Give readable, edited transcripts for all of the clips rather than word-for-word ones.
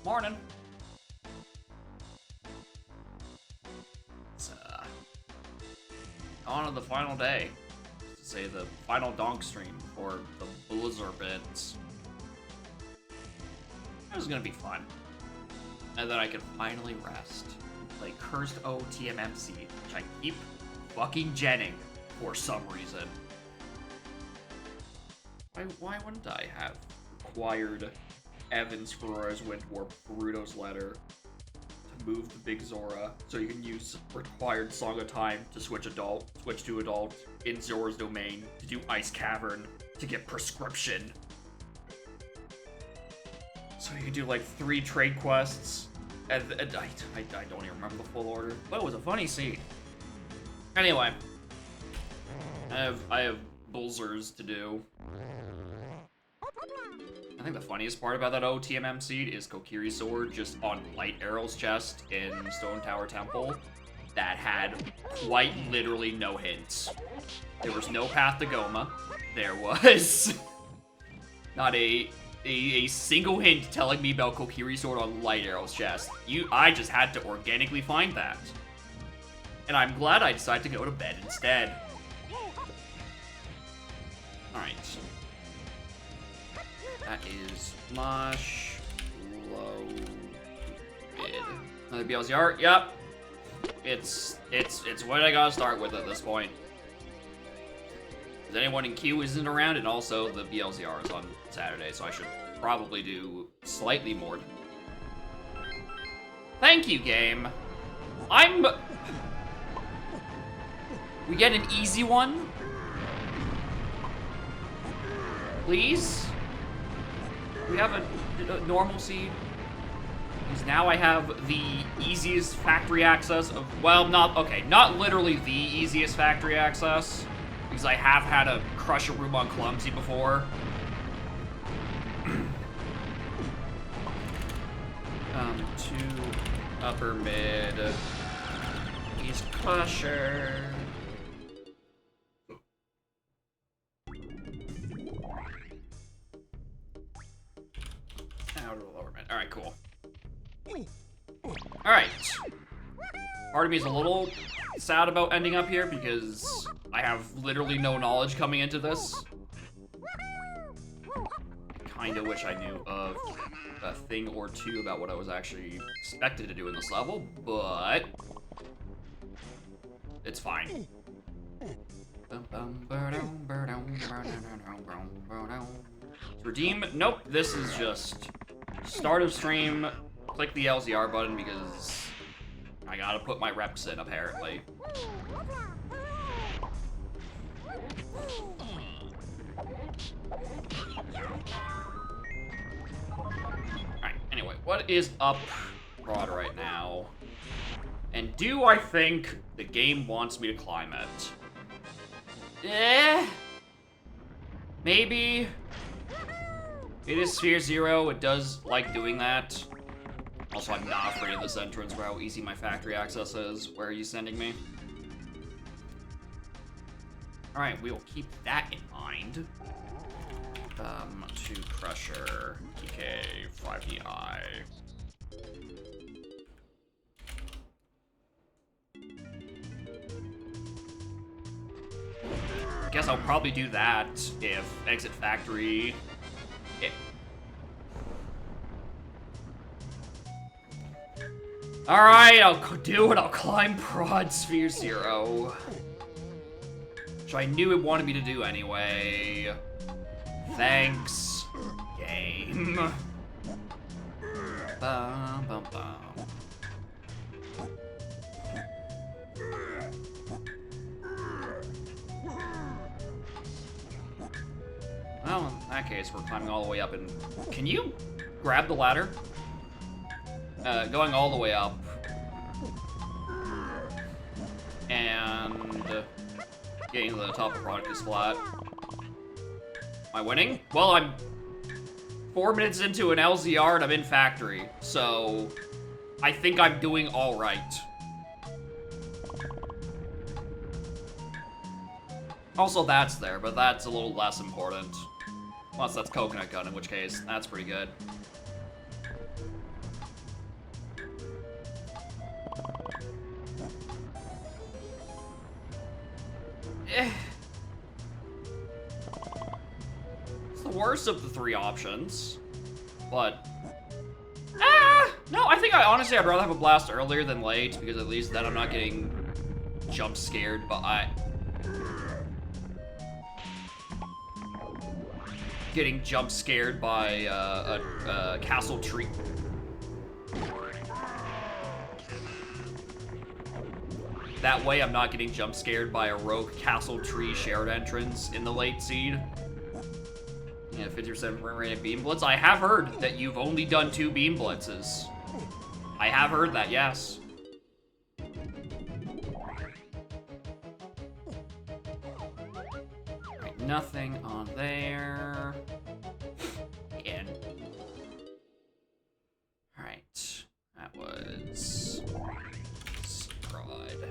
Morning. It's on to the final day. To say the final donk stream for the Blizzard bits. It was gonna be fun. And then I can finally rest. Play Cursed OTMMC, which I keep fucking genning for some reason. Why wouldn't I have required Evans, Ferrara's Windwarp, Boruto's Letter to move the Big Zora, so you can use required Song of Time to switch to adult in Zora's domain, to do Ice Cavern, to get Prescription. So you can do like 3 trade quests, and I don't even remember the full order, but it was a funny scene. Anyway, I have Bullzers to do. I think the funniest part about that OTMM seed is Kokiri's sword just on Light Arrow's chest in Stone Tower Temple that had quite literally no hints. There was no path to Goma. There was not a single hint telling me about Kokiri's sword on Light Arrow's chest. I just had to organically find that. And I'm glad I decided to go to bed instead. Alright. That is Mosh Low Bid. Another BLZR? Yep. It's what I gotta start with at this point. Because anyone in queue isn't around, and also the BLZR is on Saturday, so I should probably do slightly more. Thank you, game. We get an easy one? Please? We have a normal seed. Because now I have the easiest factory access of, well, not literally the easiest factory access, because I have had to crush a room on Clumsy before. 2 upper mid. He's Crusher. Out of the lower mid. Alright, cool. Alright. Part of me is a little sad about ending up here because I have literally no knowledge coming into this. I kinda wish I knew of a thing or two about what I was actually expected to do in this level, but it's fine. Redeem? Nope, this is just start of stream, click the LZR button because I gotta put my reps in, apparently. Alright, anyway, what is up broad right now? And do I think the game wants me to climb it? Maybe. It is Sphere Zero, it does like doing that. Also, I'm not afraid of this entrance for how easy my factory access is. Where are you sending me? Alright, we will keep that in mind. 2 Crusher, PK, 5DI. Guess I'll probably do that if Exit Factory... Alright, I'll do it. I'll climb Prod Sphere Zero. Which I knew it wanted me to do anyway. Thanks, game. Bum, bum, bum. Well, in that case, we're climbing all the way up and... Can you grab the ladder? Going all the way up. And getting to the top of product is flat. Am I winning? Well, I'm 4 minutes into an LZR and I'm in factory, so I think I'm doing all right. Also, that's there, but that's a little less important. Unless that's Coconut Gun, in which case, that's pretty good. worst of the three options, but no, I think honestly I'd rather have a blast earlier than late, because at least then I'm not getting jump scared by a castle tree. That way I'm not getting jump scared by a rogue castle tree shared entrance in the late seed. Yeah, 50% frame rate of Beam Blitz. I have heard that you've only done 2 Beam Blitzes. I have heard that, yes. Right, nothing on there. Again. Alright. That was... Stride.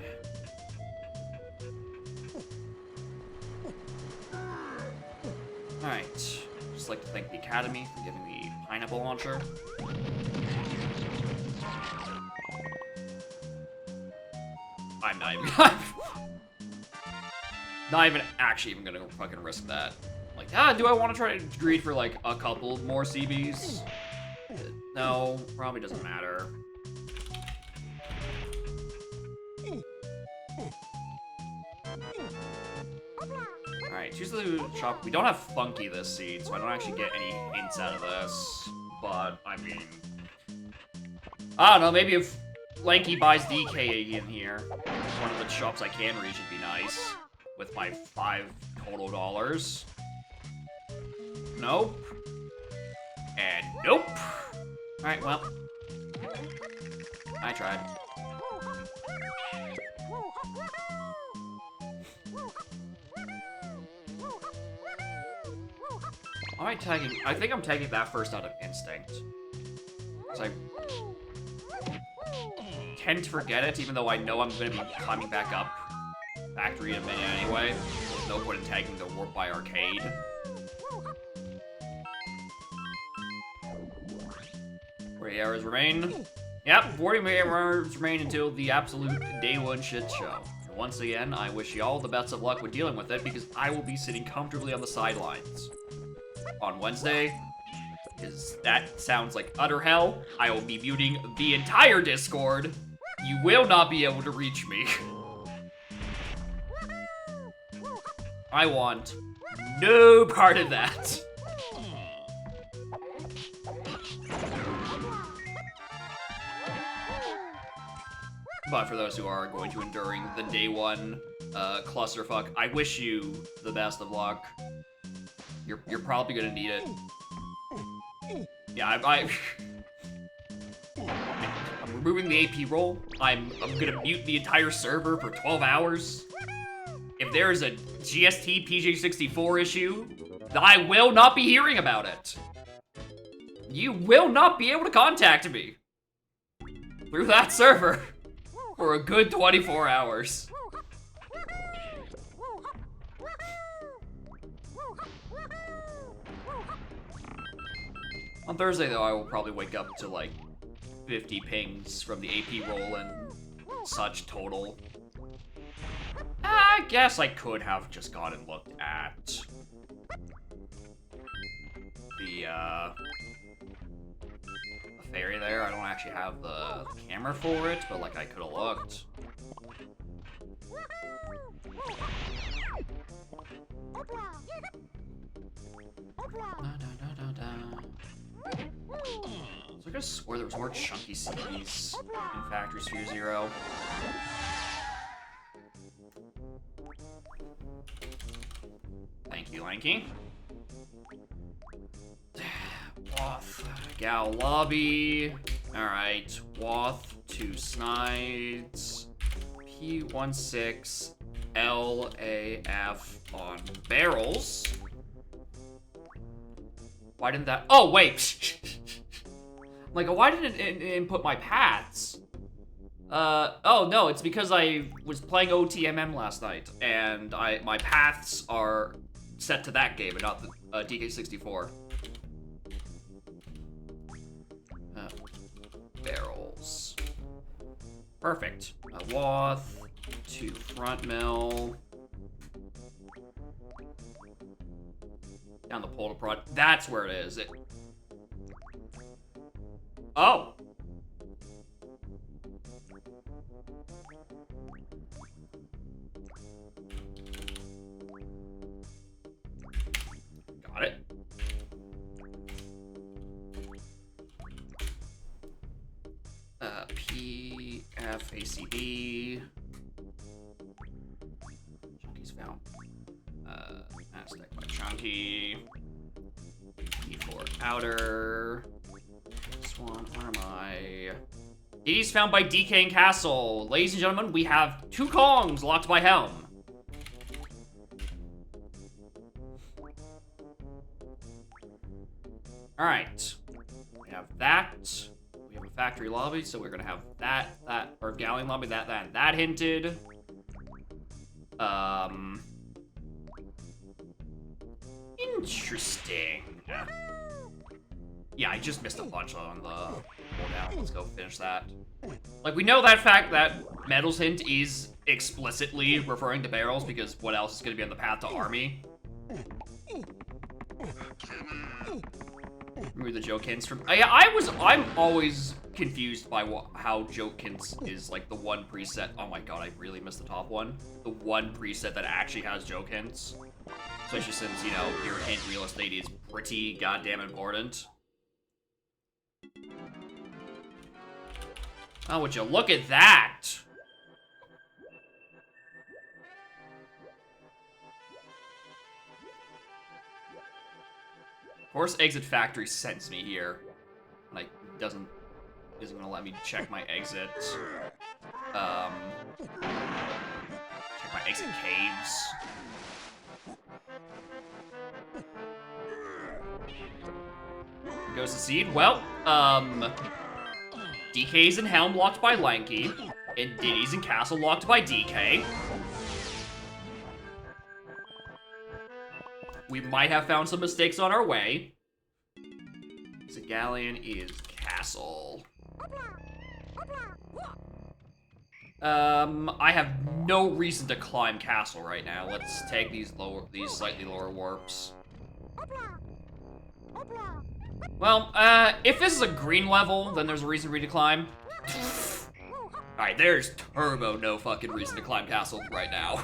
Alright. Just like to thank the Academy for giving me pineapple launcher. I'm not even not even actually even gonna fucking risk that. Like, do I want to try to greed for like a couple more CBs? No, probably doesn't matter. Alright, choose the shop. We don't have Funky this seed, so I don't actually get any hints out of this. But, I mean... I don't know, maybe if Lanky buys DK in here, one of the shops I can reach would be nice. With my 5 total dollars. Nope. And nope. Alright, well. I tried. I think I'm taking that first out of instinct. Because I tend to forget it, even though I know I'm going to be climbing back up Factory in a minute anyway. There's no point in tagging the Warp by Arcade. 48 hours remain. Yep, 48 hours remain until the absolute day one shit show. Once again, I wish you all the best of luck with dealing with it, because I will be sitting comfortably on the sidelines. On Wednesday, because that sounds like utter hell, I will be muting the entire Discord. You will not be able to reach me. I want no part of that. But for those who are going to enduring the day one clusterfuck, I wish you the best of luck. You're probably gonna need it. Yeah, I'm removing the AP roll. I'm gonna mute the entire server for 12 hours. If there's a GST PJ64 issue, I will not be hearing about it. You will not be able to contact me through that server for a good 24 hours. On Thursday, though, I will probably wake up to, like, 50 pings from the AP roll and such total. I guess I could have just gone and looked at the ferry there. I don't actually have the camera for it, but, like, I could have looked. So I could swear there was more chunky CDs in Factory Sphere Zero. Thank you, Lanky. Woth, Gal Lobby. Alright, Woth, 2 Snides. P16 LAF on barrels. Why didn't that? Oh, wait! Like, why didn't it input my paths? Oh no, it's because I was playing OTMM last night, and my paths are set to that game and not the DK64. Barrels. Perfect. Woth, 2 front mill. Down the pole to prod. That's where it is. Oh! Got it. P, F, A, C, D. Chunky's found. Aztec by Chunky. E4 outer. Swan, where am I? Diddy's found by DK and Castle. Ladies and gentlemen, we have 2 Kongs locked by Helm. Alright. We have that. We have a factory lobby, so we're gonna have that, or galleon lobby, that hinted. Interesting. Yeah, I just missed a bunch on the pull down. Let's go finish that. Like, we know that fact that Medals hint is explicitly referring to barrels, because what else is gonna be on the path to army? Remove the joke hints from. I'm always confused by how joke hints is like the one preset. Oh my god, I really missed the top one. The one preset that actually has joke hints. Especially since, you know, your hint real estate is pretty goddamn important. Oh, would you look at that? Of course, Exit Factory sends me here. Like, isn't gonna let me check my exit. Check my exit caves. Goes to seed. Well, DK's and Helm locked by Lanky, and Diddy's and Castle locked by DK. We might have found some mistakes on our way. So Galleon is Castle. I have no reason to climb Castle right now. Let's take these slightly lower warps. Well, if this is a green level, then there's a reason for me to climb. Alright, there's turbo no fucking reason to climb Castle right now.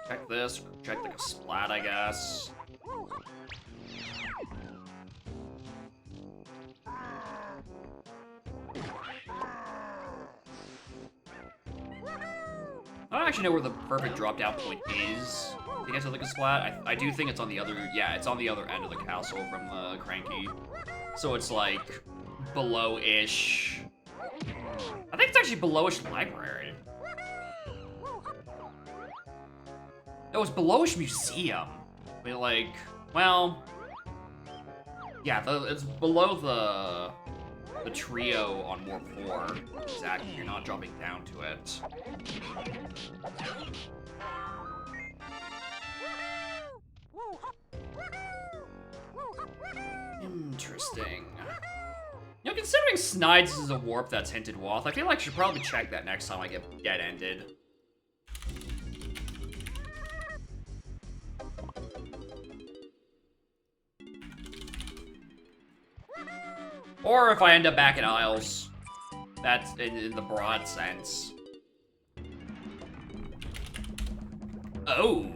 Check this, check like a splat, I guess. I don't actually know where the perfect drop-down point is to get to like a splat. I do think it's on the other, yeah, it's on the other end of the castle from the Cranky. So it's like below-ish. I think it's actually below-ish library. No, it's below-ish museum. I mean, like, well, yeah, it's below the trio on Warp 4. Exactly, you're not dropping down to it. Interesting. You know, considering Snides is a warp that's hinted Woth, I feel like I should probably check that next time I get ended. Or if I end up back in Isles. That's in the broad sense. Oh.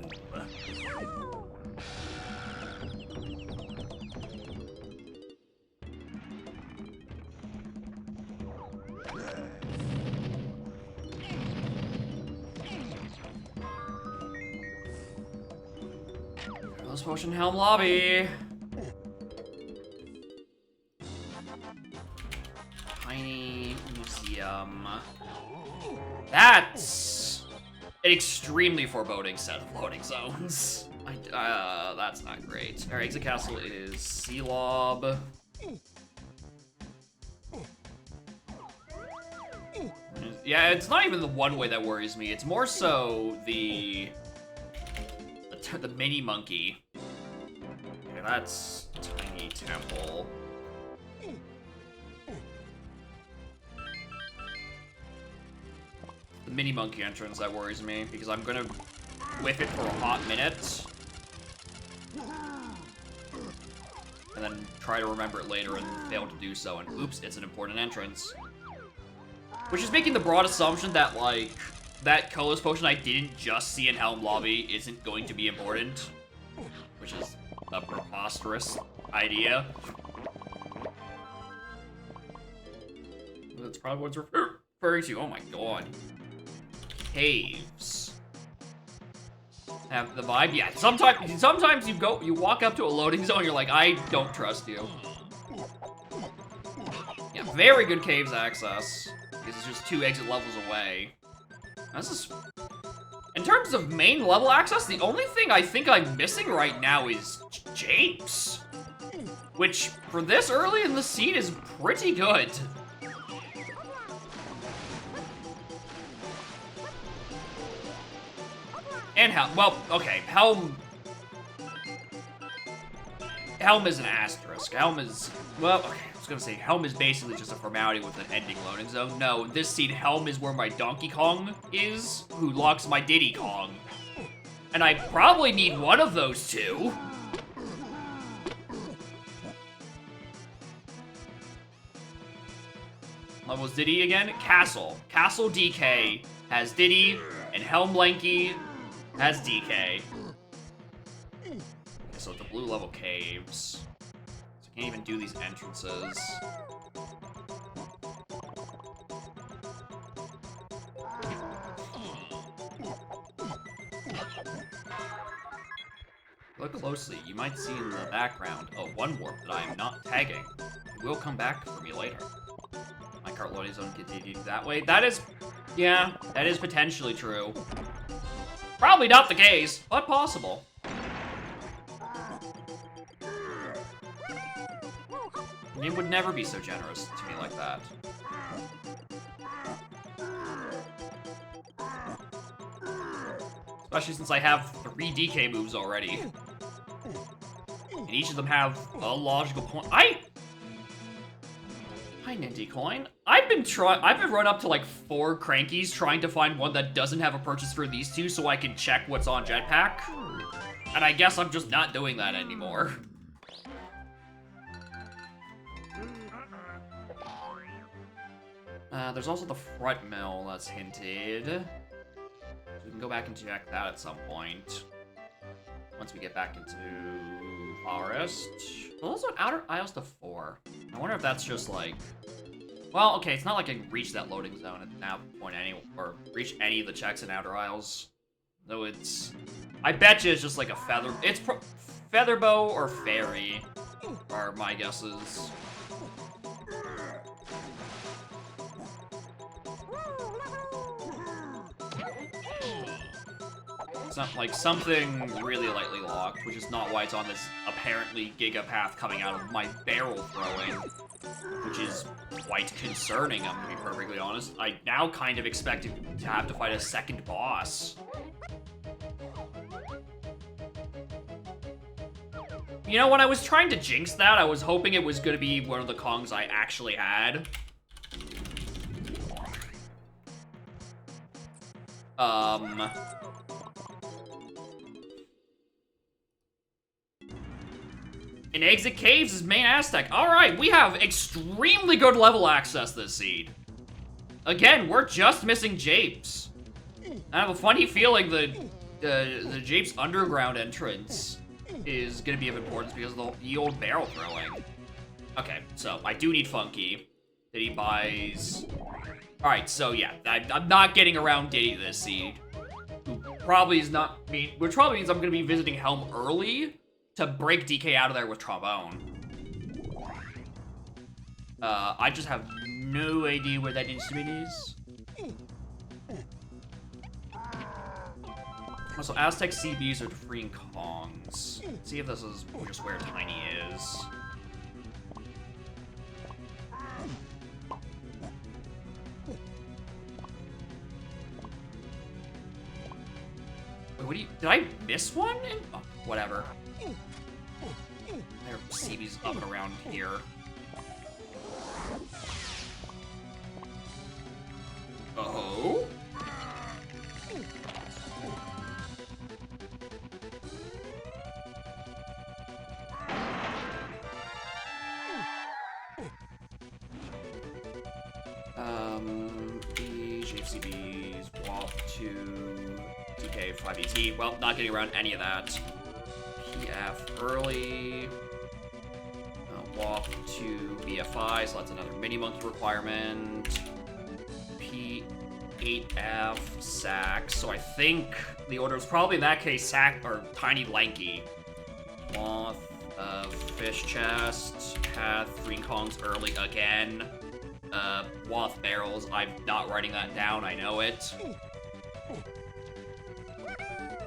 Let's Potion Helm lobby. Tiny museum. That's an extremely foreboding set of loading zones. That's not great. Our exit castle is Sealob. Yeah, it's not even the one way that worries me. It's more so the mini monkey. Okay, that's Tiny Temple. Mini Monkey entrance that worries me, because I'm gonna whiff it for a hot minute. And then try to remember it later and fail to do so, and oops, it's an important entrance. Which is making the broad assumption that, like, that colorless potion I didn't just see in Helm Lobby isn't going to be important. Which is a preposterous idea. That's probably what it's referring to. Oh my god. Caves. Have the vibe? Yeah, sometimes you walk up to a loading zone, you're like, I don't trust you. Yeah, very good caves access. Because it's just 2 exit levels away. This is... In terms of main level access, the only thing I think I'm missing right now is Japes. Which, for this early in the seed, is pretty good. And Helm, well, okay, Helm is an asterisk. Helm is, well, okay, I was gonna say, Helm is basically just a formality with an ending loading zone. No, this seed, Helm is where my Donkey Kong is, who locks my Diddy Kong. And I probably need one of those two. Levels Diddy again? Castle. Castle DK has Diddy, and Helm Lanky has DK. Okay, so the blue level caves. So I can't even do these entrances. Look closely, you might see in the background a one warp that I am not tagging. It will come back for me later. My cart loading zone continued that way. That is, yeah, that is potentially true. Probably not the case, but possible. It would never be so generous to me like that. Especially since I have 3 DK moves already. And each of them have a logical point. Hi, Nindy Coin. I've been run up to like 4 crankies trying to find one that doesn't have a purchase for these two so I can check what's on Jetpack. And I guess I'm just not doing that anymore. There's also the front mill that's hinted. We can go back and check that at some point. Once we get back into Forest. Well, those are Outer Isles to 4. I wonder if that's just like... Well, okay, it's not like I can reach that loading zone at that point or reach any of the checks in Outer Isles. Though it's... I bet you it's just like a feather... It's Featherbow or Fairy are my guesses. It's not like something really lightly locked, which is not why it's on this apparently Giga Path coming out of my barrel throwing, which is quite concerning, I'm gonna be perfectly honest. I now kind of expected to have to fight a second boss. You know, when I was trying to jinx that, I was hoping it was gonna be one of the Kongs I actually had. And Exit Caves is main Aztec. Alright, we have extremely good level access this seed. Again, we're just missing Japes. I have a funny feeling that the Japes underground entrance is gonna be of importance because of the old barrel throwing. Okay, so I do need Funky. Diddy buys... Alright, so yeah, I'm not getting around Diddy this seed. Probably is not which probably means I'm gonna be visiting Helm early to break DK out of there with Trombone. I just have no idea where that instrument is. Also, Aztec CBs are freeing Kongs. Let's see if this is just where Tiny is. Wait, what do you... Did I miss one? Oh, whatever. There are CBs up and around here. Oh? CBs, WAP to DK 5ET. Well, not getting around any of that. PF early. WAP to BFI, so that's another mini monkey requirement. P8F sack. So I think the order is probably in that case sack or tiny lanky. Moth, fish chest, path, green Kongs early again. Wath barrels. I'm not writing that down, I know it.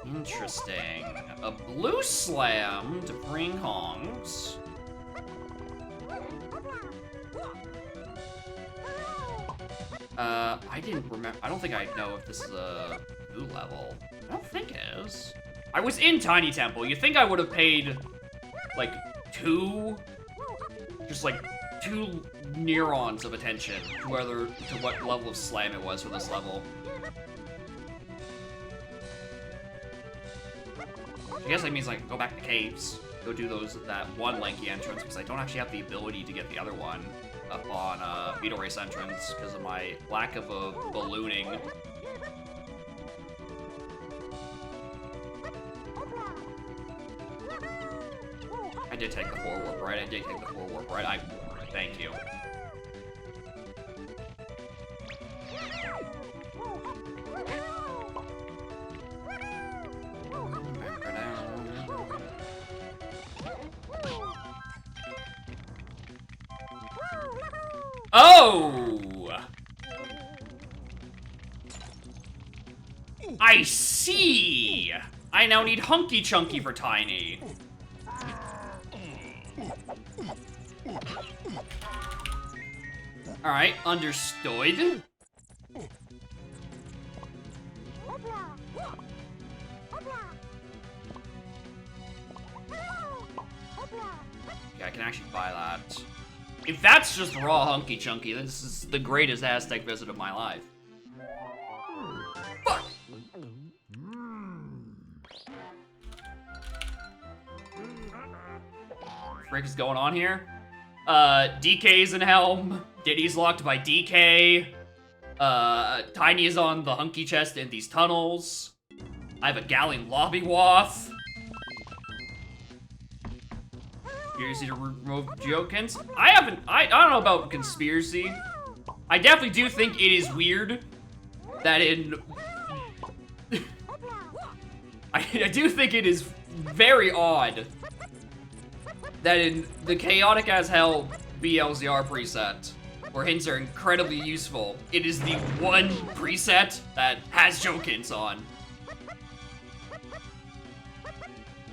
Interesting. A blue slam to green Kongs. I didn't remember. I don't think I know if this is a blue level. I don't think it is. I was in Tiny Temple. You think I would have paid, like, two neurons of attention to what level of slam it was for this level. I guess that means I can go back to caves, go do that one lanky entrance, because I don't actually have the ability to get the other one up on Beetle Race entrance because of my lack of ballooning. I did take the 4 warp, right? I did take the 4 warp, right? Thank you. Oh! I see! I now need Hunky Chunky for Tiny. Alright, understood. Yeah, I can actually buy that. If that's just raw Hunky Chunky, this is the greatest Aztec visit of my life. Fuck! Frick is going on here? DK's in Helm. Diddy's locked by DK. Tiny is on the Hunky Chest in these tunnels. I have a Galleon Lobby Waff. Conspiracy to remove Geokins? I don't know about conspiracy. I definitely do think it is weird that in... I do think it is very odd that in the Chaotic as Hell BLZR preset, where hints are incredibly useful, it is the one preset that has Geokins on.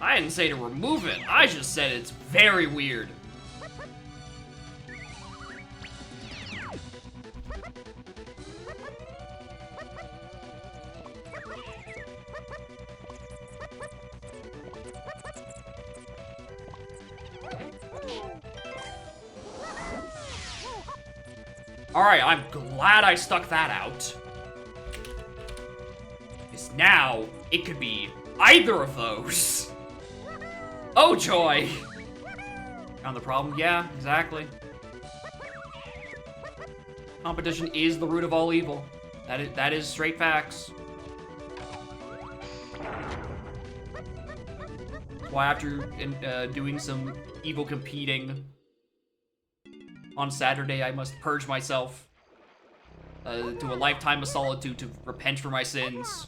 I didn't say to remove it, I just said it's very weird. Alright, I'm glad I stuck that out. Because now, it could be either of those. Oh joy! Found the problem? Yeah, exactly. Competition is the root of all evil. That is straight facts. That's why after doing some evil competing on Saturday, I must purge myself to a lifetime of solitude to repent for my sins.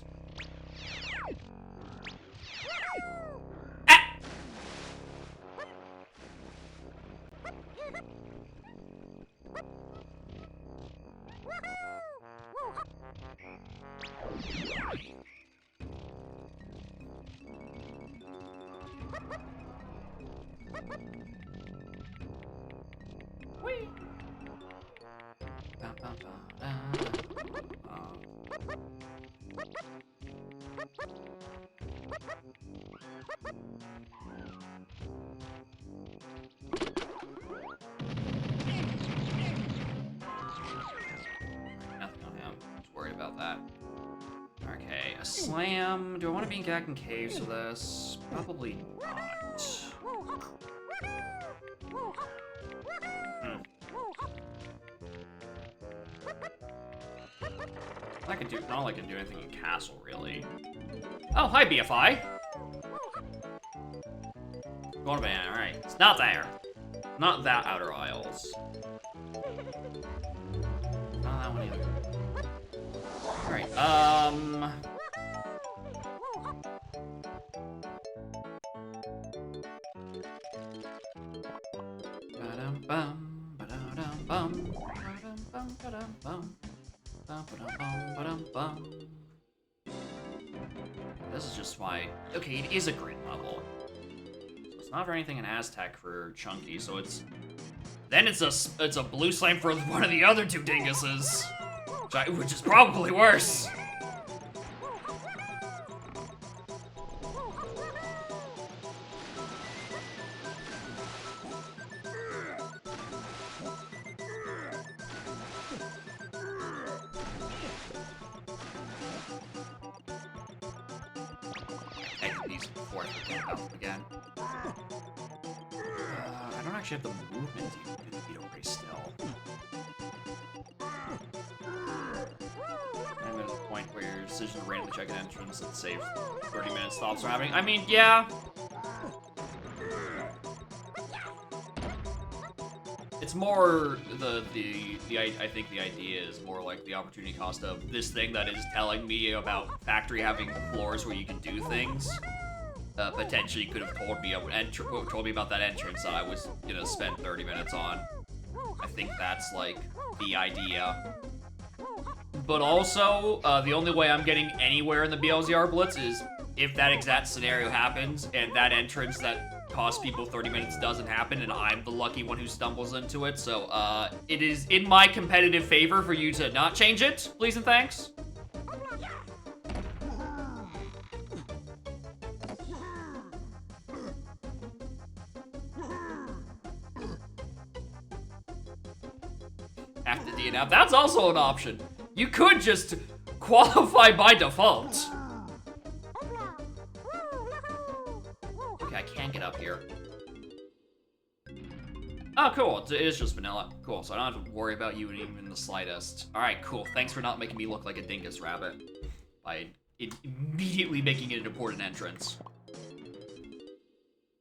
Okay, a slam. Do I want to be in Gaggan Caves for this? Probably not. I can do, not like I can do anything in Castle, really. Oh, hi, BFI. Going man, alright. It's not there. Not that Outer Isles. Not that one either. Alright, Ba-dum-bum, ba-da-dum-bum, ba-dum-bum, ba-dum-bum, ba-ba-dum-bum, ba-dum-bum. This is just why... Okay, it is a grid level. It's not for anything in Aztec for Chunky, so it's... Then it's a blue slime for one of the other two dinguses. Which is probably worse. These before I forget about them again. I don't actually have the movement to do the beetle race still. And there's a point where your decision to randomly check an entrance that saves 30 minutes stops from happening. I mean, yeah. It's more I think the idea is more like the opportunity cost of this thing that is telling me about Factory having floors where you can do things. Potentially could have told me about that entrance that I was gonna spend 30 minutes on. I think that's like the idea. But also, the only way I'm getting anywhere in the BLZR Blitz is if that exact scenario happens and that entrance that costs people 30 minutes doesn't happen and I'm the lucky one who stumbles into it. So, it is in my competitive favor for you to not change it, please and thanks. After DNF, that's also an option. You could just qualify by default. Okay, I can get up here. Oh, cool. It is just vanilla. Cool, so I don't have to worry about you even the slightest. Alright, cool. Thanks for not making me look like a dingus rabbit by immediately making it an important entrance.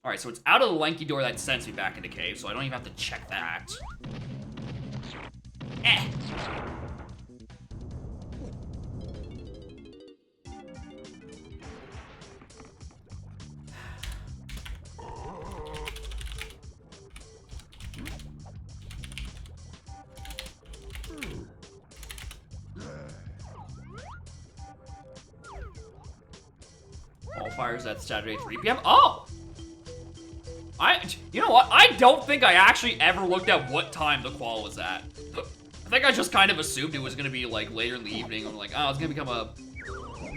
Alright, so it's out of the lanky door that sends me back into cave, so I don't even have to check that. Eh. All fires at Saturday 3 p.m. Oh! You know what? I don't think I actually ever looked at what time the qual was at. I think I just kind of assumed it was gonna be like later in the evening. I'm like, oh, it's gonna become a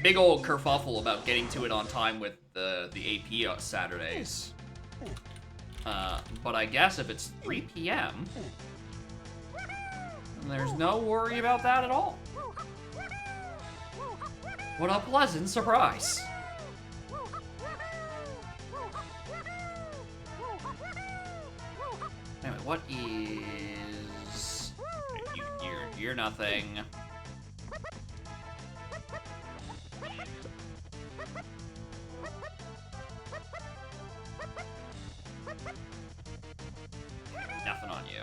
big old kerfuffle about getting to it on time with the AP Saturdays. But I guess if it's 3 p.m., there's no worry about that at all. What a pleasant surprise. Anyway, what is... You're nothing. Nothing on you.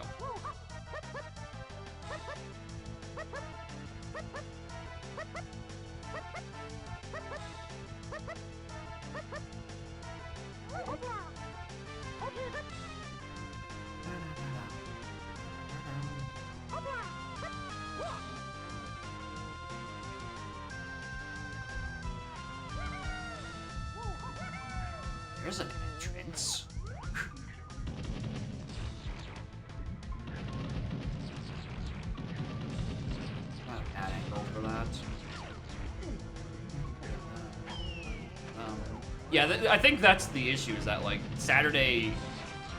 There's an entrance. Not a bad angle for that. Yeah, I think that's the issue, is that, like, Saturday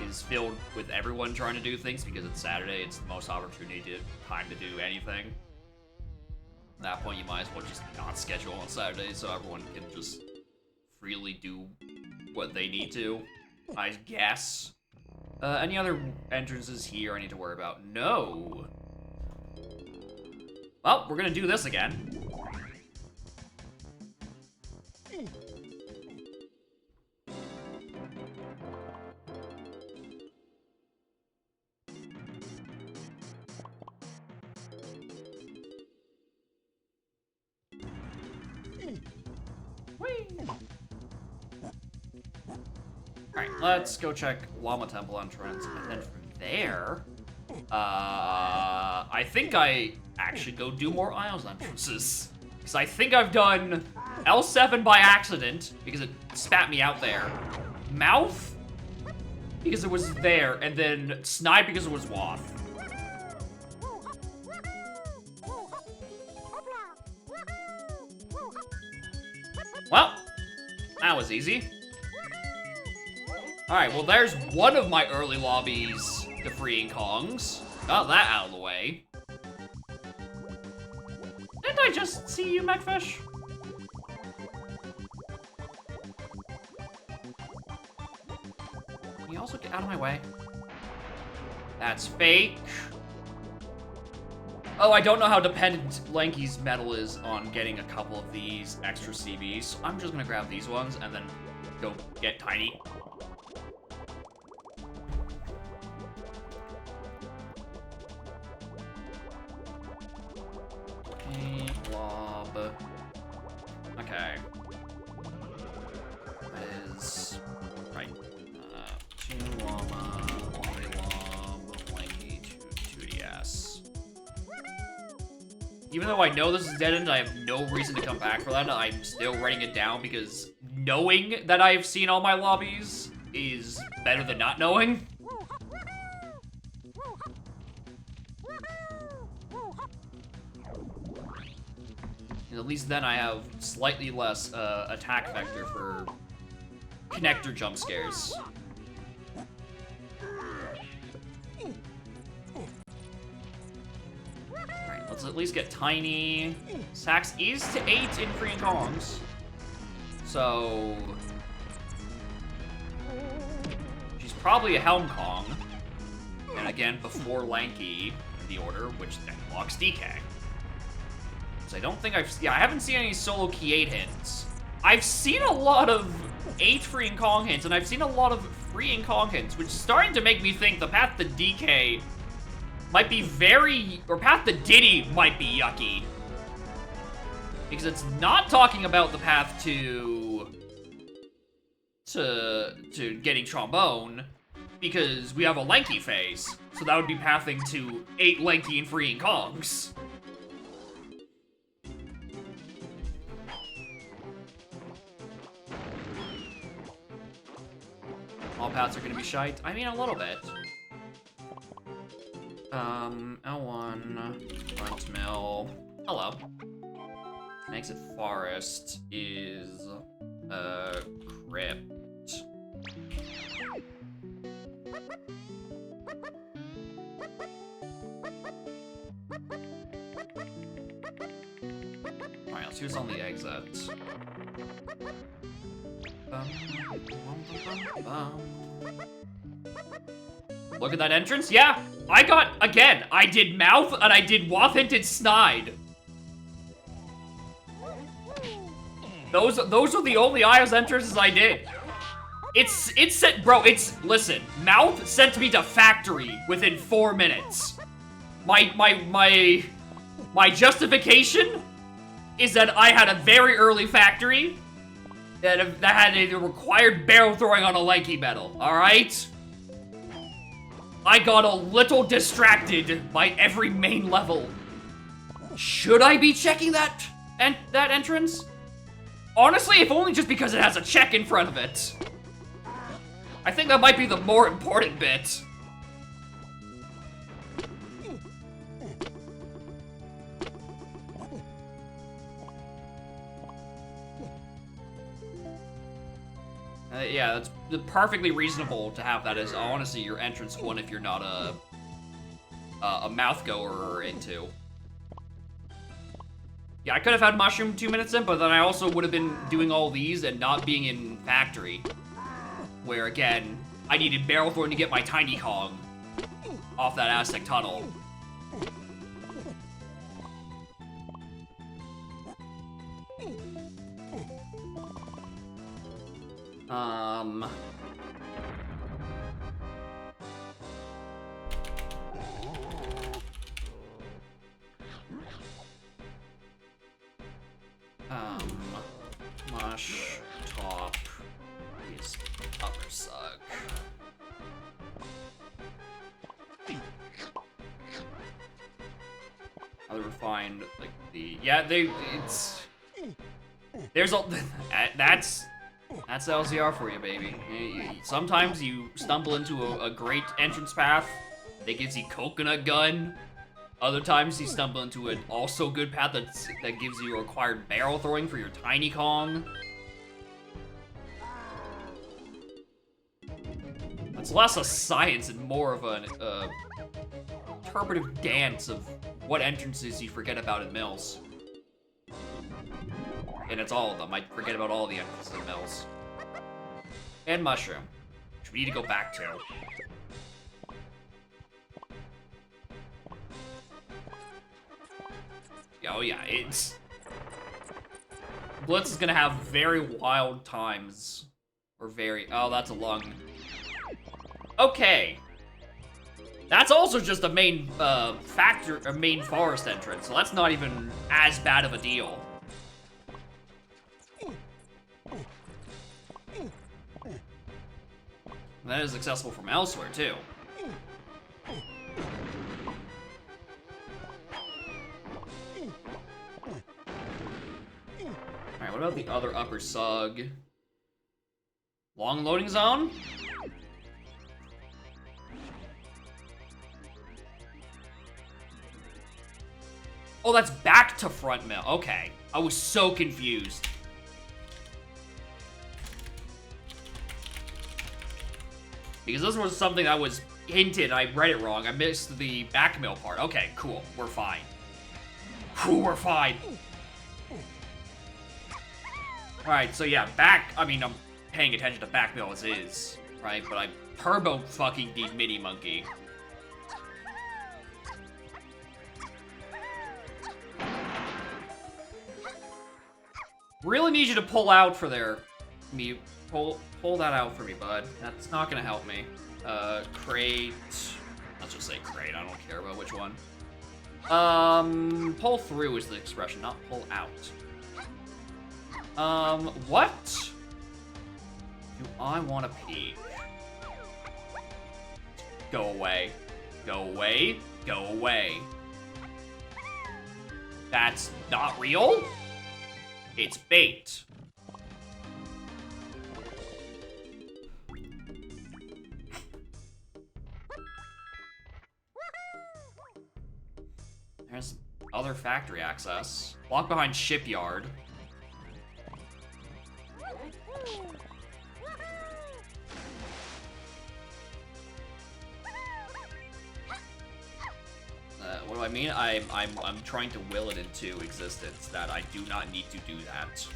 is filled with everyone trying to do things because it's Saturday. It's the most time to do anything. At that point, you might as well just not schedule on Saturday so everyone can just freely do what they need to, I guess. Any other entrances here I need to worry about? No. Well, we're gonna do this again. Alright, let's go check Llama Temple entrance, and then from there, I think I actually go do more Isles entrances. Because I think I've done L7 by accident, because it spat me out there. Mouth, because it was there, and then Snide because it was Waff. Well, that was easy. Alright, well there's one of my early lobbies to freeing Kongs. Got that out of the way. Didn't I just see you, Mechfish? Can you also get out of my way? That's fake. Oh, I don't know how dependent Lanky's medal is on getting a couple of these extra CBs. So I'm just gonna grab these ones and then go get Tiny. Lob. Okay. That is right. 2 Llama, 3 Lob, Lanky, 2DS. Even though I know this is dead end, I have no reason to come back for that. I'm still writing it down because knowing that I've seen all my lobbies is better than not knowing. And at least then I have slightly less attack vector for connector jump scares. Alright, let's at least get Tiny. Sax is to 8 in freeing Kongs. So she's probably a Helm Kong. And again, before Lanky in the order, which then blocks DK. I don't think I haven't seen any solo key 8 hints. I've seen a lot of 8 freeing Kong hints, and I've seen a lot of freeing Kong hints, which is starting to make me think the path to DK might be path to Diddy might be yucky. Because it's not talking about the path to getting Trombone, because we have a Lanky phase, so that would be pathing to 8 Lanky and freeing Kongs. All paths are gonna be shite. I mean, a little bit. L1, front mill. Hello. Exit forest is crypt. Alright, let's see what's on the exit. Look at that entrance. Yeah, I did Mouth and I did Waff hinted Snide. Those are the only Isles entrances I did. It's sent, bro, listen, Mouth sent me to factory within 4 minutes. My justification is that I had a very early factory that had a required barrel throwing on a Lanky medal, alright? I got a little distracted by every main level. Should I be checking that entrance? Honestly, if only just because it has a check in front of it. I think that might be the more important bit. Yeah, that's perfectly reasonable to have that as honestly your entrance one if you're not a mouth goer into. Yeah, I could have had Mushroom 2 minutes in, but then I also would have been doing all these and not being in Factory. Where, again, I needed Barrel Thorn to get my Tiny Kong off that Aztec tunnel. Um... Mush, top, is upper sug. Other refined, like the there's a that's LZR for you, baby. Sometimes you stumble into a great entrance path that gives you coconut gun. Other times you stumble into an also good path that gives you required barrel throwing for your Tiny Kong. It's less a science and more of an interpretive dance of what entrances you forget about in Mills. And it's all of them. I forget about all the entrances in Mills. And Mushroom, which we need to go back to. Oh yeah, it's... Blitz is gonna have very wild times. Or very... Oh, that's a long... Okay. That's also just a main main forest entrance, so that's not even as bad of a deal. That is accessible from elsewhere, too. Alright, what about the other upper sug? Long loading zone? Oh, that's back to front mill. Okay. I was so confused. Because this was something that was hinted, I read it wrong. I missed the back mill part. Okay, cool. We're fine. Whew, we're fine. Alright, so yeah, I mean, I'm paying attention to back mill as is, right? But I turbo fucking need Mini Monkey. Really need you to pull out for there. Pull that out for me, bud. That's not gonna help me. Crate. Let's just say crate. I don't care about which one. Pull through is the expression, not pull out. What do I want to peek? Go away. Go away. Go away. That's not real? It's bait. There's other factory access. Walk behind shipyard. What do I mean? I'm trying to will it into existence that I do not need to do that.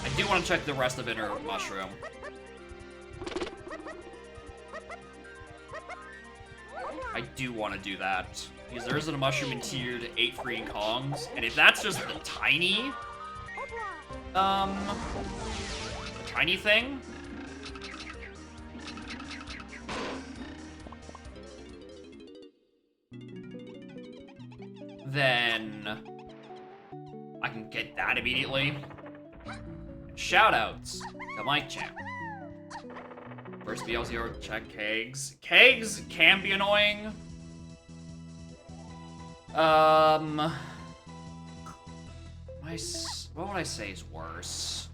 I do want to check the rest of Inner Mushroom. I do want to do that. Because there isn't a mushroom in tier to 8 free Kongs, and if that's just the tiny... tiny thing? Then... I can get that immediately. Shoutouts to Mike Champ. First BL0, check kegs. Kegs can be annoying. What would I say is worse?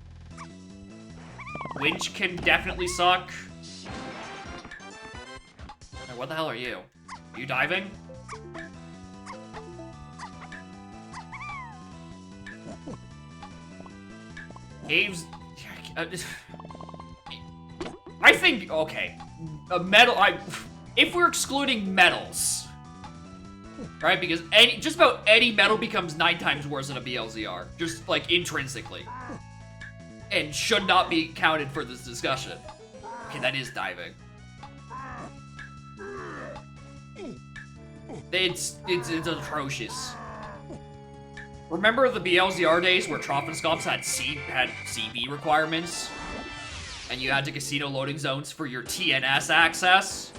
Winch can definitely suck. Hey, what the hell are you? Are you diving? Caves... I think, okay, a metal, if we're excluding metals, right, because just about any metal becomes 9 times worse than a BLZR, just, like, intrinsically, and should not be counted for this discussion. Okay, that is diving. It's atrocious. Remember the BLZR days where Trophenskops had CB requirements? And you had to casino loading zones for your TNS access?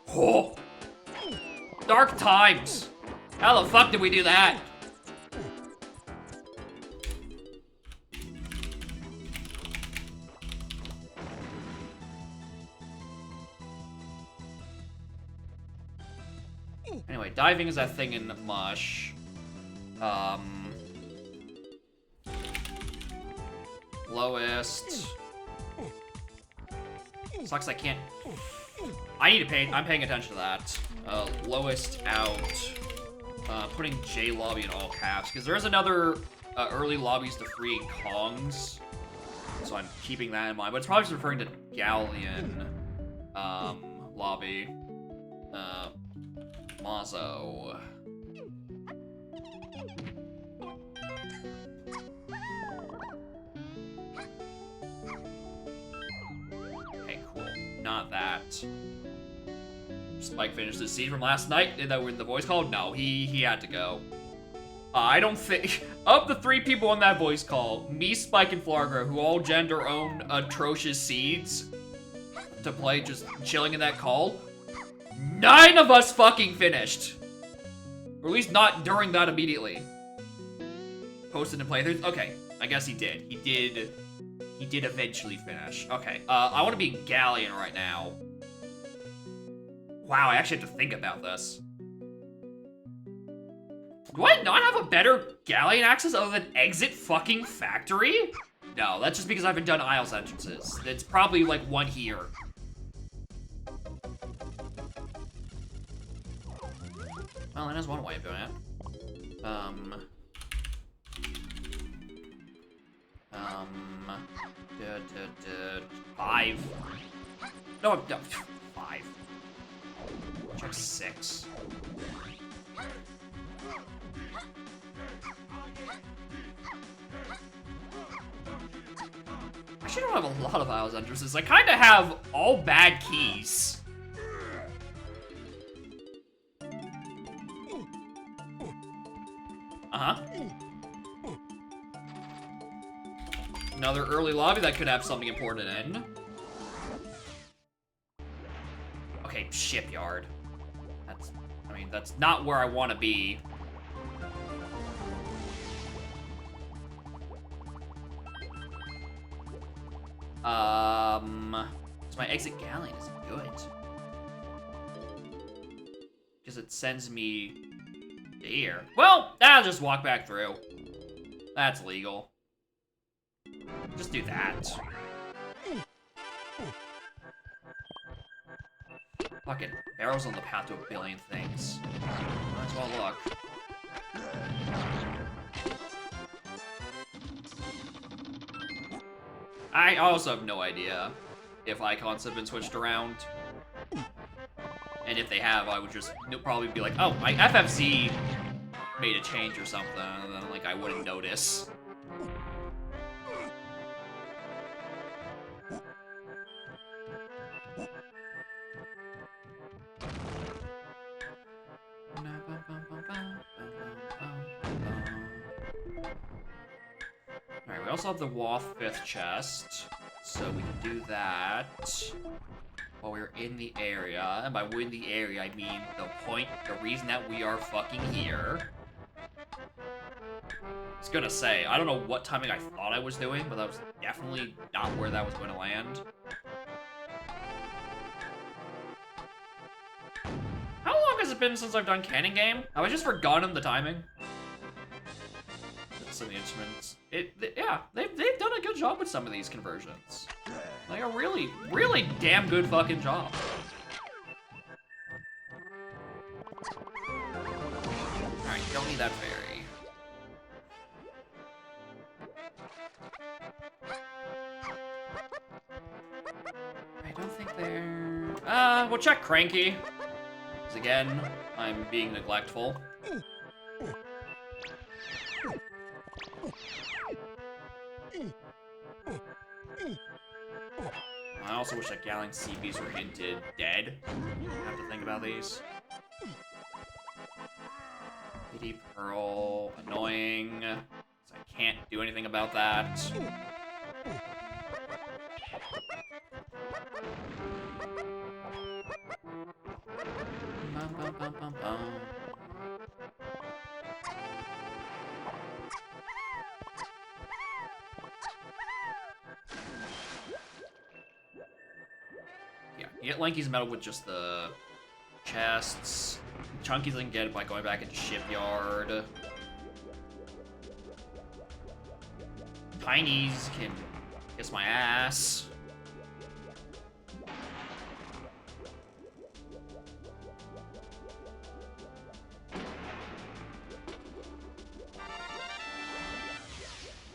Oh! Dark times! How the fuck did we do that? Anyway, diving is that thing in Mush. Lowest. Sucks I can't. I need to pay. I'm paying attention to that. Lowest out. Putting J lobby in all caps because there is another early lobbies to free Kongs, so I'm keeping that in mind. But it's probably just referring to Galleon lobby. Mazo. Okay, cool. Not that. Spike finished the scene from last night. Did that with the voice call? No, he had to go. I don't think of the 3 people on that voice call, me, Spike, and Flargra, who all gender own atrocious seeds to play, just chilling in that call. 9 of us fucking finished. Or at least not during that immediately. Posted in playthroughs. Okay, I guess he did. He did eventually finish. Okay, I want to be Galleon right now. Wow, I actually have to think about this. Do I not have a better Galleon access other than exit fucking factory? No, that's just because I haven't done Isles entrances. It's probably like one here. Well, that is one way of doing it. 5. No, 5. Check 6. I actually don't have a lot of Isles entrances. I kind of have all bad keys. Uh-huh. Another early lobby that could have something important in. Okay, shipyard. That's not where I want to be. So my exit Galleon is good. Because it sends me here. Well, I'll just walk back through. That's legal. Just do that. Fucking barrels on the path to a billion things. Might as well look. I also have no idea if icons have been switched around. And if they have, I would just probably be like, oh, my FFZ made a change or something, and then, like, I wouldn't notice. Alright, we also have the Waff 5th chest, so we can do that while we're in the area. And by we're in the area, I mean the reason that we are fucking here. I was gonna say, I don't know what timing I thought I was doing, but that was definitely not where that was going to land. How long has it been since I've done Cannon Game? Have I just forgotten the timing? Some of the instruments. Yeah, they've done a good job with some of these conversions. Like a really, really damn good fucking job. Alright, don't need that fairy. I don't think they're... we'll check Cranky. Because again, I'm being neglectful. I also wish that Galleon CBs were hinted dead. I have to think about these. Pity Pearl, annoying. So I can't do anything about that. Bum, bum, bum, bum, bum. Yeah, you get Lanky's medal with just the chests. Chunky's can get it by going back into Shipyard. Tiny's can kiss my ass.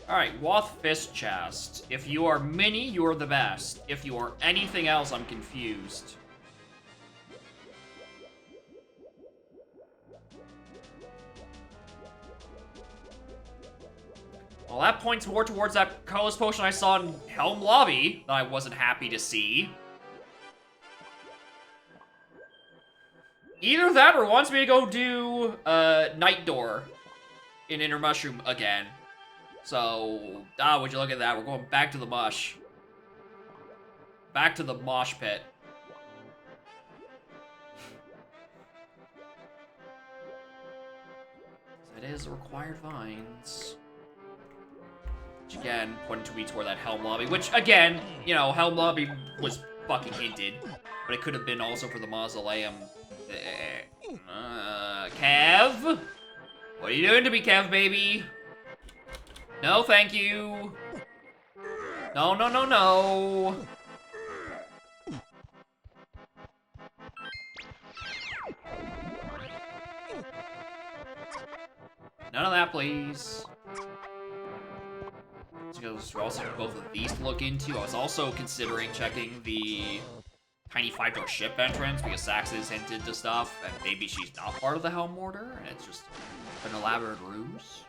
Alright, Wath Fist Chest. If you are Mini, you're the best. If you are anything else, I'm confused. Well, that points more towards that colorless potion I saw in Helm Lobby that I wasn't happy to see. Either that or wants me to go do Night Door in Inner Mushroom again. So, would you look at that? We're going back to the mush. Back to the mosh pit. That is required vines. Which again, pointing to me toward that Helm Lobby. Which again, you know, Helm Lobby was fucking hinted. But it could have been also for the Mausoleum. Kev? What are you doing to me, Kev, baby? No, thank you. No, no, no, no. None of that, please. Because we're also both of these to look into. I was also considering checking the tiny 5-door ship entrance because Saxes hinted to stuff, and maybe she's not part of the Helm Order, and it's just an elaborate ruse.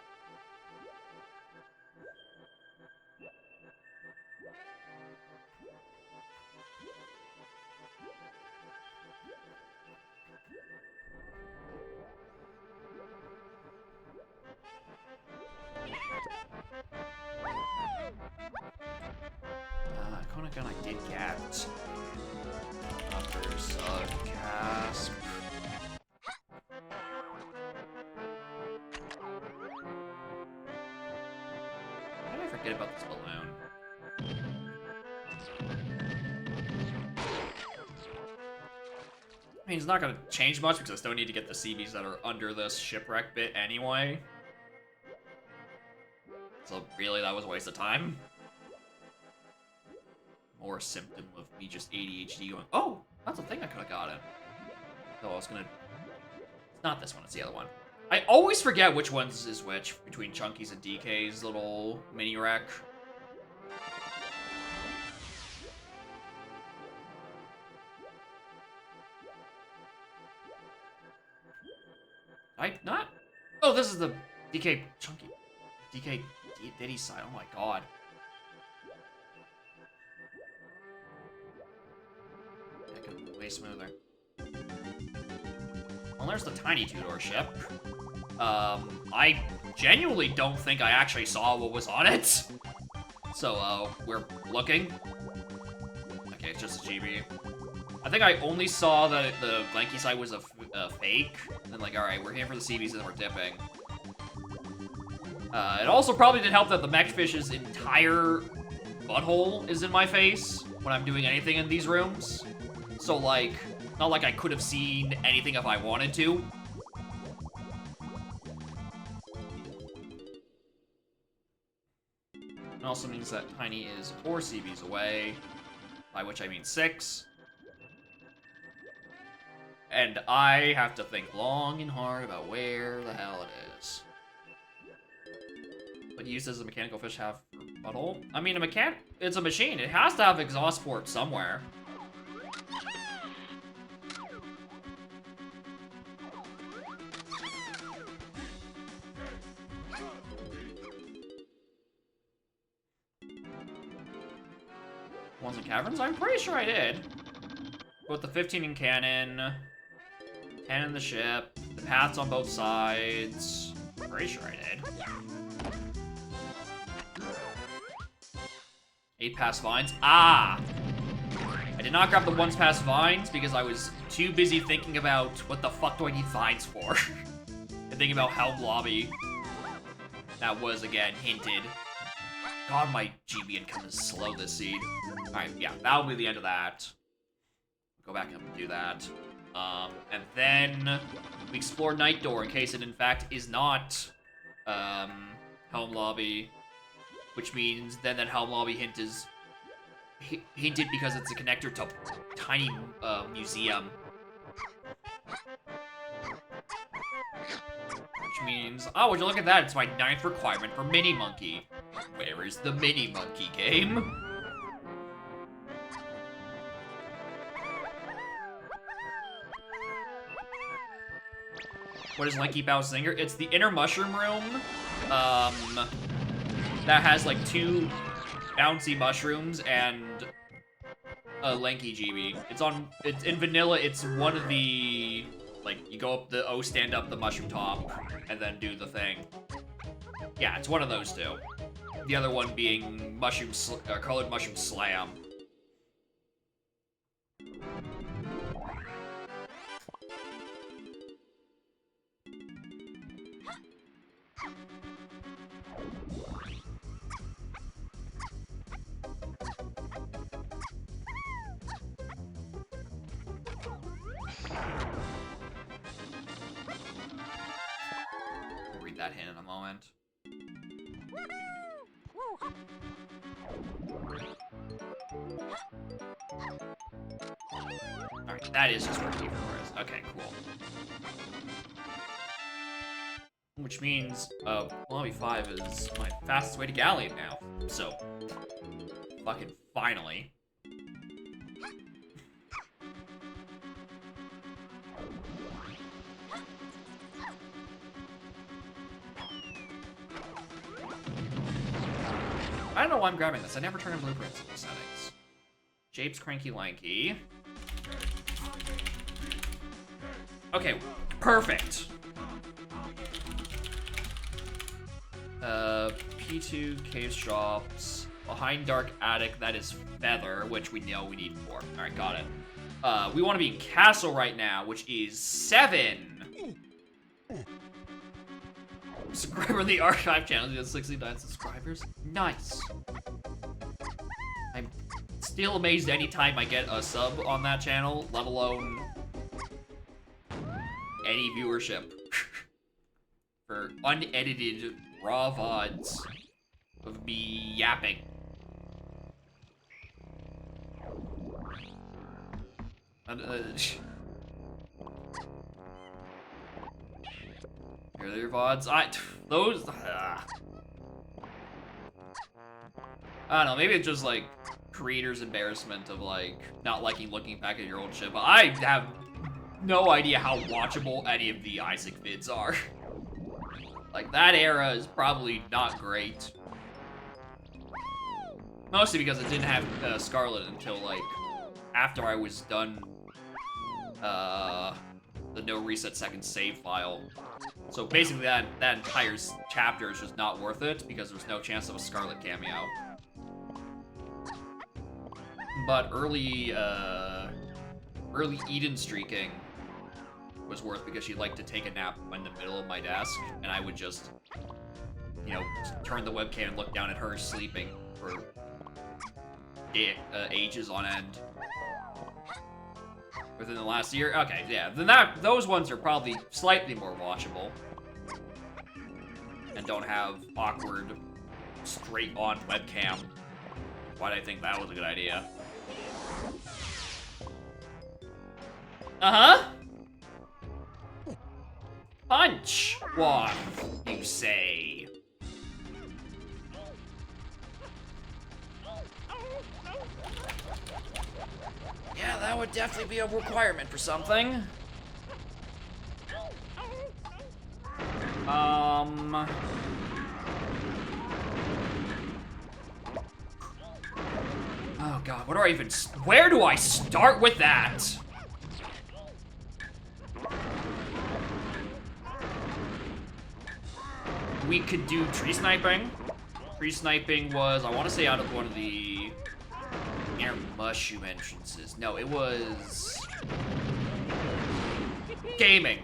Iconic gun I did get. There's Casp. How did I forget about this balloon? I mean, it's not gonna change much because I still need to get the CBs that are under this shipwreck bit anyway. So really, that was a waste of time. More a symptom of me just ADHD going, oh, that's a thing I could have gotten. So I was gonna... It's not this one, it's the other one. I always forget which ones is which between Chunky's and DK's little mini wreck. Not? Oh, this is the DK Chunky. DK Diddy side. Oh my god. That could be way smoother. Well, there's the tiny 2-door ship. I genuinely don't think I actually saw what was on it. So, we're looking. Okay, it's just a GB. I think I only saw that the Lanky side was a fake. And then, like, alright, we're here for the CBs and then we're dipping. It also probably did help that the Mechfish's entire butthole is in my face when I'm doing anything in these rooms. So, like, not like I could have seen anything if I wanted to. It also means that Tiny is 4 CBs away, by which I mean 6. And I have to think long and hard about where the hell it is. What use does a mechanical fish have for butthole? I mean, it's a machine. It has to have exhaust port somewhere. Ones in caverns? I'm pretty sure I did. Both the 15 in cannon, 10 in the ship. the paths on both sides. Pretty sure I did. 8 past vines. Ah! I did not grab the ones past vines because I was too busy thinking about what the fuck do I need vines for? And thinking about Helm Lobby. That was, again, hinted. God, my GB income is slow this seed. Alright, yeah, that'll be the end of that. Go back up and do that. And then we explore Night Door in case it, in fact, is not Helm Lobby. Which means then that Helm Lobby hint is hinted because it's a connector to tiny museum. Which means, oh, would you look at that? It's my 9th requirement for Mini Monkey. Where is the Mini Monkey game? What is Lanky Bao Singer? It's the inner mushroom room. That has like 2 bouncy mushrooms and a lanky GB. It's in vanilla. It's one of the, like, you go up the stand up the mushroom top and then do the thing. Yeah, it's one of those 2. The other one being colored mushroom slam. We'll read that hint in a moment. Alright, that is just where Kiefer is. Okay, cool. Which means, Lobby 5 is my fastest way to Galleon now. So, fucking finally. I don't know why I'm grabbing this. I never turn in blueprints in the settings. Japes Cranky Lanky. Okay, perfect. P2, Cave Shops, behind Dark Attic, that is Feather, which we know we need 4. Alright, got it. We want to be in Castle right now, which is 7. Subscriber in the archive channel, you have 69 subscribers. Nice. I'm still amazed anytime I get a sub on that channel, let alone any viewership. For unedited raw VODs of me yapping. Here are your VODs. I don't know, maybe it's just like creator's embarrassment of like not liking looking back at your old shit, but I have no idea how watchable any of the Isaac vids are. Like, that era is probably not great. Mostly because it didn't have Scarlet until, like, after I was done the no reset second save file. So basically that entire chapter is just not worth it because there's no chance of a Scarlet cameo. But early Eden streaking was worth because she'd like to take a nap in the middle of my desk, and I would just, you know, turn the webcam and look down at her sleeping for ages on end. Within the last year? Okay, yeah, then those ones are probably slightly more watchable. And don't have awkward, straight-on webcam. Why'd I think that was a good idea? Uh-huh! Punch! What you say? Yeah, that would definitely be a requirement for something. Oh god, what do I even... Where do I start with that? we could do tree sniping. Tree sniping was, I want to say, out of one of the air mushroom entrances. No, it was gaming.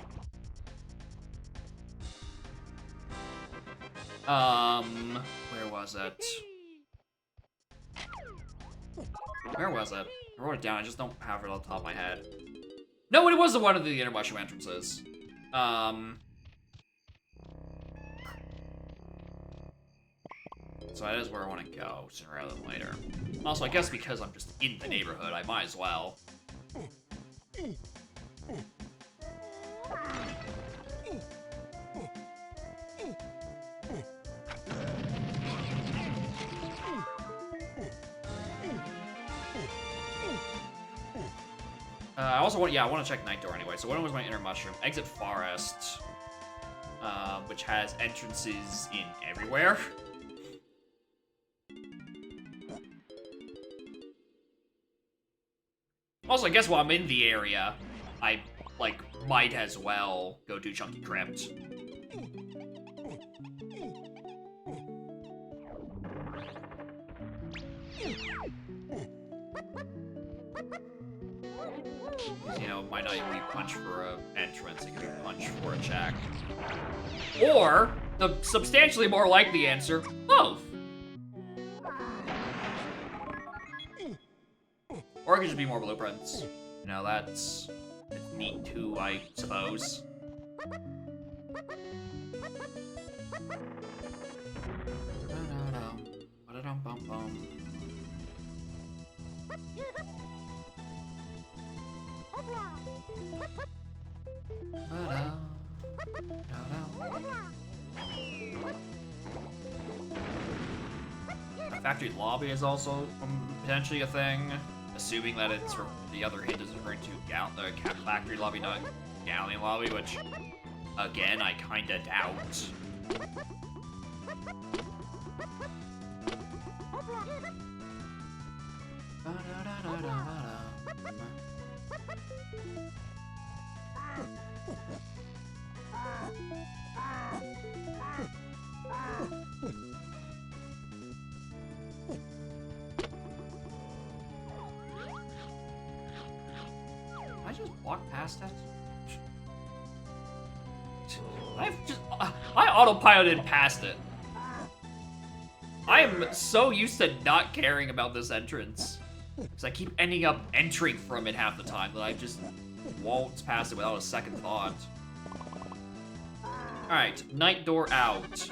Where was it? Where was it? I wrote it down, I just don't have it on the top of my head. No, it was the one of the inner mushroom entrances. So that is where I want to go, sooner rather than later. Also, I guess because I'm just in the neighborhood, I might as well. I also want, I want to check Night Door anyway. So one was my inner mushroom. Exit Forest, which has entrances in everywhere. Also, I guess while I'm in the area, I, like, might as well go do Chunky Crypt. You know, it might not even be punch for a entrance, it could be punch for a check. Or, the substantially more likely answer, both. Or it could just be more blueprints. You know, that's neat too, I suppose. Factory lobby is also potentially a thing, assuming that it's the other hint is referring to factory lobby, not galleon lobby, which again I kinda doubt. I just walked past it? I autopiloted past it. I am so used to not caring about this entrance. Because I keep ending up entering from it half the time that I just waltz past it without a second thought. Alright, Night Door out.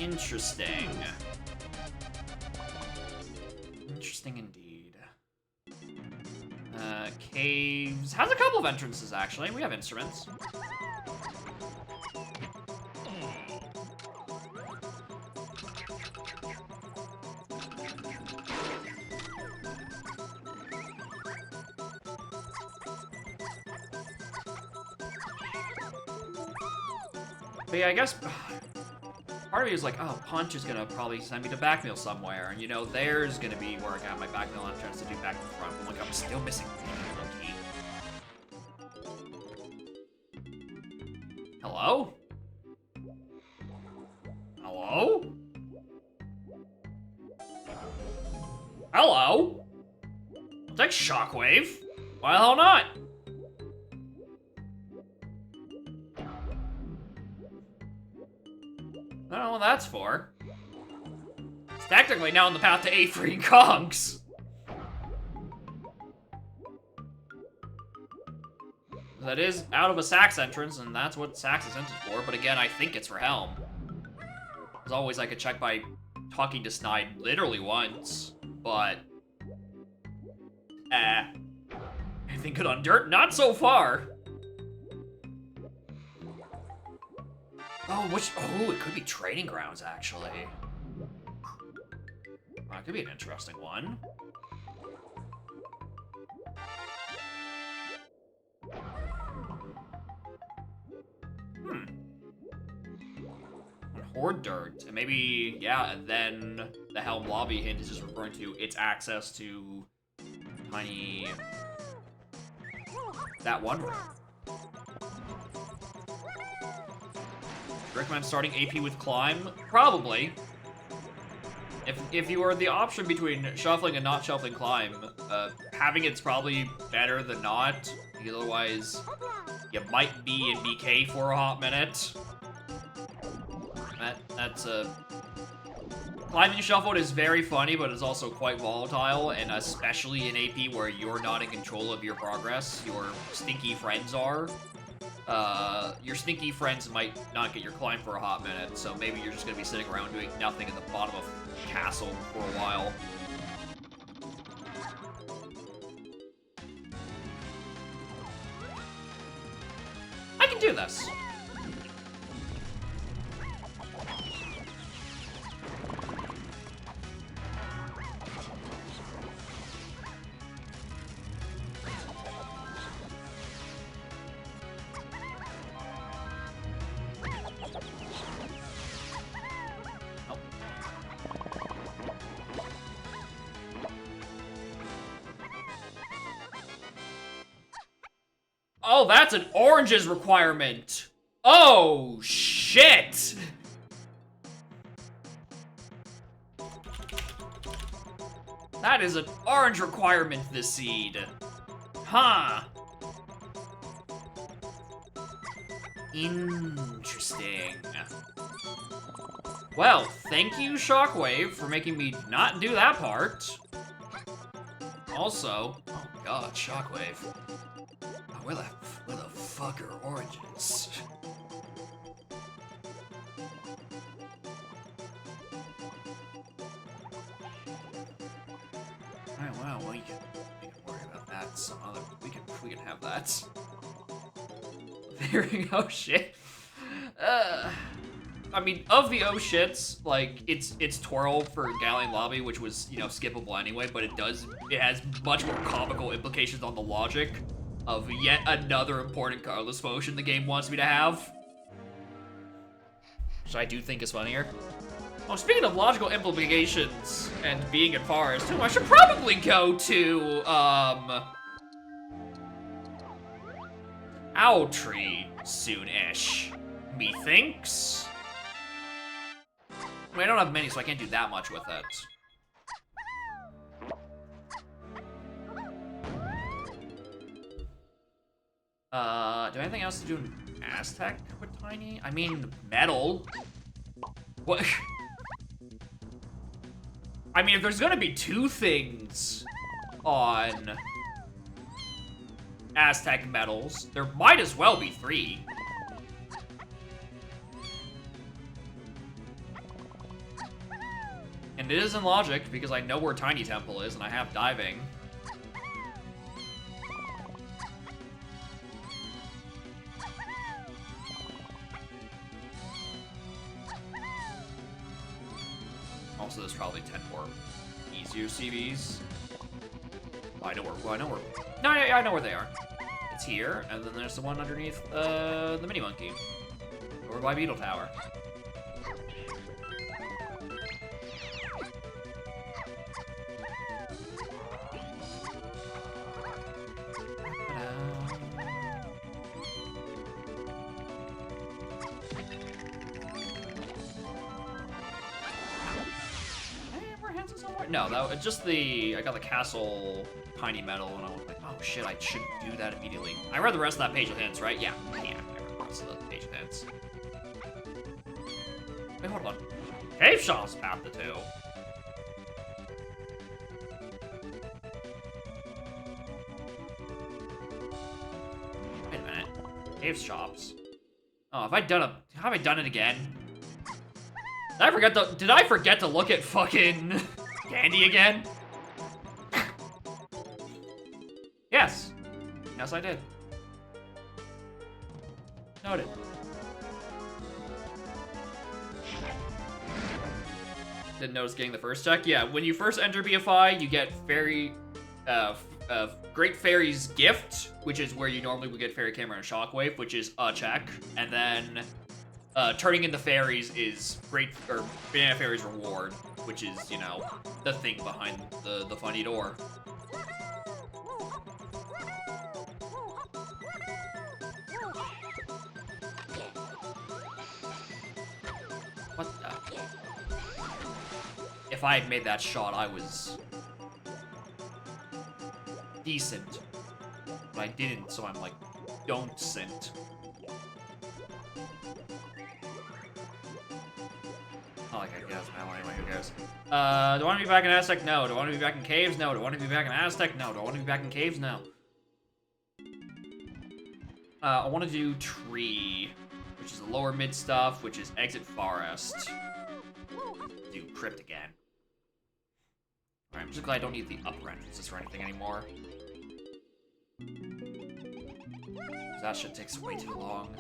Interesting. Interesting indeed. Caves has a couple of entrances, actually. We have instruments. But yeah, I guess part of me is like, oh, Punch is gonna probably send me to Backmill somewhere, and you know, there's gonna be where I got my Backmill entrance to do back to the front. But like, I'm still missing key. Hello? Hello? Hello? Thanks, Shockwave. Why the hell not? I don't know what that's for. It's technically now on the path to 8 freaking Kongs. That is out of a Sax entrance, and that's what Sax is entered for, but again, I think it's for Helm. As always, I could check by talking to Snide literally once, but... anything good on dirt? Not so far! Oh, it could be Training Grounds, actually. That could be an interesting one. board dirt. And maybe, yeah, and then the Helm Lobby hint is just referring to its access to Tiny... that one room. Recommend starting AP with Climb? Probably. If you are the option between shuffling and not shuffling Climb, having it's probably better than not, because otherwise you might be in BK for a hot minute. That's a... Climbing shuffled is very funny, but it's also quite volatile, and especially in AP where you're not in control of your progress, your stinky friends are. Your stinky friends might not get your climb for a hot minute, so maybe you're just gonna be sitting around doing nothing at the bottom of castle for a while. I can do this. Oh, that's an oranges requirement. Oh, shit. That is an orange requirement this seed. Huh. Interesting. Well, thank you, Shockwave, for making me not do that part. Also, oh god, Shockwave. Where the fuck are oranges? Alright, well, we can worry about that some other. We can have that. There we go. Shit. I mean, of the oh shits, like it's twirl for Galleon Lobby, which was, you know, skippable anyway, but it has much more comical implications on the logic of yet another important cardless potion the game wants me to have. Which I do think is funnier. Oh, speaking of logical implications and being in forest, too, I should probably go to, Owl Tree soon-ish. Methinks? I mean, I don't have many, so I can't do that much with it. Do I have anything else to do in Aztec with Tiny? I mean, metal. What? I mean, if there's gonna be two things on Aztec metals, there might as well be three. And it is in logic, because I know where Tiny Temple is, and I have diving. Also, there's probably 10 more easier CVs. Oh, I know where. No, I know where they are. It's here, and then there's the one underneath the mini monkey, over by Beetle Tower. No, that was just I got the castle Tiny Metal, and I was like, oh shit, I should do that immediately. I read the rest of that page of hints, right? Yeah, I read the rest of the page of hints. Wait, hold on. Cave Shop's path to 2. Wait a minute. Cave Shops. Oh, have I done it again? Did I forget to look at fucking Candy again? Yes. Yes, I did. Noted. Didn't notice getting the first check? Yeah, when you first enter BFI, you get Great Fairy's Gift, which is where you normally would get Fairy Camera and Shockwave, which is a check. And then turning into fairies is great, or Banana Fairy's reward, which is, you know, the thing behind the funny door. What the? If I had made that shot, I was decent. But I didn't, so I'm like, don't sint. Oh, like I guess, man. Anyway, who cares? Do I want to be back in Aztec? No. Do I want to be back in caves? No. Do I want to be back in Aztec? No. Do I want to be back in caves? No. I want to do tree, which is the lower mid stuff, which is exit forest. Do crypt again. Alright, I'm just glad I don't need the upper entrances for anything anymore. That shit takes way too long.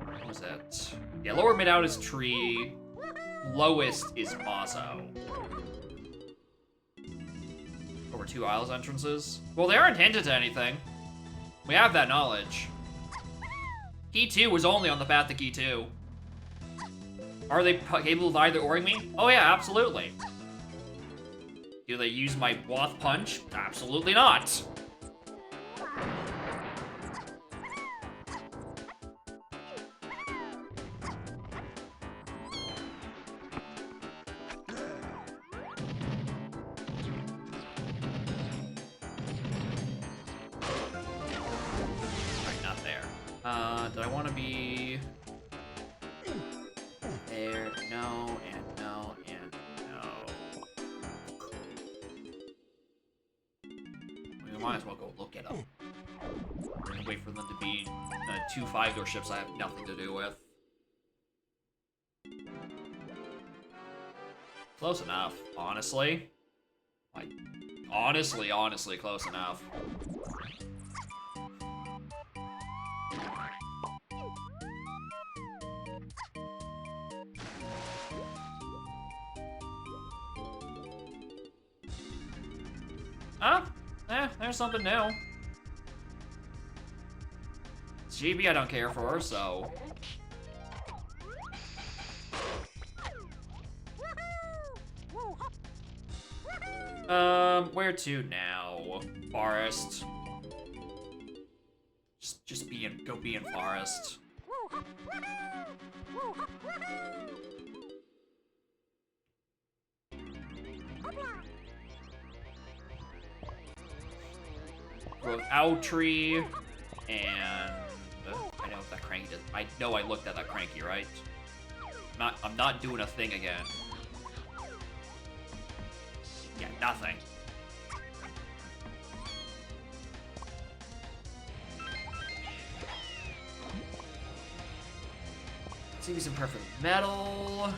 What was it? Yeah, lower mid out is tree. Lowest is Mazo. Over 2 Isles entrances. Well, they aren't hinted to anything. We have that knowledge. Key 2 was only on the path to Key 2. Are they capable of either oring me? Oh yeah, absolutely. Do they use my Wath Punch? Absolutely not. Did I want to be there? No, and no, and no. We might as well go look at them. And wait for them to be 2 5-door ships I have nothing to do with. Close enough, honestly. Like, honestly, close enough. There's something new. It's GB I don't care for, so... Where to now? Forest. Go be in forest. Growth tree, and I know that cranky does. I know I looked at that cranky, right? I'm not doing a thing again. Yeah, nothing. Let's see some perfect metal.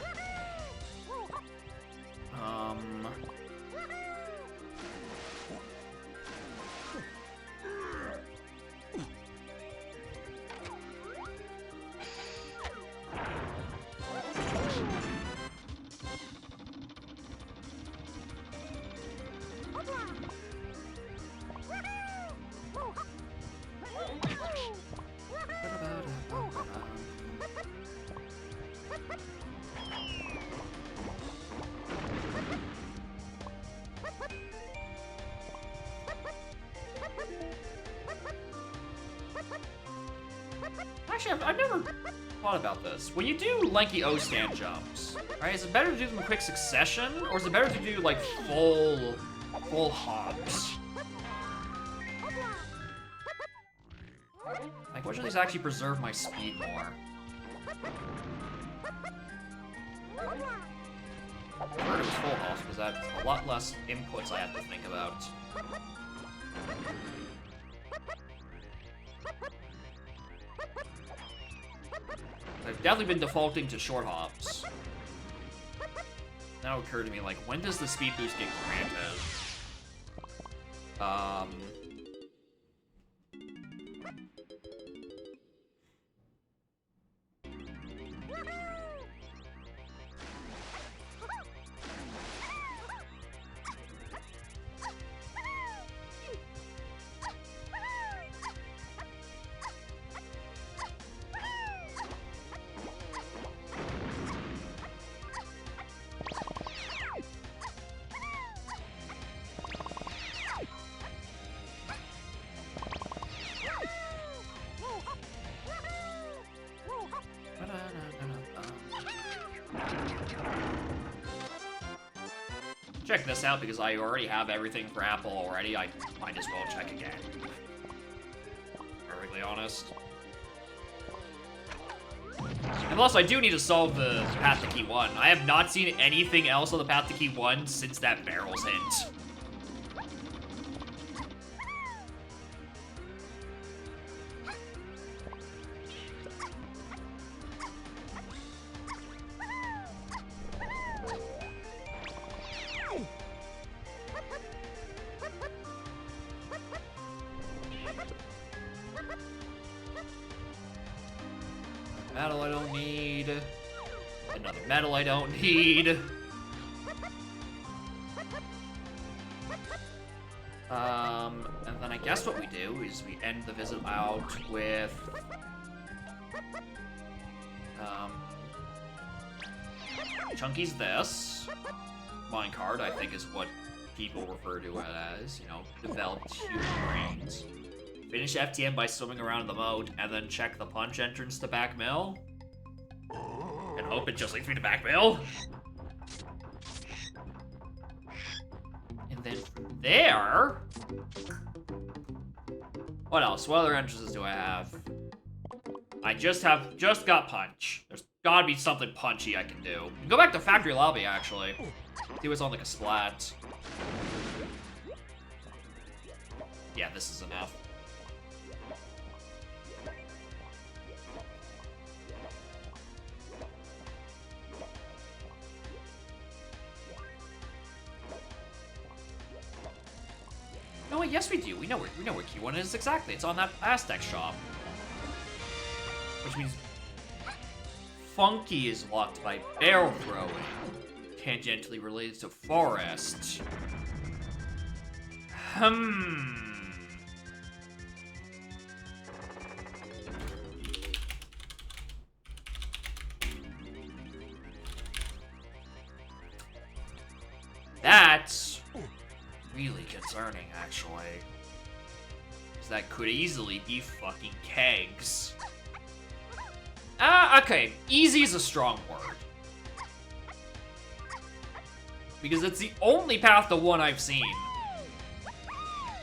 Actually, I've never thought about this. When you do lanky O-stand jumps, right, is it better to do them in quick succession, or is it better to do, like, full hops? Like, which of these actually preserve my speed more? I prefer it was full hops, because that's a lot less inputs I have to think about. I've definitely been defaulting to short hops. Now it occurred to me, like, when does the speed boost get granted? Check this out because I already have everything for Apple already. I might as well check again. Perfectly honest. And plus, I do need to solve the Path to Key 1. I have not seen anything else on the Path to Key 1 since that barrels hint. Medal I don't need. Another medal I don't need. And then I guess what we do is we end the visit out with Chunky's this. Minecart, I think, is what people refer to it as, you know, developed human brains. Finish FTM by swimming around the moat, and then check the punch entrance to Back Mill. And hope it just leads me to Back Mill. And then from there... What else? What other entrances do I have? I just got punch. There's gotta be something punchy I can do. Go back to Factory Lobby, actually. See what's on like a splat. Yeah, this is enough. No, yes we do. We know where Key 1 is exactly. It's on that Aztec shop. Which means Funky is locked by barrel throwing. Tangentially related to Forest. That's really concerning, actually. Because that could easily be fucking kegs. Okay. Easy is a strong word. Because it's the only path to 1 I've seen.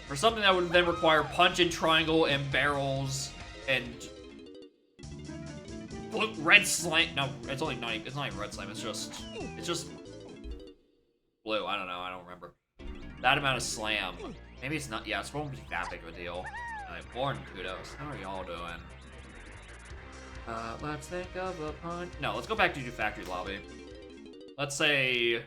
For something that would then require punch and triangle and barrels and red slime. No, it's only not. It's not even red slime. It's just blue. I don't know. I don't remember. That amount of slam. Maybe it's not. Yeah, it's won't be that big of a deal. Born kudos. How are y'all doing? Let's think of a punch. No, let's go back to Factory Lobby. Let's say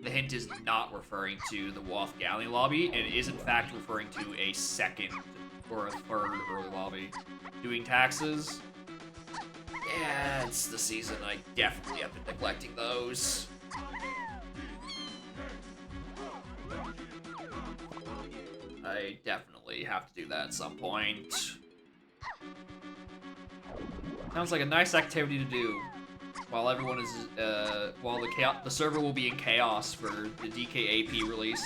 the hint is not referring to the Waff Galley lobby, and is in fact referring to a second or a third early lobby. Doing taxes. Yeah, it's the season. I definitely have been neglecting those. I definitely have to do that at some point. Sounds like a nice activity to do while everyone is, while the server will be in chaos for the DKAP release.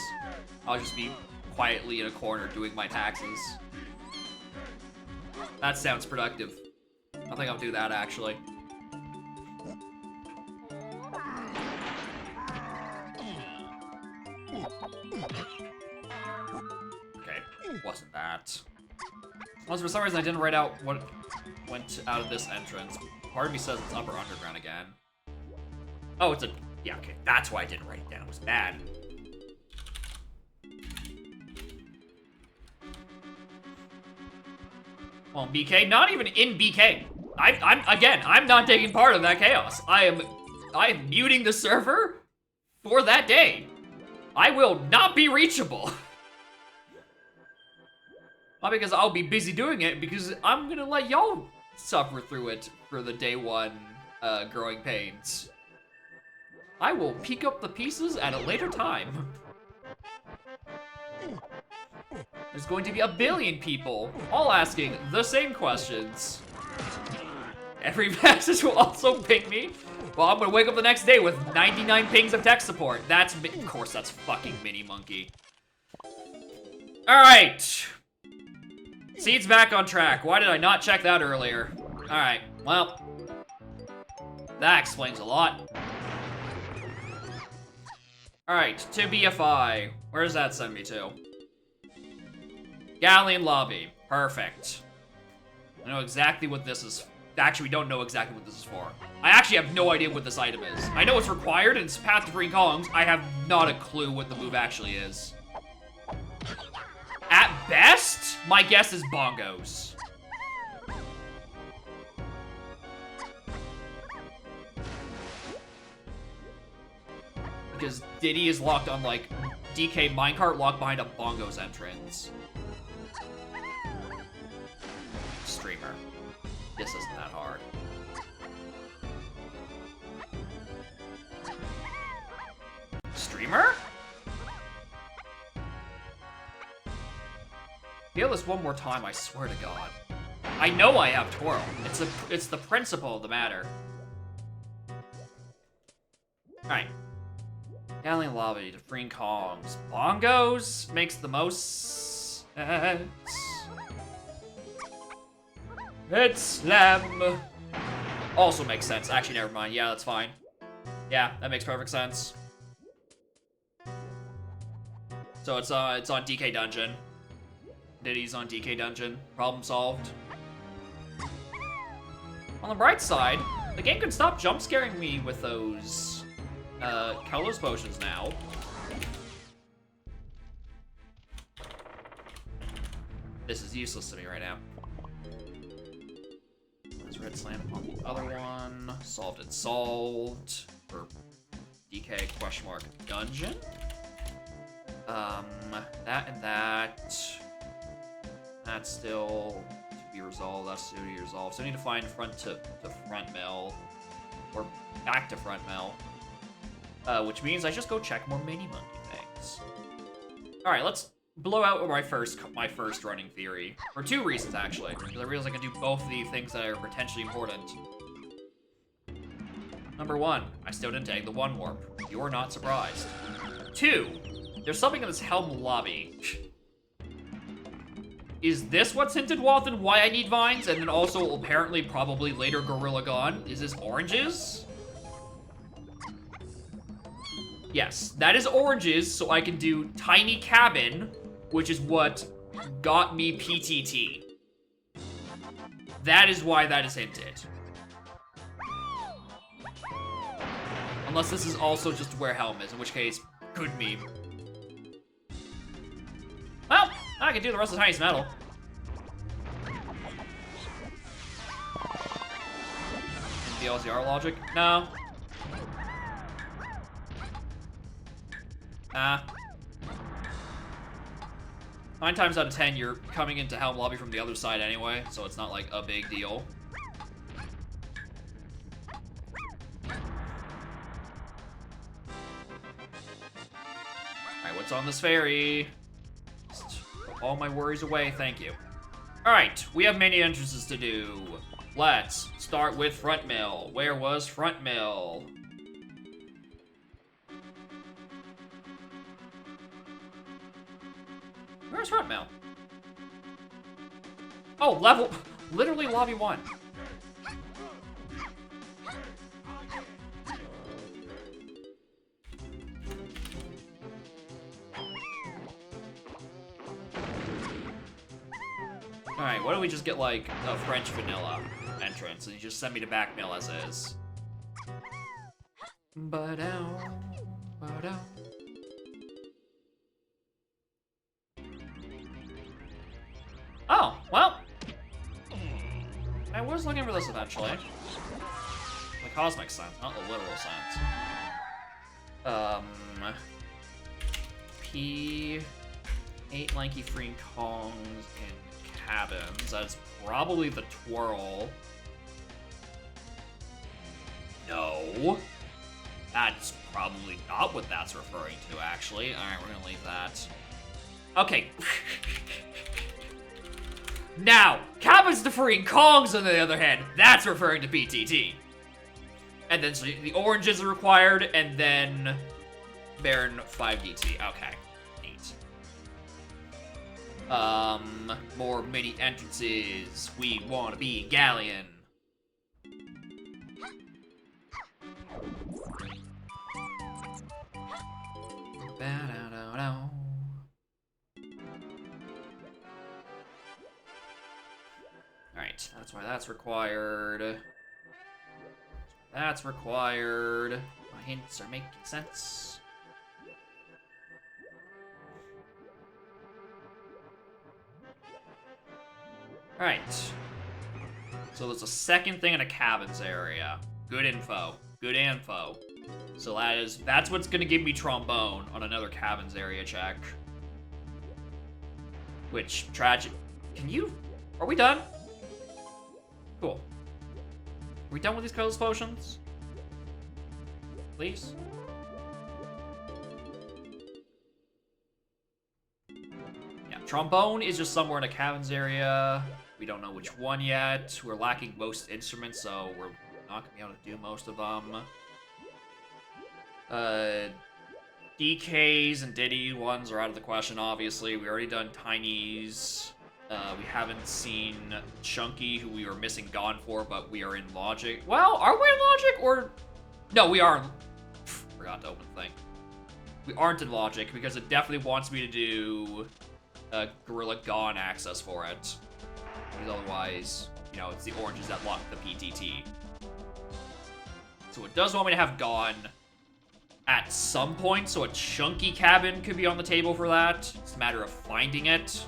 I'll just be quietly in a corner doing my taxes. That sounds productive. I think I'll do that, actually. Okay, wasn't that. Unless for some reason I didn't write out what went out of this entrance. Part of me says it's upper underground again. Oh, it's a... Yeah, okay. That's why I didn't write it down. It was bad. Well, BK, not even in BK. I'm not taking part of that chaos. I am muting the server for that day. I will not be reachable. Not because I'll be busy doing it, because I'm gonna let y'all suffer through it for the day 1 growing pains. I will pick up the pieces at a later time. There's going to be a billion people all asking the same questions. Every message will also ping me. Well, I'm gonna wake up the next day with 99 pings of tech support. That's, of course, that's fucking Mini Monkey. All right. Seed's back on track. Why did I not check that earlier? All right, well, that explains a lot. Alright, to BFI. Where does that send me to? Galleon Lobby. Perfect. I know exactly what this is. Actually, we don't know exactly what this is for. I actually have no idea what this item is. I know it's required and it's Path to Freeing Columns. I have not a clue what the move actually is. At best, my guess is bongos. Because Diddy is locked on, like, DK minecart locked behind a bongos entrance. Streamer. This isn't that hard. Streamer? Feel this one more time, I swear to God. I know I have Twirl. It's the principle of the matter. Alright. Galleon Lobby to Freeing Columns. Bongos makes the most sense. It's Slam. Also makes sense. Actually, never mind. Yeah, that's fine. Yeah, that makes perfect sense. So it's on DK Dungeon. Diddy's on DK Dungeon. Problem solved. On the bright side, the game can stop jump scaring me with those Kalos potions now. This is useless to me right now. There's Red Slam on the other one. Solved and solved. For DK question mark dungeon. That and that. That's still to be resolved. That's to be resolved. So I need to find front to front mill. Or back to front mill. Which means I just go check more mini monkey things. Alright, let's blow out my first running theory. For two reasons, actually. Because I realize I can do both of the things that are potentially important. Number one, I still didn't take the one warp. You're not surprised. Two, there's something in this Helm lobby. Is this what's hinted with and why I need vines? And then also, apparently, probably later Gorilla Gone? Is this oranges? Yes, that is oranges, so I can do Tiny Cabin, which is what got me PTT. That is why that is hinted. Unless this is also just where Helm is, in which case, good meme. Well, I can do the rest of Tiny's Metal. And the LZR logic? No. 9 times out of 10, you're coming into Helm Lobby from the other side anyway, so it's not like a big deal. Alright, what's on this ferry? Just put all my worries away, thank you. Alright, we have many entrances to do. Let's start with Front Mill. Where was Front Mill? Where's Front Mill? Oh, literally lobby 1. Alright, why don't we just get, like, a French vanilla entrance, and you just send me to back mill as is. Ba-dow, ba-dow. Oh, well. I was looking for this eventually. The cosmic sense, not the literal sense. P8 lanky freeing Kongs in cabins. That's probably the twirl. No. That's probably not what that's referring to, actually. Alright, we're gonna leave that. Okay. Now, cabins to freeing Kongs, on the other hand, that's referring to PTT. And then so the oranges are required, and then Baron 5DT. Okay, neat. More mini entrances. We want to be Galleon. Alright, that's why that's required. That's required. My hints are making sense. Alright. So there's a second thing in a cabins area. Good info. Good info. So that's what's gonna give me trombone on another cabins area check. Which, tragic. Are we done? Cool. Are we done with these colorless potions? Please? Yeah, trombone is just somewhere in a cabins area. We don't know which one yet. We're lacking most instruments, so we're not gonna be able to do most of them. DKs and Diddy ones are out of the question, obviously. We already done Tiny's. We haven't seen Chunky, who we were missing Gone for, but we are in Logic. Well, are we in Logic, or... No, we are. Forgot to open the thing. We aren't in Logic, because it definitely wants me to do Gorilla Gone access for it. Because otherwise, you know, it's the oranges that lock the PTT. So it does want me to have Gone at some point, so a Chunky cabin could be on the table for that. It's a matter of finding it.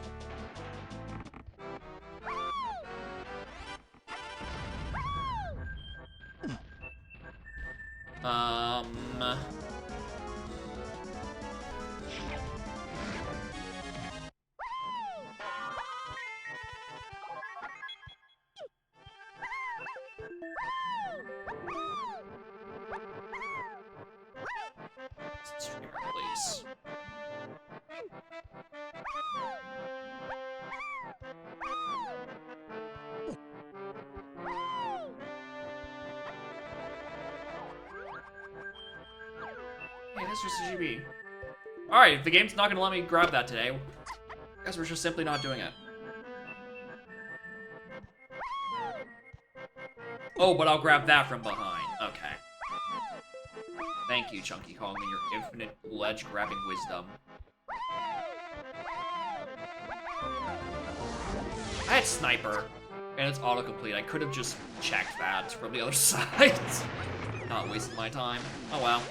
Streamer, please. Hey, that's just a GB. Alright, if the game's not gonna let me grab that today, I guess we're just simply not doing it. Oh, but I'll grab that from behind. Okay. Thank you, Chunky Kong, and your infinite ledge-grabbing wisdom. I had Sniper, and it's autocomplete. I could have just checked that from the other side. Not wasting my time. Oh well.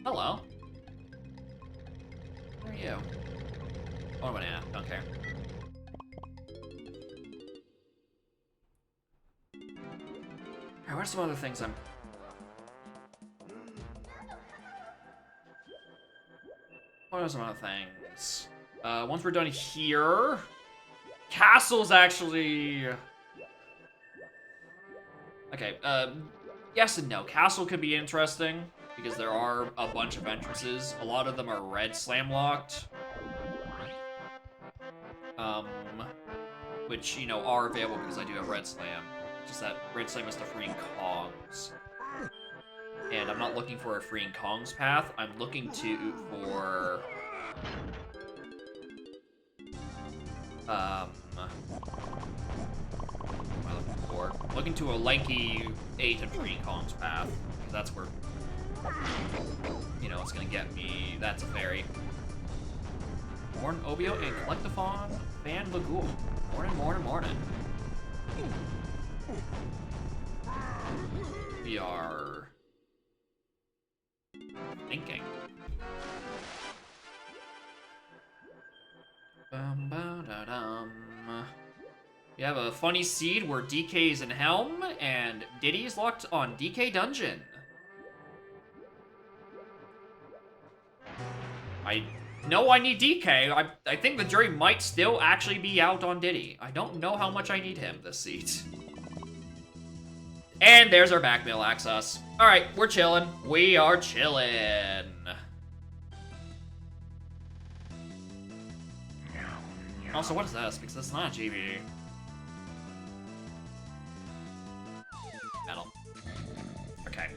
Hello. Who are you? Oh, banana. Don't care. Alright, what are some other things What are some other things? Once we're done here... Castle's actually... Okay, yes and no. Castle could be interesting, because there are a bunch of entrances. A lot of them are red slam-locked. Which, you know, are available because I do have red slam. Just that red slam is to freeing Kongs. And I'm not looking for a freeing Kongs path. I'm looking for... what am I looking for? I'm looking to a lanky 8 and freeing Kongs path. Because that's where, you know, it's gonna get me. That's a fairy. Morn Obio and Collectathon Fan Lagoon. Morning, morning, morning. We are thinking. We have a funny seed where DK's in Helm and Diddy's locked on DK Dungeon. I know I need DK. I think the jury might still actually be out on Diddy. I don't know how much I need him this seat. And there's our back mill access. Alright, we're chilling. We are chilling. Also, what is this? Because it's not a GB. Metal. Okay.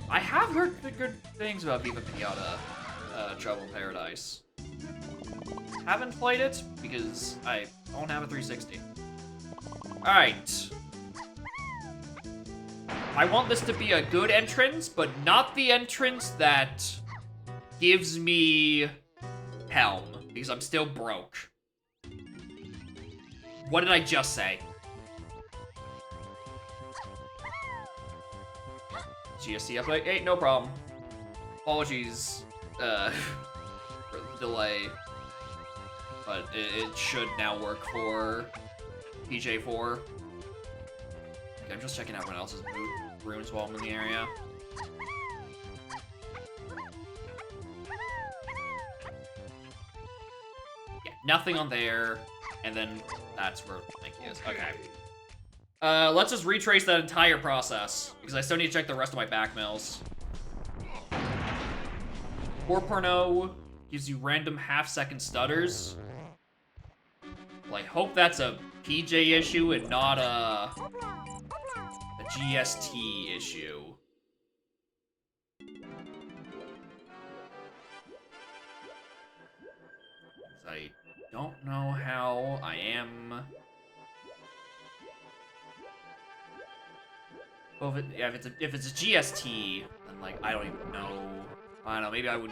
I have heard good things about Viva Pinata, Trouble in Paradise. haven't played it because I don't have a 360. Alright. I want this to be a good entrance, but not the entrance that gives me Helm, because I'm still broke. What did I just say? GST update? Hey, no problem. Apologies for the delay. But it should now work for PJ4. Okay, I'm just checking out what else is runes while I'm in the area. Yeah, nothing on there, and then that's where Linky is. Okay. Let's just retrace that entire process, because I still need to check the rest of my back mills. 4.0 gives you random half-second stutters. Well, I hope that's a PJ issue and not a GST issue. I don't know how I am. Well, if it's a GST, then like I don't even know. I don't know. Maybe I would.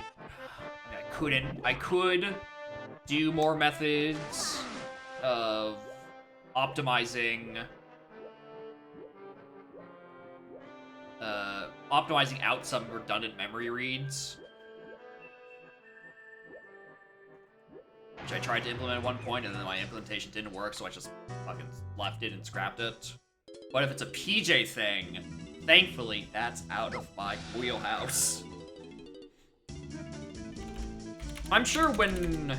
I could do more methods of optimizing out some redundant memory reads, which I tried to implement at one point, and then my implementation didn't work, so I just fucking left it and scrapped it. But if it's a PJ thing, thankfully, that's out of my wheelhouse. I'm sure when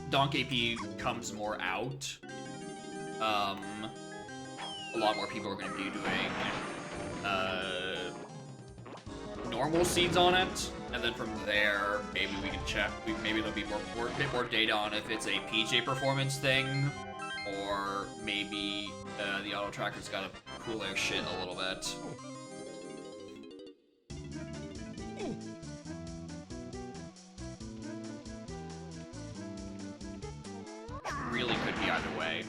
Donkey P comes more out, a lot more people are going to be doing normal seeds on it, and then from there, maybe we can check. Maybe there'll be a bit more data on if it's a PJ performance thing, or maybe the auto tracker's got to cool their shit a little bit. Really could be either way.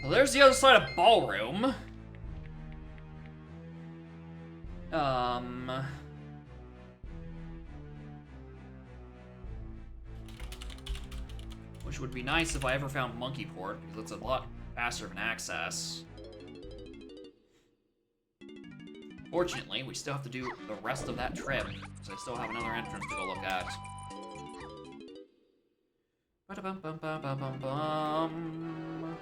Well, there's the other side of Ballroom. Which would be nice if I ever found Monkey Port, because it's a lot faster of an access. Fortunately, we still have to do the rest of that trip, so I still have another entrance to go look at. Ba-da-bum-bum-ba-ba-bum-bum.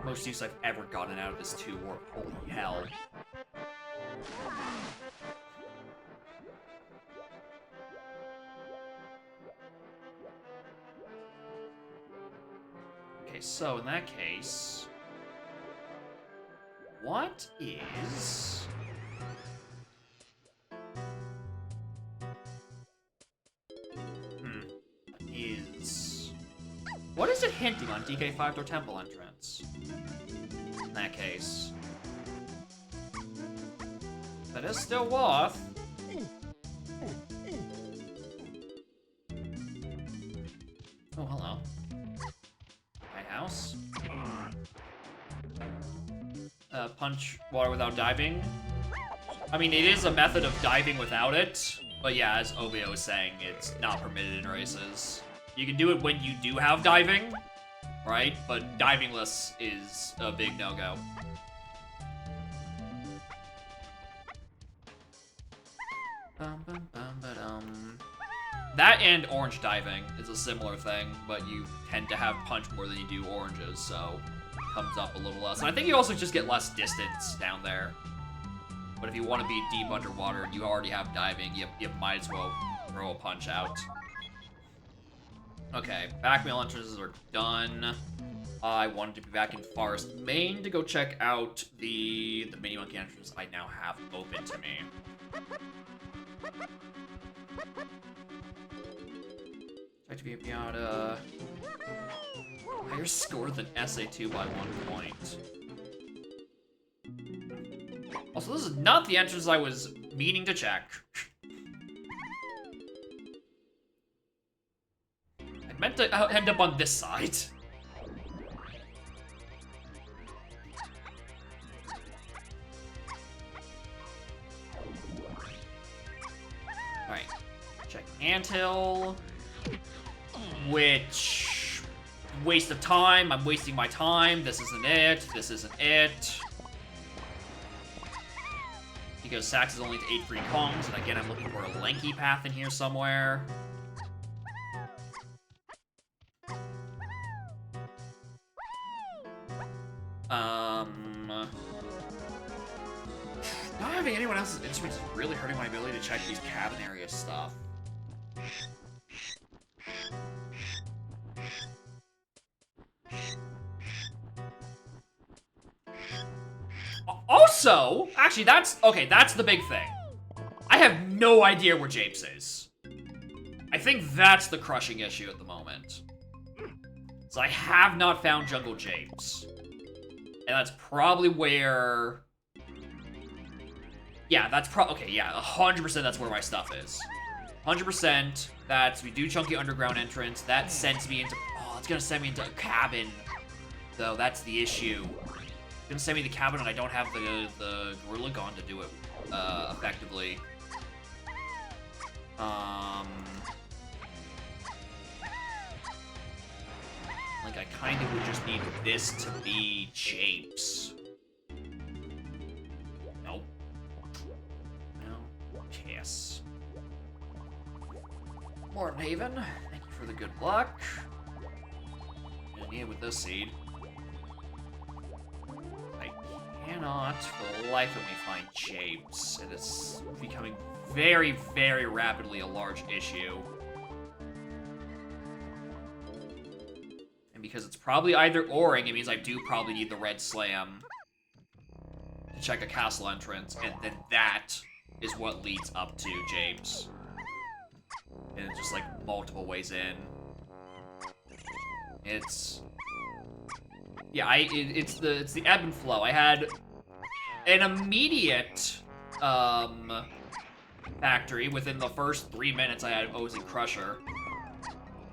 Most use I've ever gotten out of this 2 warp. Holy hell. Okay, so in that case, what is... What is it hinting on DK5 Door Temple entrance? In that case. That is still Woth. Oh, hello. My house. Punch water without diving. I mean, it is a method of diving without it, but yeah, as Obio was saying, it's not permitted in races. You can do it when you do have diving, right? But divingless is a big no-go. That and orange diving is a similar thing, but you tend to have punch more than you do oranges, so it comes up a little less. And I think you also just get less distance down there. But if you want to be deep underwater and you already have diving, you might as well throw a punch out. Okay, back mail entrances are done. I wanted to be back in Forest, Maine to go check out the Mini Monkey entrance I now have open to me. Try to be a Piata. Higher score than SA2 by 1 point. Also, this is not the entrance I was meaning to check. I meant to end up on this side. Alright. Check Anthill. Which... waste of time. I'm wasting my time. This isn't it. This isn't it. Because Sax is only to 8 free Kongs, and again, I'm looking for a lanky path in here somewhere. Not having anyone else's instruments is really hurting my ability to check these cabin area stuff. Also, actually, that's the big thing. I have no idea where Japes is. I think that's the crushing issue at the moment. So I have not found Jungle Japes. And that's probably where... Yeah, that's okay, yeah, 100% that's where my stuff is. 100%, that's, we do Chunky Underground entrance, that sends me into, it's gonna send me into a cabin. Though, that's the issue. It's gonna send me to the cabin and I don't have the Gorilla Gun to do it, effectively. Like, I kind of would just need this to be Japes. Nope. No. Yes. Morton Haven, thank you for the good luck. Gonna need it with this seed. I cannot, for the life of me, find Japes, and it's becoming very, very rapidly a large issue. And because it's probably either oring, it means I do probably need the red slam to check a castle entrance, and then that is what leads up to Japes. And it's just like multiple ways in. It's... Yeah, it's the ebb and flow. I had an immediate factory within the first 3 minutes I had Ozy Crusher.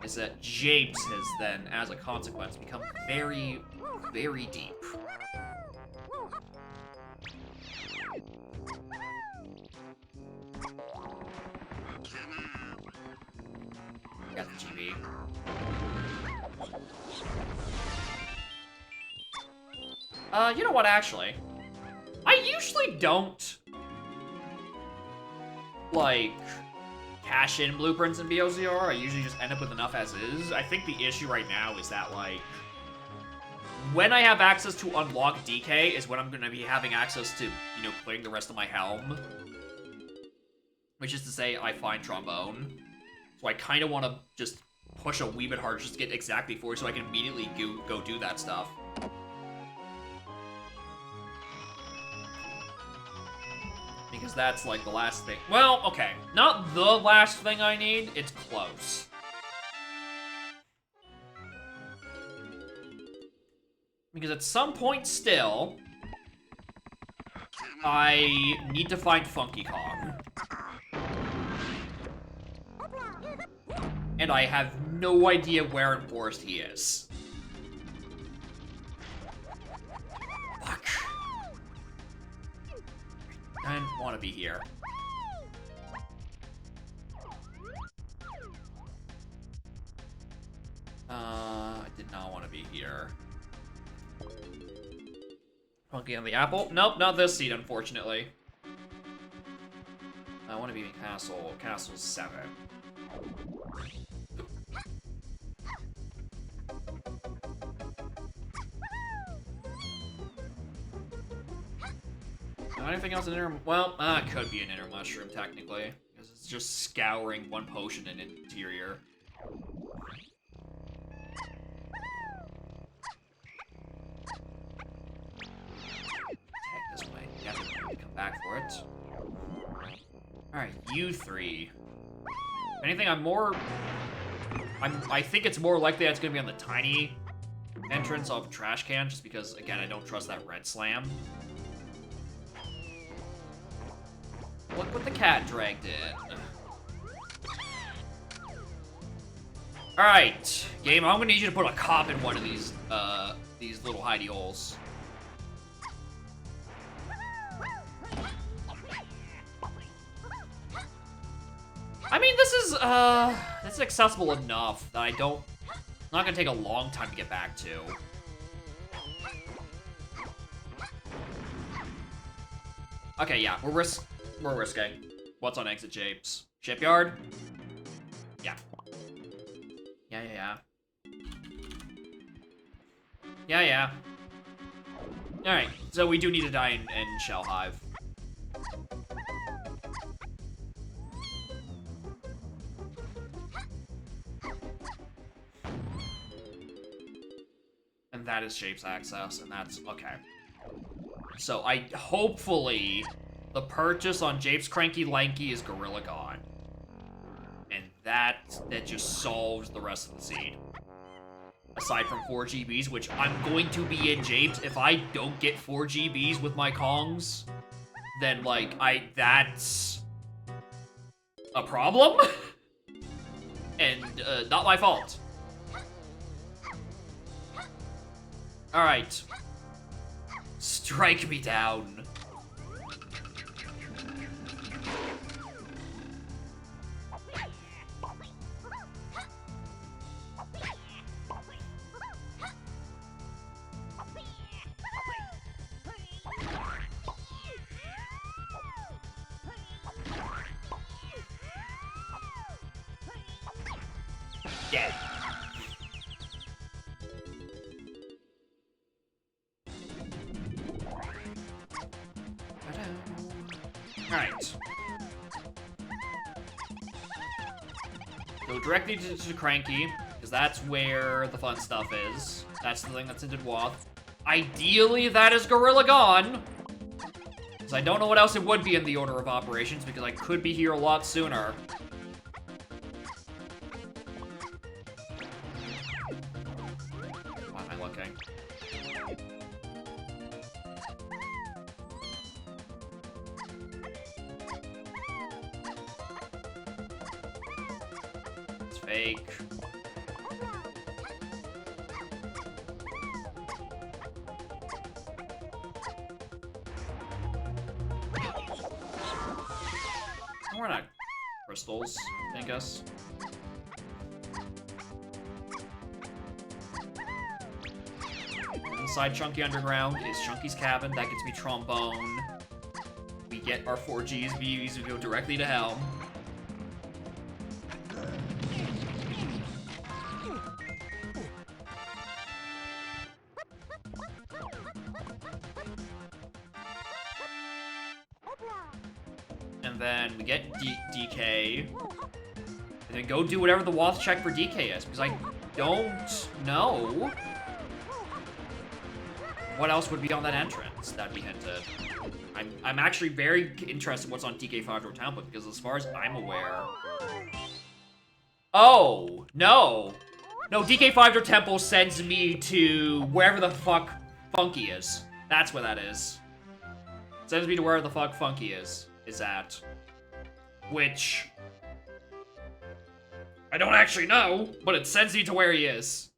Is that Japes has then, as a consequence, become very, very deep. Got the GB. You know what, actually? I usually don't, like, cash in blueprints in BOZR. I usually just end up with enough as is. I think the issue right now is that, like, when I have access to unlock DK is when I'm going to be having access to, you know, clearing the rest of my helm. Which is to say, I find Trombone. So I kind of want to just push a wee bit harder just to get exactly 4 so I can immediately go do that stuff. Because that's, like, the last thing. Well, okay. Not the last thing I need. It's close. Because at some point still, I need to find Funky Kong. And I have no idea where in Forest he is. Fuck. I didn't want to be here. I did not want to be here. Funky on the apple? Nope, not this seat, unfortunately. I want to be in Castle. Castle's 7. Anything else in inner? Well, it could be an inner mushroom technically, because it's just scouring one potion in interior. back for it. Alright, you three. If anything, I think it's more likely that's gonna be on the tiny entrance of Trash Can, just because, again, I don't trust that red slam. Look what the cat dragged in. Alright, game, I'm gonna need you to put a cop in one of these little hidey holes. I mean, this is accessible enough that it's not gonna take a long time to get back to. Okay, yeah, we're risking. What's on exit Japes? Shipyard? Yeah. Yeah. Alright, so we do need to die in Shell Hive. And that is Japes access, and that's okay. So hopefully the purchase on Japes Cranky Lanky is Gorilla Gone. And that just solves the rest of the seed. Aside from 4 GBs, which I'm going to be in Japes. If I don't get 4 GBs with my Kongs, then like that's a problem. And not my fault. Alright. Strike me down. Dead. Alright. Go directly to Cranky, because that's where the fun stuff is. That's the thing that's in Dewalt. Ideally, that is Gorilla Gone. Because I don't know what else it would be in the order of operations, because I could be here a lot sooner. Why am I looking? It's fake. We're not crystals, I guess. Inside Chunky Underground is Chunky's cabin. That gets me Trombone. We get our 4 GBs, we go directly to Helm. And then we get DK. And then go do whatever the Wath check for DK is, because I don't know what else would be on that entrance that we hinted. I'm actually very interested in what's on DK5 Door Temple, because as far as I'm aware... Oh, no. No, DK5 Door Temple sends me to wherever the fuck Funky is. That's where that is. Sends me to wherever the fuck Funky is at. Which... I don't actually know, but it sends me to where he is.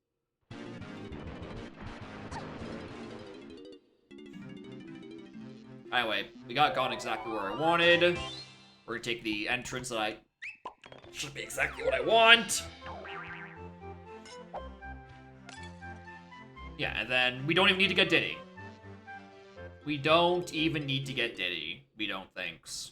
Anyway, we got gone exactly where I wanted. We're gonna take the entrance that should be exactly what I want. Yeah, and then we don't even need to get Diddy. We don't even need to get Diddy, we don't thinks.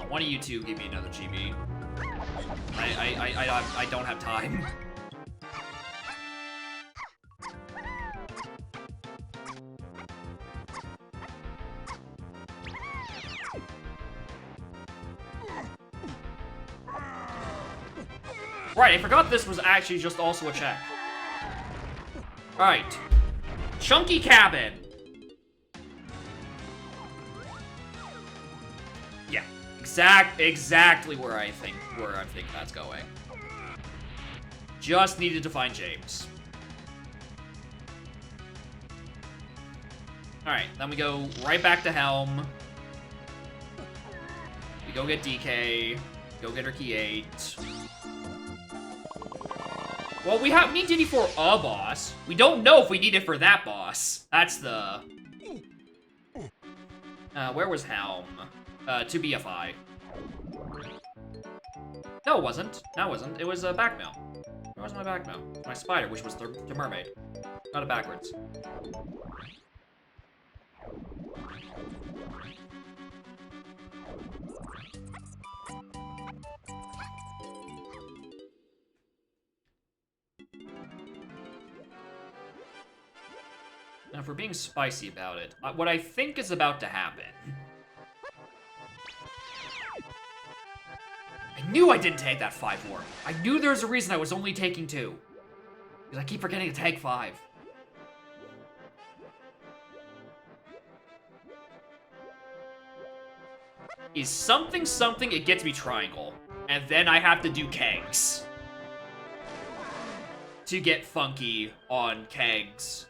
One of you two give me another GB. I don't have time. Right, I forgot this was actually just also a check. Alright. Chunky Cabin. Yeah, exactly where I'm thinking that's going. Just needed to find James. Alright, then we go right back to Helm. We go get DK. Go get her key 8. Well, we need Diddy for a boss. We don't know if we need it for that boss. That's the... where was Helm? To BFI. No, it wasn't. No, it wasn't. It was a backmail. Where was my backmail? My spider, which was the mermaid. Got it backwards. Now, if we're being spicy about it, what I think is about to happen... I knew I didn't tag that 5 warp. I knew there was a reason I was only taking 2. Because I keep forgetting to tag 5. Is something, it gets me triangle. And then I have to do kegs. To get funky on kegs.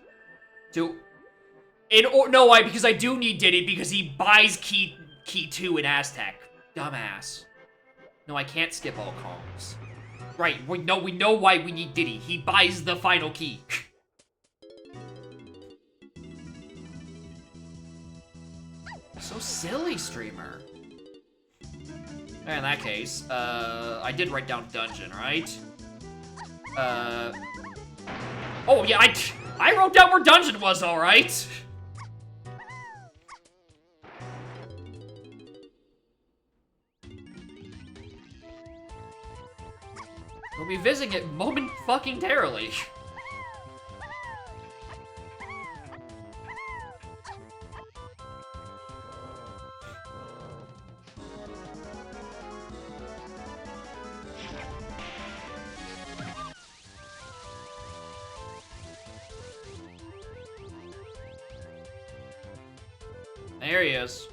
Because I do need Diddy because he buys key 2 in Aztec. Dumbass. No, I can't skip all calls. Right, we know why we need Diddy. He buys the final key. So silly, streamer. In that case, I did write down dungeon, right? Oh yeah, I wrote down where dungeon was, alright. We'll be visiting it momentarily. There he is.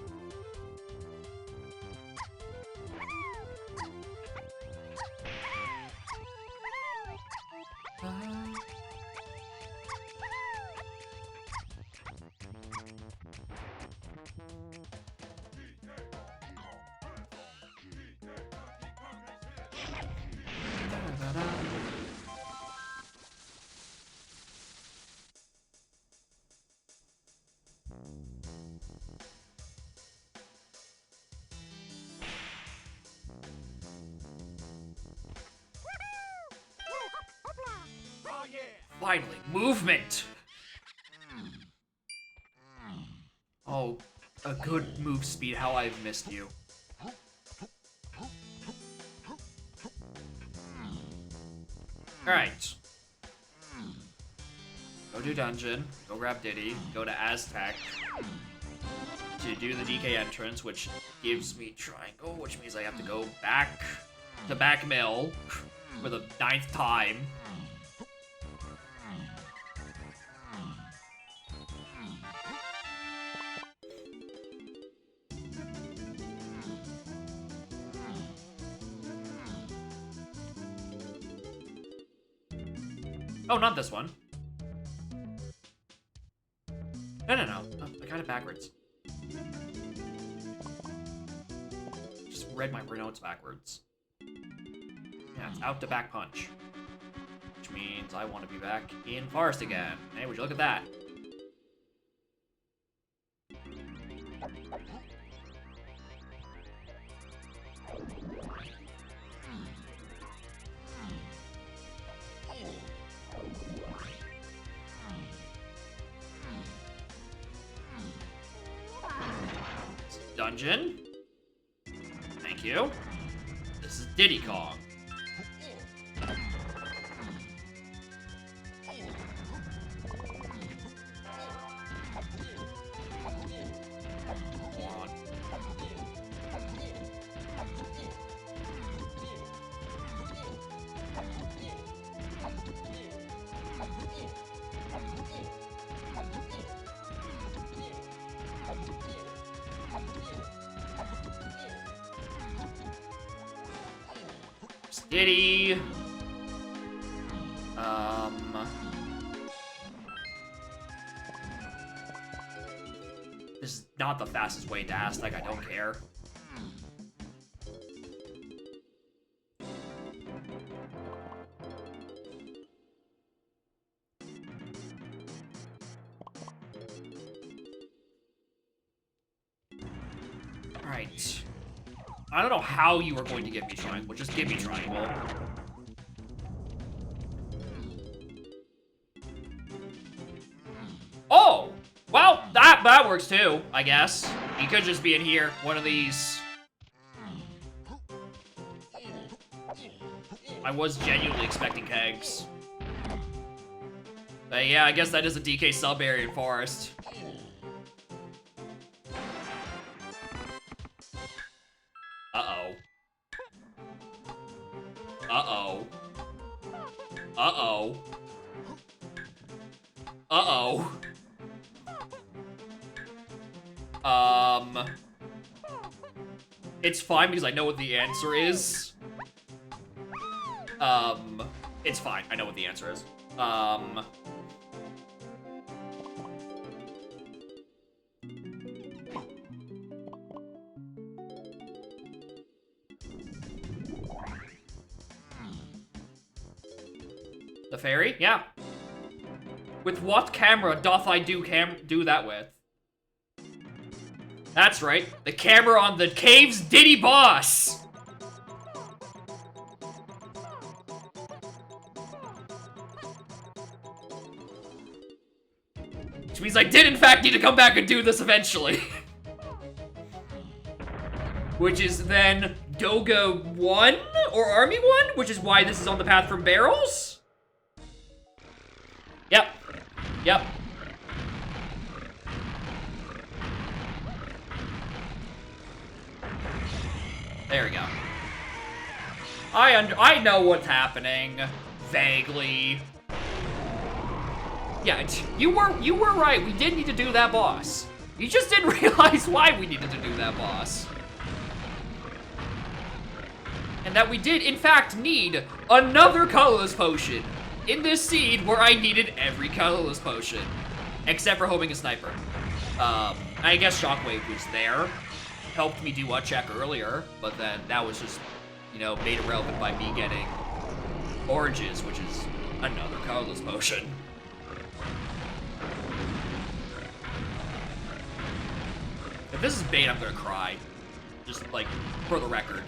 Finally, movement! Oh, a good move speed, how I've missed you. Alright. Go do dungeon, go grab Diddy, go to Aztec to do the DK entrance, which gives me triangle, which means I have to go back to back mill for the 9th time. Oh, not this one. No. Oh, I got it backwards. Just read my notes backwards. Yeah, it's out to back punch. Which means I want to be back in Forest again. Hey, would you look at that? Dungeon. Thank you. This is Diddy Kong. Come on. Diddy. This is not the fastest way to Aztec, I don't care. Alright. I don't know how you are going to give me triangle. Just give me triangle. Oh! Well, that works too, I guess. He could just be in here. One of these. I was genuinely expecting kegs. But yeah, I guess that is a DK sub-area in Forest. Uh-oh. Uh-oh. Uh-oh. Uh-oh. It's fine because I know what the answer is. It's fine. I know what the answer is. The fairy? Yeah. With what camera doth I do that with? That's right, the camera on the cave's Diddy boss! Which means I did in fact need to come back and do this eventually. Which is then Doga 1 or Army 1, which is why this is on the path from barrels? Yep. Yep. There we go. I know what's happening. Vaguely. Yeah, you were right. We did need to do that boss. You just didn't realize why we needed to do that boss. And that we did, in fact, need another colorless potion in this seed where I needed every colorless potion. Except for homing a sniper. I guess Shockwave was there. Helped me do a check earlier, but then that was just, you know, made irrelevant by me getting oranges, which is another colorless potion. If this is bait, I'm gonna cry. Just, like, for the record.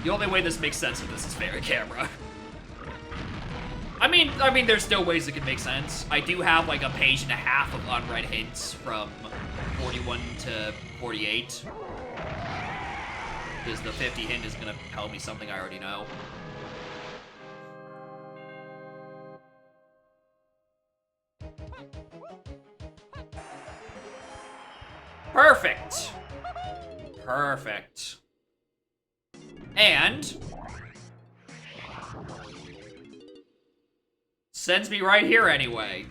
The only way this makes sense is this is fairy camera. I mean, there's still ways it can make sense. I do have, like, a page and a half of unread hints from 41 to 48. Because the 50 hint is gonna tell me something I already know. Perfect! Perfect. And sends me right here anyway.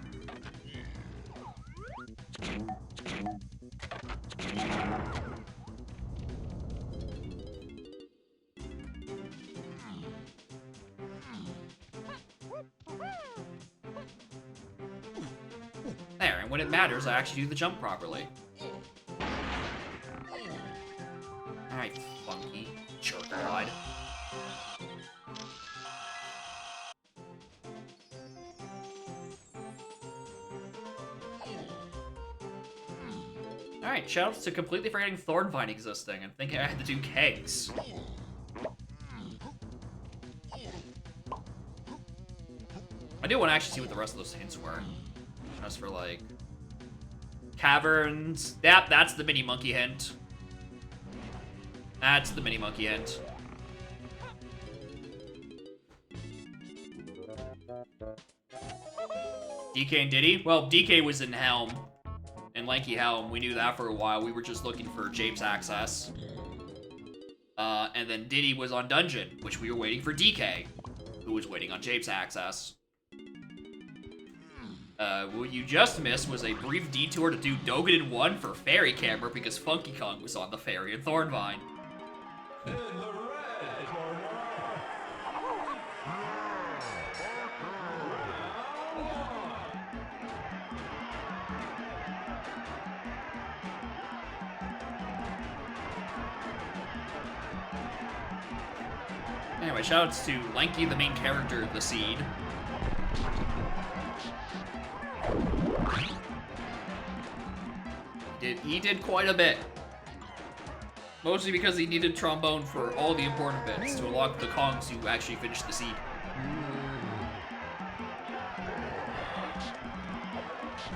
There, and when it matters, I actually do the jump properly. Alright, funky jerkwad. Alright, shoutouts to completely forgetting Thornvine existing and thinking I had to do kegs. I do want to actually see what the rest of those hints were. Just for, like, caverns. That's the mini monkey hint. That's the mini monkey hint. DK and Diddy? Well, DK was in Helm. In Lanky Helm. We knew that for a while. We were just looking for Japes access. And then Diddy was on Dungeon, which we were waiting for DK, who was waiting on Japes access. What you just missed was a brief detour to do Dogadin 1 for Fairy Camera because Funky Kong was on the Fairy and Thornvine. In the red Anyway, shoutouts to Lanky, the main character of the seed. He did quite a bit. Mostly because he needed trombone for all the important bits to unlock the Kongs who actually finished the seed.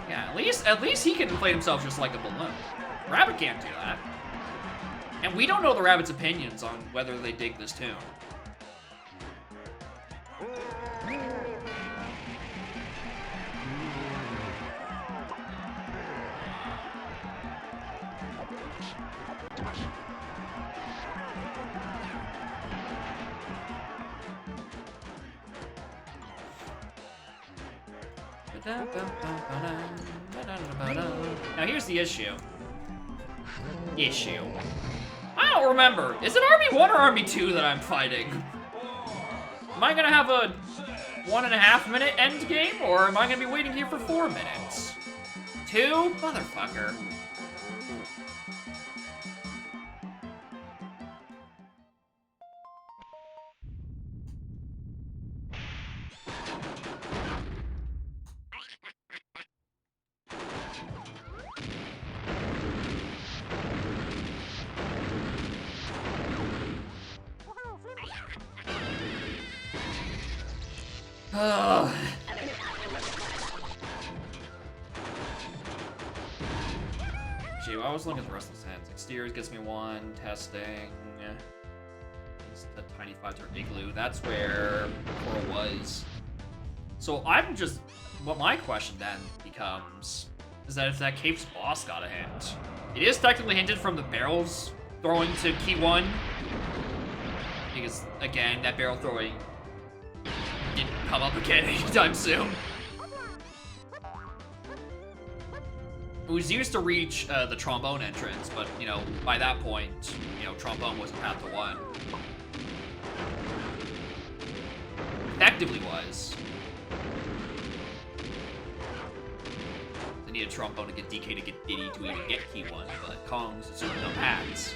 Yeah, at least he can inflate himself just like a balloon. Rabbit can't do that. And we don't know the Rabbit's opinions on whether they dig this tune. Now here's the issue. I don't remember. Is it Army 1 or Army 2 that I'm fighting? Am I gonna have a 1.5 minute end game, or am I gonna be waiting here for 4 minutes? 2? Motherfucker. Gee, I was looking at the rest of this hands. Exteriors gets me 1, testing. It's the tiny 5-turn igloo. That's where Coral was. So I'm just... What my question then becomes is that if that Cape's boss got a hint. It is technically hinted from the barrels throwing to Key 1. Because, again, that barrel throwing didn't come up again anytime soon. It was used to reach the trombone entrance, but, you know, by that point, you know, trombone wasn't path to 1. Effectively was. They needed trombone to get DK to get Diddy to even get Key 1, but Kongs assumed no paths.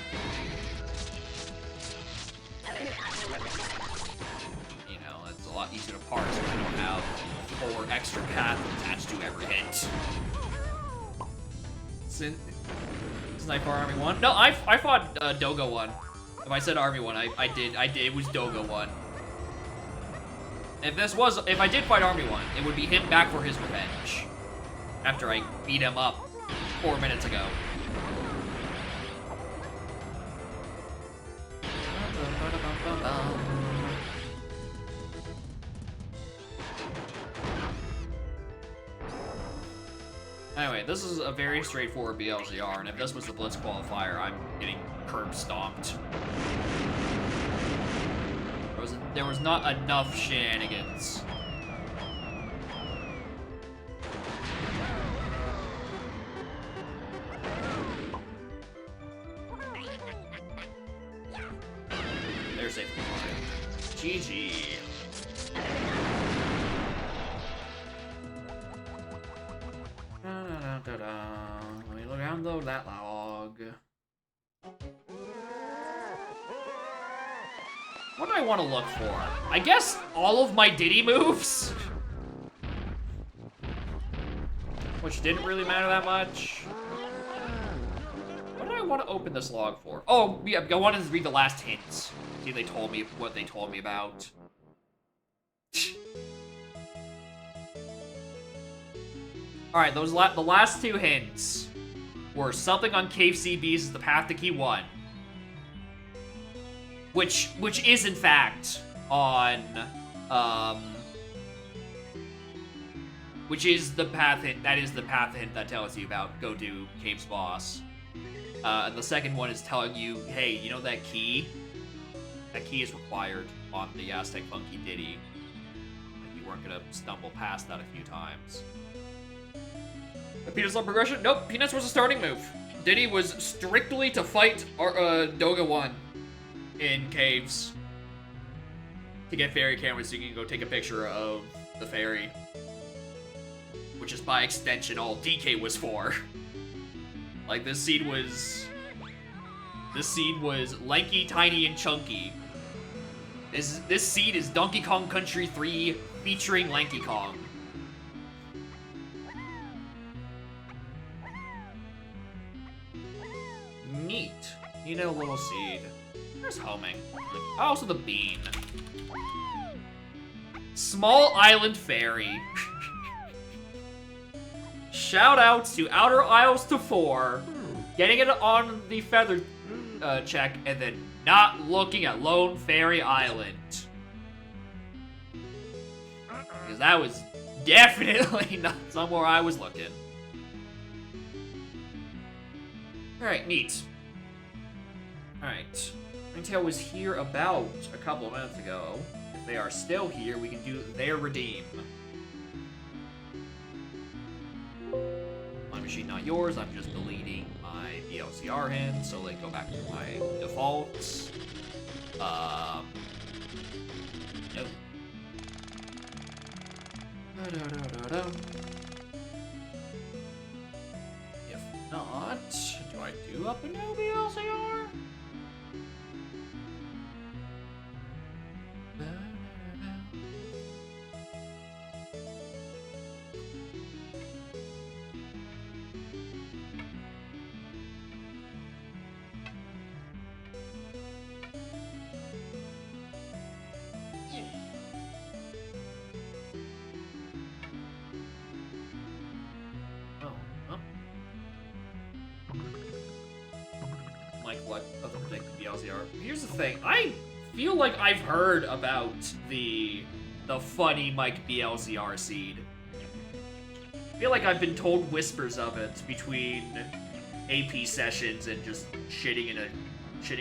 You know, it's a lot easier to parse when you don't have 4 extra paths attached to every hit. Sniper Army 1? No, I fought Doga 1. If I said Army 1, I did. It was Doga 1. If I did fight Army 1, it would be him back for his revenge. After I beat him up 4 minutes ago. Anyway, this is a very straightforward BLGR, and if this was the Blitz qualifier, I'm getting curb stomped. There was not enough shenanigans. They're safe. GG. Let me look download that log. What do I want to look for? I guess all of my Diddy moves? Which didn't really matter that much. What do I want to open this log for? Oh, yeah, I wanted to read the last hints. See, they told me what they told me about. Alright, the last 2 hints were something on Cave CBs is the path to Key 1. Which is in fact on, which is the path hint, that is the path hint that tells you about go do Cave's boss. And the second one is telling you, hey, you know that key? That key is required on the Aztec Funky Diddy. Like you weren't gonna stumble past that a few times. The Peanuts on progression? Nope, Peanuts was a starting move. Diddy was strictly to fight Doga 1 in caves to get fairy cameras so you can go take a picture of the fairy. Which is by extension all DK was for. Like this seed was lanky, tiny, and chunky. This seed is Donkey Kong Country 3 featuring Lanky Kong. Neat. You know, little seed. There's homing. Also the bean. Small Island Fairy. Shout outs to Outer Isles to 4. Getting it on the feather check and then not looking at Lone Fairy Island. Because that was definitely not somewhere I was looking. Alright, neat. Alright. Ringtail was here about a couple of minutes ago. If they are still here, we can do their redeem. My machine, not yours. I'm just deleting my BLCR hand, so they go back to my defaults. No. If not, do I do up a new BLCR? Like what other predicted BLCR? Here's the thing, I feel like I've heard about the funny Mike BLCR seed. I feel like I've been told whispers of it between AP sessions and just shitting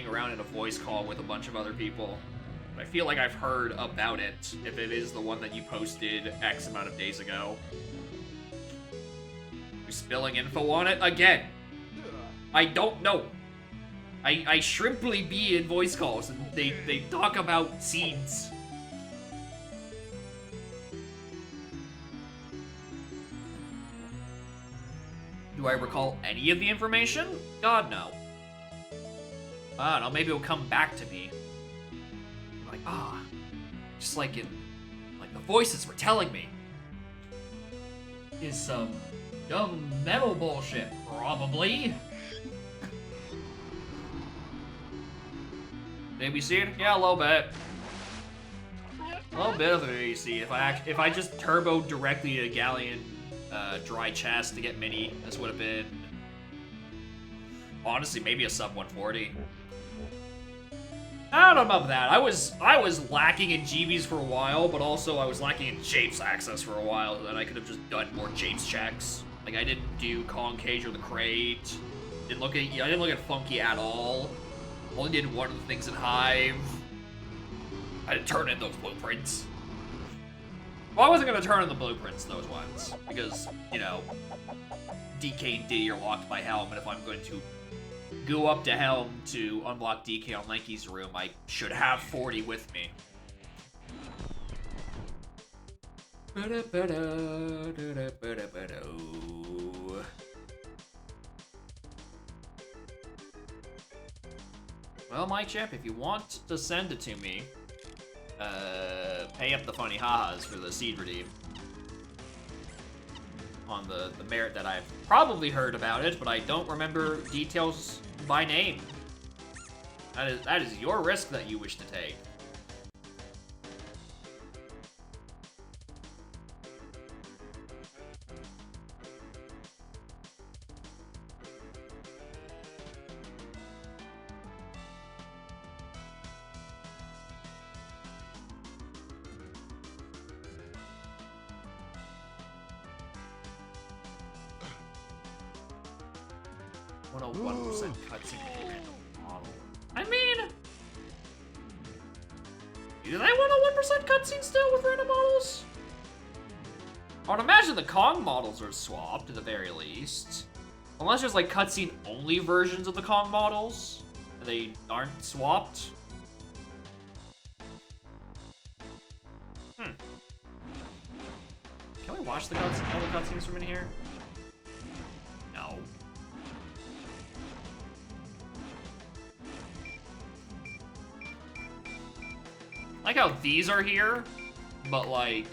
around in a voice call with a bunch of other people. But I feel like I've heard about it, if it is the one that you posted X amount of days ago. You're spilling info on it again. I don't know. I shrimply be in voice calls, and they talk about seeds. Do I recall any of the information? God, no. I don't know, maybe it'll come back to me. Like, just like the voices were telling me. Is some dumb metal bullshit, probably. ABC? Yeah, a little bit. A little bit of an ABC. If I just turbo directly to Galleon dry chest to get mini, this would have been honestly maybe a sub 140. I don't know about that. I was lacking in GBs for a while, but also I was lacking in Japes access for a while, and I could have just done more Japes checks. Like I didn't do Kong Cage or the Crate. I didn't look at Funky at all. Only did one of the things in Hive. I didn't turn in those blueprints. Well, I wasn't gonna turn in the blueprints, those ones, because, you know, DK and Diddy are locked by Helm, and if I'm going to go up to Helm to unlock DK on Lanky's room, I should have 40 with me. Well, my champ, if you want to send it to me, pay up the funny ha-has for the seed redeem. On the merit that I've probably heard about it, but I don't remember details by name. That is your risk that you wish to take. A 1% cutscene random model. I mean, do they want a 1% cutscene still with random models? I would imagine the Kong models are swapped at the very least. Unless there's like cutscene only versions of the Kong models, and they aren't swapped. Can we watch all the cutscenes from in here? No. how these are here, but, like,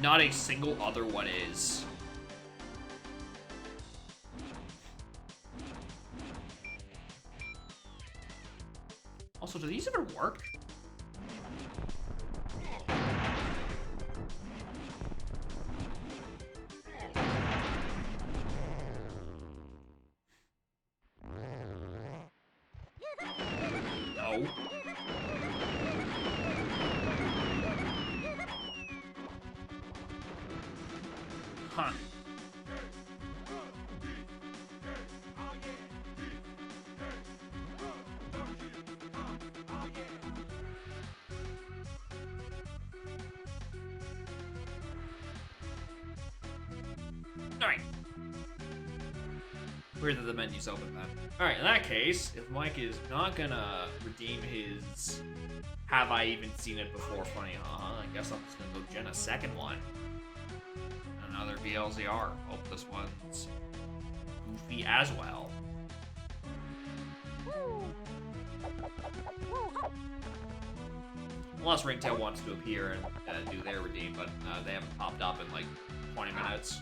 not a single other one is. Also, do these ever work? No. Huh. Alright. Weird that the menu's open, then. Alright, in that case, if Mike is not gonna redeem his have I even seen it before funny, I guess I'm just gonna go gen a second one. Another VLZR. Hope this one's goofy as well. Unless Ringtail wants to appear and do their redeem, but they haven't popped up in like 20 minutes.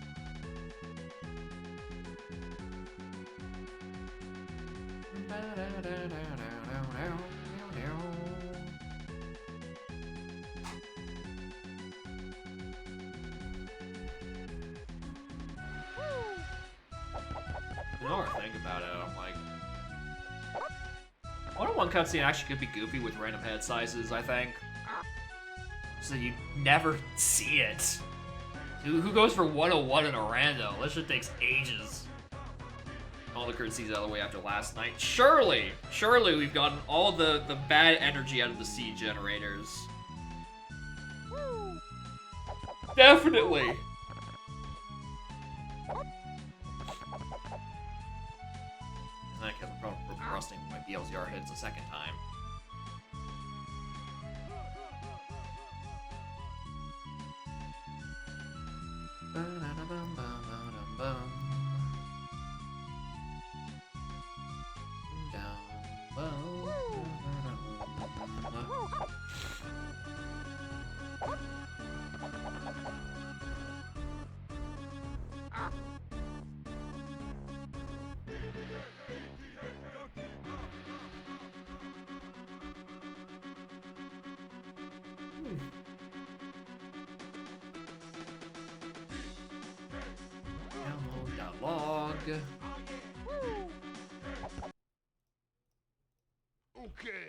The more I think about it, I'm like, one-on-one cutscene actually could be goofy with random head sizes, I think. So you never see it. Who goes for 101 in a rando? That shit takes ages. All the currencies out of the way after last night. Surely we've gotten all the bad energy out of the seed generators. Definitely. In that case, I'm probably rusting my BLZR hits a second time. Download that log. Okay.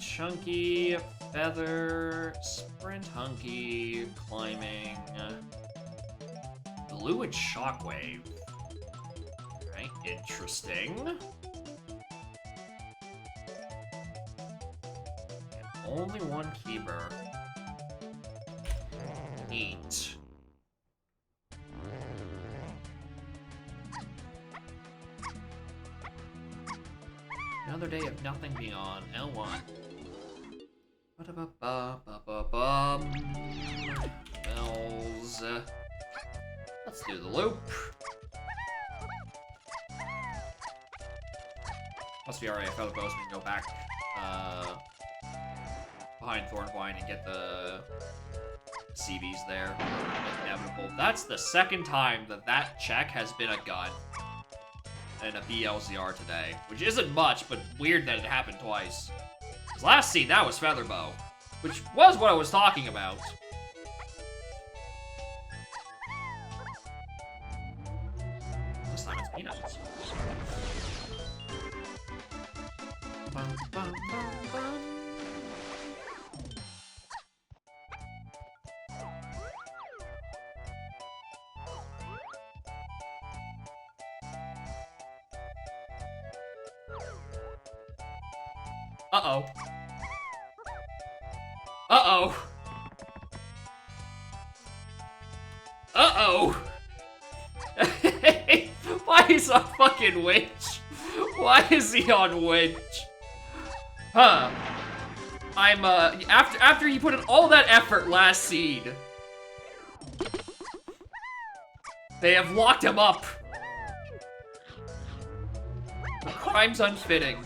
Chunky, feather, sprint hunky, climbing, blue and shockwave. Right, interesting. And only one keeper. Neat. Another day of nothing beyond L1. Ba-da-ba-ba-ba-ba-bum. Bells. Let's do the loop. Must be alright. I felt those we can go back behind Thornvine and get the CVs there. Inevitable. That's the second time that check has been a gun and a BLZR today, which isn't much, but weird that it happened twice. Because last scene, that was Featherbow, which was what I was talking about. This time it's peanuts. Bum, bum, bum, bum. Uh-oh. Uh-oh. Uh-oh. Why is he on fucking Winch? Why is he on Winch? Huh. I'm, after he put in all that effort last seed, they have locked him up. The crime's unfitting.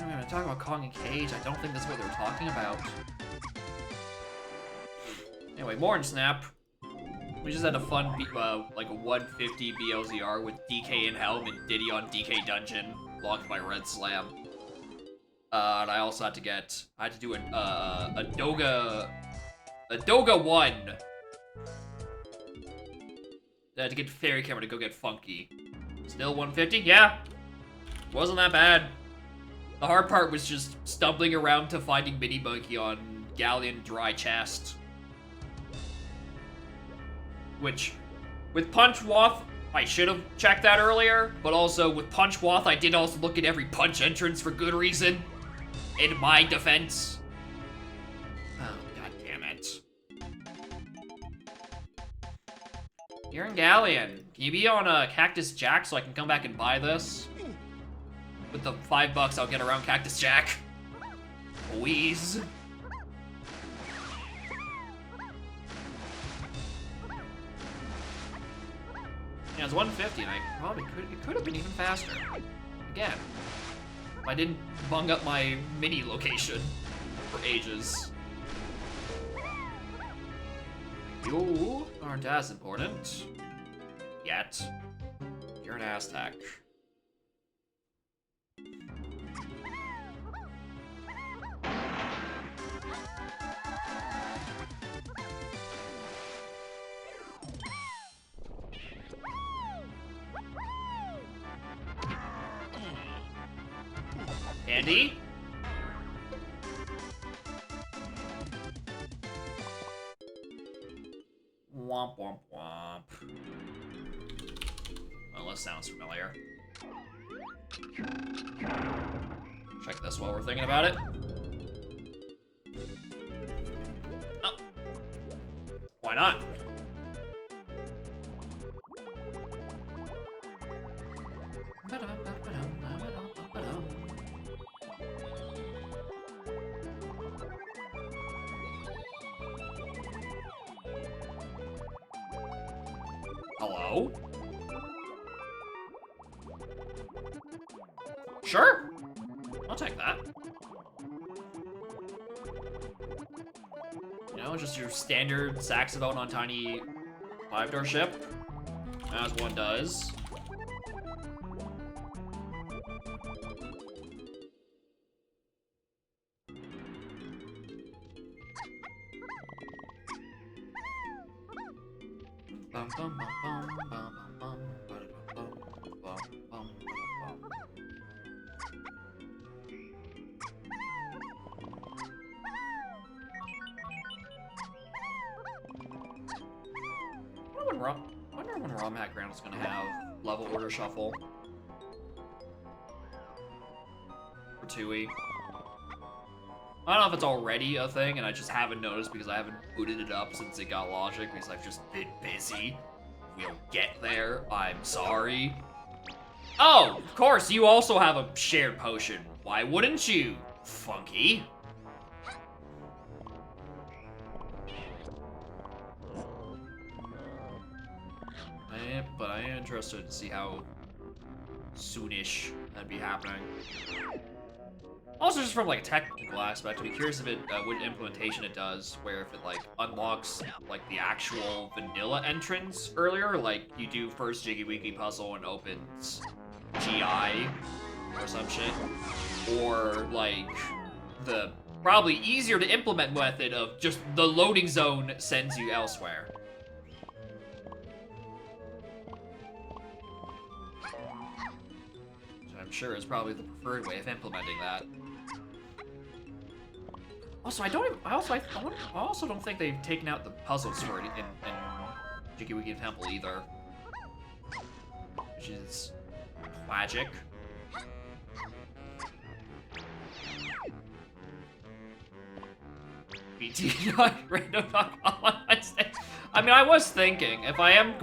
Anyway, talking about Kong and Cage, I don't think that's what they're talking about. Anyway, more in Snap. We just had a fun, like a 150 BLZR with DK in Helm and Diddy on DK Dungeon, blocked by Red Slam. And I also had to get, I had to do a Doga 1. I had to get Fairy Camera to go get Funky. Still 150? Yeah. Wasn't that bad. The hard part was just stumbling around to finding Mini Monkey on Galleon Dry Chest. Which, with Punch Wath, I should have checked that earlier, but also with Punch Wath, I did also look at every Punch entrance for good reason. In my defense. Oh, god damn it. You're in Galleon. Can you be on Cactus Jack so I can come back and buy this? With the $5 I'll get around Cactus Jack. Please. Yeah, it's 150, and I probably it could have been even faster. Again, if I didn't bung up my mini location for ages. You aren't as important. Yet. You're an Aztec. Andy? Womp womp womp. Well, this sounds familiar. Check this while we're thinking about it. Oh. Why not? Hello? Sure. I'll take that. You know, just your standard saxophone on tiny 5-door ship, as one does. I wonder when ROM Hack Ground is gonna have level order shuffle for 2E. I don't know if it's already a thing and I just haven't noticed because I haven't booted it up since it got Logic because I've just been busy. We'll get there. I'm sorry. Oh, of course, you also have a shared potion. Why wouldn't you, Funky? But I am interested to see how soonish that'd be happening. Also, just from like a technical aspect, I'd be curious if it what implementation it does, where if it like unlocks like the actual vanilla entrance earlier, like you do first Jiggy Weekly puzzle and opens GI or some shit, or like the probably easier to implement method of just the loading zone sends you elsewhere. I'm sure is probably the preferred way of implementing that. Also, I also don't think they've taken out the puzzles for it in Jiggy Wiggy Temple either, which is tragic. BT random on Wednesday. I mean, I was thinking if I am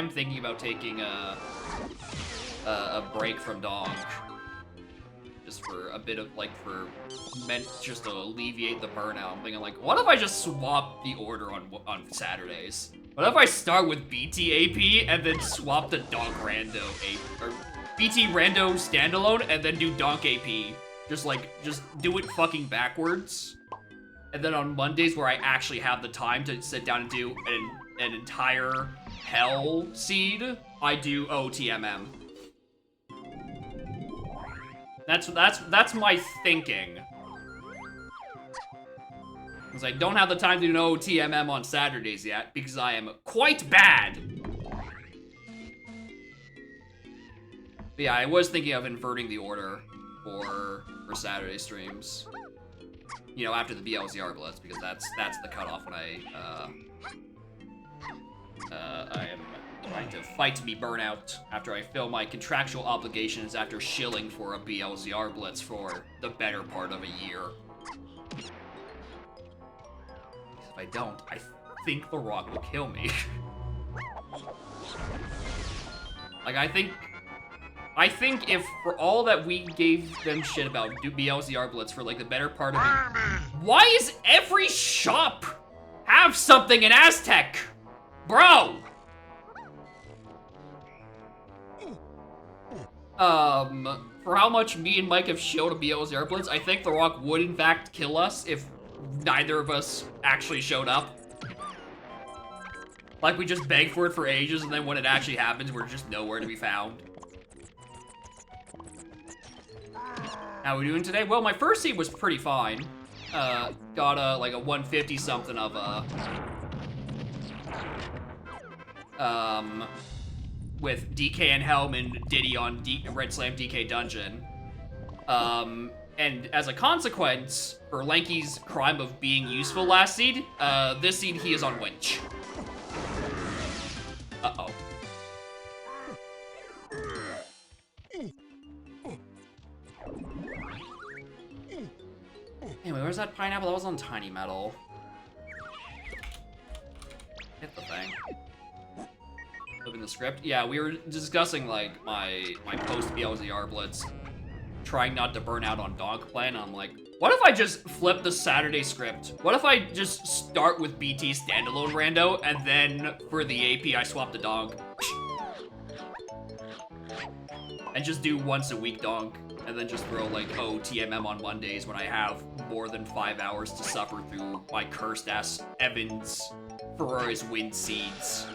thinking about taking a break from Donk. Just for a bit of, like, meant just to alleviate the burnout. I'm thinking, like, what if I just swap the order on Saturdays? What if I start with BT AP and then swap the Donk Rando AP, or BT Rando standalone and then do Donk AP? Just do it fucking backwards. And then on Mondays where I actually have the time to sit down and do an entire Hell Seed, I do OTMM. That's my thinking. Because I don't have the time to do no TMM on Saturdays yet, because I am quite bad. But yeah, I was thinking of inverting the order for Saturday streams. You know, after the BLZR Blitz, because that's the cutoff when I am trying to fight to be burnout after I fill my contractual obligations after shilling for a BLZR Blitz for the better part of a year. If I don't, I think The Rock will kill me. Like, I think if for all that we gave them shit about BLZR Blitz for like the better part of it, why is every shop have something in Aztec? Bro! For how much me and Mike have showed a BLZR Blitz, I think The Rock would in fact kill us if neither of us actually showed up. Like, we just begged for it for ages, and then when it actually happens, we're just nowhere to be found. How are we doing today? Well, my first seed was pretty fine. Got like a 150 something of with DK and Helm and Diddy on Red Slam DK Dungeon. And as a consequence, for Lanky's crime of being useful last seed, this seed he is on Winch. Uh-oh. Anyway, where's that pineapple? That was on Tiny Metal. Hit the thing. Open the script. Yeah, we were discussing, like, my post-BLZR Blitz, trying not to burn out on Dog Plan. I'm like, what if I just flip the Saturday script? What if I just start with BT standalone rando, and then for the AP, I swap the dog? And just do once a week donk, and then just throw like, oh, TMM on Mondays when I have more than 5 hours to suffer through my cursed ass Evans Ferraris wind seeds.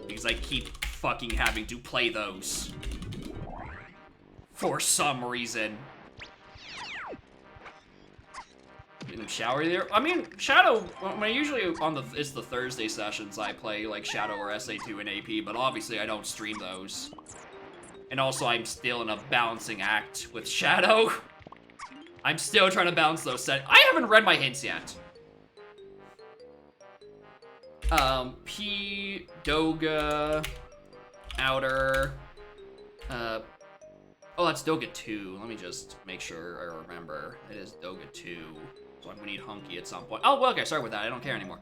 Because I keep fucking having to play those. For some reason. In the shower there? I mean, Shadow, when I usually it's the Thursday sessions I play like Shadow or SA2 and AP, but obviously I don't stream those. And also I'm still in a balancing act with Shadow. I'm still trying to balance those sets. I haven't read my hints yet. P, Doga, Outer, oh, that's Doga 2. Let me just make sure I remember. It is Doga 2. So I'm gonna need Hunky at some point. Oh, well, okay, sorry with that. I don't care anymore.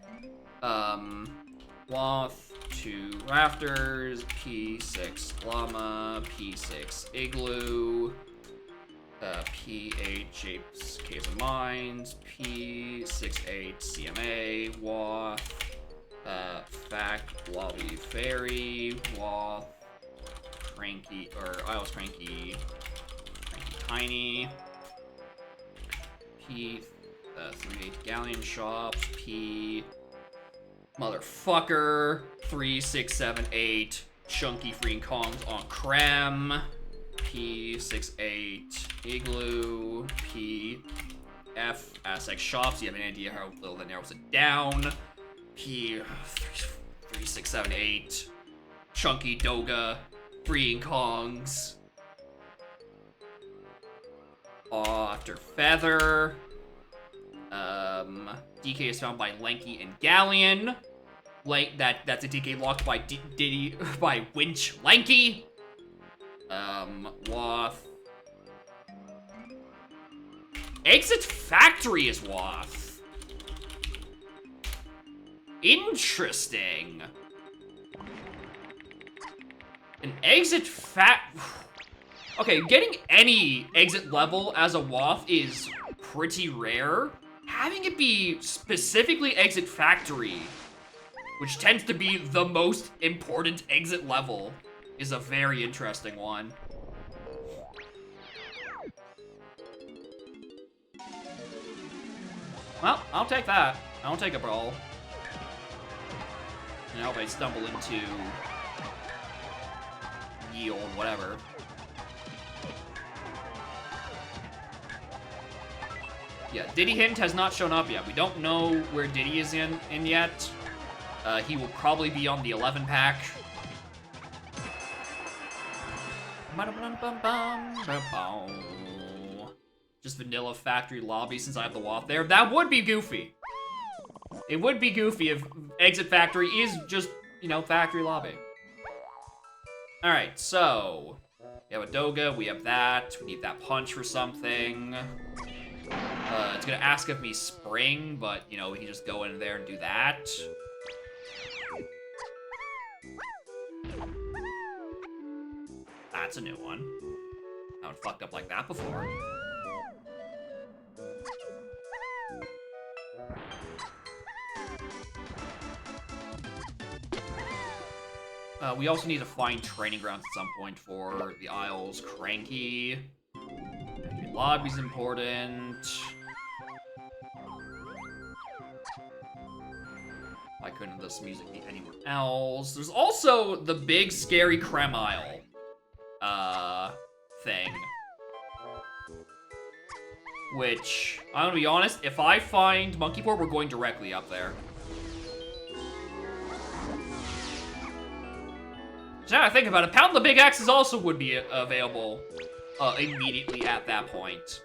Loth, 2 Rafters, P6 Llama, P6 Igloo, P8 Shapes Caves of Mines, P68 CMA, Woth, Fact, Lobby Fairy, Woth, Cranky, or Isles Cranky, Tiny, P, 38 Galleon Shops, P, Motherfucker, 3, 6, 7, 8, Chunky Freeing Kongs on Creme, P, 6, 8, Igloo, P, F, Aztec Shops, you have an idea how little that narrows it down, P, 3, 6, 7, 8, Chunky Doga, Freeing Kongs. After Feather. DK is found by Lanky and Galleon. That's a DK locked by by Winch Lanky. Woth. Exit Factory is Woth. Interesting. An exit Okay, getting any exit level as a Woth is pretty rare. Having it be specifically Exit Factory, which tends to be the most important exit level, is a very interesting one. Well, I'll take that. I'll take a brawl. And I hope I stumble into yield, whatever. Yeah, Diddy Hint has not shown up yet. We don't know where Diddy is in yet. He will probably be on the 11 pack. Just vanilla factory lobby since I have the Woth there. That would be goofy. It would be goofy if Exit Factory is just, you know, factory lobby. Alright, so we have a Doga, we have that. We need that punch for something. It's gonna ask of me Spring, but, you know, we can just go in there and do that. That's a new one. I haven't fucked up like that before. We also need to find training grounds at some point for the Isles. Cranky. Lobby's important. Why couldn't this music be anywhere else? There's also the big, scary Creme Isle thing. Which, I'm gonna be honest, if I find Monkey Port, we're going directly up there. So now I think about it, Pound the Big Axes also would be available immediately at that point.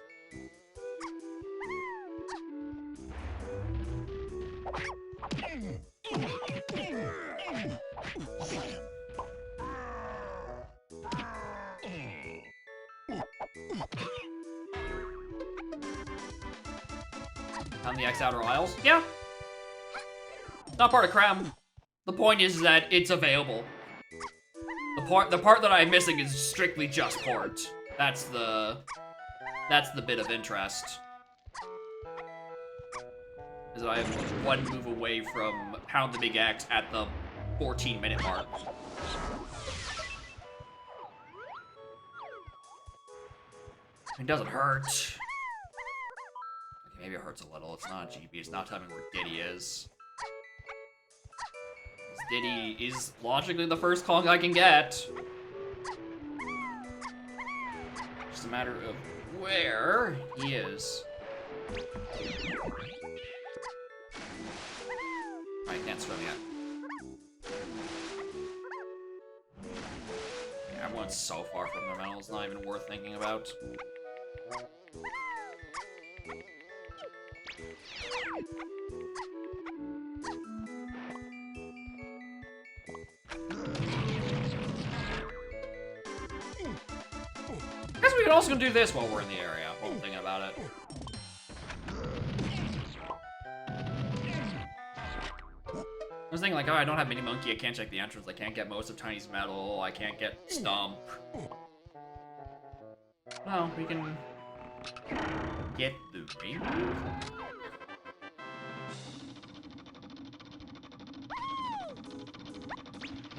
On the X Outer Isles? Yeah. Not part of Creme. The point is that it's available. The part that I'm missing is strictly just port. That's the bit of interest. Is that I have one move away from Pound the Big Axe at the 14-minute mark. It doesn't hurt. Okay, maybe it hurts a little. It's not a GP. It's not telling me where Diddy is. Diddy is logically the first Kong I can get. Just a matter of where he is. I can't swim yet. Yeah, everyone's so far from their medal, it's not even worth thinking about. I guess we could also do this while we're in the area, while I'm thinking about it. I was thinking like, oh, I don't have Mini Monkey, I can't check the entrance, I can't get most of Tiny's medal, I can't get Stump. Well, we can get the rainbow.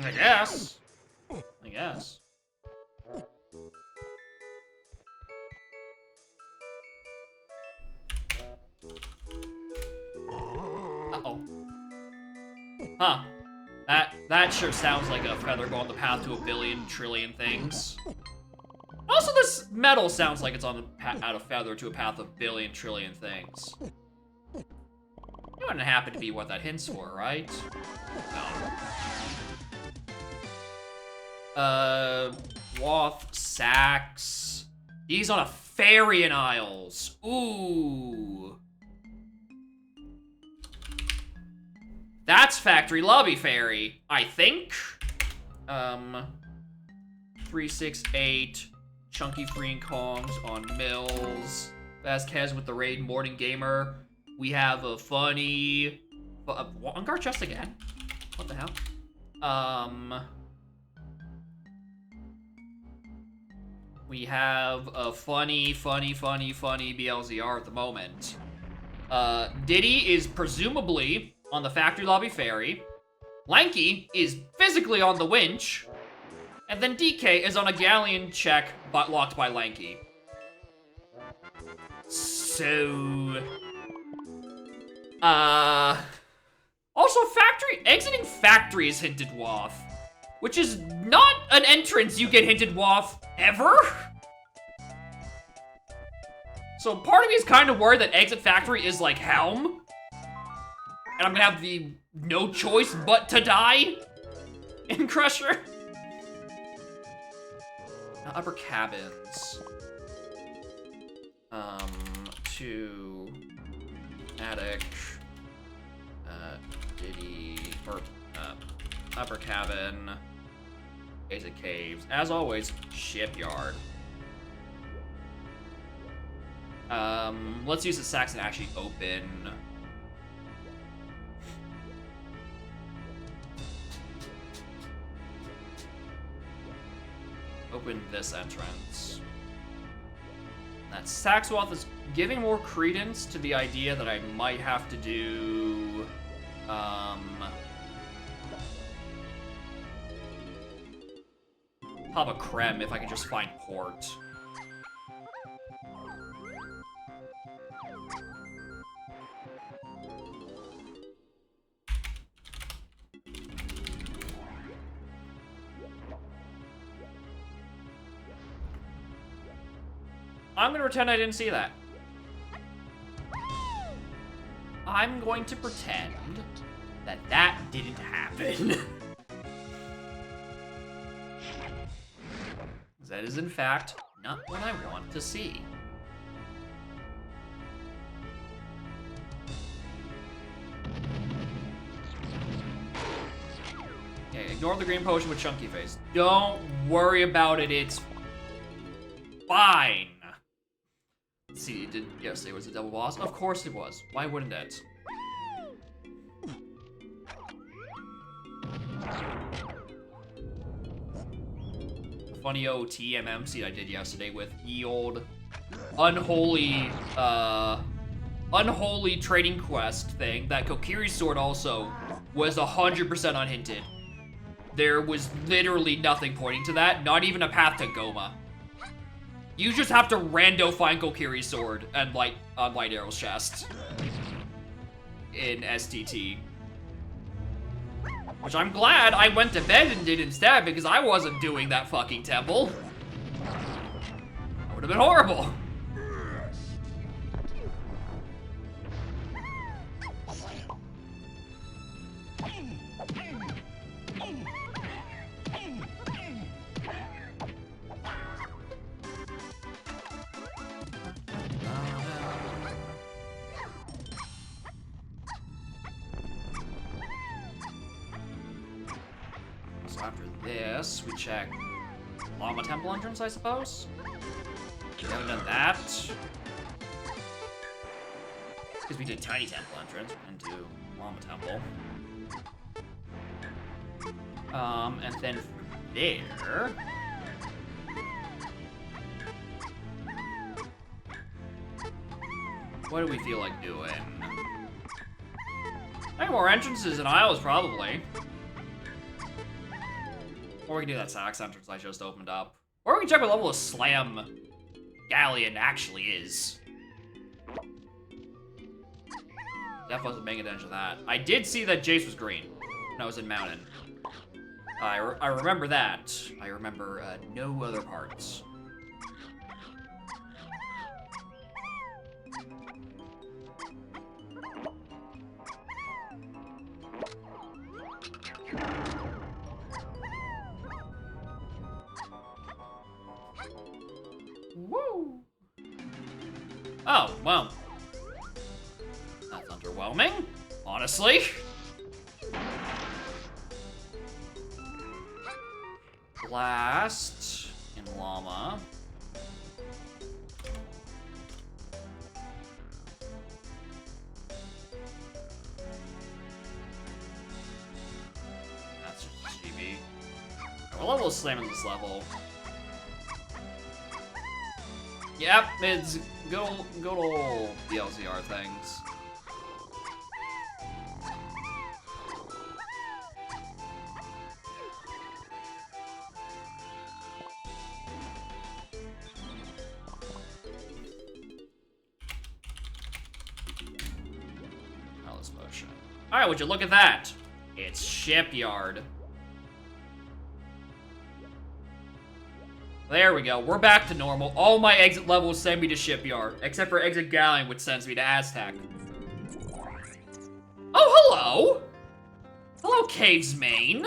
I guess. I guess. Uh-oh. Huh. That sure sounds like a feather going the path to a billion trillion things. Also, this metal sounds like it's on the out of feather to a path of billion trillion things. It wouldn't happen to be what that hints for, right? No. Woth, Sax. He's on a ferry in Isles. Ooh. That's Factory Lobby Ferry, I think. 368. Chunky Freeing Kongs on Mills. Vasquez with the raid Morning Gamer. We have a funny... Ongar chest again? What the hell? we have a funny BLZR at the moment. Diddy is presumably on the factory lobby ferry. Lanky is physically on the winch. And then DK is on a galleon check, but locked by Lanky. So... Also, exiting factory is hinted WAF. Which is not an entrance you get hinted WAF ever. So part of me is kind of worried that exit factory is like Helm. And I'm gonna have no choice but to die in Crusher. Upper cabins. To attic. Diddy, or upper cabin. Exit caves. As always, shipyard. Let's use the Saxon actually open. Open this entrance. That Saxoth is giving more credence to the idea that I might have to do, pop a creme if I can just find port. I'm gonna pretend I didn't see that. I'm going to pretend that that didn't happen. That is, in fact, not what I want to see. Okay, ignore the green potion with Chunky Face. Don't worry about it, it's fine. Let's see, yes, it was a double boss? Of course it was. Why wouldn't it? Funny old TMM seed I did yesterday with ye old unholy trading quest thing. That Kokiri sword also was 100% unhinted. There was literally nothing pointing to that, not even a path to Goma. You just have to rando find Kokiri's sword and light Arrow's chest in STT. Which I'm glad I went to bed and did instead, because I wasn't doing that fucking temple. That would have been horrible. After this, we check Llama Temple entrance, I suppose? We haven't done that. Because we did Tiny Temple entrance, and do Llama Temple. And then from there... what do we feel like doing? I think more entrances and aisles, probably. Or we can do that Sax entrance I just opened up. Or we can check what level of Slam Galleon actually is. Definitely wasn't paying attention to that. I did see that Jace was green when I was in Mountain. I remember that. I remember no other parts. Woo! Oh, well. That's underwhelming, honestly. Blast in Llama. That's just GB. What level is Slam in this level? Yep, it's good old DLCR things. Palace motion. Alright, would you look at that? It's Shipyard. There we go. We're back to normal. All my exit levels send me to Shipyard, except for Exit Galleon, which sends me to Aztec. Oh, hello! Hello, Cave's Main.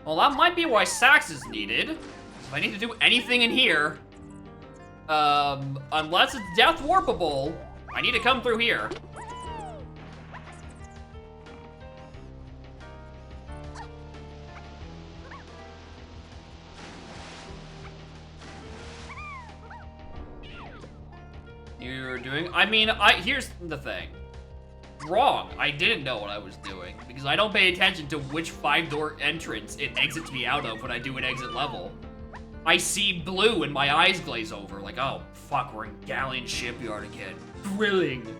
Well, that might be why Sax is needed. If I need to do anything in here, unless it's Death Warpable, I need to come through here. You're doing, I mean, here's the thing. Wrong. I didn't know what I was doing because I don't pay attention to which 5-door entrance it exits me out of when I do an exit level. I see blue and my eyes glaze over like, oh, fuck, we're in Galleon Shipyard again. Thrilling.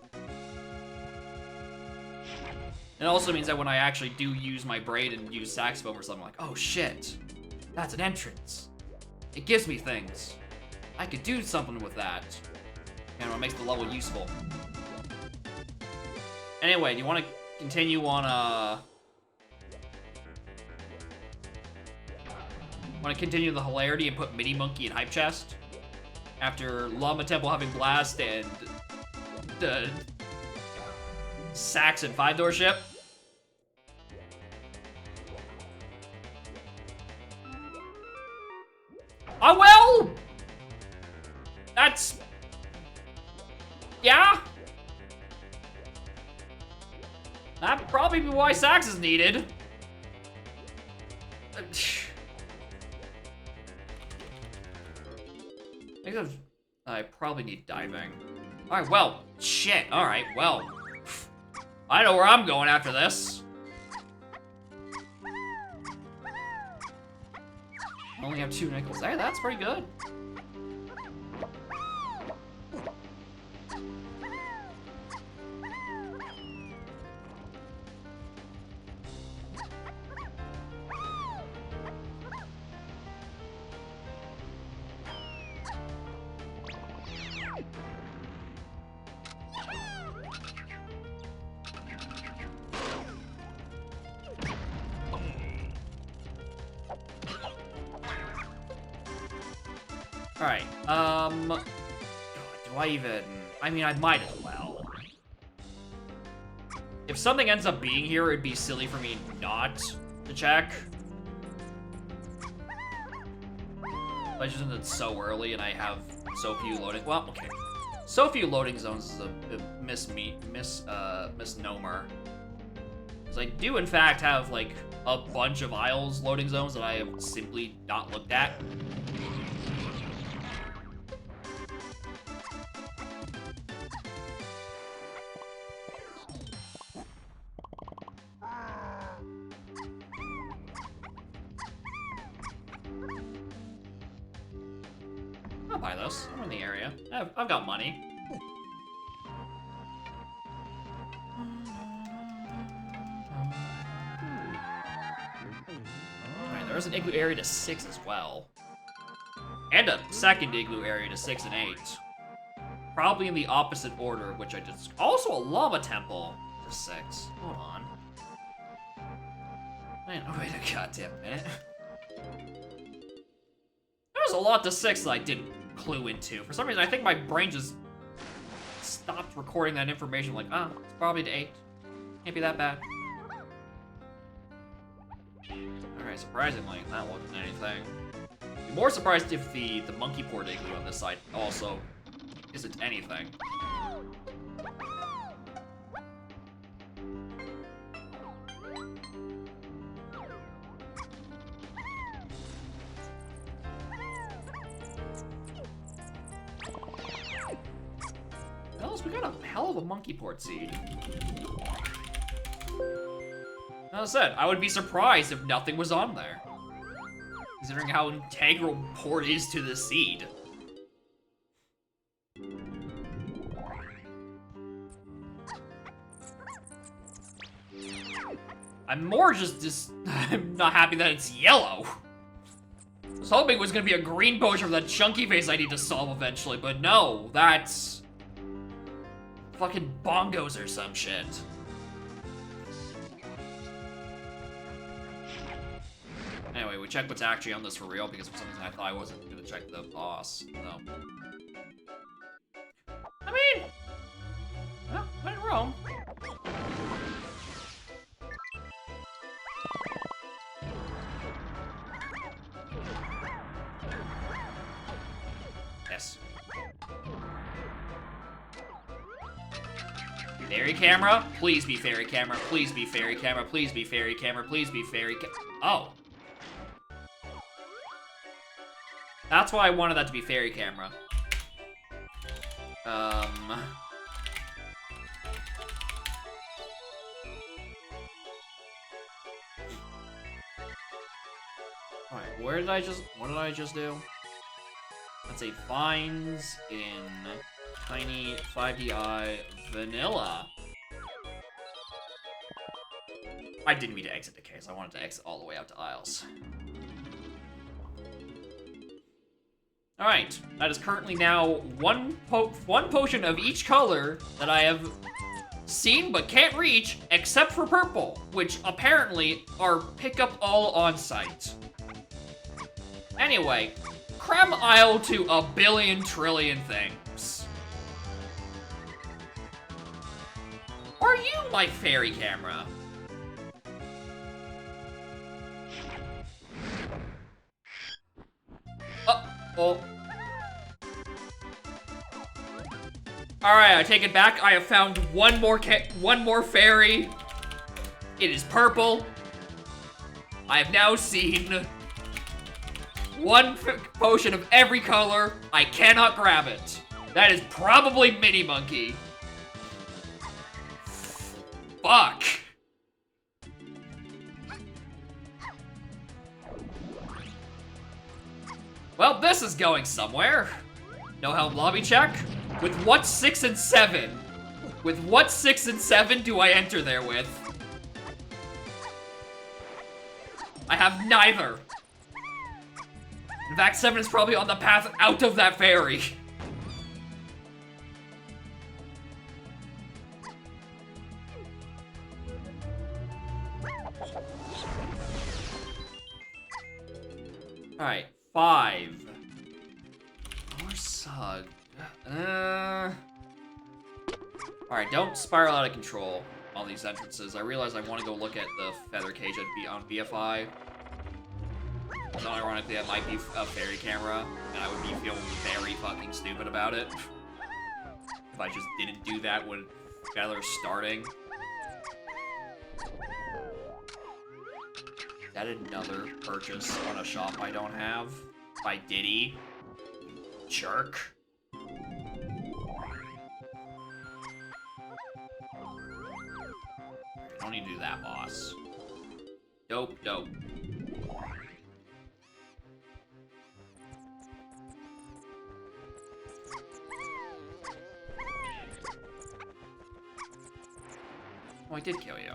It also means that when I actually do use my brain and use saxophone or something, I'm like, oh shit, that's an entrance. It gives me things. I could do something with that. And it makes the level useful. Anyway, do you want to continue on, want to continue the hilarity and put Mini Monkey in Hype Chest? After Llama Temple having Blast and the Sax and 5-door ship? Oh, well! That's... yeah? That'd probably be why Sax is needed. I probably need diving. Alright, well, shit. Alright, well. I know where I'm going after this. I only have 2 nickels. Hey, that's pretty good. Alright, do I even... I mean, I might as well. If something ends up being here, it'd be silly for me not to check. Especially since it's so early and I have so few loading... well, okay. So few loading zones is a misnomer. Because I do, in fact, have, like, a bunch of Isles loading zones that I have simply not looked at. I'll buy those. I'm in the area. I've got money. Alright, there's an igloo area to 6 as well. And a second igloo area to 6 and 8. Probably in the opposite order, which I just... also a lava temple to 6. Hold on. Man, wait a goddamn minute. There's a lot to 6 that I didn't clue into. For some reason, I think my brain just stopped recording that information. Like, ah, it's probably to 8. Can't be that bad. Alright, surprisingly, that wasn't anything. Be more surprised if the monkey port igloo on this side also isn't anything. We got a hell of a monkey port seed. As I said, I would be surprised if nothing was on there. Considering how integral port is to the seed. I'm more just I'm not happy that it's yellow. I was hoping it was gonna be a green potion for that chunky face I need to solve eventually, but no, that's fucking bongos or some shit. Anyway, we check what's actually on this for real because for some reason I thought I wasn't gonna check the boss. No. I mean, well, I ain't wrong. Yes. Fairy camera? Please be fairy camera. Please be fairy camera. Please be fairy camera. Please be fairy Oh. That's why I wanted that to be fairy camera. Alright, what did I just do? Let's say finds in Tiny 5DI Vanilla. I didn't mean to exit the case. I wanted to exit all the way out to Isles. Alright, that is currently now one potion of each color that I have seen but can't reach, except for purple, which apparently are pick-up all on-site. Anyway, cram Isle to a billion trillion things. Are you my fairy camera? Oh. Alright, I take it back. I have found one more fairy. It is purple. I have now seen one potion of every color. I cannot grab it. That is probably Mini Monkey. Fuck. Well, this is going somewhere. No help lobby check? With what 6 and 7? With what 6 and 7 do I enter there with? I have neither. In fact, 7 is probably on the path out of that fairy. Alright, 5. More Sug. Alright, don't spiral out of control on these entrances. I realize I want to go look at the feather cage on BFI. So ironically, that might be a fairy camera, and I would be feeling very fucking stupid about it. If I just didn't do that when Feather's starting. Is that another purchase on a shop I don't have? By Diddy? Jerk. Don't need to do that, boss. Dope, dope. Oh, I did kill you.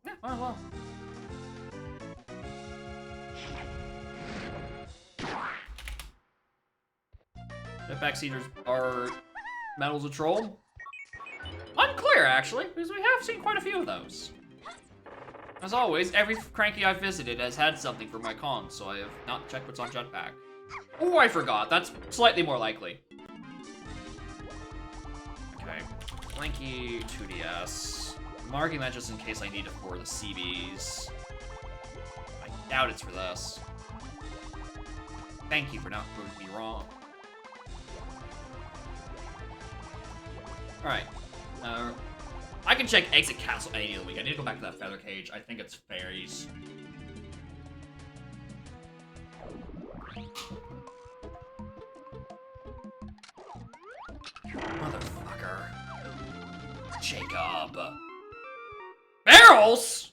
Yeah, well. Jetpack Seeders are Medals of Troll? Unclear, actually, because we have seen quite a few of those. As always, every cranky I've visited has had something for my cons, so I have not checked what's on Jetpack. Oh, I forgot. That's slightly more likely. Okay. Lanky 2DS. I'm marking that just in case I need it for the CBs. I doubt it's for this. Thank you for not proving me wrong. Alright. I can check Exit Castle any day of the week. I need to go back to that feather cage. I think it's fairies. Motherfucker. Jacob. Barrels?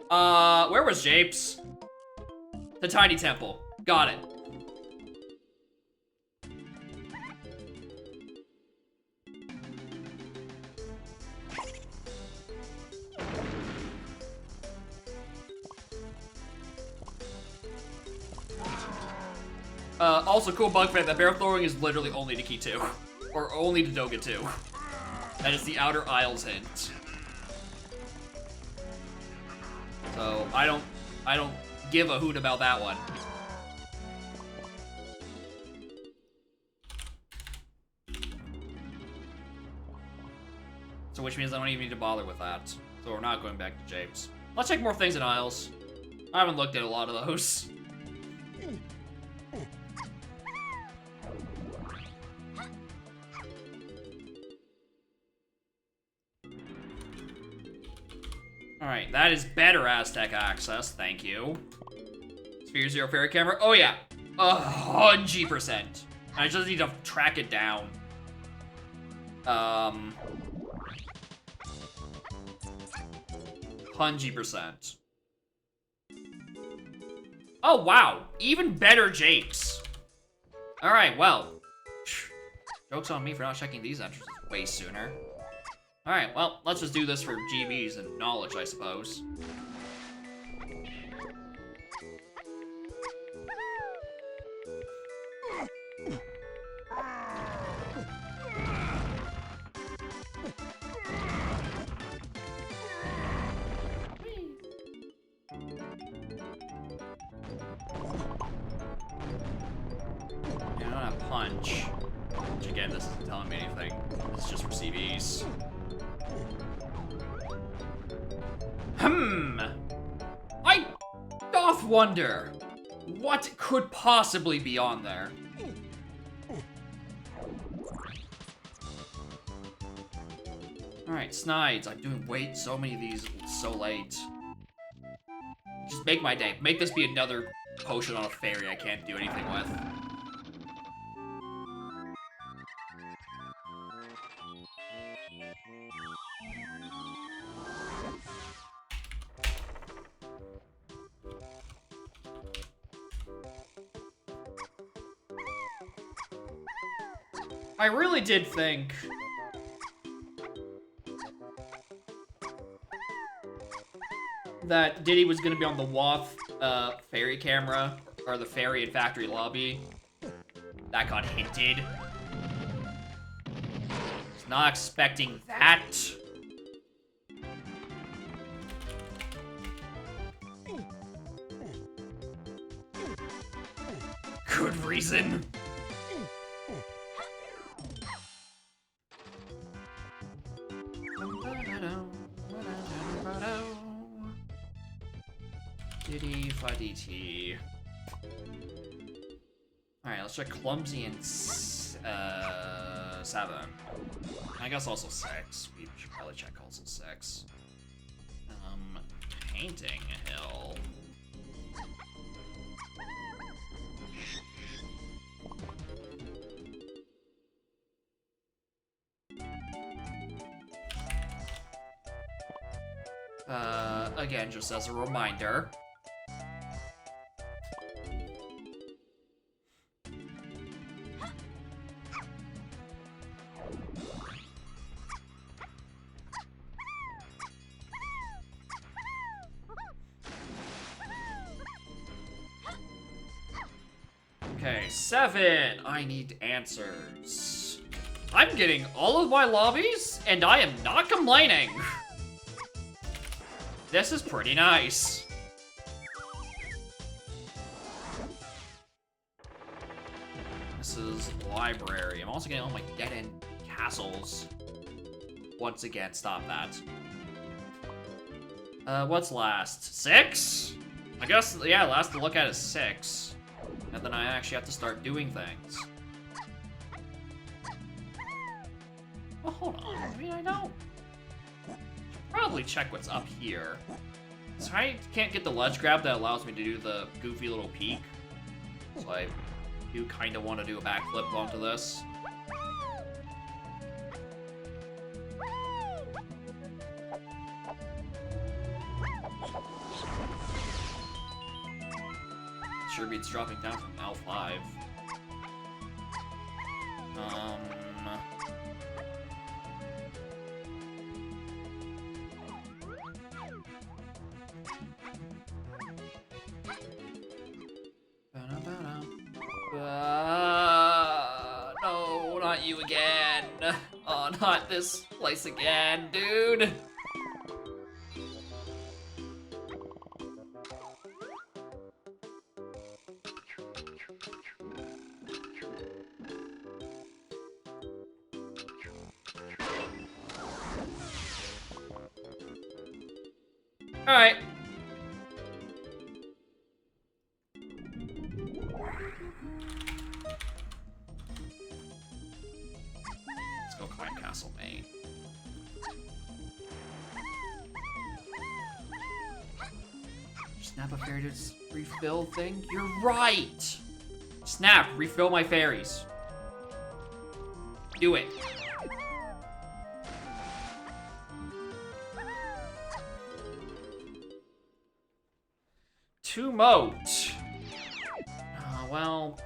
Where was Japes? The Tiny Temple. Got it. Also cool bug fact that barrel throwing is literally only to Key 2. Or only to Doga 2. That is the Outer Isles hint. So, I don't give a hoot about that one. So which means I don't even need to bother with that. So we're not going back to Japes. Let's check more things in Isles. I haven't looked at a lot of those. Alright, that is better Aztec access, thank you. Sphere Zero Fairy Camera, oh yeah, 100%. I just need to track it down. 100%. Oh wow, even better Japes. Alright, well. Joke's on me for not checking these entrances way sooner. Alright, well, let's just do this for GBs and knowledge, I suppose. Yeah, I don't have punch. Which again, this isn't telling me anything. This is just for CVs. I doth wonder what could possibly be on there. Alright, Snides, I'm doing so many of these so late. Just make my day. Make this be another potion on a fairy I can't do anything with. I really did think that Diddy was gonna be on the WAF fairy camera, or the fairy and factory lobby. That got hinted. Was not expecting that. Good reason. Diddy Faditi. Alright, let's check Clumsy and 7. I guess also 6. We should probably check also 6. Painting Hill. Again, just as a reminder. Okay, 7. I need answers. I'm getting all of my lobbies, and I am not complaining. This is pretty nice. This is library. I'm also getting all my dead-end castles. Once again, stop that. What's last? 6? I guess, yeah, last to look at is 6. And then I actually have to start doing things. Well, hold on. I mean, I don't. Should probably check what's up here. So I can't get the ledge grab that allows me to do the goofy little peek. So I do kind of want to do a backflip onto this. Sure beats dropping down from L5. No, not you again. Oh, not this place again, dude. Alright. Let's go climb Castle Main. Snap a fairy to refill thing? You're right! Snap, refill my fairies. Do it. Two moat. Well.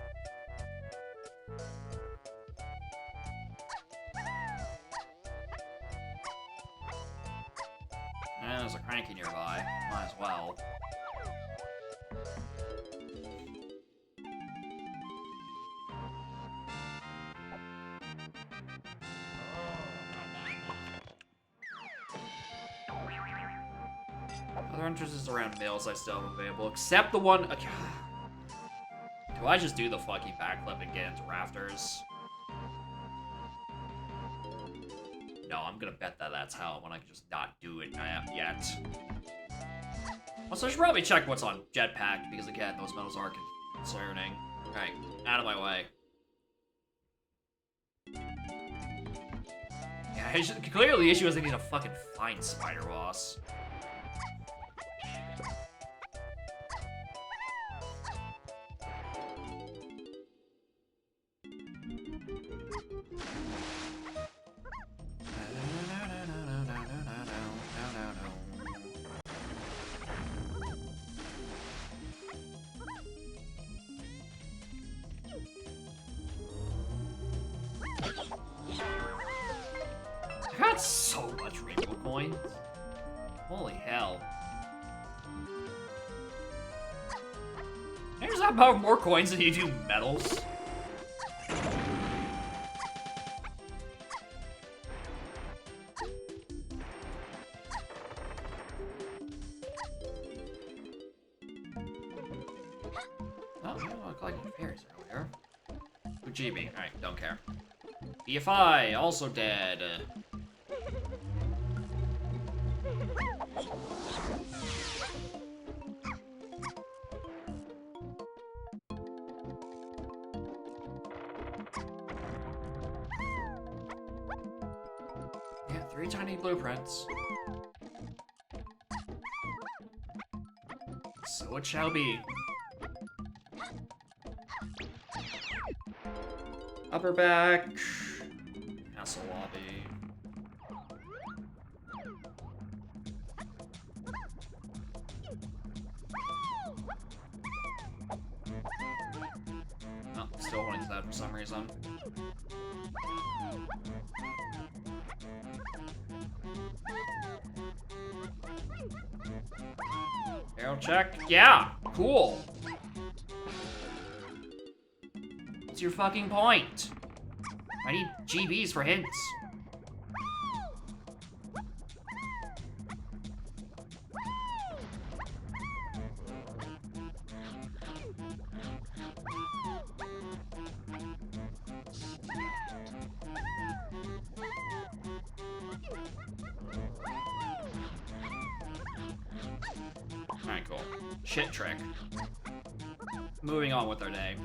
There's a cranky nearby. Might as well. Other entrances around Mills I still have available, except the one. Okay. Do I just do the fucking backflip and get into rafters? No, I'm gonna bet that that's how, when I can just not do it yet. Also, I should probably check what's on Jetpack, because again, those medals are concerning. Alright, out of my way. Yeah, clearly the issue is I need to fucking find Spider Boss. I got so much rainbow coins. Holy hell. You just have more coins than you do medals. Oh, I collected fairies earlier. Fujibi, alright, don't care. BFI, also dead. Yeah, 3 tiny blueprints. So it shall be. Upper back. Castle lobby. Oh, still holding to that for some reason. Arrow check. Yeah, cool. What's your fucking point? I need GBs for hints. Alright, cool. Shit trick. Moving on with our day.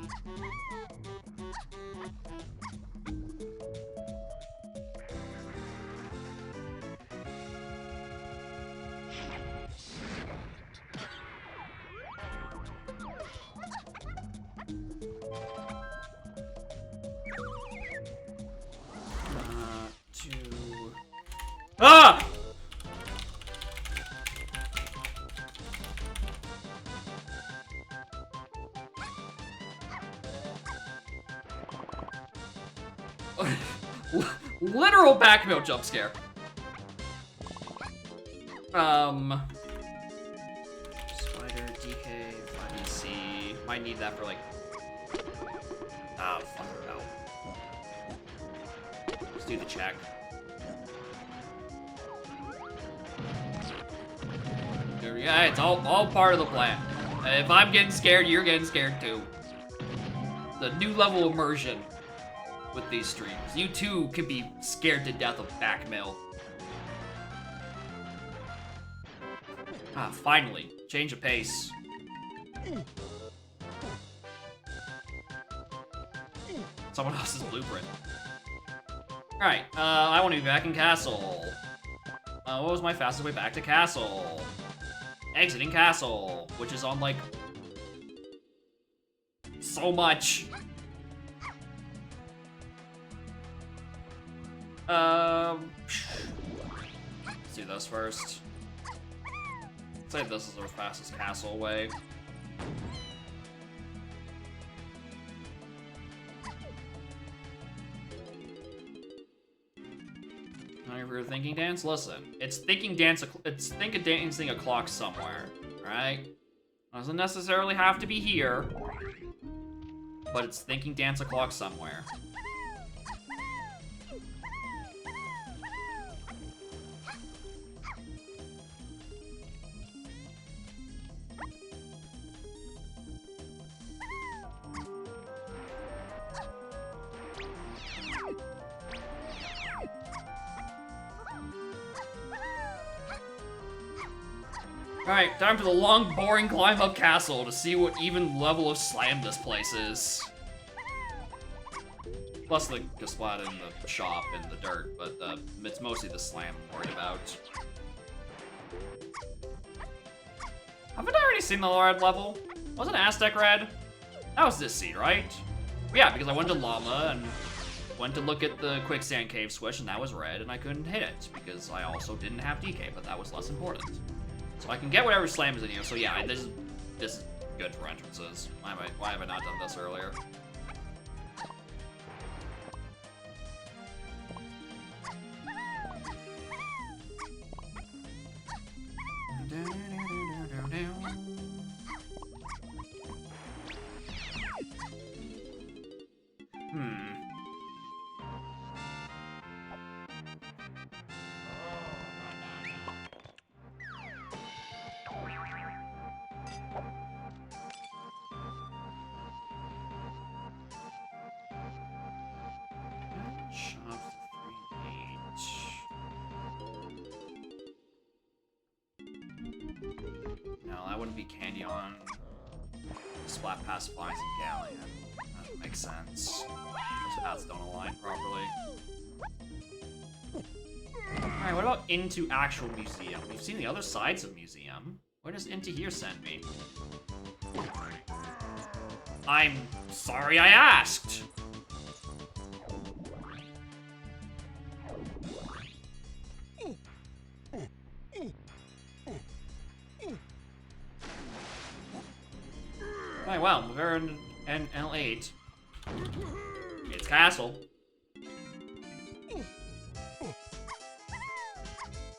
Ah! Literal back-mill jump scare. Spider, DK, DC. Might need that for like. Ah, fuck no. Let's do the check. Yeah, it's all part of the plan. If I'm getting scared, you're getting scared too. The new level of immersion with these streams. You too can be scared to death of backmill. Ah, finally. Change of pace. Someone else's blueprint. Alright, I want to be back in Castle. What was my fastest way back to Castle? Exiting Castle, which is on, like, so much. Let's do this first. Let's say this is our fastest castle way. If you're thinking dance, listen. It's thinking dance. It's thinking dancing a clock somewhere. All right. Doesn't necessarily have to be here, but it's thinking dance a clock somewhere. Alright, time for the long, boring climb up Castle to see what even level of slam this place is. Plus the spot in the shop in the dirt, but it's mostly the slam I'm worried about. Haven't I already seen the red level? Wasn't Aztec red? That was this seed, right? Yeah, because I went to Llama and went to look at the quicksand cave switch and that was red and I couldn't hit it because I also didn't have DK, but that was less important. So I can get whatever slam is in here. So yeah, this is good for entrances. Why have I not done this earlier? No, that wouldn't be Candy on Splat Pass Flies and Galleon. That would make sense. Those paths don't align properly. Alright, what about into actual museum? We've seen the other sides of museum. Where does into here send me? I'm sorry I asked! Hey, well, we're in L8. It's Castle.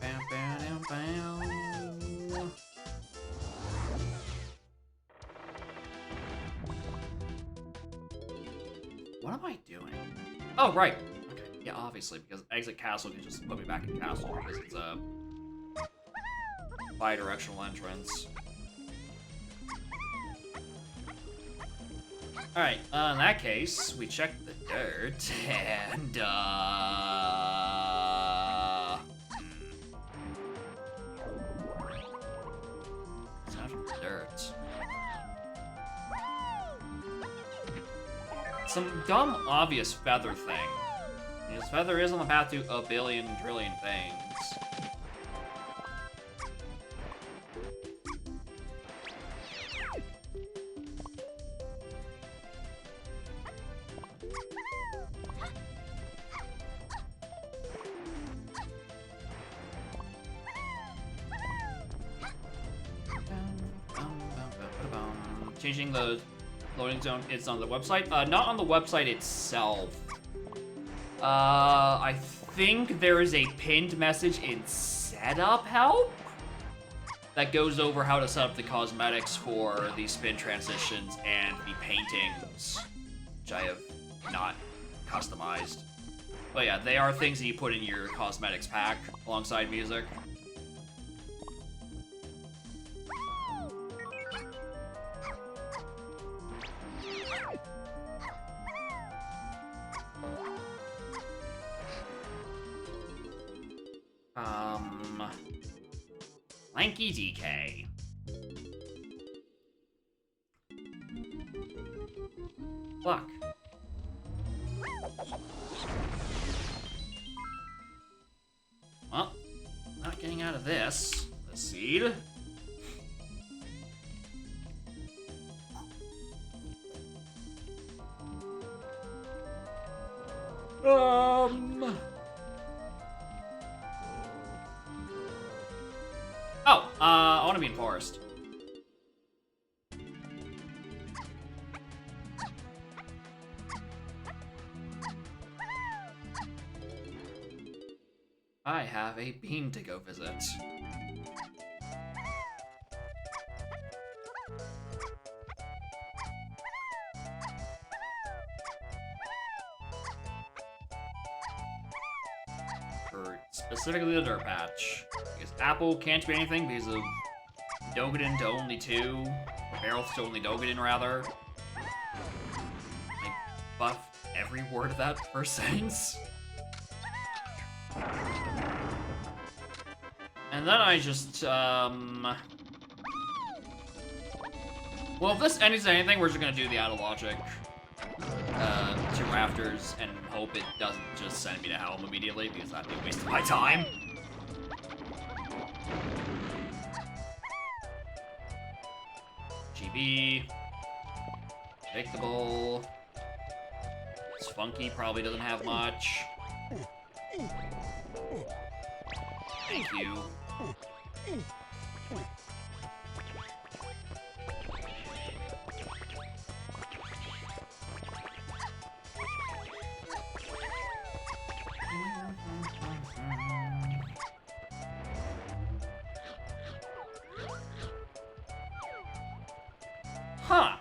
Bam, bam, bam. What am I doing? Oh, right. Okay, yeah, obviously, because exit Castle can just put me back in Castle, because it's a bi-directional entrance. Alright, in that case, we check the dirt, and, it's not from the dirt. Some dumb, obvious feather thing. This feather is on the path to a billion, trillion things. changing the loading zone is on the website. Not on the website itself. I think there is a pinned message in setup help that goes over how to set up the cosmetics for the spin transitions and the paintings, which I have not customized. But yeah, they are things that you put in your cosmetics pack alongside music. Lanky DK. Fuck. Well, not getting out of this. The seed. Oh, I want to be in forest. I have a bean to go visit. For specifically the dirt patch. Because Apple can't be anything because of Dogadin to only 2, or Barrels to only Dogadin rather. I buffed every word of that first sentence. And then I just, well, if this ends anything, we're just gonna do the out of logic, 2 rafters, and hope it doesn't just send me to Helm immediately, because that'd be a waste of my time. GB. Predictable. Spunky probably doesn't have much. Thank you. Huh.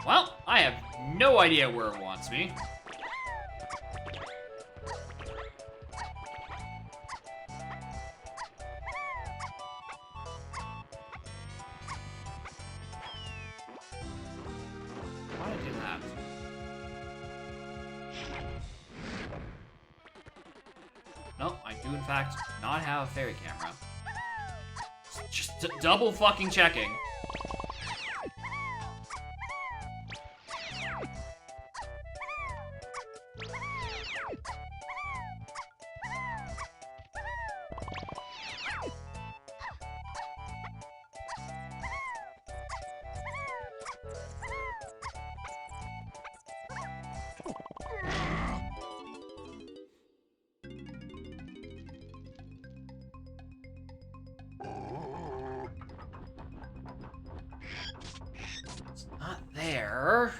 Well, I have no idea where it wants me. Why did I do that? No, I do in fact not have a fairy camera. Just double fucking checking. It's not there.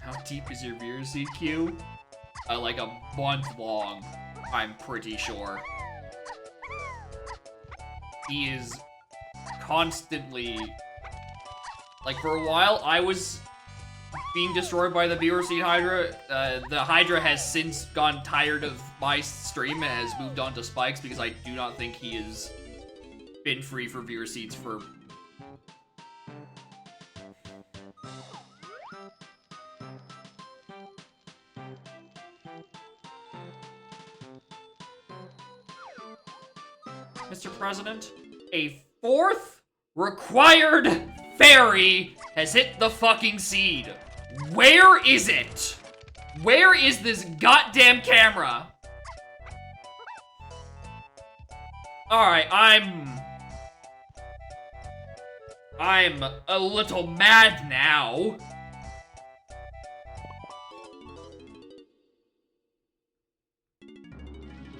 How deep is your Veer Seed queue? Like a month long, I'm pretty sure. He is constantly... Like, for a while, I was being destroyed by the Veer Seed Hydra. The Hydra has since gone tired of my stream and has moved on to Spikes because I do not think he has been free for Veer Seeds for... Mr. President, a 4th required fairy has hit the fucking seed. Where is it? Where is this goddamn camera? Alright, I'm a little mad now.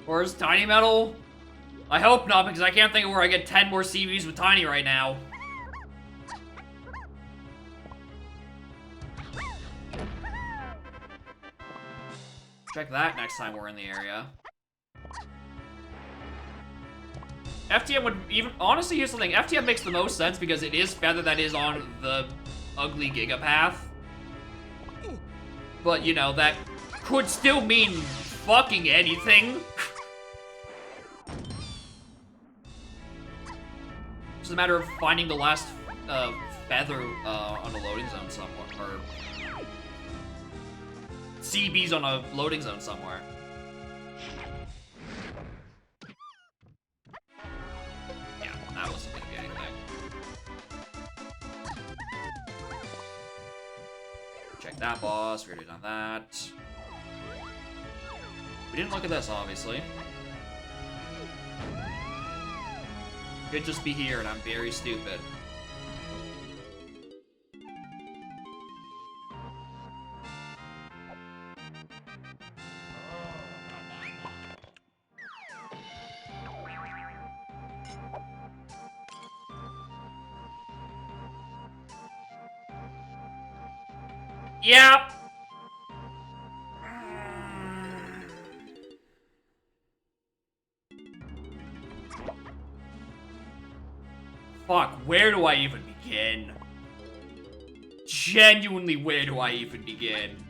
Or is Tiny Metal? I hope not, because I can't think of where I get 10 more CVs with Tiny right now. Check that next time we're in the area. FTM would even... Honestly, here's the thing. FTM makes the most sense because it is Feather that is on the ugly Giga Path. But, you know, that could still mean fucking anything. It's a matter of finding the last Feather on a loading zone somewhere. Or CBs on a loading zone somewhere. Yeah, that wasn't gonna be anything. Check that boss, we already done that. We didn't look at this, obviously. Could just be here, and I'm very stupid. Yep. Fuck, where do I even begin? Genuinely, where do I even begin?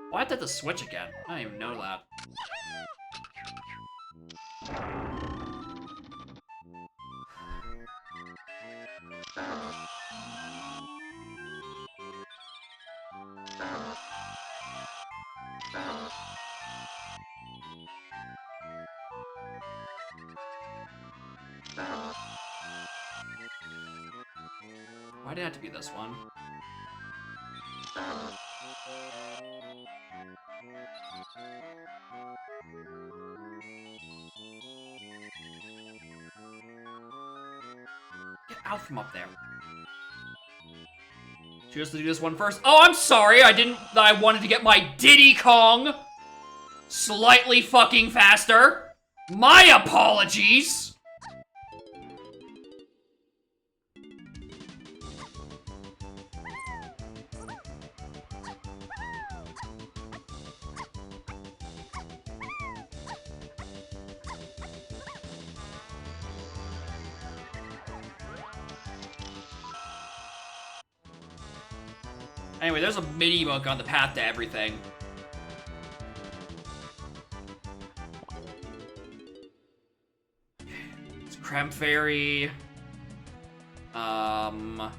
Why did the switch again? I didn't even know that. Why did it have to be this one? Get out from up there. Choose to do this one first. Oh, I'm sorry. I wanted to get my Diddy Kong slightly fucking faster. My apologies. Anyway, there's a mini book on the path to everything. It's Creme Fairy. Oh,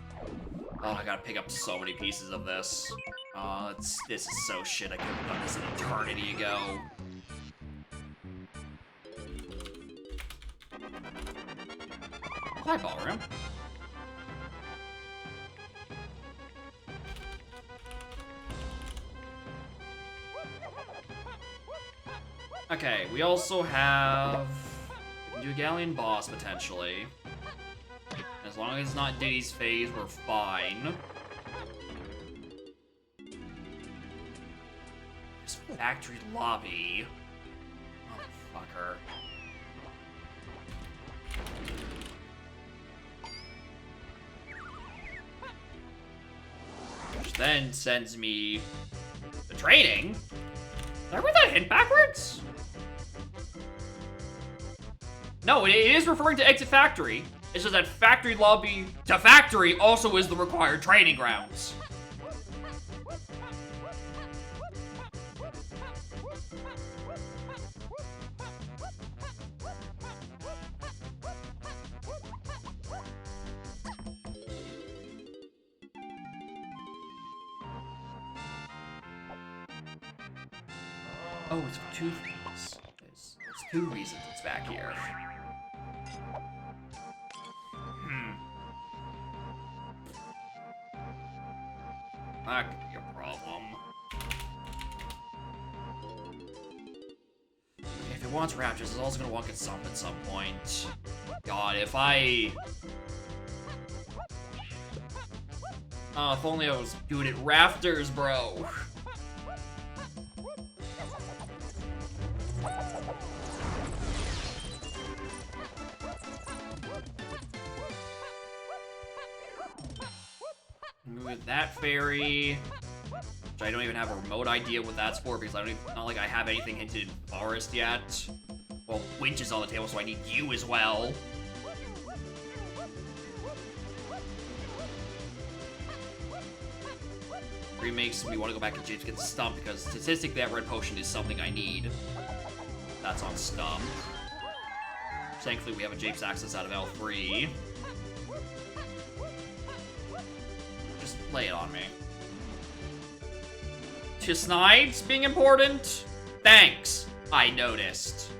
I gotta pick up so many pieces of this. This is so shit. I could have done this an eternity ago. Hi, Ballroom. Okay, we also have... We can do a Galleon boss, potentially. As long as it's not Diddy's phase, we're fine. This factory lobby. Motherfucker. Which then sends me to training. Did I read that hint backwards? No, it is referring to Exit Factory. It's just that Factory Lobby to Factory also is the required training grounds. Oh, it's for two things. There's two reasons it's back here. That could be a problem. If it wants Raptors, it's also gonna want to get some at some point. God, if I... Oh, if only I was good at Raptors, bro. With that fairy, which I don't even have a remote idea what that's for because I don't even, not like I have anything hinted in Forest yet. Well, Winch is on the table, so I need you as well. Makes me want to go back and James get the Stump because statistically that red potion is something I need. That's on Stump. Thankfully we have a Japes access out of L3. Just lay it on me. Chisnides being important? Thanks, I noticed.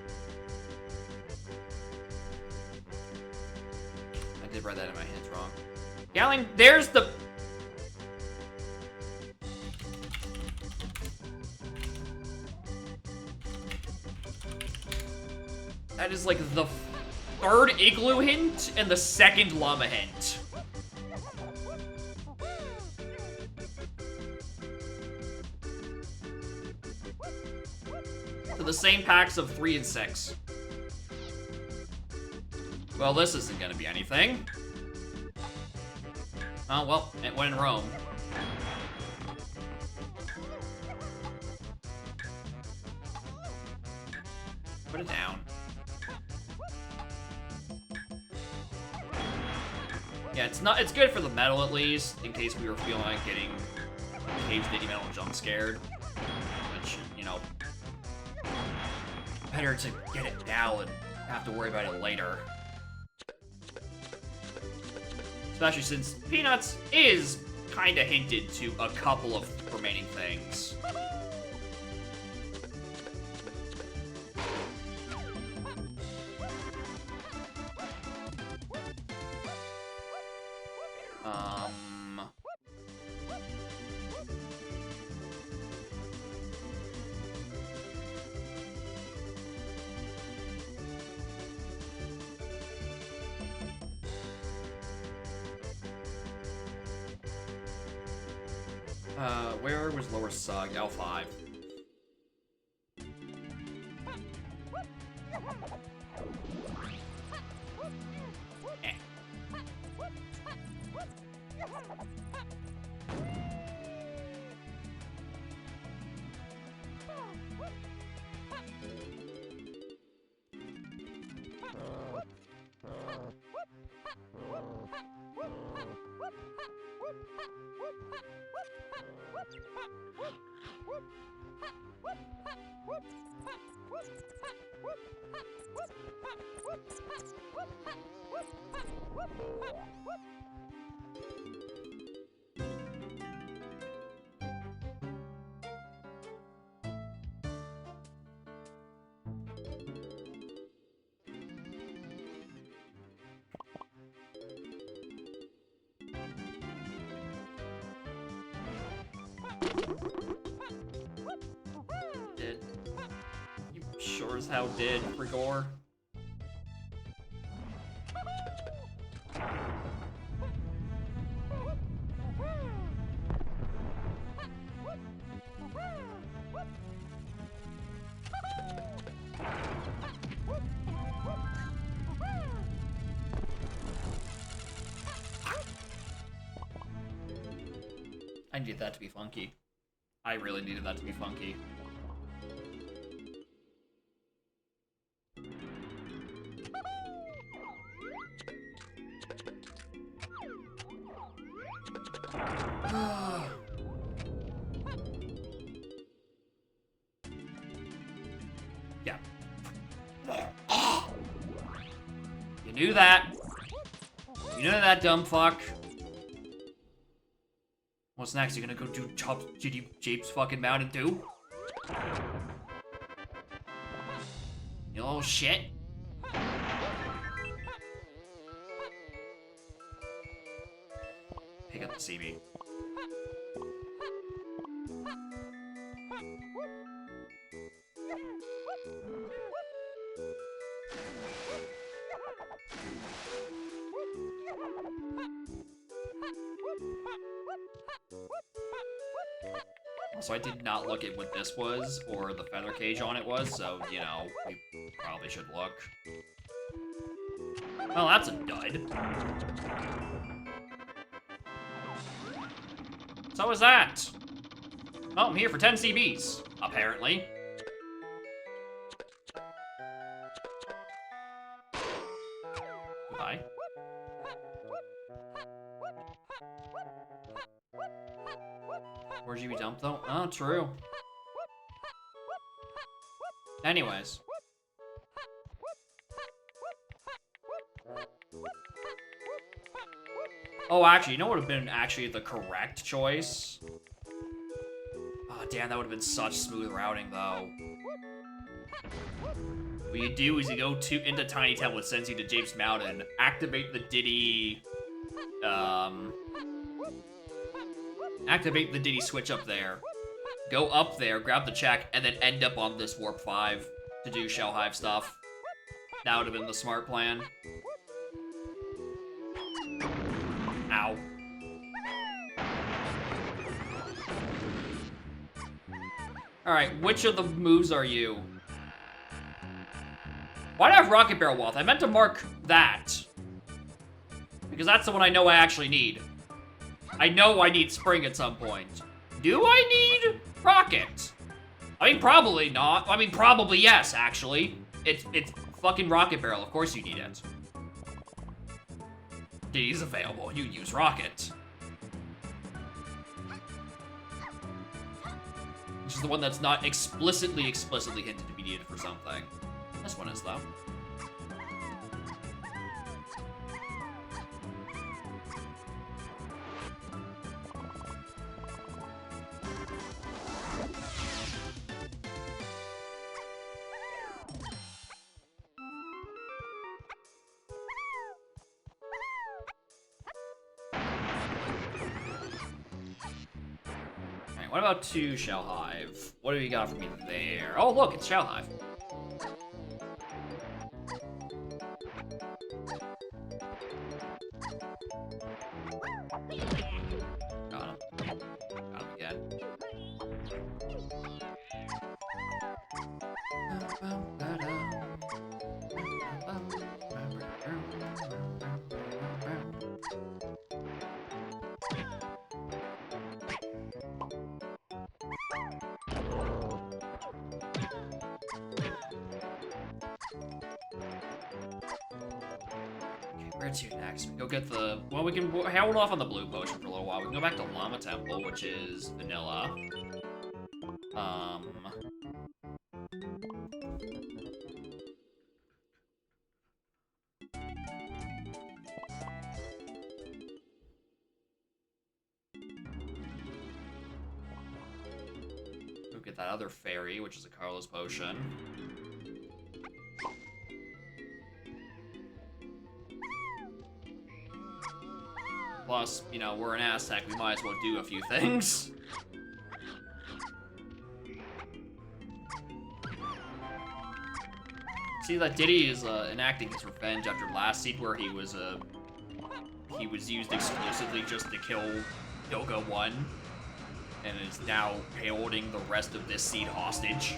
I did write that in my hands wrong. Galling, there's the... That is like the third Igloo hint and the second Llama hint. To the same packs of 3 and 6. Well, this isn't gonna be anything. Oh, well, it went in Rome. Put it down. Yeah, it's good for the metal at least, in case we were feeling like getting Cage Diddy Metal jump scared. Which, you know, better to get it now and have to worry about it later. Especially since Peanuts is kinda hinted to a couple of remaining things. Where was Lower Sug? L5. Eh. Did. You sure as hell did, Rigor. I needed that to be funky. I really needed that to be funky. Yeah. You knew that. You knew that, dumb fuck. What's next? You gonna go do Top GD Japes fucking Mountain Dew? You little shit. Pick up the CB. Also, I did not look at what this was, or the feather cage on it was, so, you know, we probably should look. Well, that's a dud. So is that. Oh, I'm here for 10 CBs, apparently. Goodbye. Where'd you be dumped, though? Oh, true. Anyways. Oh, actually, you know what would have been actually the correct choice? Oh, damn, that would have been such smooth routing, though. What you do is you go into Tiny Temple, which sends you to Japes Mountain, activate the Diddy, activate the Diddy switch up there, go up there, grab the check, and then end up on this Warp 5 to do Shell Hive stuff. That would have been the smart plan. Ow. Alright, which of the moves are you? Why do I have Rocket Barrel Wealth? I meant to mark that. Because that's the one I know I actually need. I know I need Spring at some point. Do I need Rocket? I mean, probably not. I mean, probably yes, actually. It's fucking Rocket Barrel. Of course you need it. Diddy's available. You use Rocket. Which is the one that's not explicitly hinted to be needed for something. This one is, though. Alright, what about 2 Shell Hive? What do you got for me there? Oh, look, it's Shell Hive. Got him. Got him again. Where to next? We go get the... Well, we can hold off on the blue potion for a little while. We can go back to Llama Temple, which is vanilla. Go get that other fairy, which is a Carlos potion. Plus, you know, we're an Aztec, we might as well do a few things. See that Diddy is enacting his revenge after last seed where he was used exclusively just to kill Yoga 1, and is now holding the rest of this seed hostage.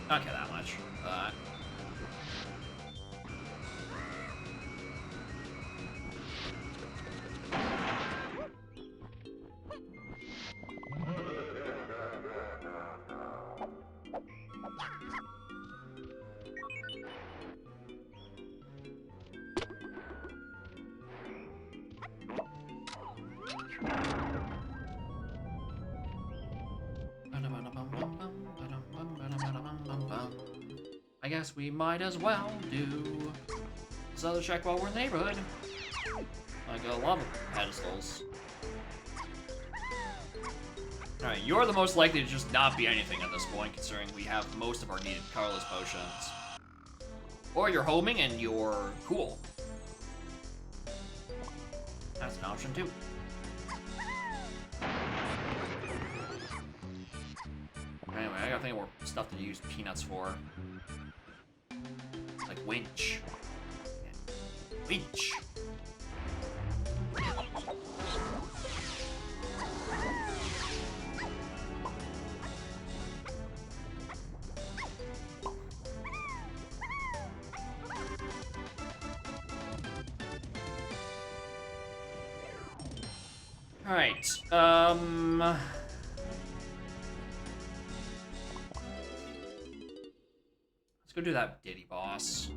Not care that much. I guess we might as well do this other check while we're in the neighborhood. Like lava pedestals. Alright, you're the most likely to just not be anything at this point, considering we have most of our needed Carlos potions. Or you're homing and you're cool. That's an option too. I gotta think of more stuff to use peanuts for. Like winch. Winch. Alright, let's go do that Diddy boss.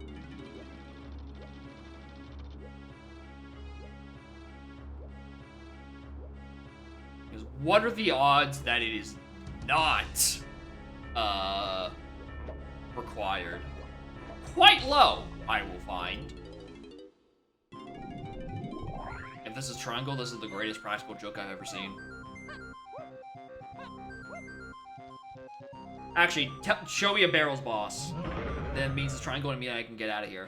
Because what are the odds that it is not, required? Quite low, I will find. If this is triangle, this is the greatest practical joke I've ever seen. Actually, show me a barrels boss. That means it's triangle and me, I can get out of here.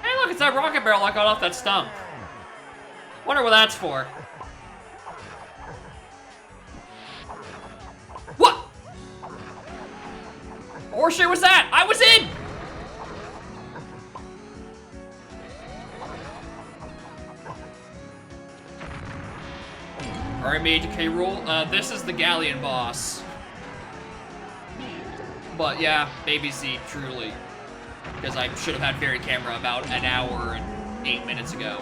Hey, look, it's that rocket barrel I got off that stump. Wonder what that's for. What? Horseshit was that? I was in! Alright, Major K. Rool. This is the Galleon boss. But yeah, Baby Z, truly. Because I should have had Fairy Camera about an hour and 8 minutes ago.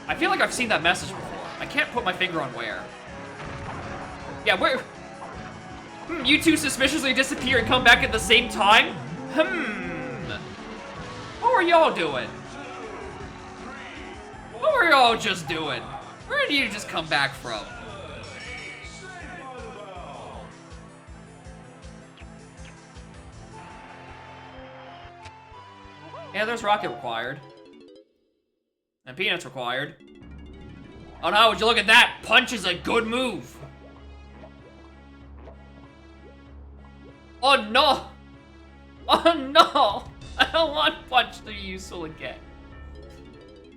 I feel like I've seen that message before. I can't put my finger on where. Yeah, where? You two suspiciously disappear and come back at the same time? What were y'all doing? What were y'all just doing? Where did you just come back from? Yeah, there's rocket required. And peanuts required. Oh no, would you look at that? Punch is a good move. Oh no! Oh no! I don't want punch to be useful again.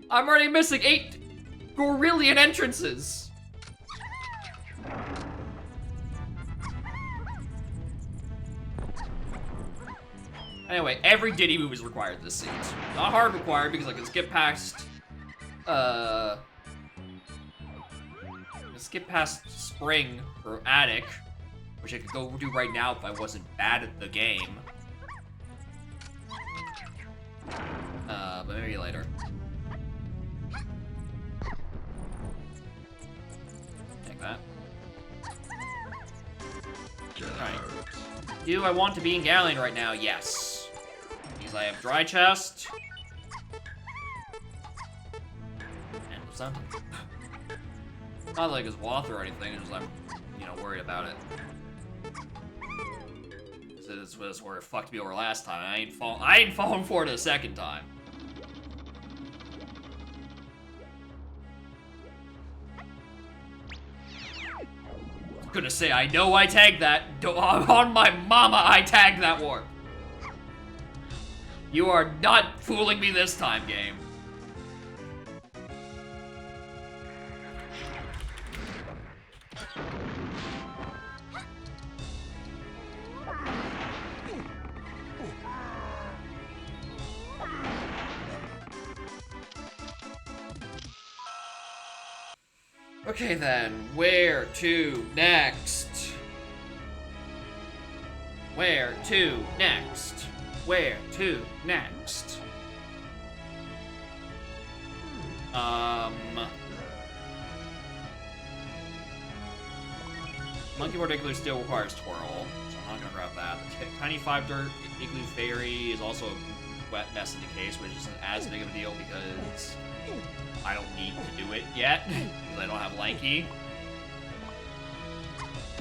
I'm already missing 8 Gorillion entrances. Anyway, every Diddy move is required this season. Not hard required because I can skip past, Spring or Attic, which I could go do right now if I wasn't bad at the game. But maybe later. Take that. Alright. Do I want to be in Galleon right now? Yes. Because I have Dry Chest. And something. Not like it's Wath or anything, it's just I'm, worried about it. This was where it fucked me over last time. I ain't falling for it a second time. Gonna say, I know I tagged that. On my mama, I tagged that warp. You are not fooling me this time, game. Okay then, where to next? Where to next? Where to next? Monkey Board Igloo still requires Twirl, so I'm not gonna grab that. The Tiny 5 Dirt Igloo Fairy is also a wet mess in the case, which isn't as big of a deal because I don't need to do it yet, because I don't have Lanky.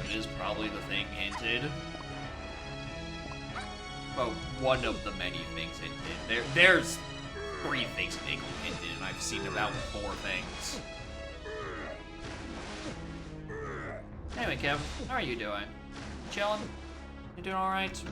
Which is probably the thing hinted. Well, one of the many things hinted. There's 3 things Igloo hinted, and I've seen about 4 things. Anyway, Kev, how are you doing? Chilling? You doing alright?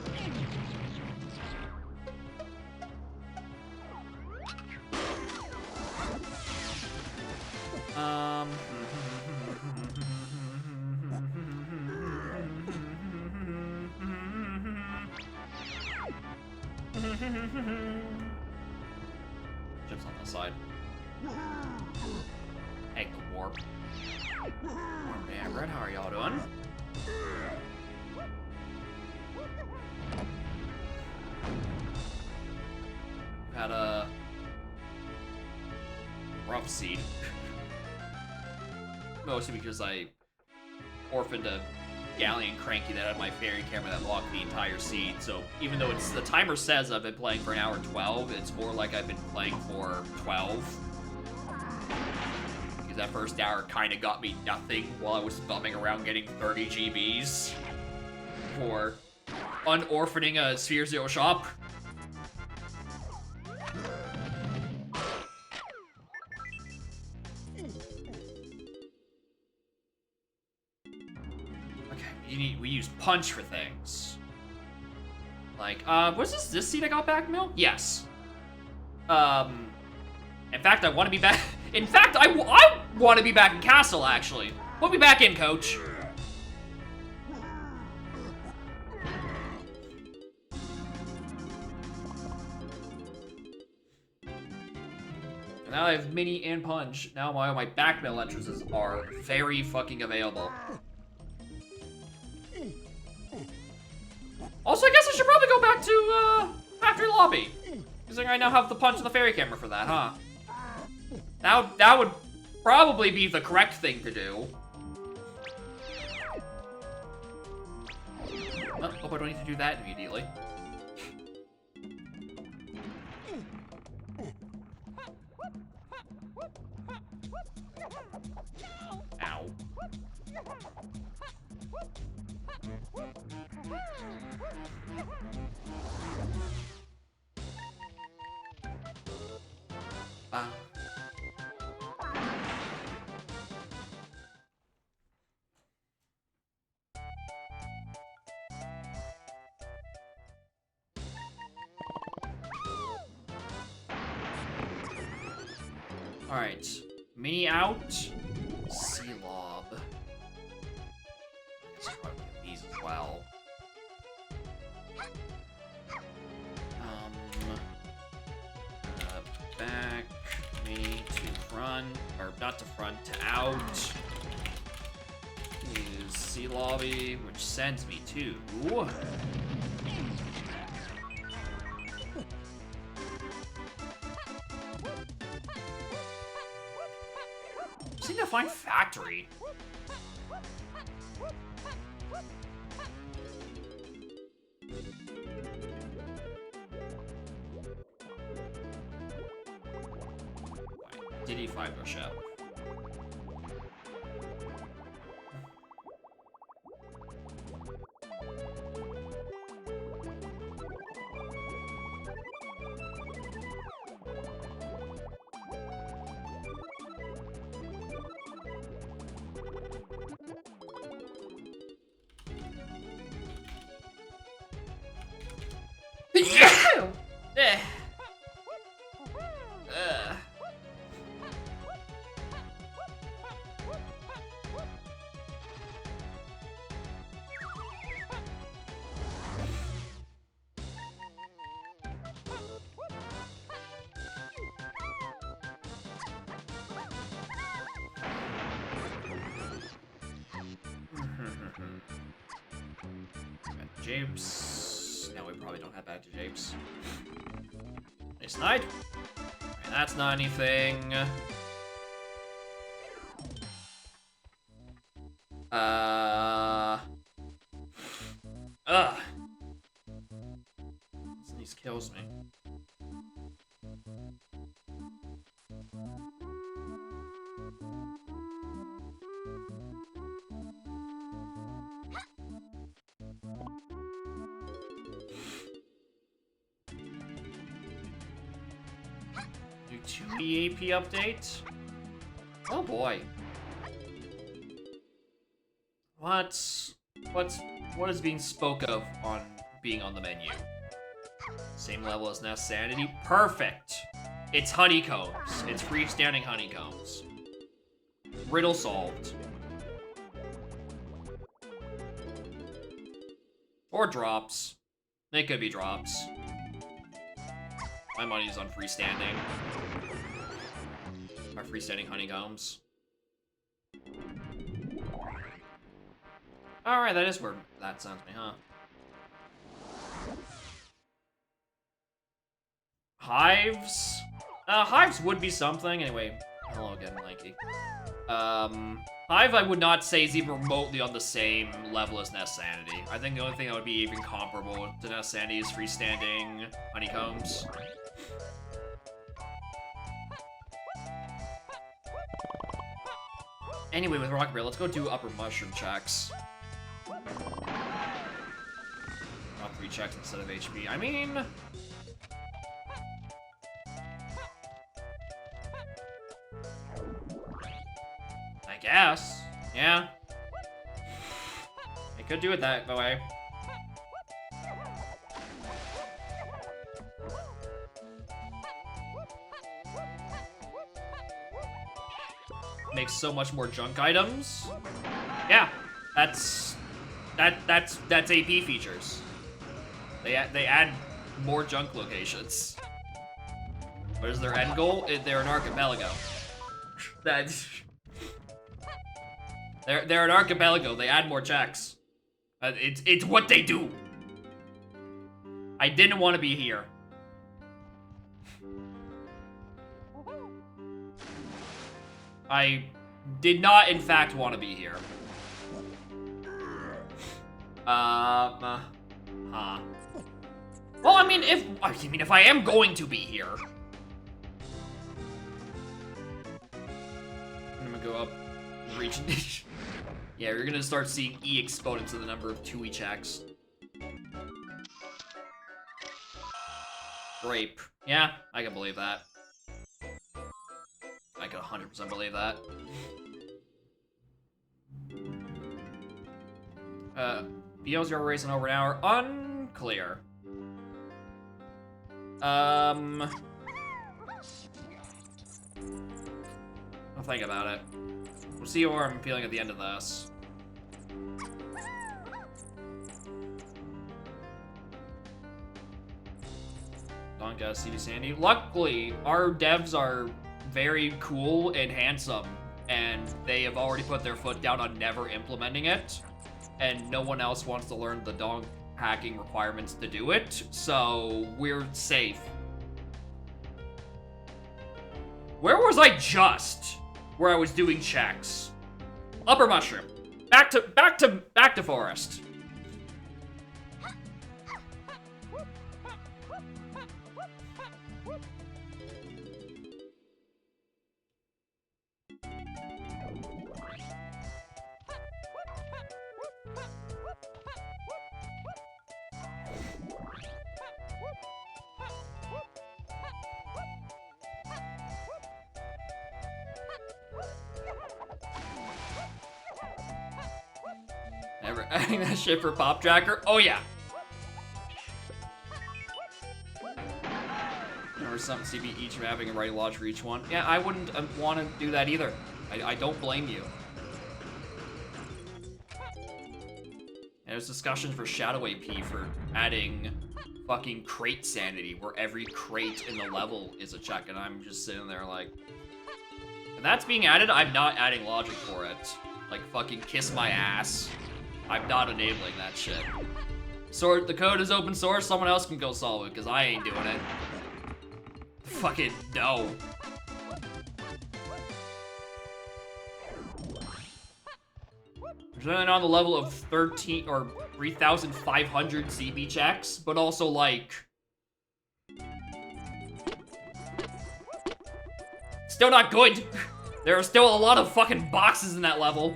Chips on the side. Hey, the warp. Warm Red, how are y'all doing? Had a rough seed. Mostly because I orphaned a Galleon Cranky that had my fairy camera that locked the entire seed. So even though the timer says I've been playing for an hour 12, it's more like I've been playing for 12. Because that first hour kind of got me nothing while I was bumming around getting 30 GBs for unorphaning a Sphere Zero shop. We use punch for things. Like, was this seed I got back, Mill? Yes. In fact, I want to be back. In fact, I want to be back in Castle, actually. Put me back in, coach. And now I have mini and punch. Now my back mill entrances are very fucking available. Also, I guess I should probably go back to, Factory Lobby. Because I now have the punch and the fairy camera for that, huh? That would probably be the correct thing to do. Oh, hope I don't need to do that immediately. Ow. Alright, me out, C-Lob. Let's try these as well. Back, me to front, or not to front, to out. Use C-Lobby, which sends me to... Just need to find Factory. Diddy 5 ship. Japes. No, we probably don't have back to Japes. They snide. And that's not anything. These kills me. Do 2 EAP update? Oh boy. What's what is being spoke of on being on the menu? Same level as Nest Sanity. Perfect. It's honeycombs. It's freestanding honeycombs. Riddle solved. Or drops. They could be drops. My money's on freestanding. Our freestanding honeycombs. Alright, that is where that sends me, huh? Hives? Hives would be something. Anyway, hello again, Lanky. Hive I would not say is even remotely on the same level as Nest Sanity. I think the only thing that would be even comparable to Nest Sanity is freestanding honeycombs. Anyway, with Rocket Bear, let's go do upper mushroom checks. Not 3 checks instead of HP. I mean... I guess. Yeah. I could do it that way. Makes so much more junk items. Yeah, that's AP features. They add more junk locations. What is their end goal? They're an archipelago. They're an archipelago. They add more checks. It's what they do. I didn't want to be here. I did not, in fact, want to be here. Well, I mean, if I am going to be here, I'm gonna go up, reach. Yeah, you're gonna start seeing E exponents of the number of 2E checks. Grape. Yeah, I can believe that. I can 100% believe that. BO0 racing over an hour. Unclear. I'll think about it. We'll see where I'm feeling at the end of this. Donka, CD Sandy. Luckily, our devs are very cool and handsome, and they have already put their foot down on never implementing it, and no one else wants to learn the donk hacking requirements to do it, so we're safe. Where was I just? Where I was doing checks. Upper mushroom. Back to forest. That shit for Pop Tracker? Oh yeah. Or something CB each mapping and writing logic for each one. Yeah, I wouldn't want to do that either. I don't blame you. And there's discussions for Shadow AP for adding fucking crate sanity, where every crate in the level is a check, and I'm just sitting there like... If that's being added, I'm not adding logic for it. Like, fucking kiss my ass. I'm not enabling that shit. So the code is open source, someone else can go solve it, because I ain't doing it. Fucking no. There's nothing on the level of 13 or 3,500 CB checks, but also like... Still not good. There are still a lot of fucking boxes in that level.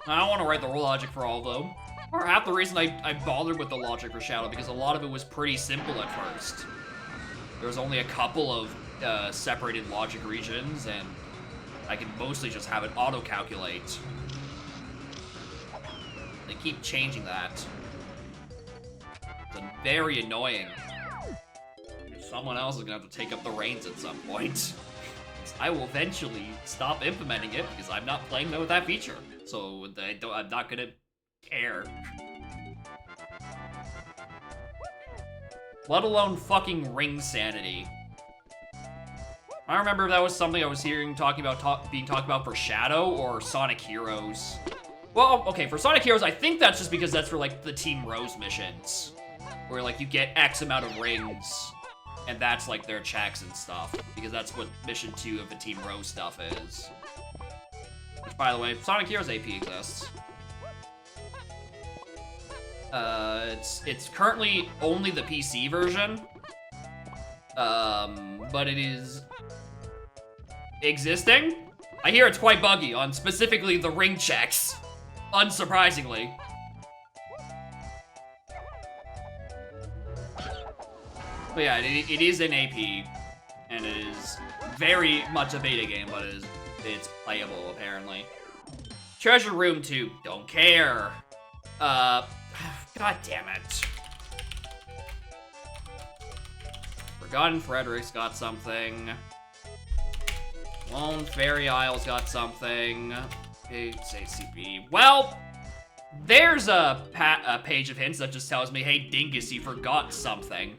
I don't want to write the logic for all of them. Or half the reason I bothered with the logic for Shadow, because a lot of it was pretty simple at first. There was only a couple of separated logic regions, and I could mostly just have it auto-calculate. keep changing that. It's very annoying. Someone else is gonna have to take up the reins at some point. I will eventually stop implementing it because I'm not playing with that feature. So I'm not gonna care. Let alone fucking ring sanity. I don't remember if that was something I was hearing being talked about for Shadow or Sonic Heroes. Well, okay, for Sonic Heroes, I think that's just because that's for, like, the Team Rose missions. Where, like, you get X amount of rings, and that's, like, their checks and stuff. Because that's what Mission 2 of the Team Rose stuff is. Which, by the way, Sonic Heroes AP exists. It's currently only the PC version. But it is existing. I hear it's quite buggy on specifically the ring checks, unsurprisingly. But yeah, it is an AP, and it is very much a beta game, but it's playable apparently. Treasure Room 2, don't care. God damn it. Forgotten Frederick's got something. Lone Fairy Isle's got something. It's ACB. Well, there's a page of hints that just tells me, hey, Dingus, you forgot something.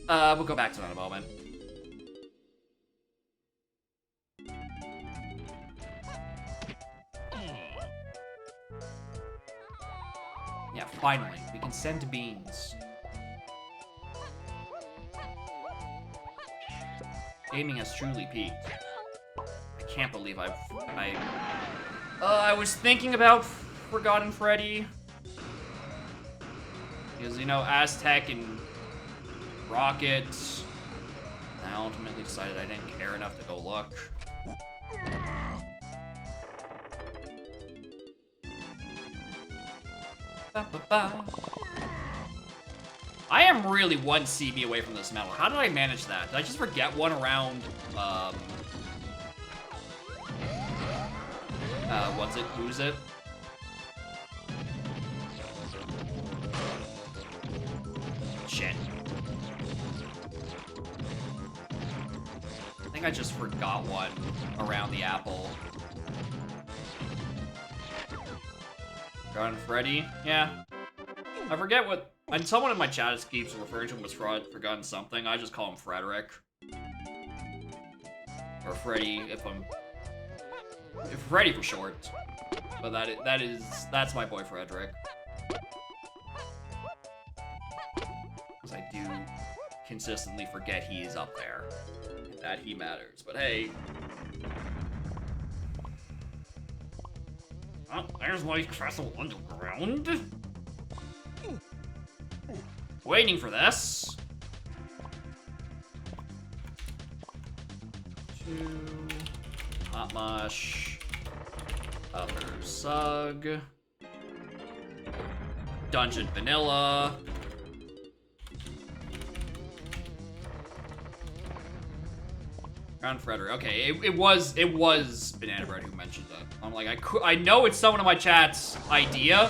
We'll go back to that in a moment. Yeah, finally, we can send beans. Gaming has truly peaked. I can't believe I was thinking about Forgotten Freddy. Because, you know, Aztec and Rocket. I ultimately decided I didn't care enough to go look. I am really one CB away from this medal. How did I manage that? Did I just forget one around, what's it? Who's it? Shit. I think I just forgot one around the apple. Forgotten Freddy? Yeah. I forget what... And someone in my chat keeps referring to him as Forgotten something. I just call him Frederick. Or Freddy, Freddy for short. But that's my boy Frederick. Because I do consistently forget he is up there. And that he matters. But hey. Oh, there's my Castle Underground. Waiting for this. 2. Hot Mush. Upper Sug. Dungeon Vanilla. Ground Frederick. Okay, it was Banana Bread who mentioned that. I'm like, I know it's someone in my chat's idea.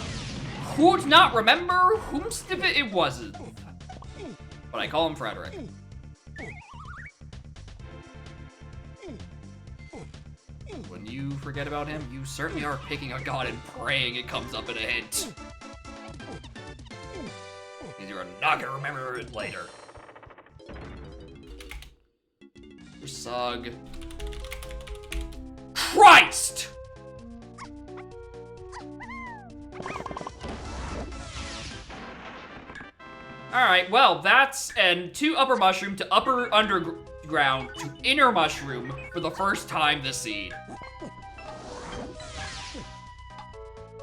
Could not remember whomst it was. But I call him Frederick. When you forget about him, you certainly are picking a god and praying it comes up in a hint. Because you're not gonna remember it later. Sug. Christ! Alright, well, that's and 2 upper mushroom to upper underground to inner mushroom for the first time this seed.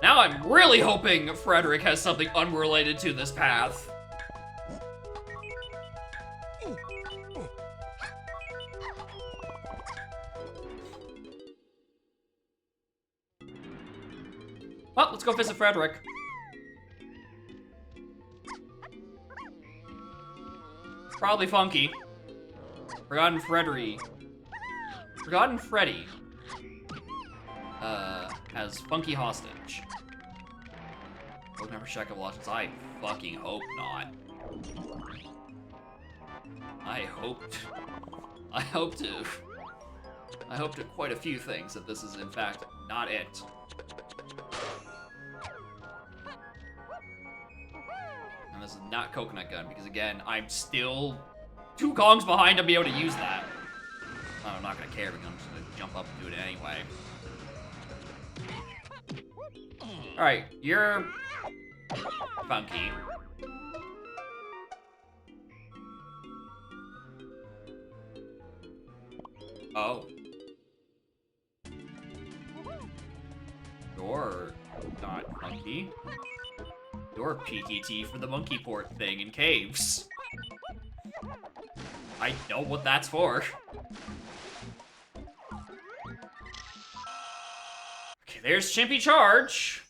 Now I'm really hoping Frederick has something unrelated to this path. Well, let's go visit Frederick. Probably funky. Forgotten Freddy. Forgotten Freddy. has Funky hostage. Hope never check of Legends. I fucking hope not. I hoped quite a few things that this is in fact not it. And this is not Coconut Gun, because again, I'm still 2 Kongs behind to be able to use that. Oh, I'm not gonna care because I'm just gonna jump up and do it anyway. Alright, you're Funky. Oh. You're not Funky. You're PKT for the monkey port thing in caves. I know what that's for. Okay, there's Chimpy Charge.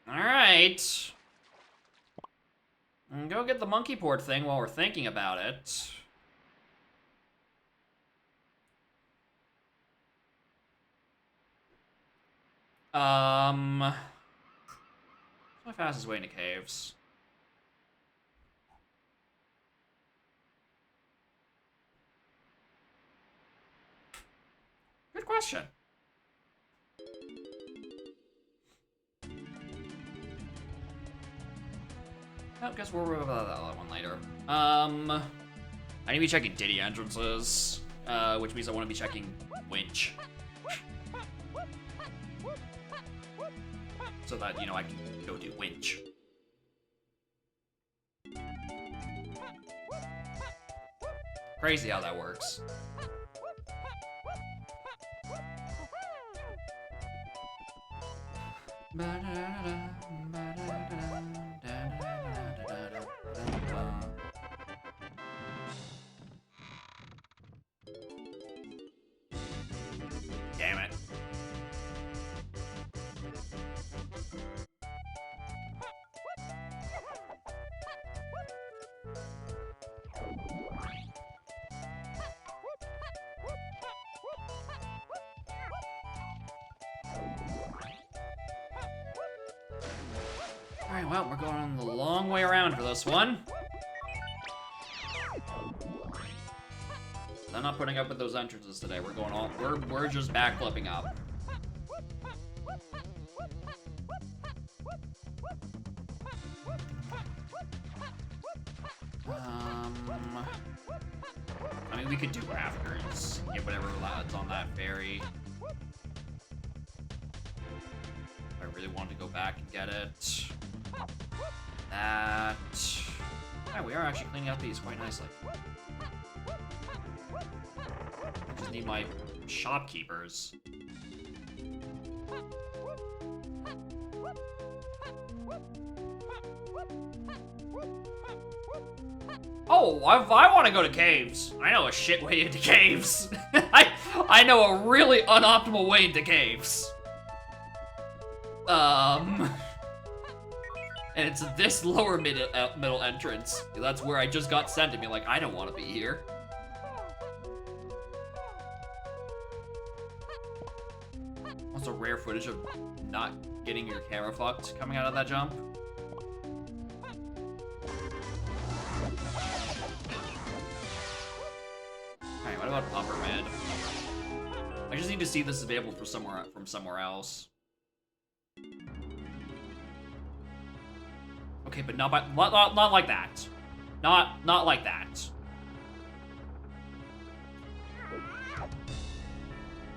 Alright. Go get the monkey port thing while we're thinking about it. What's my fastest way into caves? Good question. I guess we'll worry about that other one later. I need to be checking Diddy entrances, which means I want to be checking Winch. So that, you know, I can go do Winch. Crazy how that works. Damn it. Alright, well, we're going the long way around for this one. I'm not putting up with those entrances today. We're going all we're just backflipping up. I mean, we could do rafters, get whatever lads on that ferry. If I really want to go back and get it. That. Yeah, we are actually cleaning out these quite nicely. I just need my shopkeepers. Oh, if I want to go to caves, I know a shit way into caves. I know a really unoptimal way into caves. And it's this lower middle entrance. That's where I just got sent to me. Like, I don't want to be here. Also, rare footage of not getting your camera fucked coming out of that jump. Alright, what about upper mid? I just need to see this available from somewhere else. Okay, but not like that. Not like that.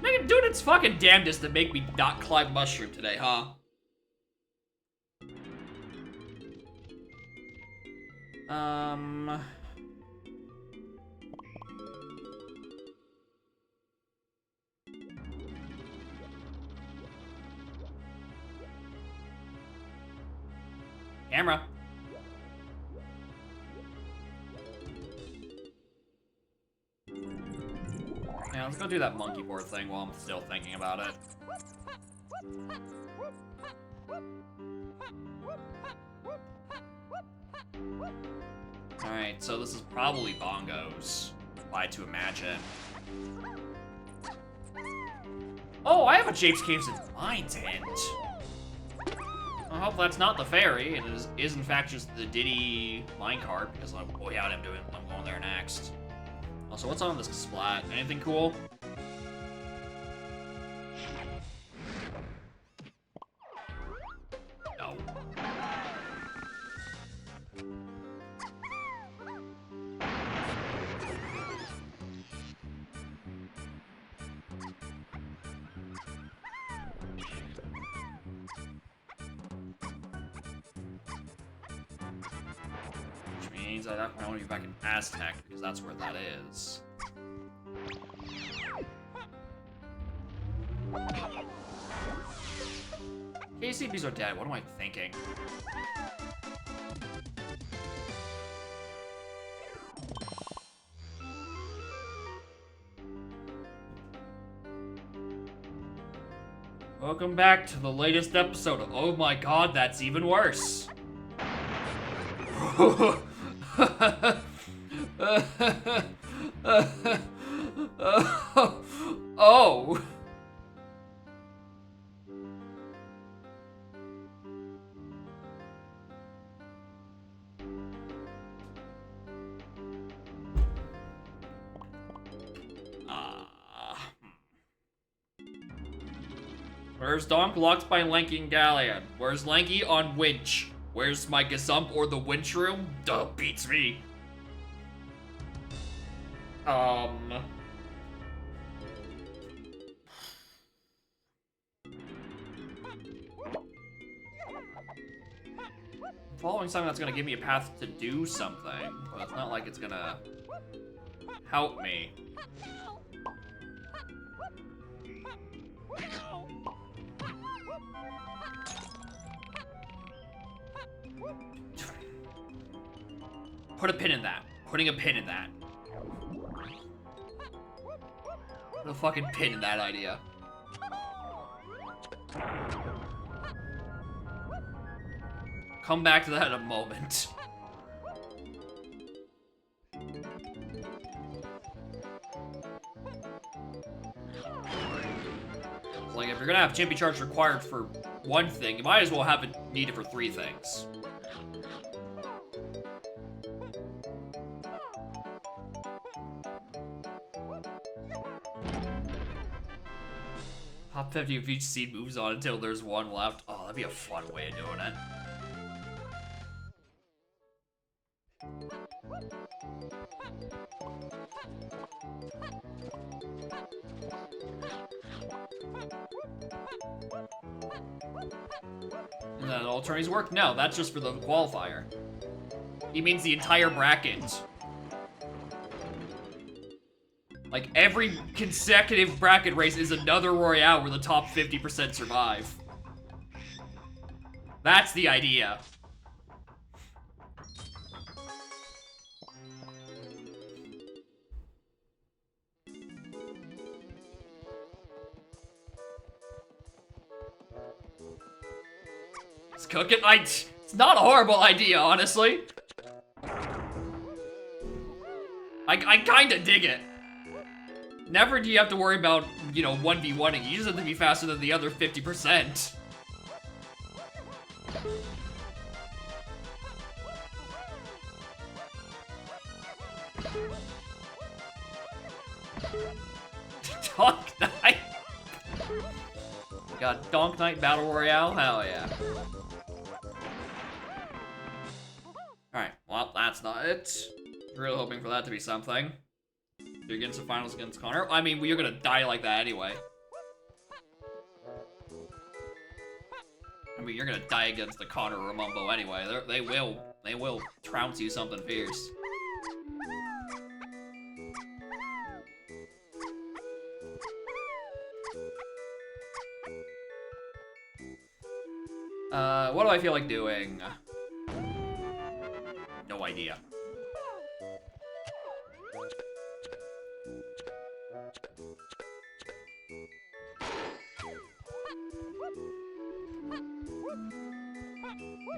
Nigga, doing its fucking damnedest to make me not climb mushroom today, huh? Camera. Yeah, let's go do that monkey board thing while I'm still thinking about it. Alright, so this is probably bongos. Try to imagine. Oh, I have a Japes Caves in Mines hint. I hope that's not the ferry, and it is in fact just the Diddy minecart, because I'm, oh yeah, I'm going there next. Also, what's on this splat? Anything cool? No. Which means I want to be back in Aztec, because that's where that is. KCBs are dead. What am I thinking? Welcome back to the latest episode of Oh My God, That's Even Worse. Oh. Where's Donk locked by Lanky and Galleon? Where's Lanky on Winch? Where's my Gazump or the Winch room? Duh, beats me. Following something that's gonna give me a path to do something, but it's not like it's gonna help me. Put a pin in that. Putting a pin in that. Put a fucking pin in that idea. Come back to that in a moment. Like, if you're gonna have Chimpy Charge required for one thing, you might as well have it needed for 3 things. Top 50 of each seed moves on until there's 1 left. Oh, that'd be a fun way of doing it. And then all tourneys work? No, that's just for the qualifier. He means the entire bracket. Like, every consecutive bracket race is another Royale where the top 50% survive. That's the idea. Let's cook it. It's not a horrible idea, honestly. I kinda dig it. Never do you have to worry about, you know, 1v1ing. You just have to be faster than the other 50%. Donk Knight. Got Donk Knight Battle Royale? Hell yeah. Alright, well, that's not it. Really hoping for that to be something. You're against the finals against Connor? I mean, you're gonna die like that anyway. I mean, you're gonna die against the Connor or Mumbo anyway. They will trounce you something fierce. What do I feel like doing? No idea.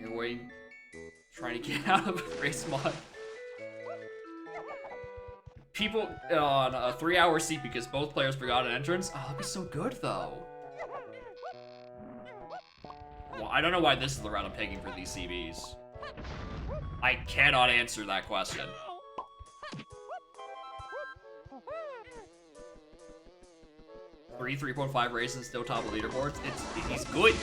You're waiting, trying to get out of a race mod. people on a 3-hour seat because both players forgot an entrance. Oh, that'd be so good, though. Well, I don't know why this is the route I'm taking for these CBs. I cannot answer that question. Three 3.5 races, still top of leaderboards. He's good.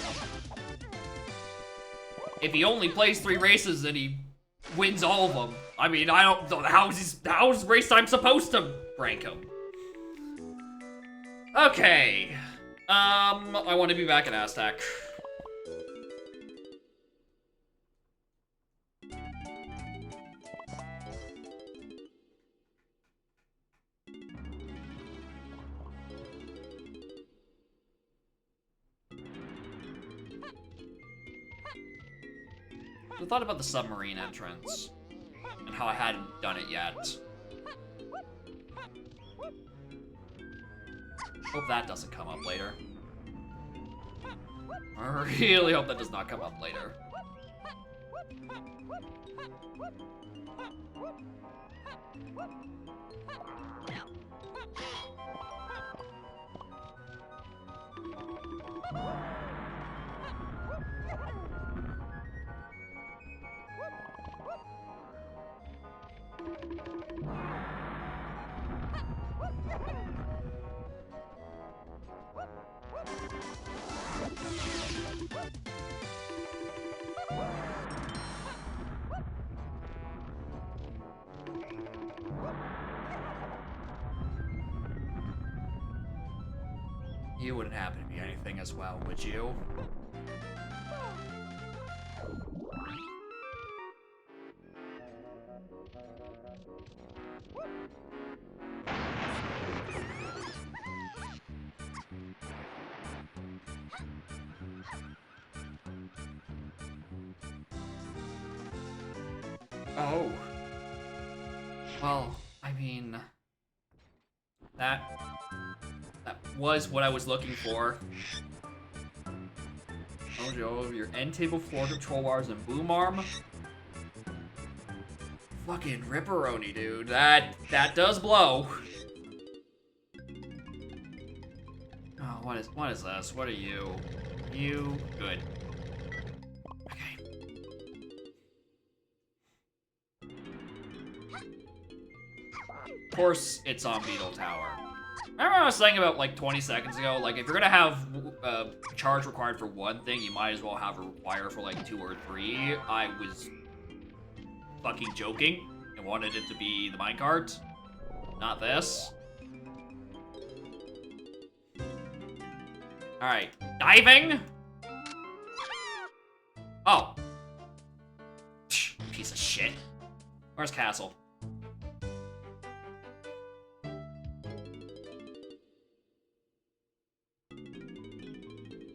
If he only plays 3 races, then he wins all of them. I mean, I don't know how's race time supposed to rank him? Okay. I want to be back in Aztec. I thought about the submarine entrance and how I hadn't done it yet. Hope that doesn't come up later. I really hope that does not come up later. You wouldn't happen to be anything as well, would you? Oh. Well, I mean... That was what I was looking for. Oh, Joe, your end table, floor control bars, and boom arm. Fucking ripperoni, dude. That does blow. Oh, what is this? What are you? You good. Okay. Of course, it's on Beetle Tower. Remember what I was saying about like 20 seconds ago? Like, if you're gonna have a charge required for one thing, you might as well have a require for like 2 or 3. I was fucking joking and wanted it to be the minecart, not this. Alright, diving? Oh. Piece of shit. Where's Castle?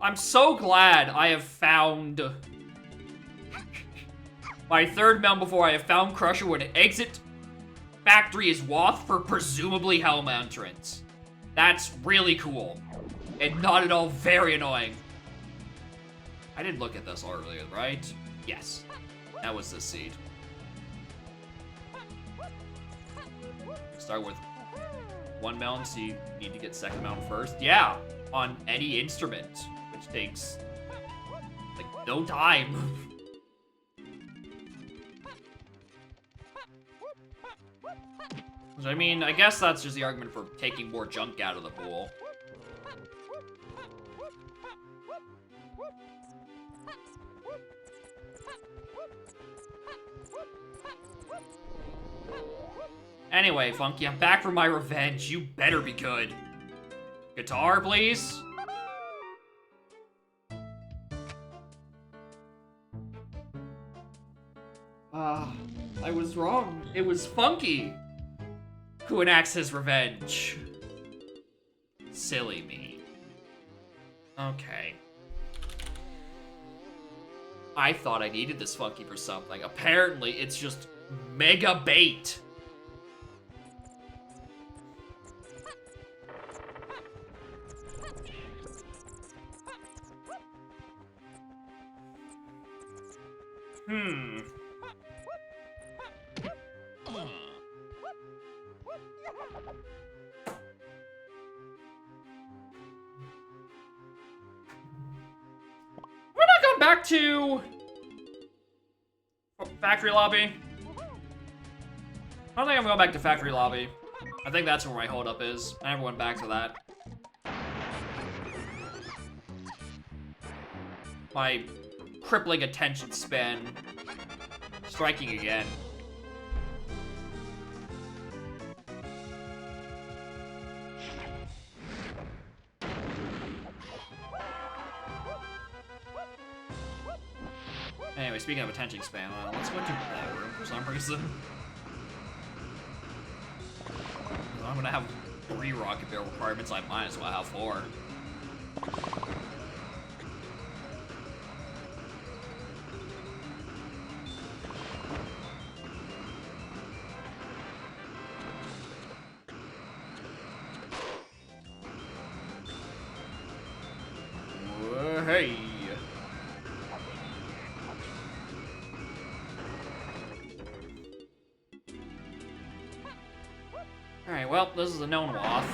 I'm so glad I have found my 3rd mount before I have found Crusher when exit factory is Wath for presumably Helm entrance. That's really cool. And not at all very annoying. I did look at this earlier, right? Yes. That was this seed. Start with 1 mount, so you need to get 2nd mount first. Yeah, on any instrument. Takes like no time. I mean, I guess that's just the argument for taking more junk out of the pool. Anyway, Funky, I'm back for my revenge. You better be good. Guitar, please? I was wrong. It was Funky who enacts his revenge. Silly me. Okay. I thought I needed this Funky for something. Apparently, it's just mega bait. back to factory lobby? I don't think I'm going back to factory lobby. I think that's where my holdup is. I never went back to that. My crippling attention span striking again. Anyway, speaking of attention span, let's go to that room for some reason. I'm gonna have 3 rocket barrel requirements, I might as well have 4. Hey. Alright, well, this is a known waff.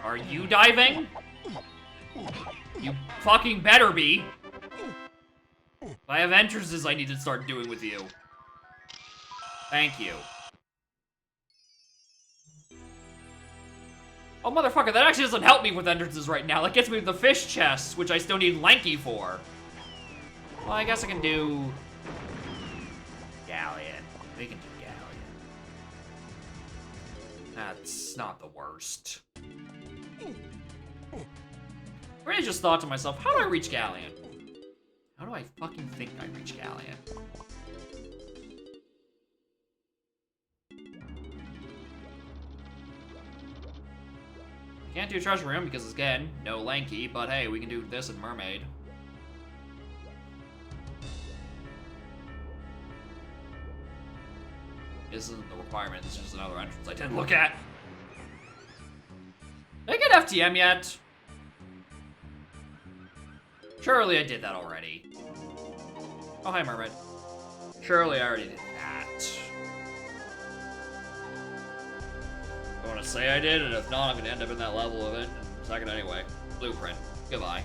Are you diving? You fucking better be. I have entrances I need to start doing with you. Thank you. Oh, motherfucker, that actually doesn't help me with entrances right now. That gets me the fish chest, which I still need Lanky for. Well, I guess I can do... Galleon. We can do Galleon. That's not the worst. I really just thought to myself, how do I reach Galleon? How do I fucking think I reach Galleon? Can't do treasure room because, again, no Lanky, but hey, we can do this in Mermaid. This isn't the requirement, this is just another entrance I didn't look at. Did I get FTM yet? Surely I did that already. Oh, hi, Mermaid. Surely I already did that. I want to say I did, and if not, I'm going to end up in that level of it in a second anyway. Blueprint. Goodbye.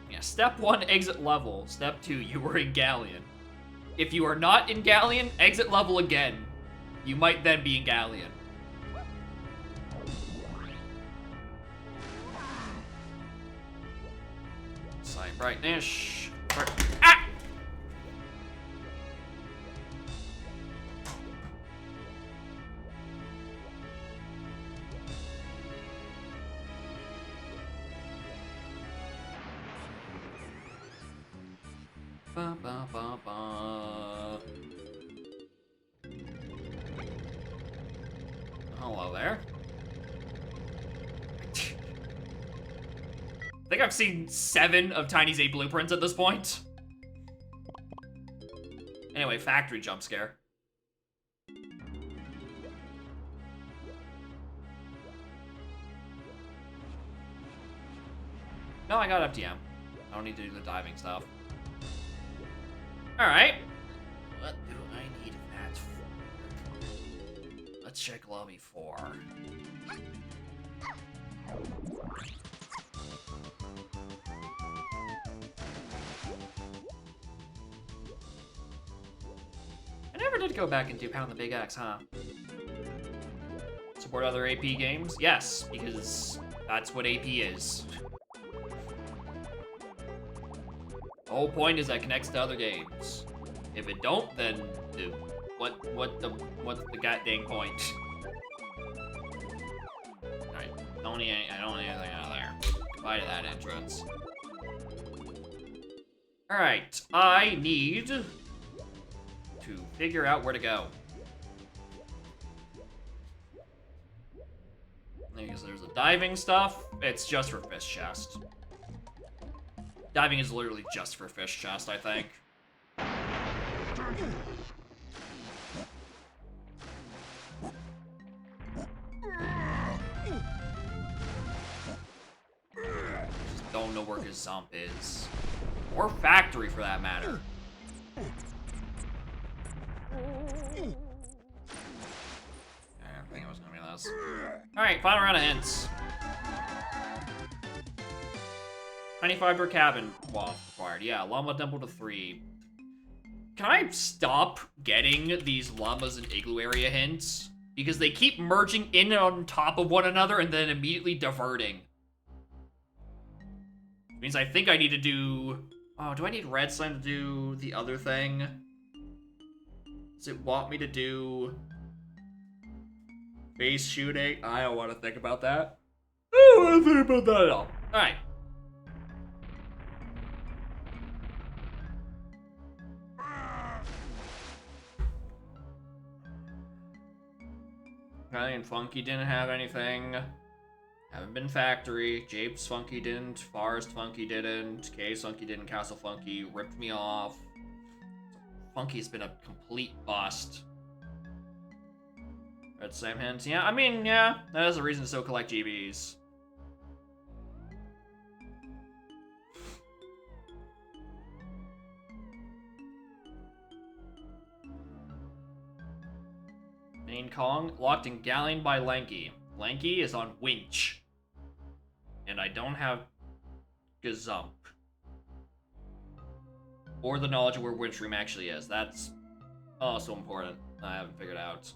Yeah, step 1, exit level. Step 2, you were in Galleon. If you are not in Galleon, exit level again. You might then be in Galleon. Sight brightness. Ah! Ba, ba, ba, ba. Hello there. I think I've seen 7 of Tiny's 8 blueprints at this point. Anyway, factory jump scare. No, I got FTM. I don't need to do the diving stuff. Alright. What do I need that for? Let's check lobby 4. I never did go back and do Pound the Big X, huh? Support other AP games? Yes, because that's what AP is. The whole point is that it connects to other games. If it don't, then what's the goddamn point? Alright, I don't need anything out of there. Goodbye to that entrance. Alright, I need to figure out where to go. Because there's the diving stuff. It's just for fish chest. Diving is literally just for fish chest, I think. don't know where Gazump is. Or Factory, for that matter. I think it was gonna be this. Alright, final round of hints. Tiny fiber cabin wall required. Yeah, llama temple to 3. Can I stop getting these llamas and igloo area hints? Because they keep merging in and on top of one another and then immediately diverting. Means I think I need to do... Oh, do I need red slime to do the other thing? Does it want me to do... base shooting? I don't want to think about that. I don't want to think about that at all. Alright. And Funky didn't have anything. Haven't been Factory. Japes Funky didn't. Forest Funky didn't. Caves Funky didn't. Castle Funky ripped me off. Funky's been a complete bust. Red Same Hints. Yeah, I mean, yeah. That is a reason to still collect GBs. Main Kong, locked in Galleon by Lanky. Lanky is on Winch. And I don't have Gazump. Or the knowledge of where Winch Room actually is. That's also important. I haven't figured out.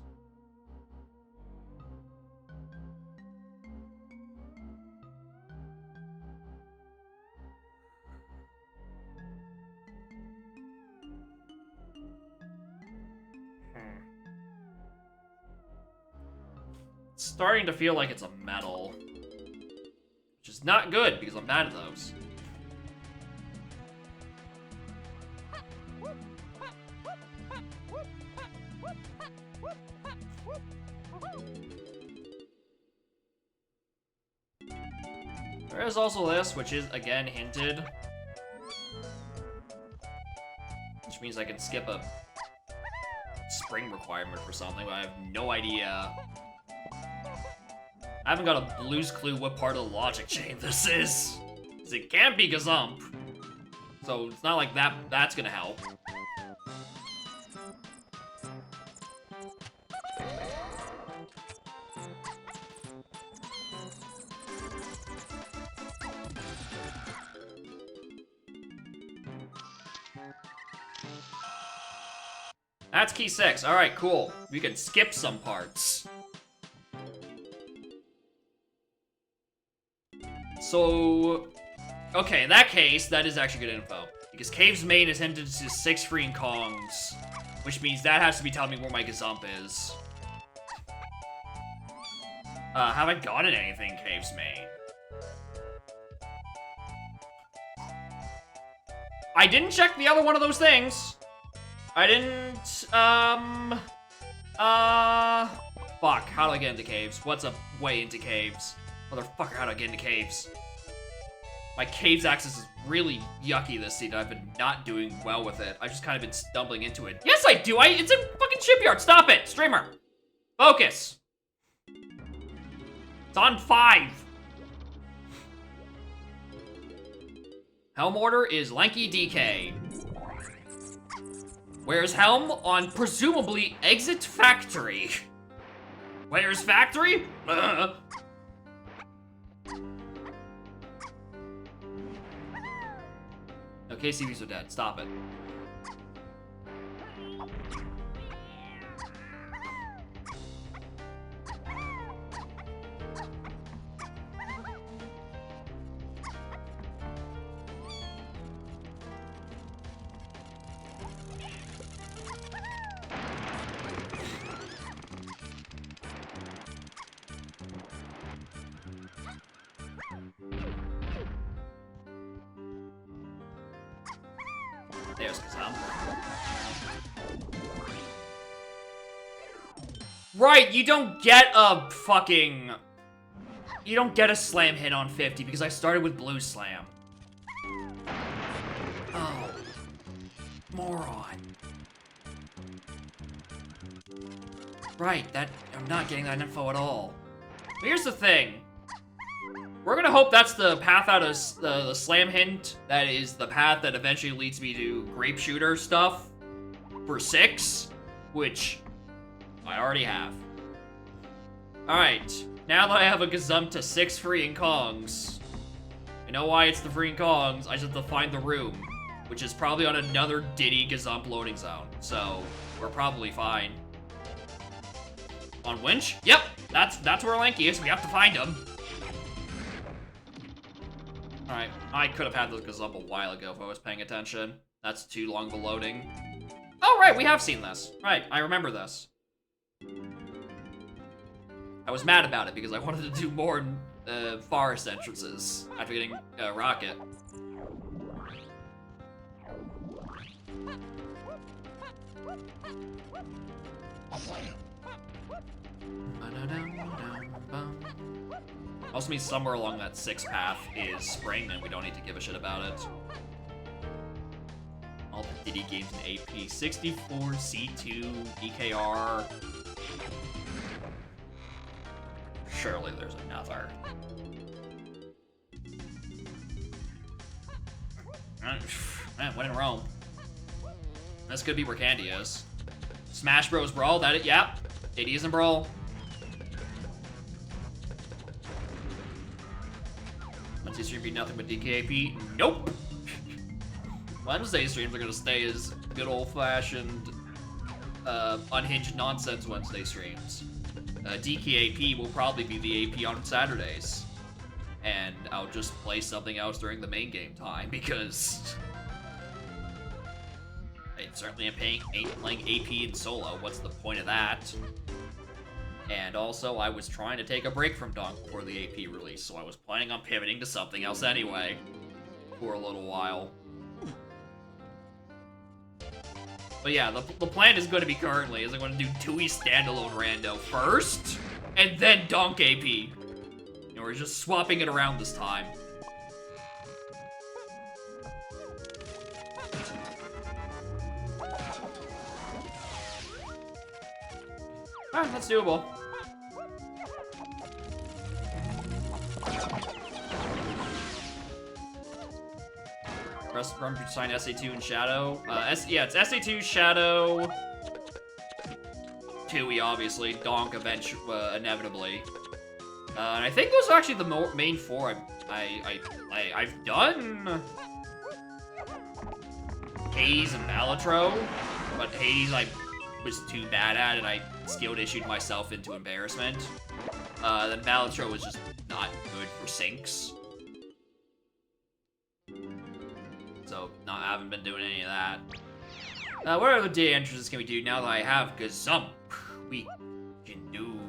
It's starting to feel like it's a metal. Which is not good, because I'm bad at those. There is also this, which is, again, hinted. Which means I can skip a spring requirement for something, but I have no idea. I haven't got a blue's clue what part of the logic chain this is. 'Cause it can't be Gazump. So it's not like that's gonna help. That's key 6. Alright, cool. We can skip some parts. So, okay, in that case, that is actually good info. Because Cave's main is hinted to 6 freeing Kongs, which means that has to be telling me where my Gazump is. Haven't gotten anything Cave's main. I didn't check the other one of those things. I didn't, fuck, how do I get into caves? What's a way into caves? Motherfucker, how do I get into caves? My caves access is really yucky this season. I've been not doing well with it. I've just kind of been stumbling into it. Yes, I do! It's in fucking Shipyard! Stop it! Streamer! Focus! It's on 5! Helm order is Lanky DK. Where's Helm on presumably Exit Factory? Where's Factory? Okay, CVs are dead. Stop it. There's Gazump. Right, you don't get a fucking... You don't get a slam hit on 50 because I started with blue slam. Oh. Moron. Right, I'm not getting that info at all. But here's the thing. We're gonna hope that's the path out of the slam hint. That is the path that eventually leads me to grape shooter stuff for 6, which I already have. Alright, now that I have a Gazump to 6 freeing Kongs, I know why it's the freeing Kongs, I just have to find the room, which is probably on another Diddy Gazump loading zone, so we're probably fine. On Winch? Yep, that's where Lanky is, we have to find him. Alright, I could have had the Gazump a while ago if I was paying attention. That's too long of a loading. Oh, right, we have seen this. Right, I remember this. I was mad about it because I wanted to do more forest entrances after getting Rocket. Also means somewhere along that 6 path is Spring, and we don't need to give a shit about it. All the Diddy games in AP. 64, C2, DKR. Surely there's another. Man, when in Rome. This could be where Candy is. Smash Bros. Brawl, that it? Yep. Diddy is in Brawl. Wednesday stream be nothing but DKAP? Nope. Wednesday streams are gonna stay as good old-fashioned, unhinged nonsense Wednesday streams. DKAP will probably be the AP on Saturdays. And I'll just play something else during the main game time, because I certainly am playing AP in solo. What's the point of that? And also, I was trying to take a break from Donk before the AP release, so I was planning on pivoting to something else anyway for a little while. But yeah, the plan is going to be currently is I'm going to do Tui standalone rando first, and then Donk AP. And we're just swapping it around this time. Alright, that's doable. Press run to sign SA2 and Shadow. Yeah, it's SA2, Shadow, Tui, obviously, Donk inevitably. And I think those are actually the main 4 I've done. Hades and Balatro, but Hades I was too bad at, and I skilled issued myself into embarrassment. Then Balatro was just not good for syncs. So, no, I haven't been doing any of that. What other day entrances can we do now that I have Gazump? We can do...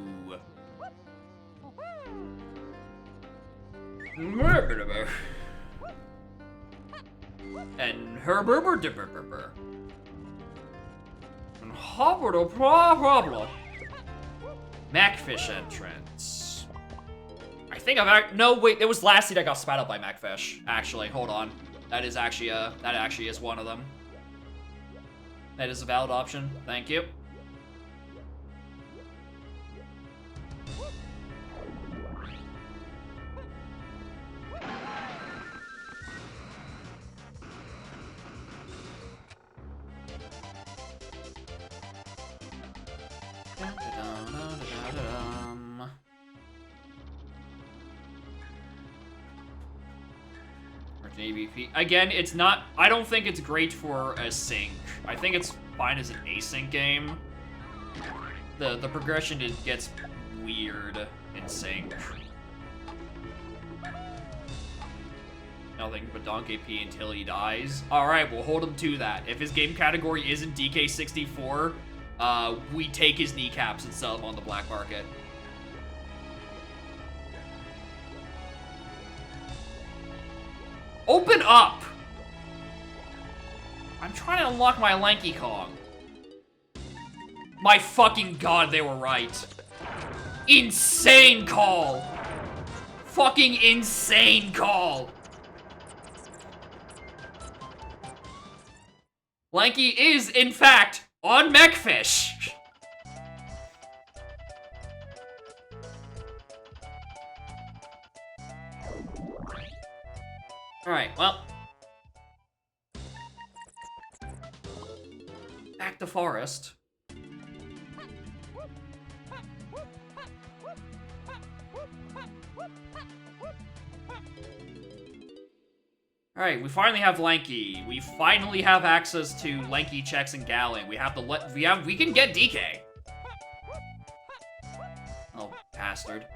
and Herberber. And Hobberdo. Macfish entrance. I think no, wait, it was last seed I got spat up by Macfish. Actually, hold on. That is actually that actually is one of them. That is a valid option. Thank you. AVP. Again, it's not... I don't think it's great for a sync. I think it's fine as an async game. The progression gets weird in sync. Nothing but Donk AP until he dies. Alright, we'll hold him to that. If his game category isn't DK64, we take his kneecaps and sell them on the black market. Open up! I'm trying to unlock my Lanky Kong. My fucking god, they were right. Insane call! Fucking insane call! Lanky is, in fact, on Mechfish. Alright, well. Back to Forest. Alright, we finally have Lanky. We finally have access to Lanky, Chex, and Galleon. We have to we can get DK. Oh, bastard.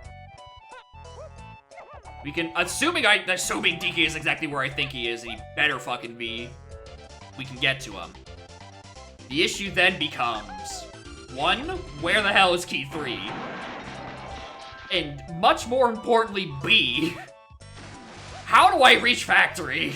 We can, assuming DK is exactly where I think he is, and he better fucking be, we can get to him. The issue then becomes, 1, where the hell is Key 3? And much more importantly, B, how do I reach Factory?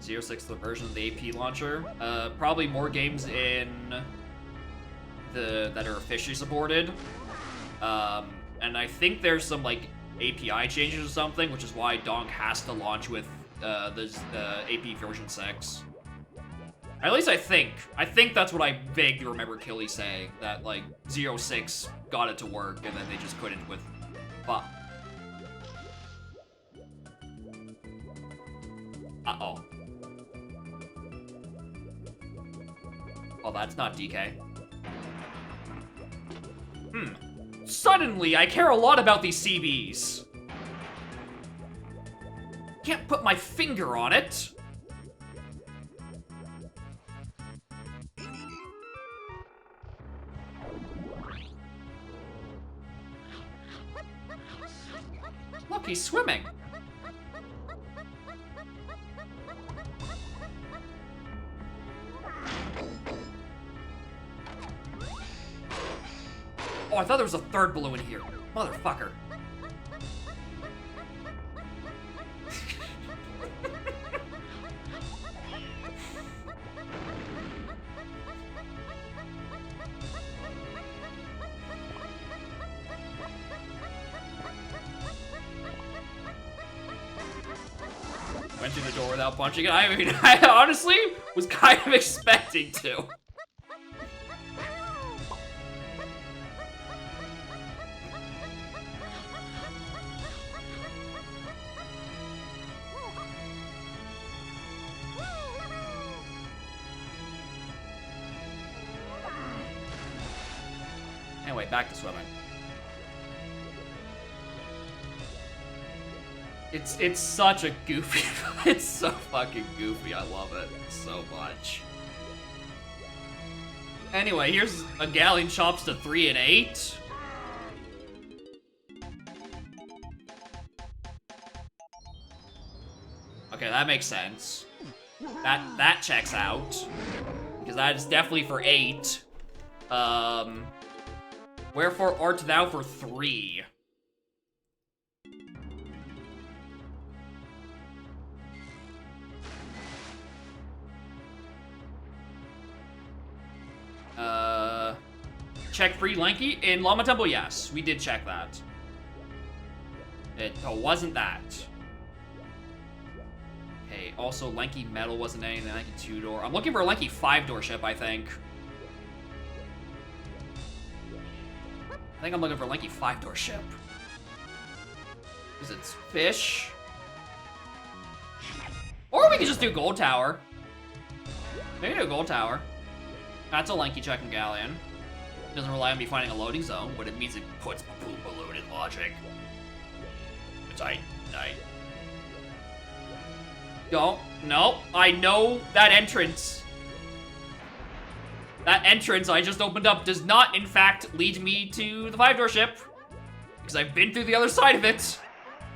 .06, the version of the AP launcher. Probably more games that are officially supported. And I think there's some like API changes or something, which is why Donk has to launch with the AP version 6. At least I think. I think that's what I vaguely remember Killy saying, that like 06 got it to work and then they just couldn't with fuck. Uh-oh. Well, that's not DK. Suddenly, I care a lot about these CBs. Can't put my finger on it. Look, he's swimming. Oh, I thought there was a third balloon in here. Motherfucker. Went through the door without punching it. I mean, I honestly was kind of expecting to. Anyway, back to swimming. It's such a goofy, it's so fucking goofy, I love it so much. Anyway, here's a Galleon chops to 3 and 8. Okay, that makes sense. That checks out. Because that is definitely for 8. Wherefore art thou for 3? Check free Lanky? In Llama Temple, yes. We did check that. It wasn't that. Okay, also Lanky Metal wasn't anything. Lanky 2-door. I'm looking for a Lanky 5-door ship, I think. I think I'm looking for a Lanky 5-door ship. Because it's fish. Or we could just do Gold Tower. Maybe do Gold Tower. That's a Lanky check and Galleon. Doesn't rely on me finding a loading zone, but it means it puts Papoon Balloon in logic. Which I don't. No, I know that entrance. That entrance I just opened up does not, in fact, lead me to the 5-door ship. Because I've been through the other side of it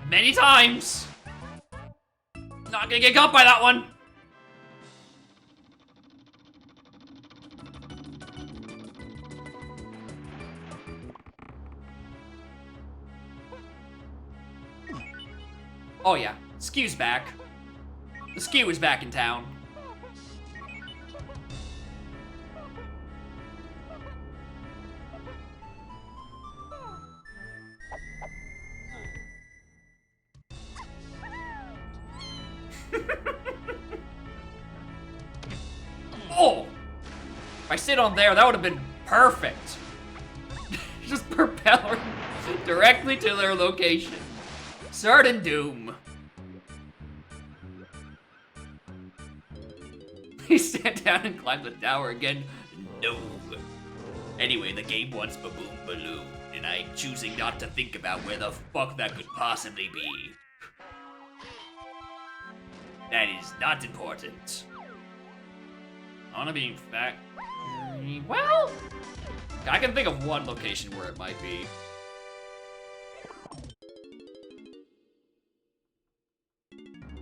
many times. Not gonna get caught by that one. Oh yeah, Skew's back. The Skew is back in town. I sit on there, that would have been perfect. Just propeller directly to their location. Certain doom. Please stand down and climb the tower again. No. Anyway, the game wants Baboon Balloon, and I'm choosing not to think about where the fuck that could possibly be. That is not important. Wanna be in fact... Well... I can think of one location where it might be.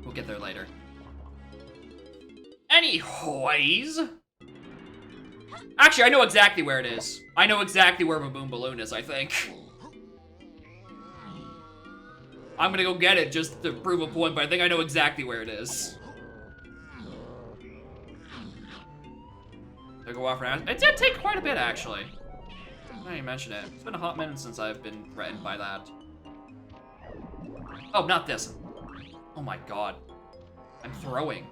We'll get there later. Anyways... Actually, I know exactly where it is. I know exactly where Baboon Balloon is, I think. I'm gonna go get it just to prove a point, but I think I know exactly where it is. I go off around. It did take quite a bit, actually. Now you mention it. It's been a hot minute since I've been threatened by that. Oh, not this. Oh my god. I'm throwing.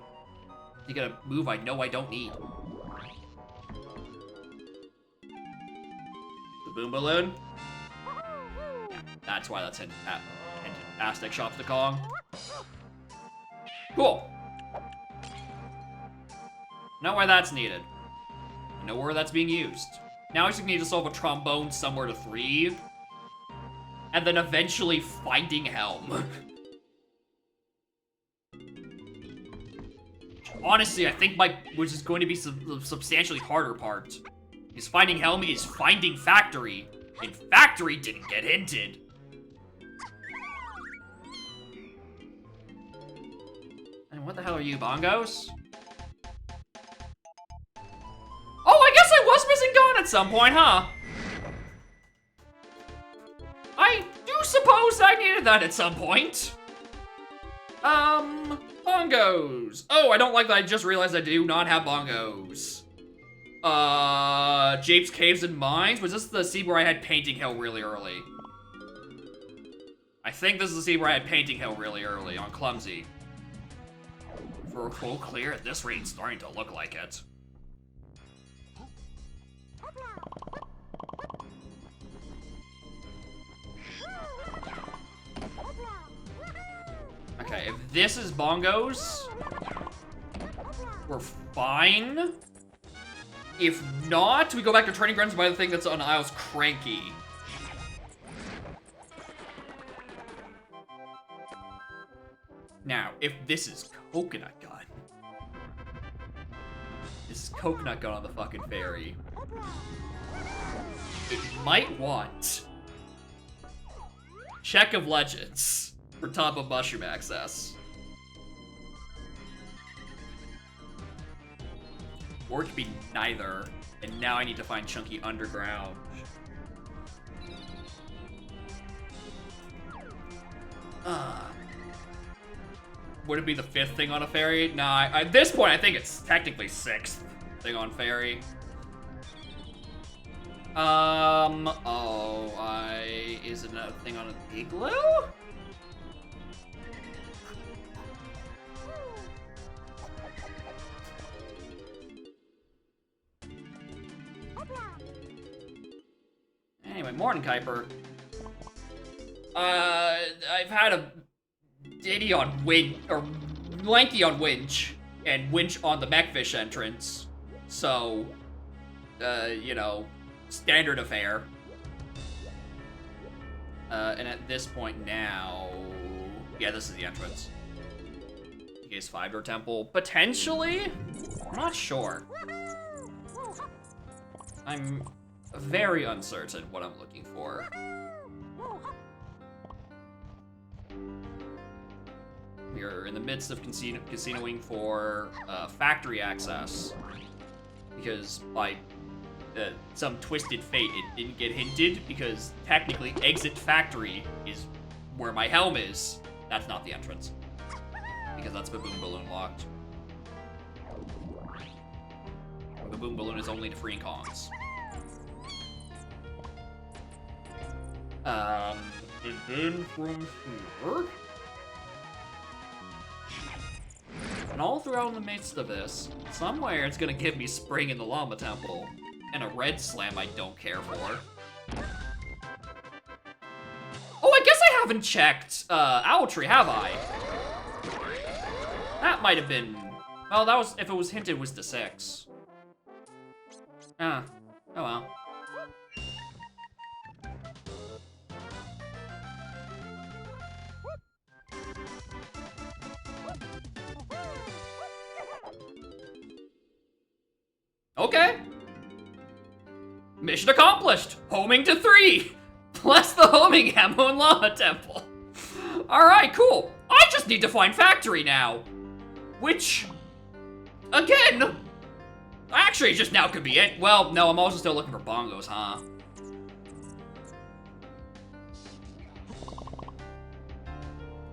You gotta move I know I don't need. The Boom Balloon? Yeah, that's why that's in Aztec Shops to Kong. Cool. Know why that's needed. I know where that's being used. Now I just need to solve a trombone somewhere to 3. And then eventually finding Helm. Honestly, I think which is going to be the substantially harder part. Is finding Helm is finding Factory. And Factory didn't get hinted. And what the hell are you, bongos? Oh, I guess I was missing Gon at some point, huh? I do suppose I needed that at some point. Bongos. Oh, I don't like that I just realized I do not have bongos. Jape's Caves and Mines? Was this the seed where I had Painting Hill really early? I think this is the seed where I had Painting Hill really early on Clumsy. For a full clear at this rate, it's starting to look like it. Okay, if this is bongos, we're fine. If not, we go back to training grounds by the thing that's on Isles Cranky. Now, if this is Coconut Gun. This is Coconut Gun on the fucking ferry. It might want Check of Legends for top of mushroom access. Or it could be neither. And now I need to find Chunky Underground. Would it be the 5th thing on a ferry? Nah, at this point I think it's technically 6th thing on ferry. Is it another thing on an igloo? Anyway, morning, Kuiper. I've had a Diddy on Winch, or Lanky on Winch, and Winch on the Mechfish entrance. So, you know, standard affair. And at this point now, yeah, this is the entrance. Is Fiber Temple potentially? I'm not sure. I'm very uncertain what I'm looking for. We are in the midst of casinoing for factory access. Because by some twisted fate, it didn't get hinted, because technically exit factory is where my helm is. That's not the entrance. Because that's Baboon Balloon locked. Baboon Balloon is only to freeing Kongs. And then from here... And all throughout the midst of this, somewhere it's gonna give me Spring in the Llama Temple. And a Red Slam I don't care for. Oh, I guess I haven't checked Owltree, have I? That might have been... Well, that was... If it was hinted, it was the 6. Ah. Oh well. Okay. Mission accomplished. Homing to 3. Plus the homing ammo in Llama Temple. Alright, cool. I just need to find Factory now. Which, again, actually just now could be it. Well, no, I'm also still looking for bongos, huh?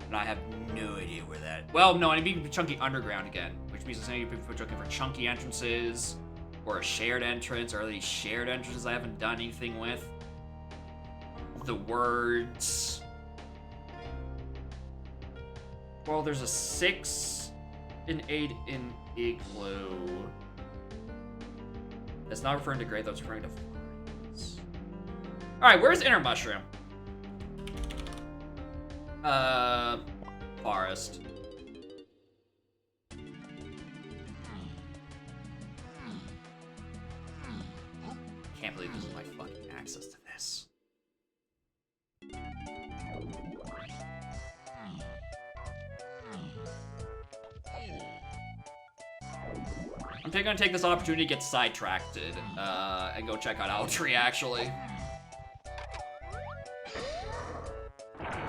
And I have no idea where that... Well, no, I need Chunky Underground again, which means I need to be looking for chunky entrances, or a shared entrance, or these shared entrances I haven't done anything with. The words... Well, there's a 6, an 8 in Igloo. That's not referring to Great, that's referring to... Alright, where's Inner Mushroom? Forest. Can't believe this is my fucking access to this. I'm gonna take this opportunity to get sidetracked and go check out Owltree, actually.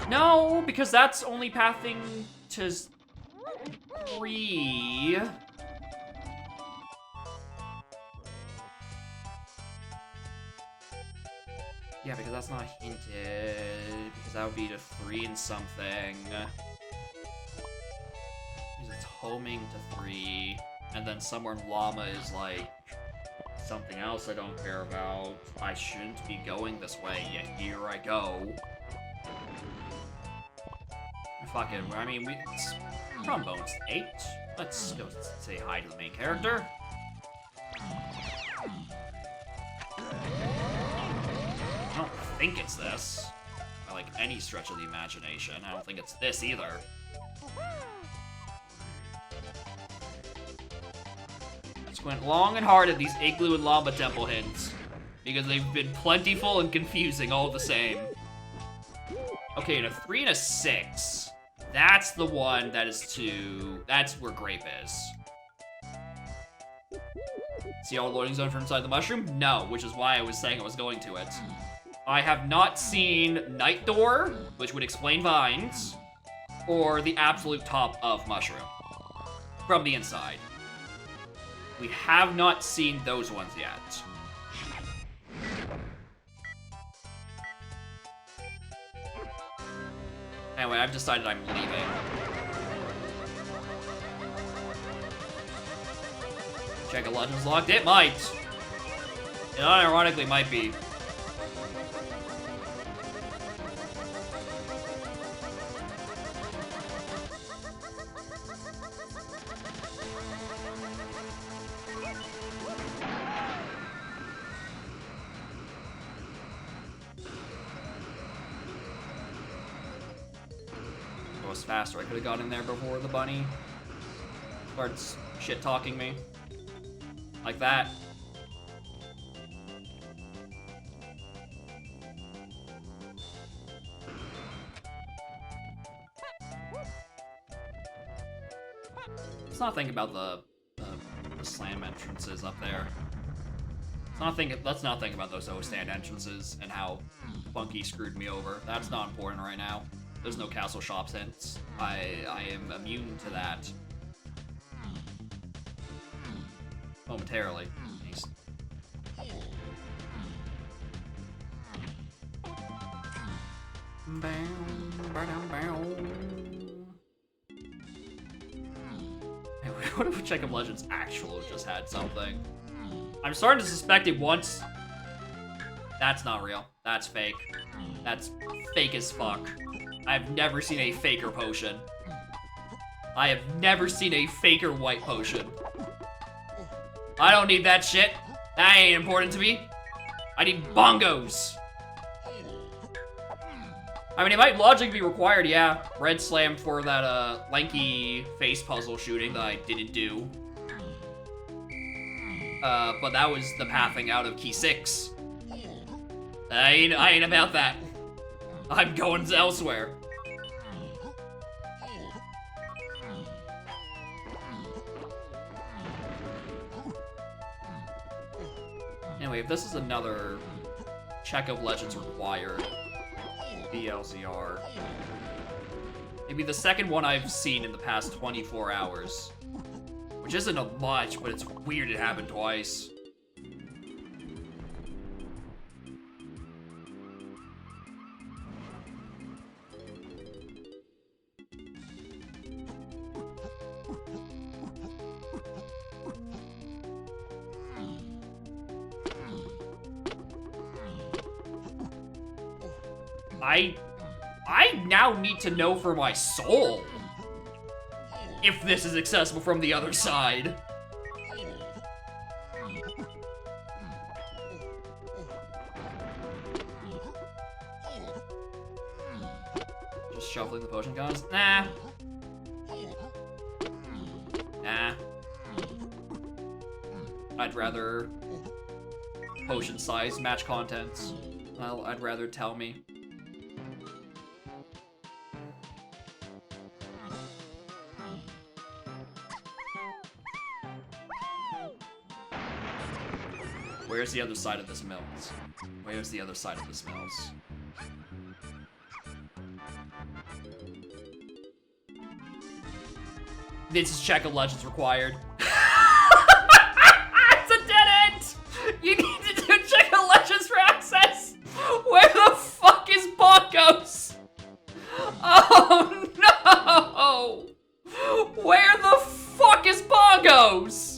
No, because that's only pathing to 3. Yeah, because that's not hinted. Because that would be to 3 and something. Because it's homing to 3. And then somewhere in Llama is like something else I don't care about. I shouldn't be going this way, yet here I go. Fuck it, I mean, it's Trombone's 8. Let's go say hi to the main character. I don't think it's this, by like any stretch of the imagination. I don't think it's this either. I squint long and hard at these Igloo and Llama Temple hints, because they've been plentiful and confusing all the same. Okay, and a 3 and a 6. That's the one that is that's where Grape is. See all the loading zone from inside the mushroom? No, which is why I was saying I was going to it. I have not seen Night Door, which would explain Vines, or the absolute top of Mushroom from the inside. We have not seen those ones yet. Anyway, I've decided I'm leaving. Check a Legends locked? It might. It unironically might be. Faster. I could have got in there before the bunny starts shit-talking me. Like that. Let's not think about the slam entrances up there. Let's not think about those O-stand entrances and how Funky screwed me over. That's not important right now. There's no Castle Shops hints. I am immune to that. Momentarily. What if Check of Legends actual just had something? I'm starting to suspect it once. That's not real. That's fake. That's fake as fuck. I've never seen a faker potion. I have never seen a faker white potion. I don't need that shit. That ain't important to me. I need bongos. I mean, it might logically be required, yeah. Red slam for that, lanky face puzzle shooting that I didn't do. But that was the pathing out of key 6. I ain't about that. I'm going elsewhere. Anyway, if this is another check of legends required, BLZR. Maybe the second one I've seen in the past 24 hours. Which isn't a much, but it's weird it happened twice. I now need to know for my soul if this is accessible from the other side. Just shuffling the potion guns? Nah. Nah. I'd rather potion size match contents. Well, I'd rather tell me. Where's the other side of this mills? Where's the other side of this mills? This is check of legends required. It's a dead end! You need to do check of legends for access! Where the fuck is Bongos? Oh no! Where the fuck is Bongos?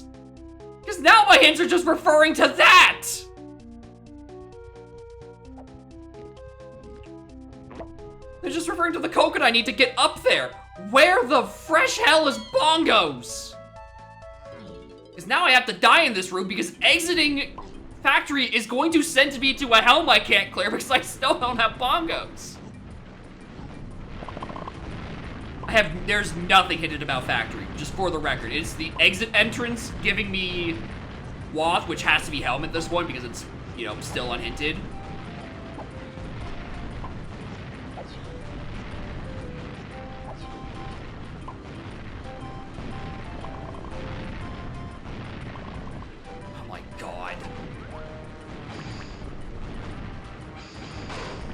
Because now my hints are just referring to that! They're just referring to the coconut I need to get up there. Where the fresh hell is Bongos? Because now I have to die in this room because exiting factory is going to send me to a helm I can't clear because I still don't have Bongos. There's nothing hinted about factory, just for the record. It's the exit entrance giving me Wath, which has to be helm at this one because it's, you know, still unhinted. Oh my god.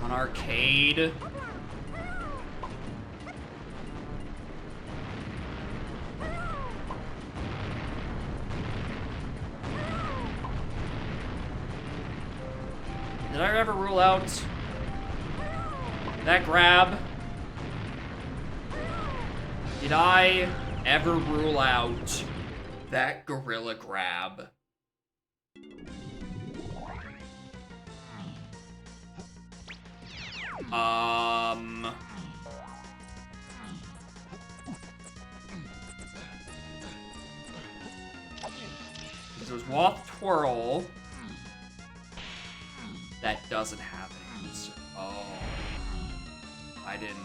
On arcade. Did I ever rule out that grab? Did I ever rule out that gorilla grab? Because it was Wath Twirl. That doesn't have an answer. Oh. I didn't.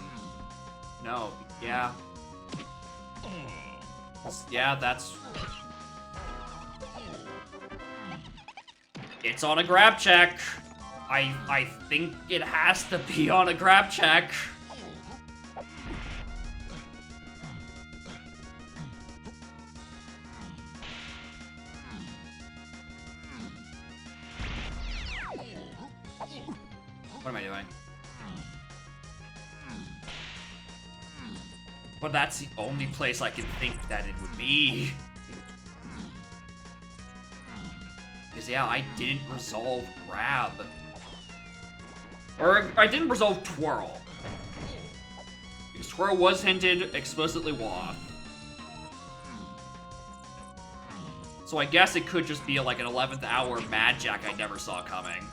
No. Yeah. Yeah, that's... It's on a grab check. I think it has to be on a grab check. What am I doing? But that's the only place I can think that it would be. Because, yeah, I didn't resolve grab. Or, I didn't resolve twirl. Because twirl was hinted explicitly Wath. So I guess it could just be like an 11th hour Mad Jack I never saw coming.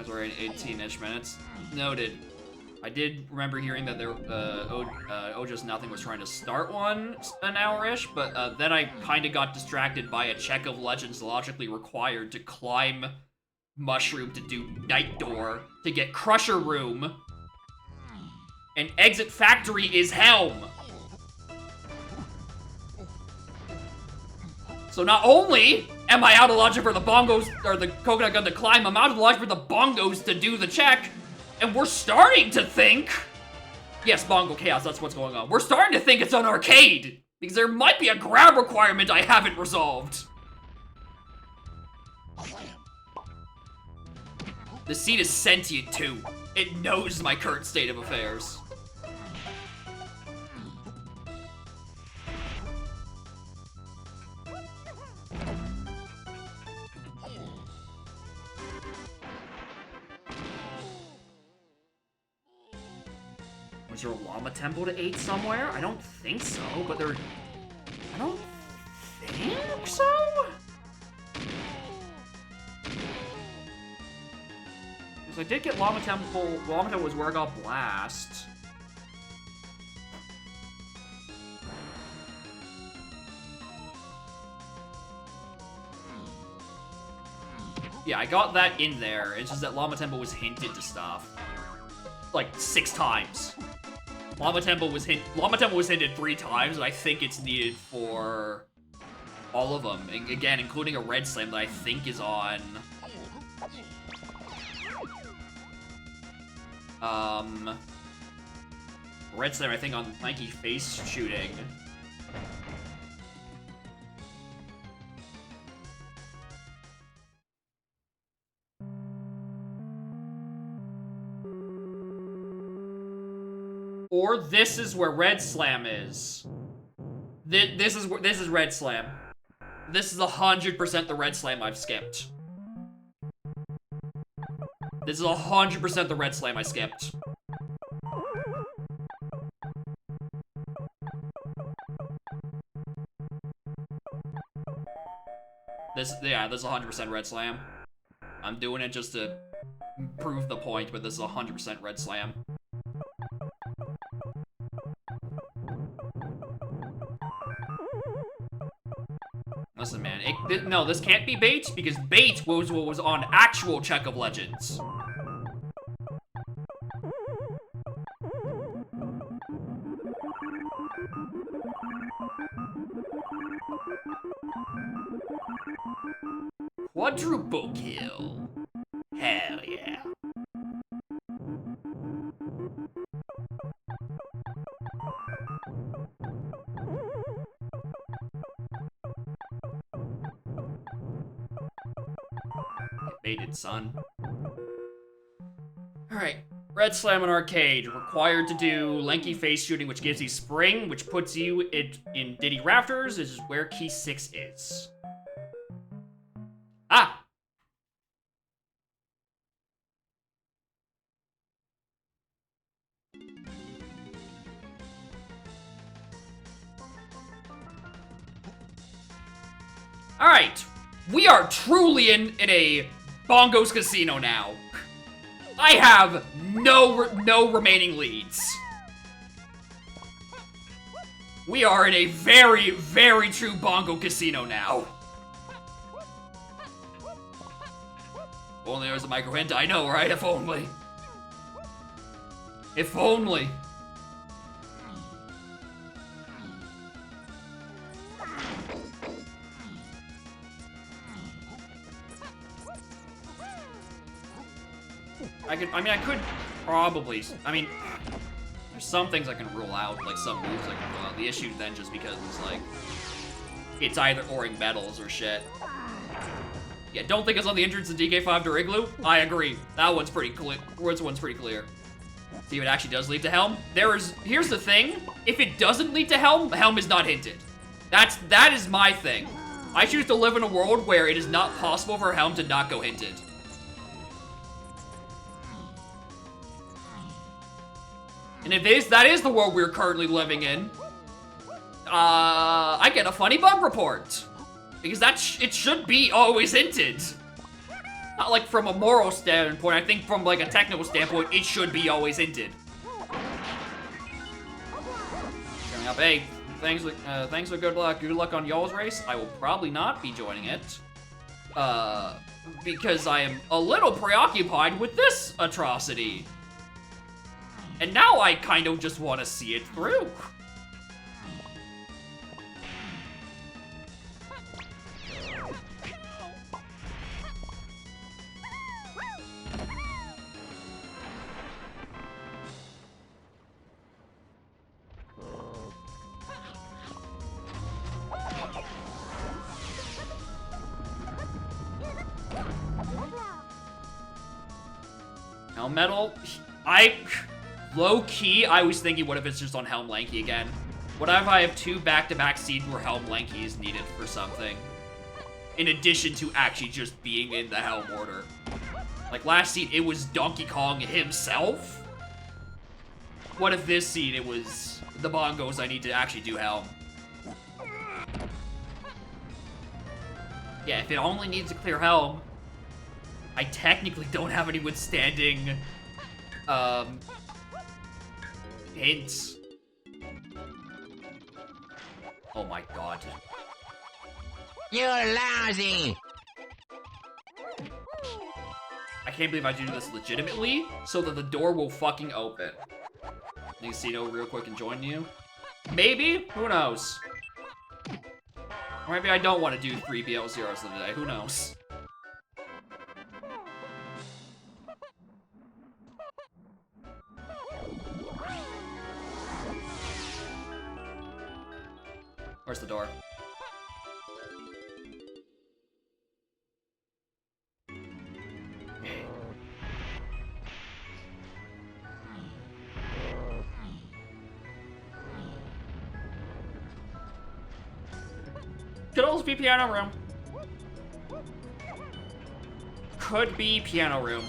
That's already 18-ish minutes. Noted. I did remember hearing that there, Just Nothing was trying to start one an hour-ish, but then I kind of got distracted by a check of legends logically required to climb Mushroom to do Night Door, to get Crusher Room, and Exit Factory is Helm. So not only am I out of logic for the bongos, or the coconut gun to climb, I'm out of logic for the bongos to do the check. And we're starting to think... Yes, Bongo Chaos, that's what's going on. We're starting to think it's an arcade! Because there might be a grab requirement I haven't resolved. The seat is sentient too. It knows my current state of affairs. Was there a llama temple to 8 somewhere? I don't think so, but there... I don't think so? Because I did get llama temple... Llama temple was where I got Blast. Yeah, I got that in there. It's just that llama temple was hinted to stuff. Like, 6 times. Llama Temple was hinted 3 times, and I think it's needed for all of them. And again, including a Red Slam that I think is on... Red Slam, I think, on Lanky Face Shooting. Or this is where Red Slam is. This is Red Slam. This is 100% the Red Slam I've skipped. This is 100% the Red Slam I skipped. This is 100% Red Slam. I'm doing it just to prove the point, but this is 100% Red Slam. Listen, man, no, this can't be bait, because bait was what was on actual Check of Legends. Quadruple kill. Hell yeah. Baited, son. Alright. Red Slam on Arcade. Required to do Lanky Face Shooting, which gives you Spring, which puts you in Diddy Rafters, is where Key 6 is. Ah! Alright. We are truly in a Bongos Casino now. I have no remaining leads. We are in a very, very true Bongo Casino now. If only there was a micro hint, I know, right? If only. If only. I could probably, there's some things I can rule out, like some moves I can rule out. The issue then just because it's like, it's either oring metals or shit. Yeah, don't think it's on the entrance to DK5 to Igloo? I agree. That one's pretty clear. This one's pretty clear. See if it actually does lead to Helm. Here's the thing. If it doesn't lead to Helm, Helm is not hinted. That is my thing. I choose to live in a world where it is not possible for Helm to not go hinted. And if that is the world we're currently living in, I get a funny bug report. Because it should be always hinted. Not like from a moral standpoint, I think from like a technical standpoint, it should be always hinted. Coming up, hey, thanks for good luck on y'all's race. I will probably not be joining it. Because I am a little preoccupied with this atrocity. And now I kind of just want to see it through. Helm Metal, low-key, I was thinking, what if it's just on Helm Lanky again? What if I have 2 back-to-back seeds where Helm Lanky is needed for something? In addition to actually just being in the Helm order. Like last seed, it was Donkey Kong himself? What if this seed, it was the bongos I need to actually do Helm? Yeah, if it only needs to clear Helm, I technically don't have any withstanding, hints. Oh my god. You're lousy! I can't believe I do this legitimately, so that the door will fucking open. Need to see no real quick and join you? Maybe? Who knows? Or maybe I don't want to do 3 BL0s of the day, who knows? Where's the door? Could also be piano room. Could be piano room.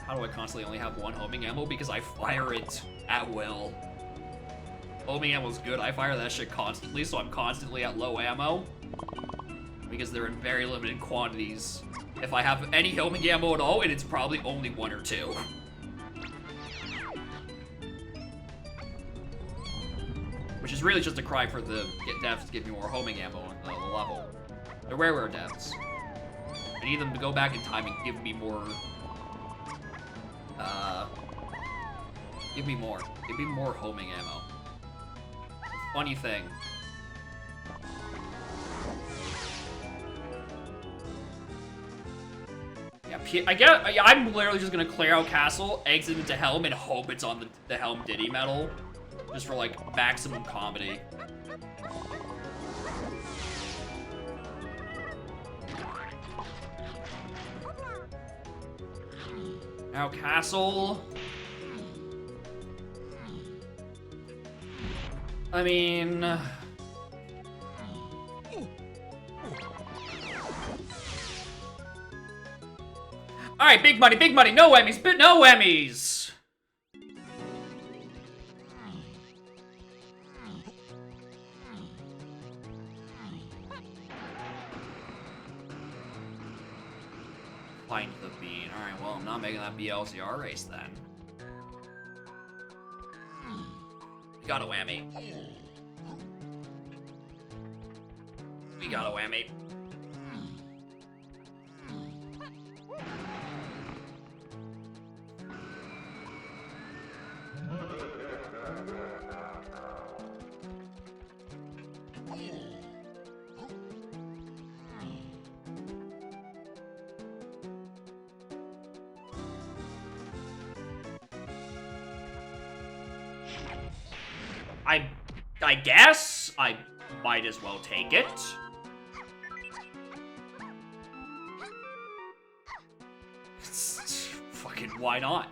How do I constantly only have 1 homing ammo? Because I fire it at will. Homing ammo's good. I fire that shit constantly, so I'm constantly at low ammo. Because they're in very limited quantities. If I have any homing ammo at all, and it's probably only 1 or 2. Which is really just a cry for the devs to give me more homing ammo on the level. They're rare devs. I need them to go back in time and give me more... Give me more homing ammo. Funny thing. Yeah, I'm literally just gonna clear out Castle, exit into Helm, and hope it's on the Helm Diddy medal. Just for, like, maximum comedy. Now Castle... I mean... Alright, big money, no Emmys, but no Emmys! Find the bean. Alright, well, I'm not making that BLZR race then. Got a whammy. We got a whammy. I guess I might as well take it. Fucking why not?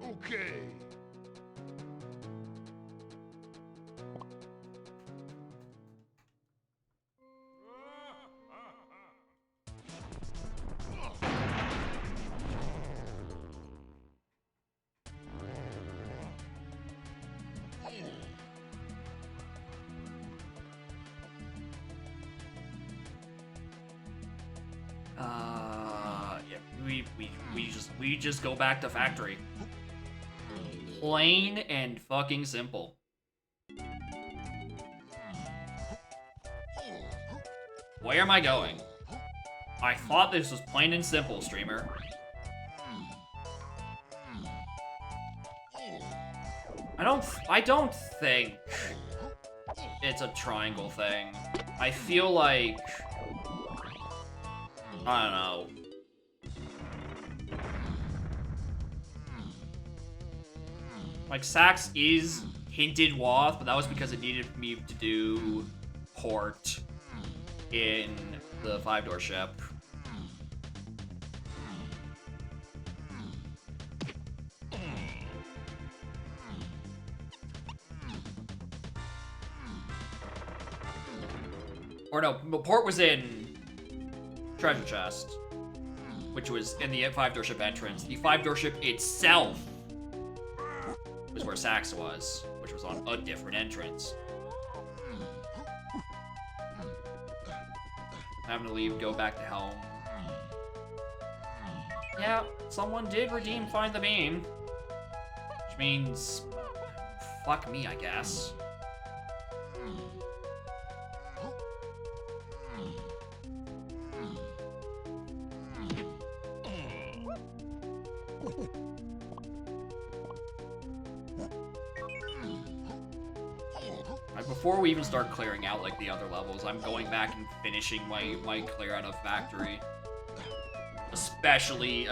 Okay. Yeah, we just go back to factory. Plain and fucking simple. Where am I going? I thought this was plain and simple, streamer. I don't think it's a triangle thing. I feel like, I don't know. Like, Sax is hinted Woth, but that was because it needed me to do port in the 5-door ship. Or no, port was in Treasure Chest, which was in the 5-door ship entrance. The 5-door ship itself was where Sax was, which was on a different entrance. Having to leave, go back to Helm. Yeah, someone did redeem Find the Beam. Which means, fuck me, I guess. Before we even start clearing out like the other levels, I'm going back and finishing my clear out of factory. Especially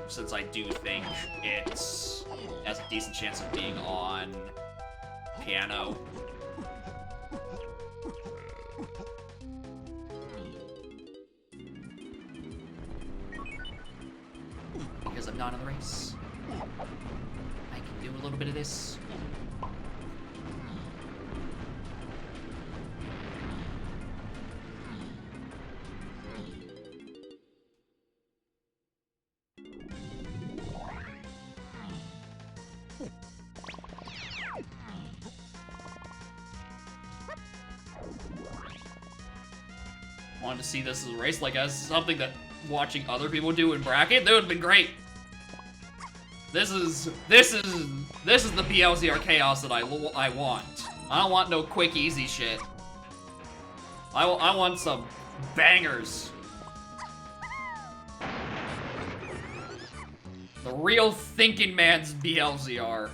since I do think it has a decent chance of being on piano. Because I'm not in the race. I can do a little bit of this. Wanted to see this as a race, like as something that watching other people do in bracket, that would have been great. This is the PLZR chaos that I want. I don't want no quick, easy shit. I want some bangers. The real thinking man's BLZR.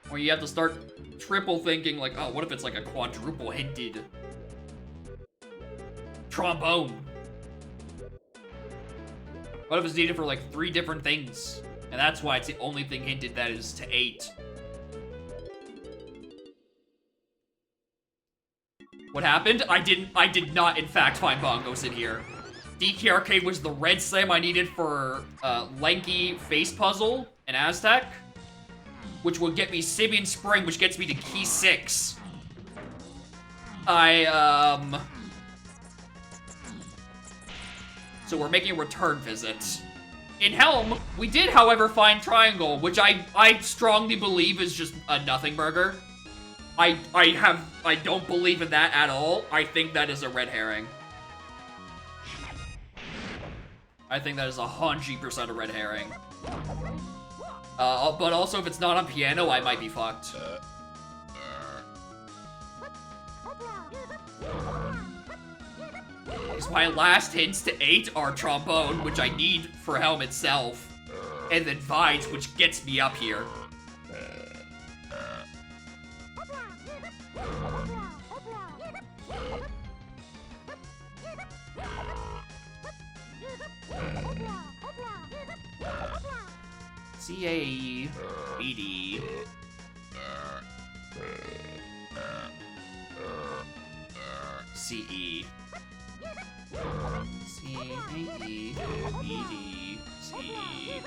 Where you have to start triple thinking like, oh, what if it's like a quadruple hinted trombone? What if it's needed for like 3 different things? And that's why it's the only thing hinted that is to 8. What happened? I did not in fact find bongos in here. DK Arcade was the red slam I needed for Lanky Face Puzzle and Aztec, which will get me Sibian Spring, which gets me to key 6. So we're making a return visit. In Helm, we did, however, find Triangle, which I strongly believe is just a nothing burger. I don't believe in that at all. I think that is a red herring. I think that is 100% a red herring. But also, if it's not on piano, I might be fucked. Because my last hints to 8 are trombone, which I need for Helm itself, and then vines, which gets me up here. CAE, BD. CE. CAE, BD, CE.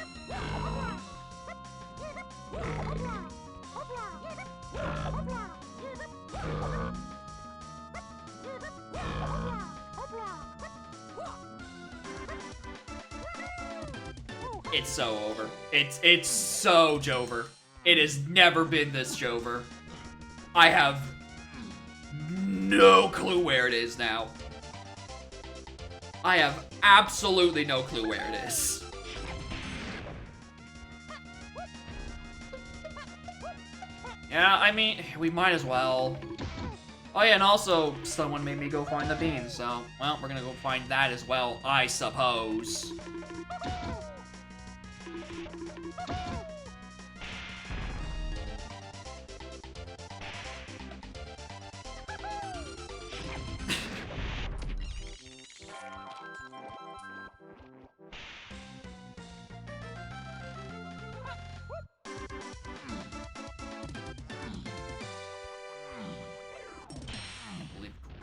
It's so over. It's so Jover. It has never been this Jover. I have no clue where it is now. I have absolutely no clue where it is. Yeah, I mean, we might as well. Oh yeah, and also, someone made me go find the bean, so, well, we're gonna go find that as well, I suppose.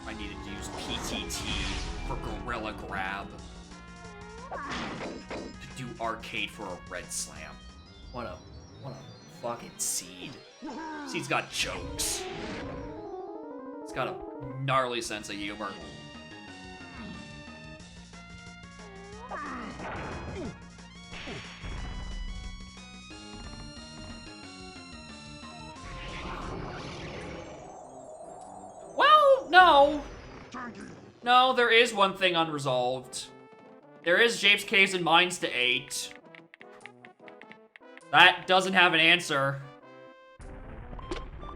I needed to use PTT for Gorilla Grab to do arcade for a red slam. What a fucking seed. Seed's got jokes. It's got a gnarly sense of humor. No! No, there is one thing unresolved. There is Japes, Caves, and Mines to 8. That doesn't have an answer.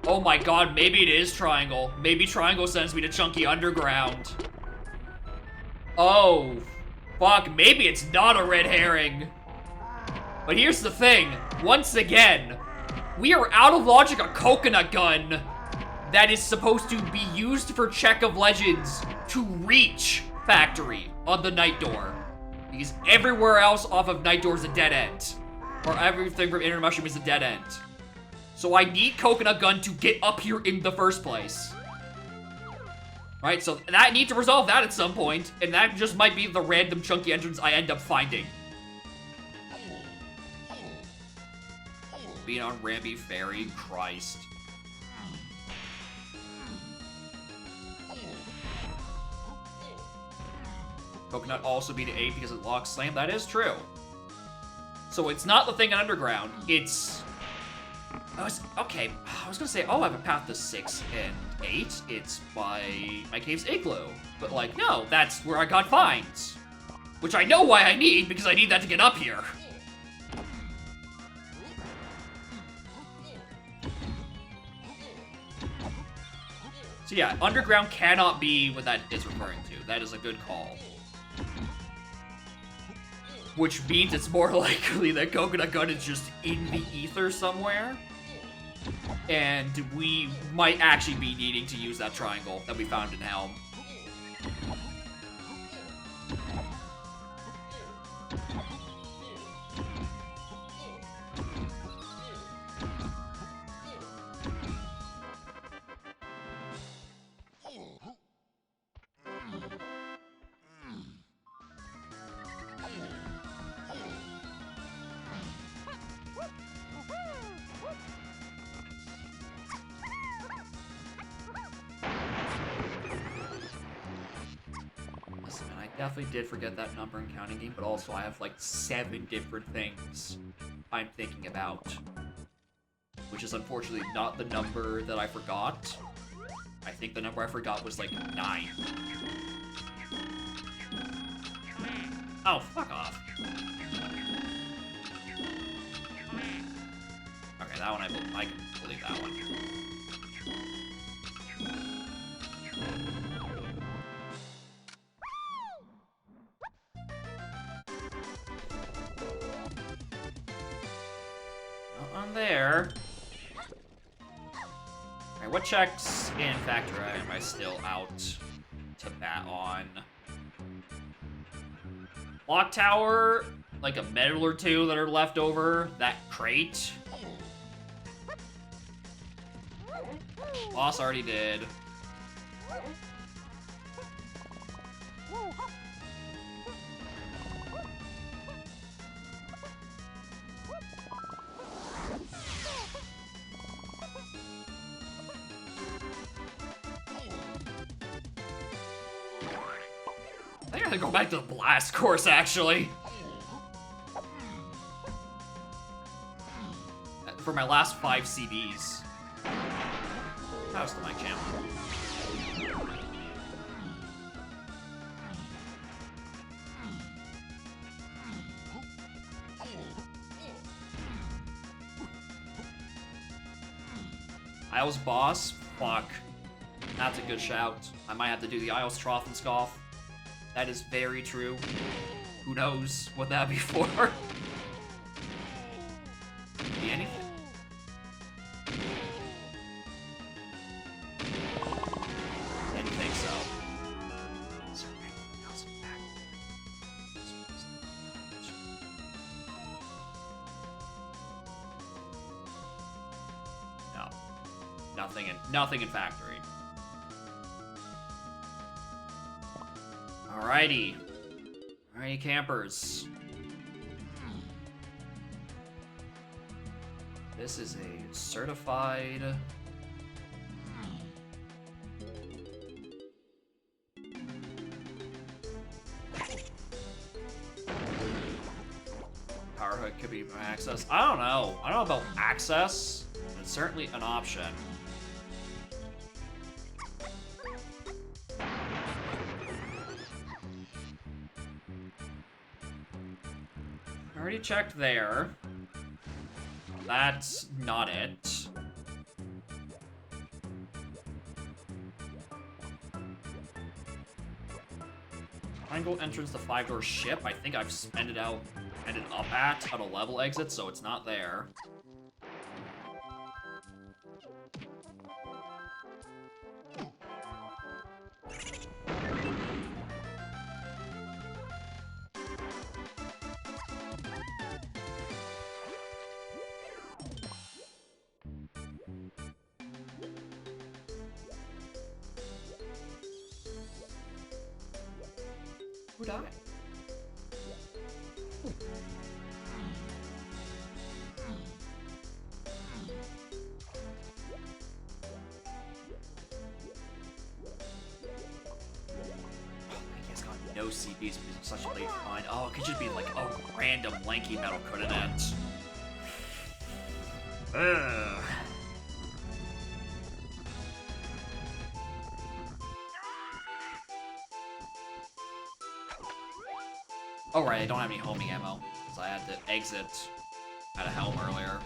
Oh my god, maybe it is Triangle. Maybe Triangle sends me to Chunky Underground. Oh, fuck, maybe it's not a red herring. But here's the thing. Once again, we are out of logic a coconut gun that is supposed to be used for Check of Legends to reach Factory on the Night Door. Because everywhere else off of Night Door is a dead end. Or everything from Inner Mushroom is a dead end. So I need Coconut Gun to get up here in the first place. Right, so I need to resolve that at some point, and that just might be the random chunky entrance I end up finding. Being on Ramby Ferry, Christ. Coconut also beat 8 because it locks Slam. That is true. So it's not the thing in Underground. It's... okay, I was gonna say, oh, I have a path to 6 and 8. It's by my cave's igloo. But like, no, that's where I got vines. Which I know why I need, because I need that to get up here. So yeah, Underground cannot be what that is referring to. That is a good call. Which means it's more likely that Coconut Gun is just in the ether somewhere. And we might actually be needing to use that triangle that we found in Helm. Definitely did forget that number and counting game, but also I have like 7 different things I'm thinking about. Which is unfortunately not the number that I forgot. I think the number I forgot was like 9. Oh, fuck off. Okay, that one I can believe that one. On there. Alright, what checks in Factory am I still out to bat on? Clock Tower, like a medal or two that are left over that crate. Boss already did. I think I'm gonna go back to the blast course, actually. For my last 5 CBs. How's the mic channel? Isles boss? Fuck. That's a good shout. I might have to do the Isles Trothenscoff. That is very true. Who knows what that'd be for? Be anything. Didn't think so. Is there anything else back? No. Nothing in factory. Alrighty. Alrighty, campers. This is a certified... Power hook could be access. I don't know. I don't know about access, but it's certainly an option. Already checked there. That's not it. Triangle entrance to 5-door ship. I think I've ended up at a level exit, so it's not there. Who died? He has got no CBs because it's such a late find. Oh, it could just be like a random lanky metal, couldn't it? Ugh. Oh right, I don't have any homing ammo, because I had to exit out of Helm earlier.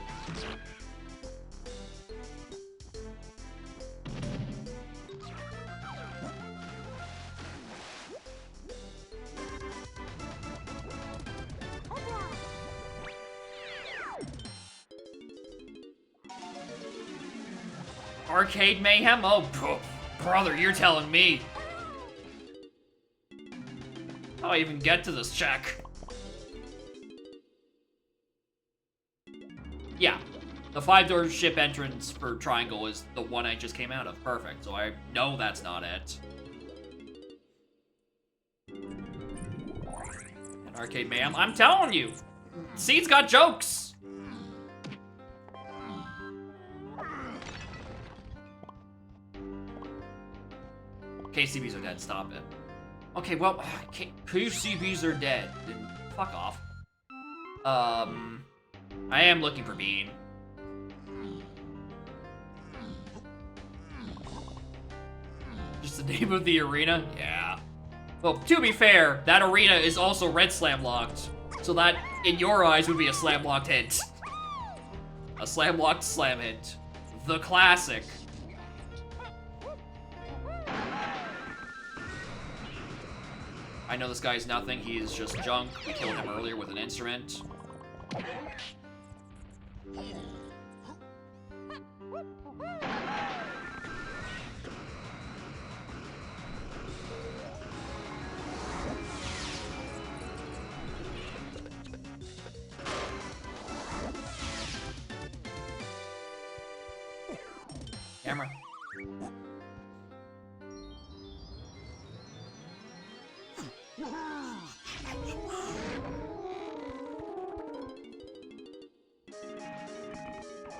Arcade Mayhem? Oh, brother, you're telling me. How do I even get to this check? Yeah, the 5-door ship entrance for Triangle is the one I just came out of. Perfect, so I know that's not it. And Arcade Mayhem, I'm telling you! Seed's got jokes! KCBs are dead, stop it. Okay, well, KCBs are dead. Then fuck off. I am looking for Bean. Just the name of the arena? Yeah. Well, to be fair, that arena is also red slam locked. So that, in your eyes, would be a slam locked hint. A slam locked slam hint. The classic. I know this guy's nothing, he is just junk. We killed him earlier with an instrument. camera.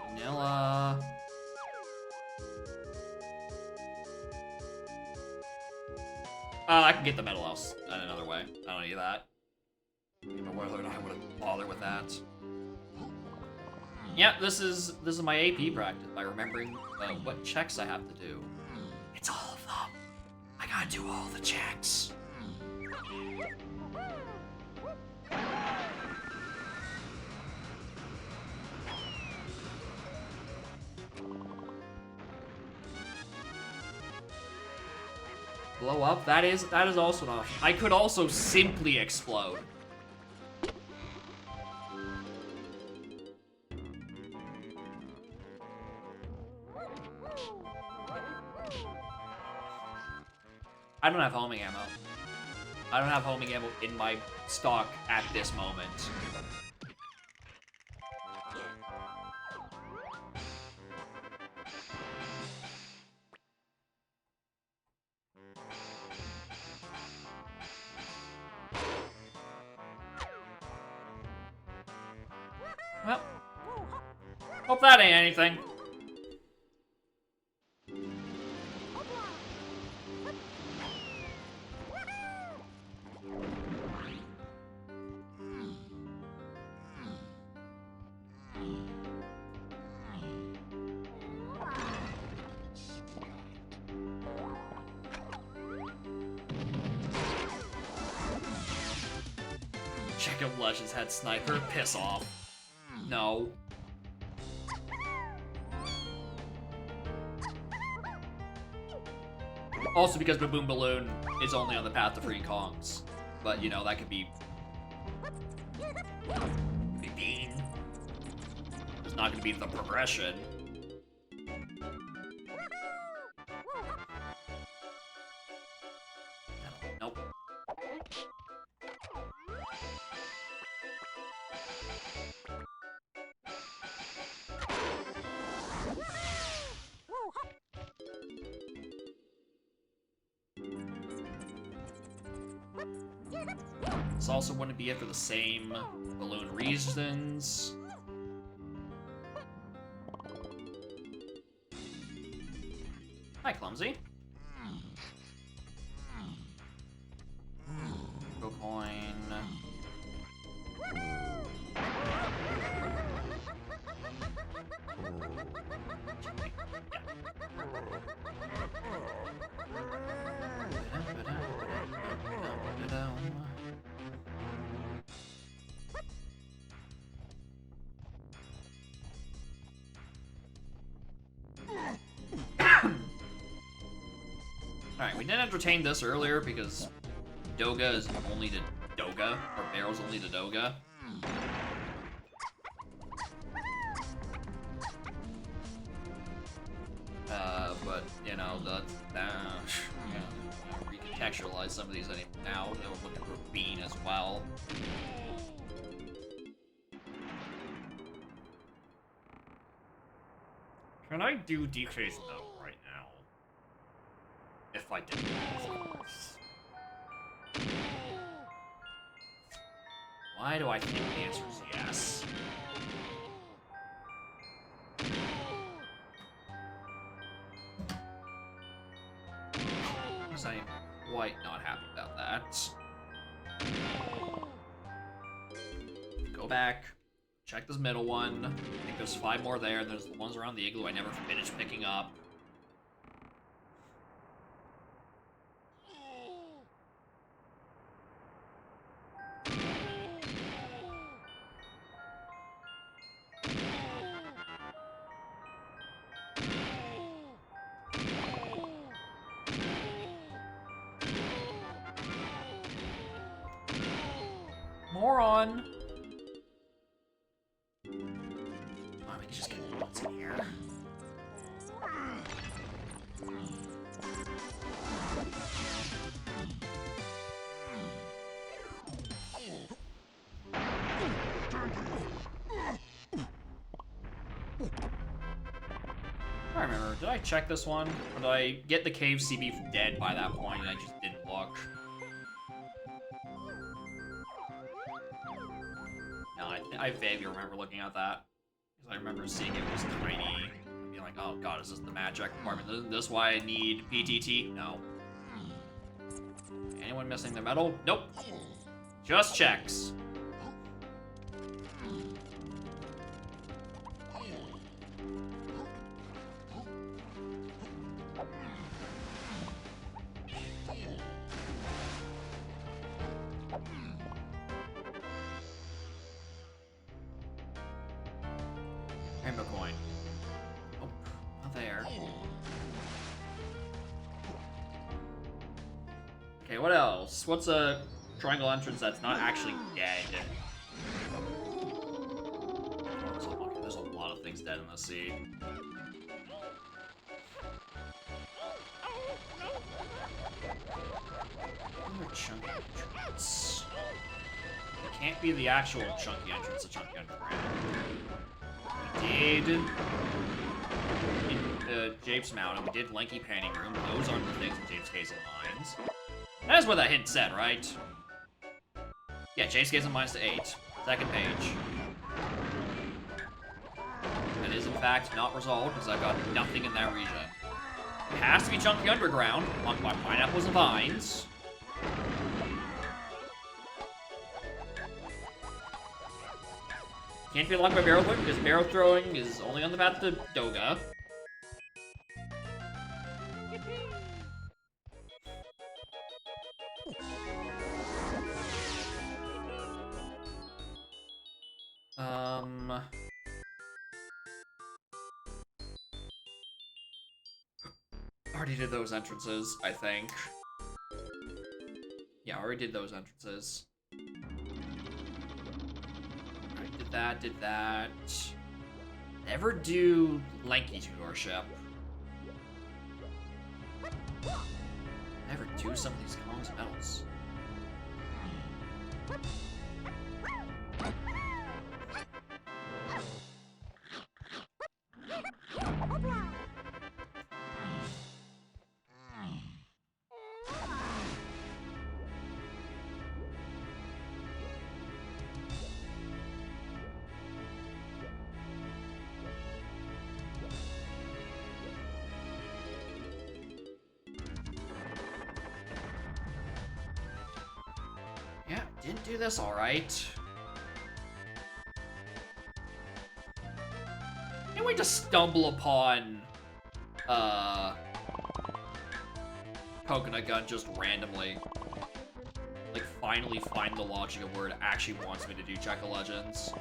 Vanilla. I can get the metal house in another way. I don't need that. But whether or not I would bother with that. Yeah, this is my AP practice by remembering what checks I have to do. It's all of them. I gotta do all the checks. Blow up? That is also an option. I could also simply explode. I don't have homing ammo. I don't have homing ammo in my stock at this moment. Well, hope that ain't anything. Check out Legends had sniper. Piss off. No. Also because Baboon Balloon is only on the path to freeing Kongs. But, you know, that could be... Bean. It's not gonna be the progression. Nope. This also wouldn't be it for the same balloon reasons. Hi, Clumsy. Go coin. Alright, we didn't entertain this earlier because Doga is only to Doga, or Barrel's only to Doga. But, you know, recontextualize some of these now. We're looking for Bean as well. Can I do decrease though right now? If I did, of course. Why do I think the answer is yes? Because I'm quite not happy about that. Go back. Check this middle one. I think there's 5 more there, and there's the ones around the igloo I never finished picking up. Moron! Oh, we can just get what's in here. I remember Did I check this one? Or did I get the cave CB dead by that point and I just didn't look? No, I vaguely remember looking at that. Because I remember seeing it was tiny. And being like, oh god, is this the magic requirement? Is this why I need PTT? No. Anyone missing their medal? Nope. Just checks. Rainbow coin. Oh, not there. Okay, what else? What's a triangle entrance that's not actually dead? Oh, there's a lot of things dead in the sea. Another chunky entrance. It can't be the actual chunky entrance, the chunky underground. We did in Japes Mountain, we did Lanky Painting Room. Those aren't the things in Japes Hazel Mines. That's what that hint said, right? Yeah, Japes Hazel Mines to 8. Second page. That is, in fact, not resolved because I've got nothing in that region. It has to be Chunky Underground, blocked by pineapples and vines. Can't be unlocked by barrel throwing because barrel throwing is only on the path to Doga. Already did those entrances, I think. Yeah, already did those entrances. Alright, did that. Never do Lanky tutorship. Never do some of these Kong's medals. Yeah, didn't do this alright. Can't wait to stumble upon Coconut Gun just randomly. Like, finally find the logic of where it actually wants me to do Check of Legends.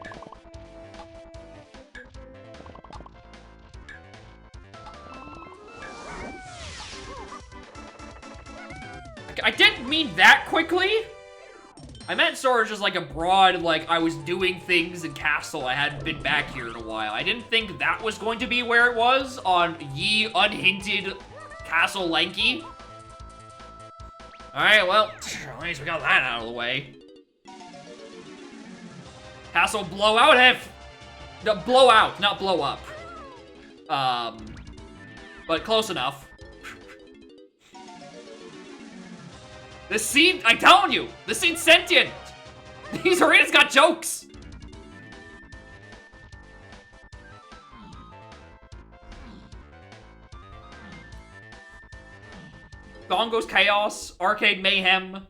I didn't mean that quickly! I meant sort of just like a broad, like, I was doing things in Castle, I hadn't been back here in a while. I didn't think that was going to be where it was on Ye Unhinted Castle Lanky. Alright, well, at least we got that out of the way. Castle Blowout F. No, Blowout, not Blow Up. But close enough. This scene, I'm telling you, this scene's sentient. These arenas got jokes. Bongo's Chaos, Arcade Mayhem,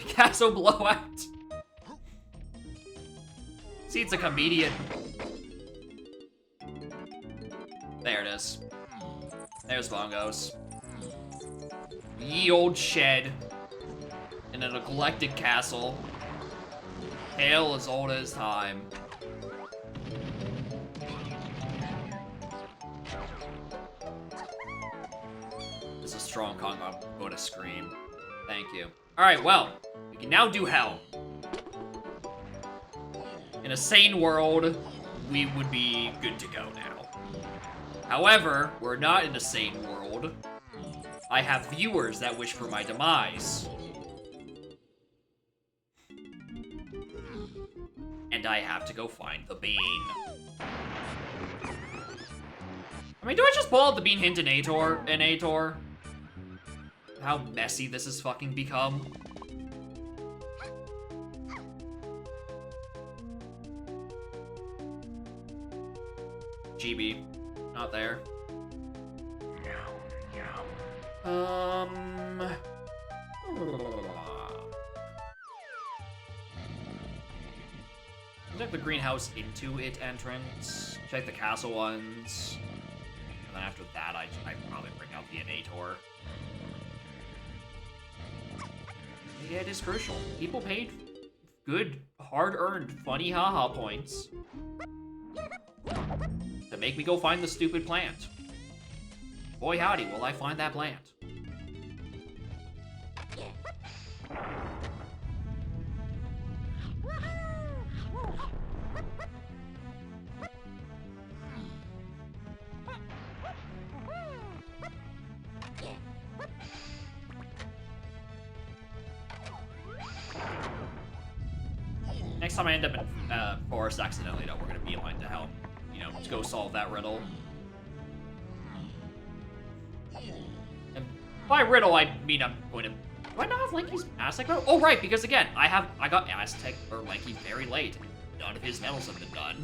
Castle Blowout. See, it's a comedian. There it is. There's Bongo's. Ye old shed in a neglected castle. Tale as old as time. This is a strong Kong. I'm going to scream. Thank you. Alright, well, we can now do hell. In a sane world, we would be good to go now. However, we're not in a sane world. I have viewers that wish for my demise. And I have to go find the bean. I mean, do I just pull out the Bean Hint in Ator? How messy this has fucking become. GB. Not there. Check the greenhouse into it entrance. Check the castle ones. And then after that, I probably bring out the Innator. Yeah, it is crucial. People paid good, hard-earned, funny haha points to make me go find the stupid plant. Boy howdy, will I find that plant. Next time I end up in Forest accidentally, though, we're gonna beeline to help. You know, to go solve that riddle. And by riddle, I mean I'm going to... Do I not have Lanky's Aztec medal? Oh, right, because again, I got Aztec or Lanky very late. None of his medals have been done.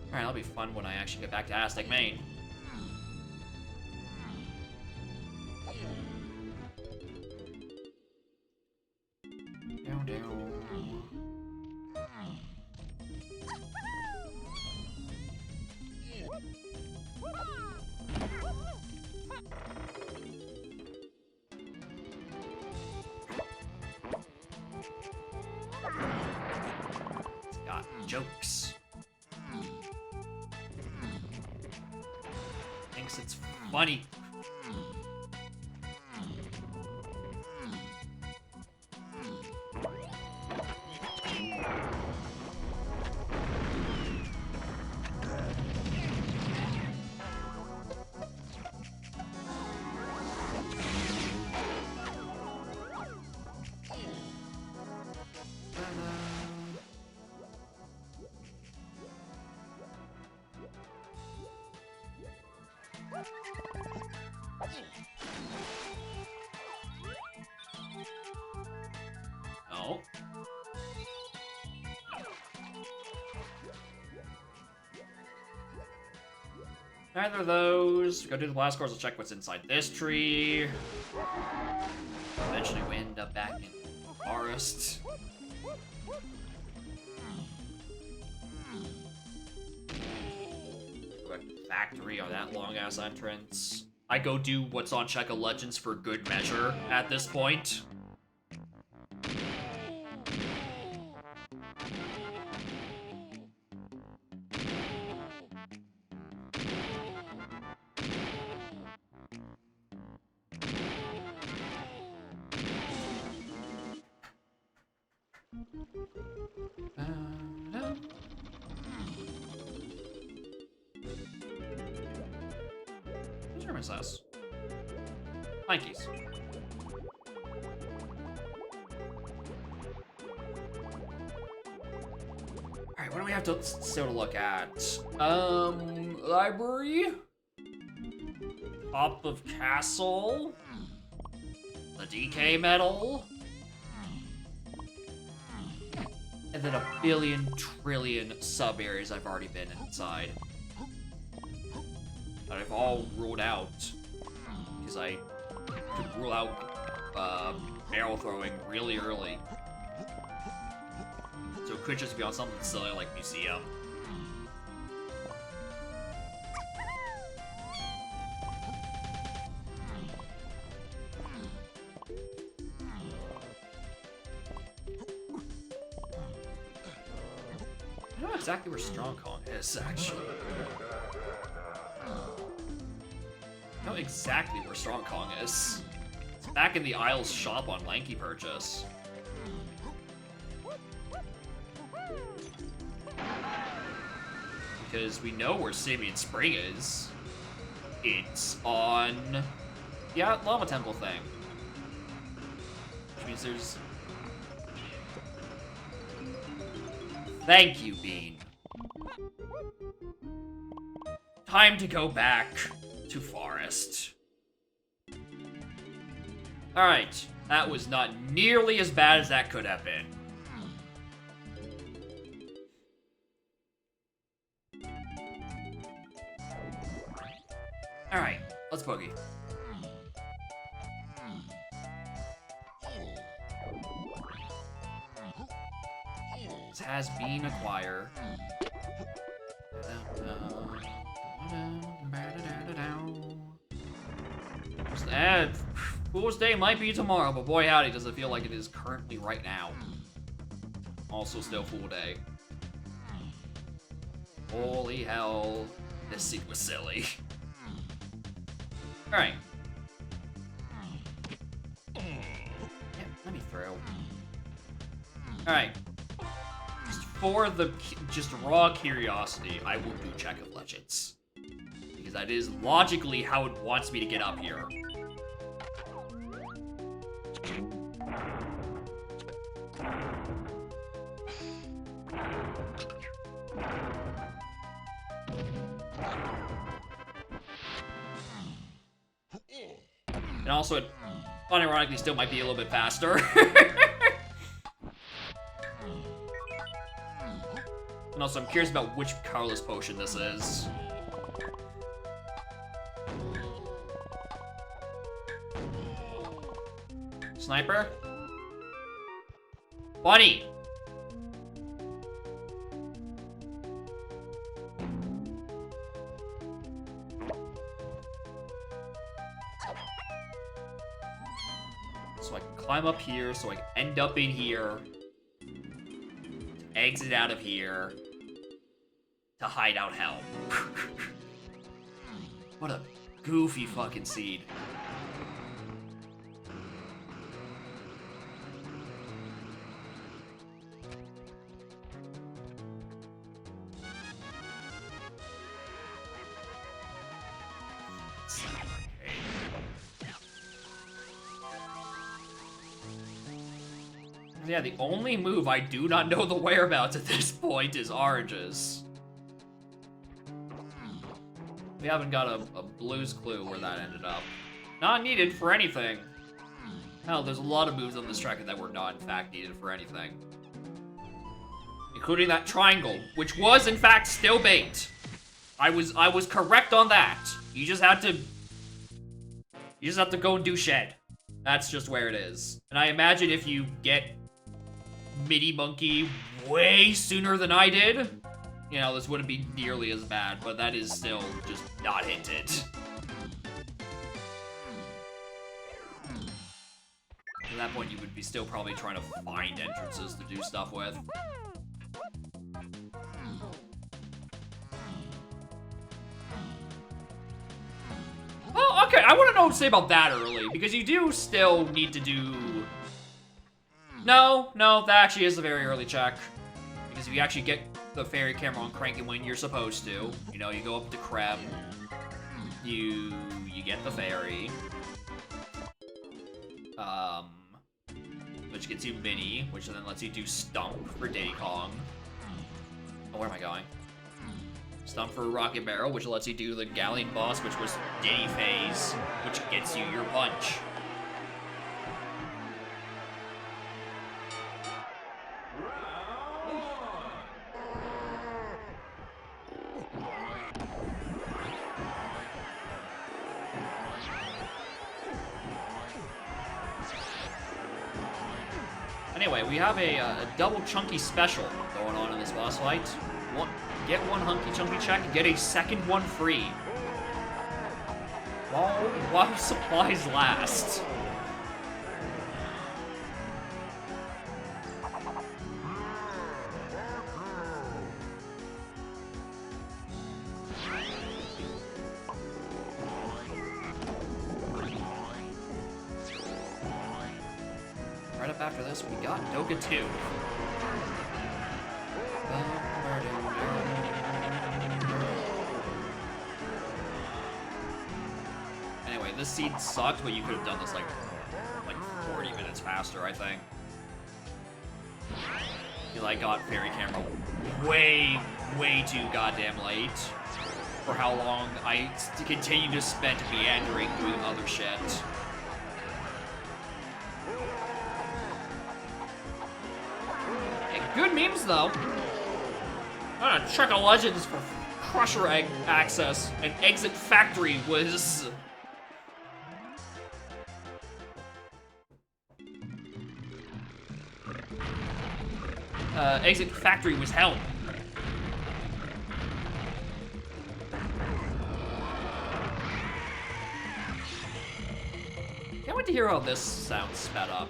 Alright, that'll be fun when I actually get back to Aztec Main. Down, down. It's got jokes. Thinks it's funny. No. Neither of those. Go do the blast course. We'll check what's inside this tree. Eventually, we end up back in the forest. Factory on that long ass entrance. I go do what's on Check of Legends for good measure at this point. Whose room is this? Lanky's. Alright, what do we have to still to look at? Library? Top of castle? The DK medal? And then a billion trillion sub-areas I've already been inside. That I've all ruled out. Because I could rule out barrel throwing really early. So it could just be on something silly like Museum. I don't know exactly where Strong Kong is, actually. I know exactly where Strong Kong is. It's back in the Isles shop on Lanky Purchase. Because we know where Simeon Spring is. It's on... yeah, Lava Temple thing. Which means there's Thank you, Bean. Time to go back to Forest. Alright, that was not nearly as bad as that could have been. Alright, let's boogie. This has been acquired. Fool's Day might be tomorrow, but boy howdy does it feel like it is currently right now. Also still Fool Day. Holy hell, this seat was silly. Alright. Yeah, let me throw. Alright. Just for the just raw curiosity, I will do Check of Legends. Because that is logically how it wants me to get up here. And also, it unironically still might be a little bit faster. And also, I'm curious about which colorless potion this is. Sniper? Bunny! So I can climb up here, so I can end up in here. Exit out of here. To Hideout Helm. What a goofy fucking seed. Yeah, the only move I do not know the whereabouts at this point is oranges. We haven't got a blue's clue where that ended up. Not needed for anything. Hell, there's a lot of moves on this track that were not, in fact, needed for anything. Including that triangle, which was, in fact, still bait. I was correct on that. You just have to go and do shed. That's just where it is. And I imagine if you get Mini Monkey way sooner than I did, you know, this wouldn't be nearly as bad, but that is still just not hinted. At that point, you would be still probably trying to find entrances to do stuff with. Oh, okay, I want to know what to say about that early, because you do still need to do... No, that actually is a very early check. Because if you actually get the fairy camera on cranking when you're supposed to, you know, you go up to Krem, you get the fairy, which gets you Mini, which then lets you do Stump for Diddy Kong. Oh, where am I going? Stump for Rocket Barrel, which lets you do the Galleon boss, which was Diddy Phase, which gets you your punch. Anyway, we have a double chunky special going on in this boss fight. Get one hunky chunky check, get a second one free. While supplies last. Right up after this, we got Dokka 2. Anyway, this seed sucked, but you could have done this like 40 minutes faster, I think. Because I got Fairy Camera way too goddamn late for how long I continue to spend meandering doing other shit. Hey, good memes, though. I'm gonna check a Legends for Crusher access, and Exit Factory was... Exit Factory was hell. Can't wait to hear how this sounds sped up.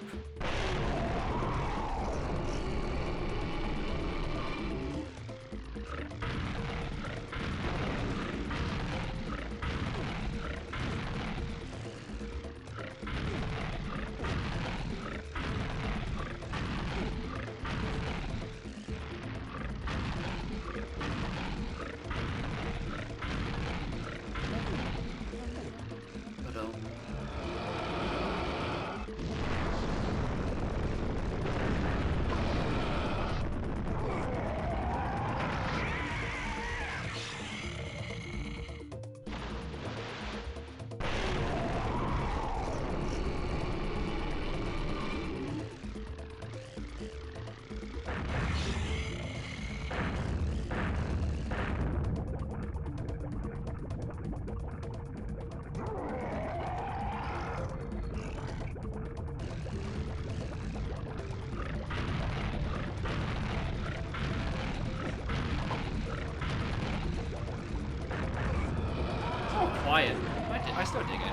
Quiet. I still dig it.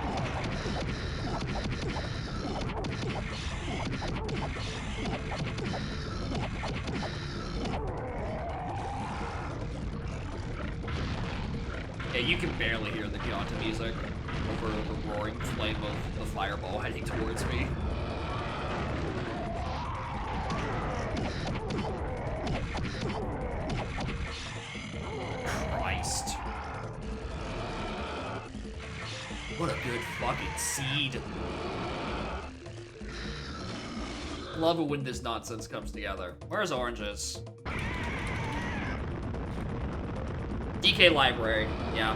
Yeah, you can barely hear the Gionta music over the roaring flame of the fireball heading towards me. Christ. What a good fucking seed. Love it when this nonsense comes together. Where's Oranges? DK Library. Yeah,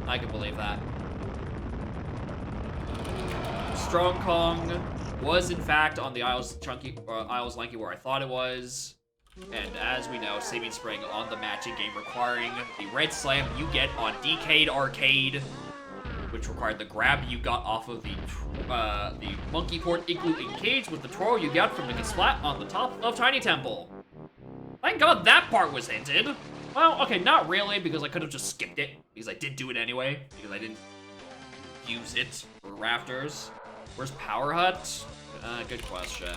I can believe that. Strong Kong was in fact on the Isles Lanky where I thought it was. And as we know, Saving Spring on the matching game requiring the red slam you get on DK Arcade, which required the grab you got off of the Monkey Port Igloo Cage with the twirl you got from the splat on the top of Tiny Temple. Thank God that part was hinted. Well, okay, not really, because I could have just skipped it, because I did do it anyway, because I didn't use it for Rafters. Where's Power Hut? Good question.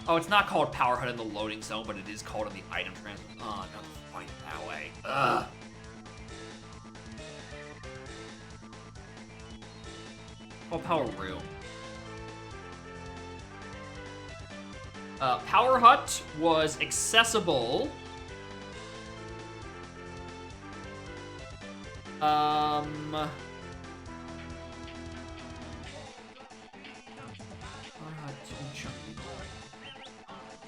Oh, it's not called Power Hut in the loading zone, but it is called in the item transfer. Oh, no, fight that way. Ugh. Oh, Power Room. Power Hut was accessible.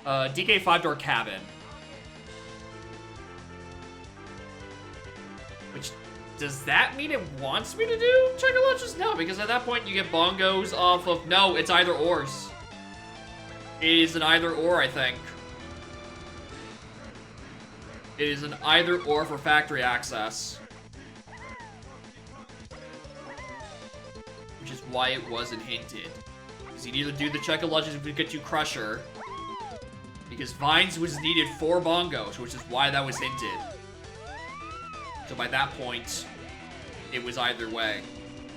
DK 5-door cabin. Which, does that mean it wants me to do Check a Legends? No, because at that point you get bongos off of, no, it's either ors. It is an either or, I think. It is an either or for factory access. Which is why it wasn't hinted. Because you'd either do the Check a Legends if we get you Crusher. Because Vines was needed for bongos, which is why that was hinted. So by that point, it was either way.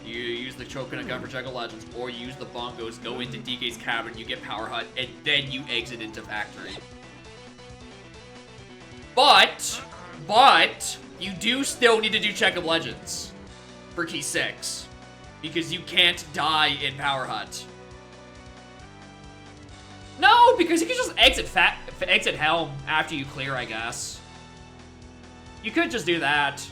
You use the Coconut Gun for Check a Legends, or you use the bongos, go into DK's cabin, you get Power Hut, and then you exit into Factory. But, you do still need to do Check of Legends for Key 6. Because you can't die in Power Hut. No, because you can just exit Helm after you clear, I guess. You could just do that.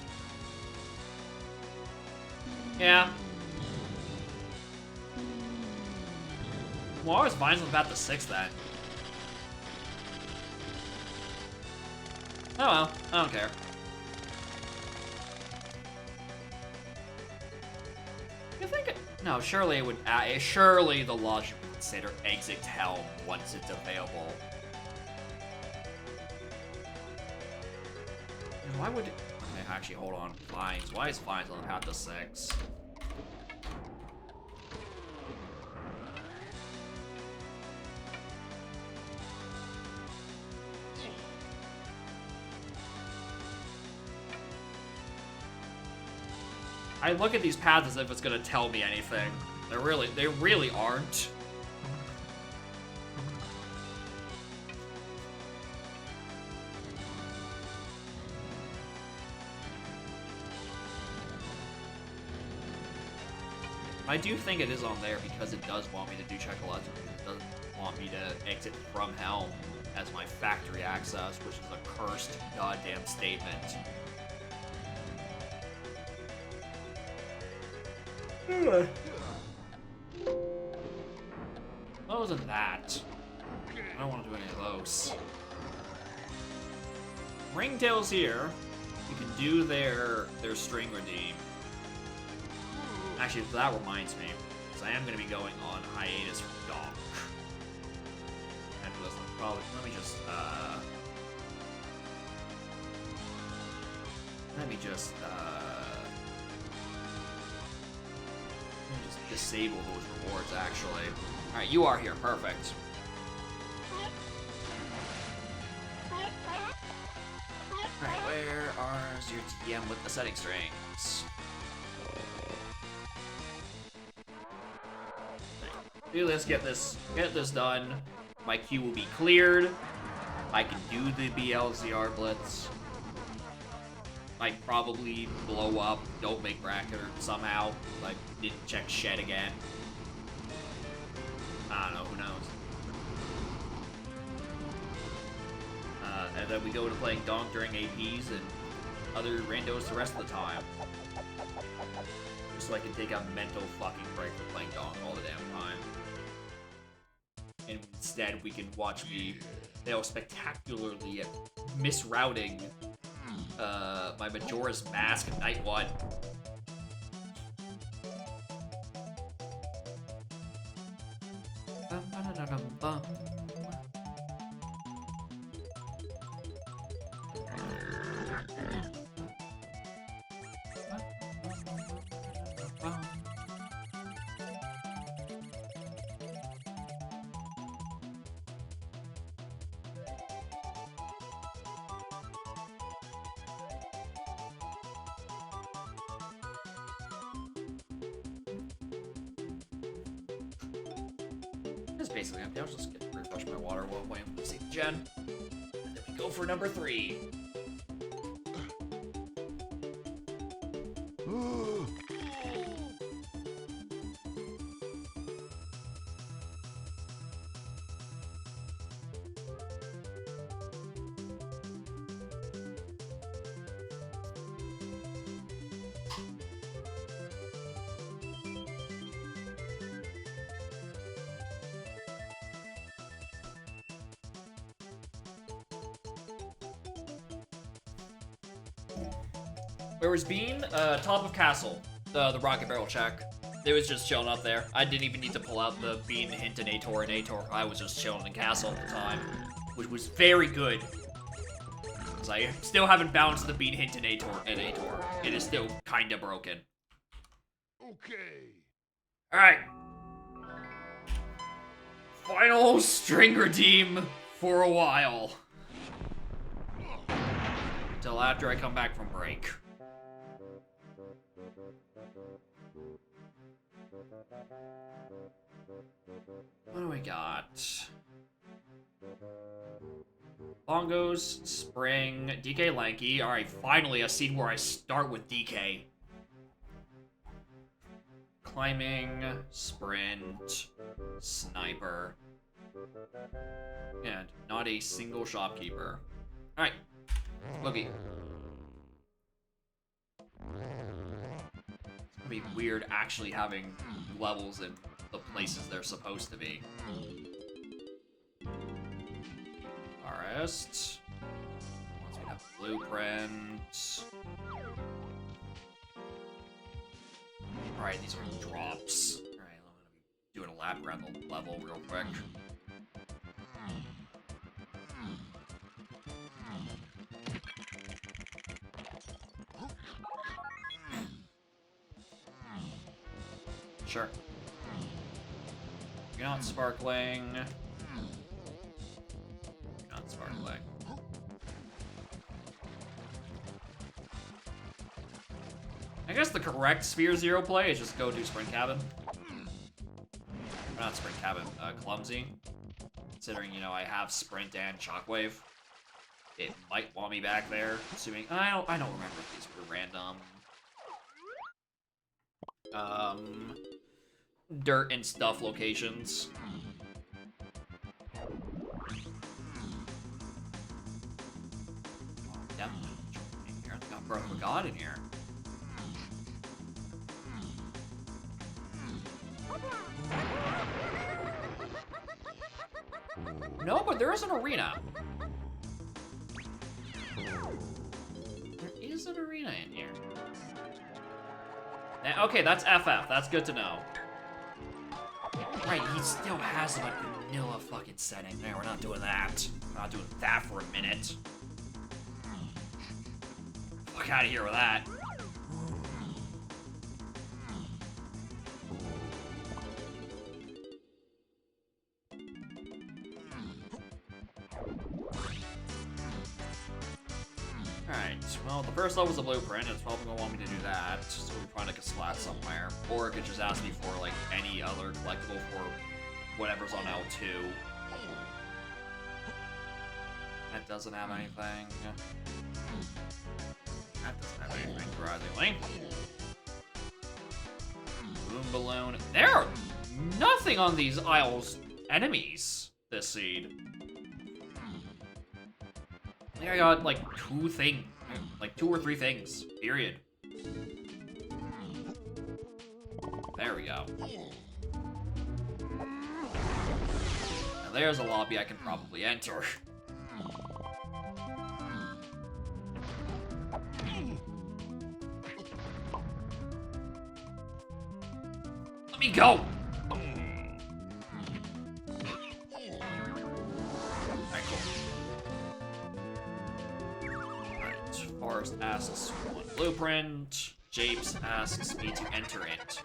Well, I was fine with about the 6 then. Oh well, I don't care. You think it... No, surely it would... surely the logic would consider exit Helm once it's available. And why would... Okay, actually, hold on. Vines. Why is Vines on the path to 6? I look at these paths as if it's gonna tell me anything. They really aren't. I do think it is on there because it does want me to do Check-a-Legend, because it doesn't want me to exit from Helm as my factory access, which is a cursed goddamn statement. What wasn't that? I don't want to do any of those. Ringtail's here. You can do their string redeem. Actually, that reminds me, because I am going to be going on hiatus from Donk. And probably, let me just disable those rewards, actually. Alright, you are here. Perfect. Alright, where are your TM with the setting strings? Let's get this done. My queue will be cleared. I can do the BLZR Blitz. Might probably blow up, don't make bracket somehow. Like, didn't check Shed again. I don't know, who knows. And then we go to playing Donk during APs and other randos the rest of the time. Just so I can take a mental fucking break from playing Donk all the damn time. And instead, we can watch me fail spectacularly at misrouting my Majora's Mask Night 1. It's basically empty. I'll just get refresh my water while I'm waiting for the second gen. And then we go for number 3. Where was Bean? Top of Castle. The Rocket Barrel check. It was just chilling up there. I didn't even need to pull out the Bean hint in Ator and Ator. I was just chilling in Castle at the time, which was very good. Because I still haven't balanced the Bean hint in Ator and Ator. It is still kinda broken. Okay. Alright. Final string redeem for a while. Until after I come back from break. What do we got? Bongos, Spring, DK Lanky. Alright, finally a scene where I start with DK. Climbing, Sprint, Sniper. And not a single shopkeeper. Alright, Boogie. It'd be weird actually having levels in the places they're supposed to be. Forest. Once we have blueprint. Alright, these are drops. Alright, I'm gonna be doing a lap around the level real quick. Sure. You're not sparkling. You're not sparkling. I guess the correct Sphere Zero play is just go do Sprint Cabin. Or not Sprint Cabin, Clumsy. Considering, you know, I have Sprint and Shockwave. It might want me back there, assuming... I don't remember if these were random. Dirt and stuff locations. Definitely. Here, it's got Breath of God in here. No, but there is an arena. There is an arena in here. Okay, that's FF. That's good to know. Right, he still has like vanilla fucking setting. No, we're not doing that. We're not doing that for a minute. Fuck out of here with that. Alright, well, the first level's a blueprint. It's probably gonna want me to do that. So we find like a splat somewhere. Or it could just ask me for like any other collectible for whatever's on L2. That doesn't have anything. That doesn't have anything, surprisingly. Boom Balloon. There are nothing on these Isles enemies this seed. I think I got like two or three things, period. There we go. Now there's a lobby I can probably enter. Let me go! Forrest asks one blueprint. Japes asks me to enter it.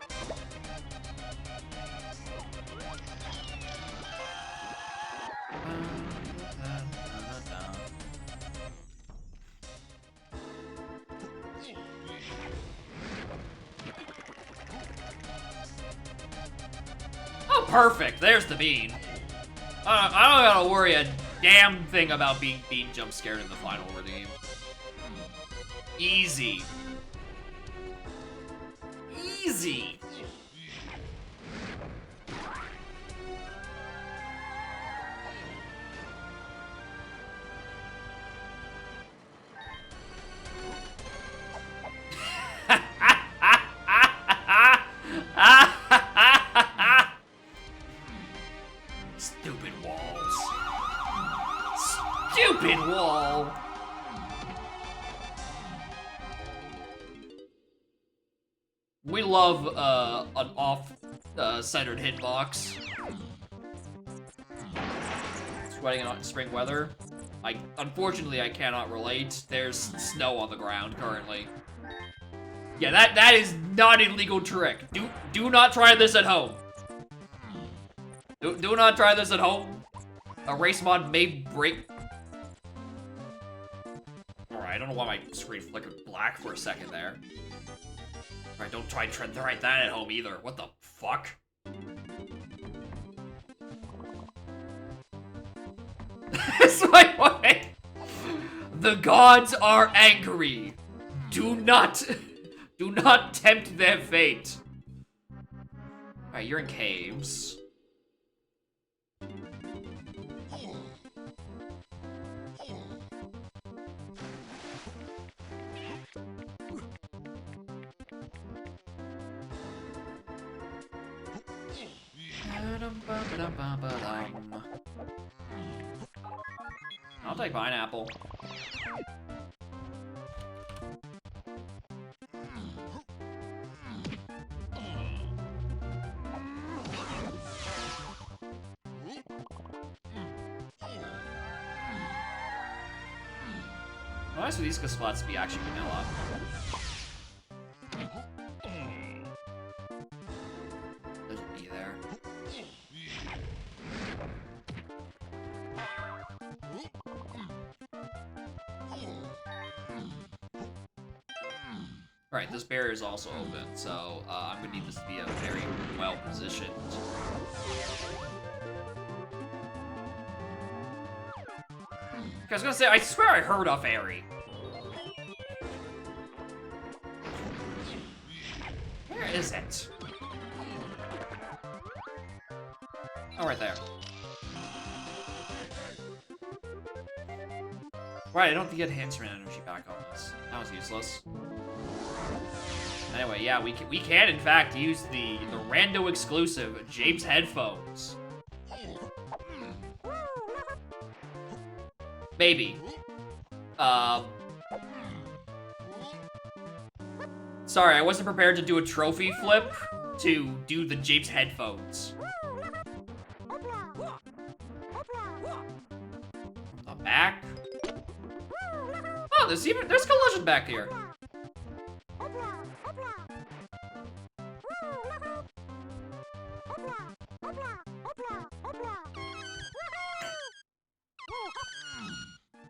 Oh, perfect. There's the bean. I don't gotta worry a damn thing about being bean jump scared in the final redeem. Easy. Easy. Stupid walls. Stupid wall. We love an off-centered hitbox. Sweating in spring weather. Unfortunately, I cannot relate. There's snow on the ground currently. Yeah, that is not a legal trick. Do not try this at home. Do not try this at home. A race mod may break. Alright, I don't know why my screen flickered black for a second there. Alright, don't try that at home either. What the fuck? Wait. The gods are angry. Do not tempt their fate. Alright, you're in caves. I'll take pineapple. Nice for these spots to be actually vanilla. There's a bee there. Alright, this barrier is also open, so I'm gonna need this to be a very well positioned. I was gonna say, I swear I heard a fairy. Where is it? Oh, right there. Right, I don't think it had hand energy back on this. That was useless. Anyway, yeah, we can in fact use the rando exclusive Japes headphones. Maybe. Sorry, I wasn't prepared to do a trophy flip to do the Japes headphones. The back. Oh, there's collision back here.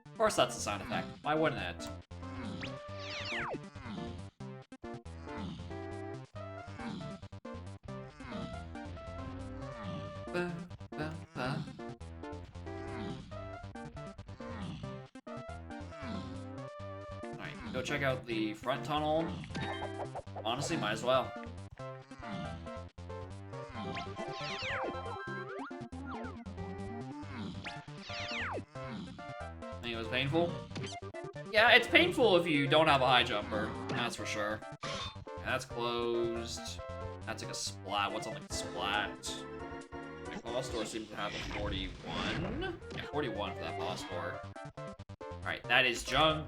Of course that's a sound effect. Why wouldn't it? Alright, go check out the front tunnel. Honestly, might as well. Think it was painful? Yeah, it's painful if you don't have a high jumper. That's for sure. That's closed. That's like a splat. What's on like the splat? The boss door seems to have a 41. Yeah, 41 for that boss door. Alright, that is junk.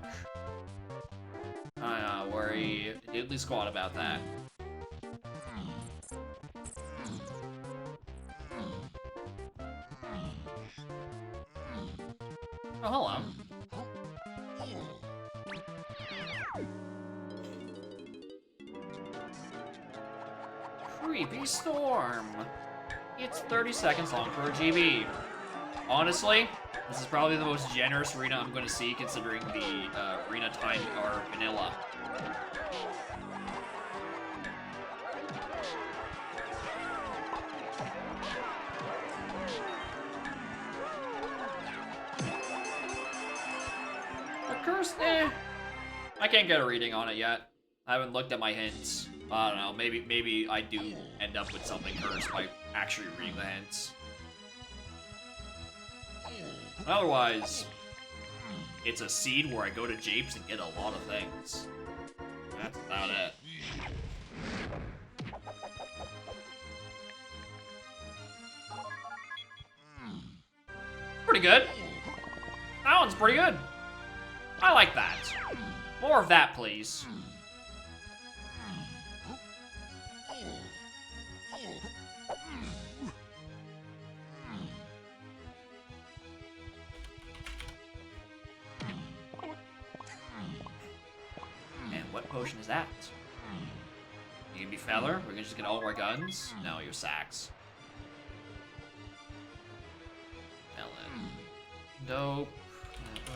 Worry diddly squat about that. Oh, hello. Creepy Storm. It's 30 seconds long for a GB. Honestly, this is probably the most generous arena I'm going to see, considering the arena time are vanilla. A curse? I can't get a reading on it yet. I haven't looked at my hints. I don't know, maybe I do end up with something cursed by actually reading the hints. Otherwise, it's a seed where I go to Japes and get a lot of things. That's about it. Pretty good. That one's pretty good. I like that. More of that, please. What potion is that? You gonna be Feller? We're gonna just get all of our guns? No, you're Sax. Ellen. Dope.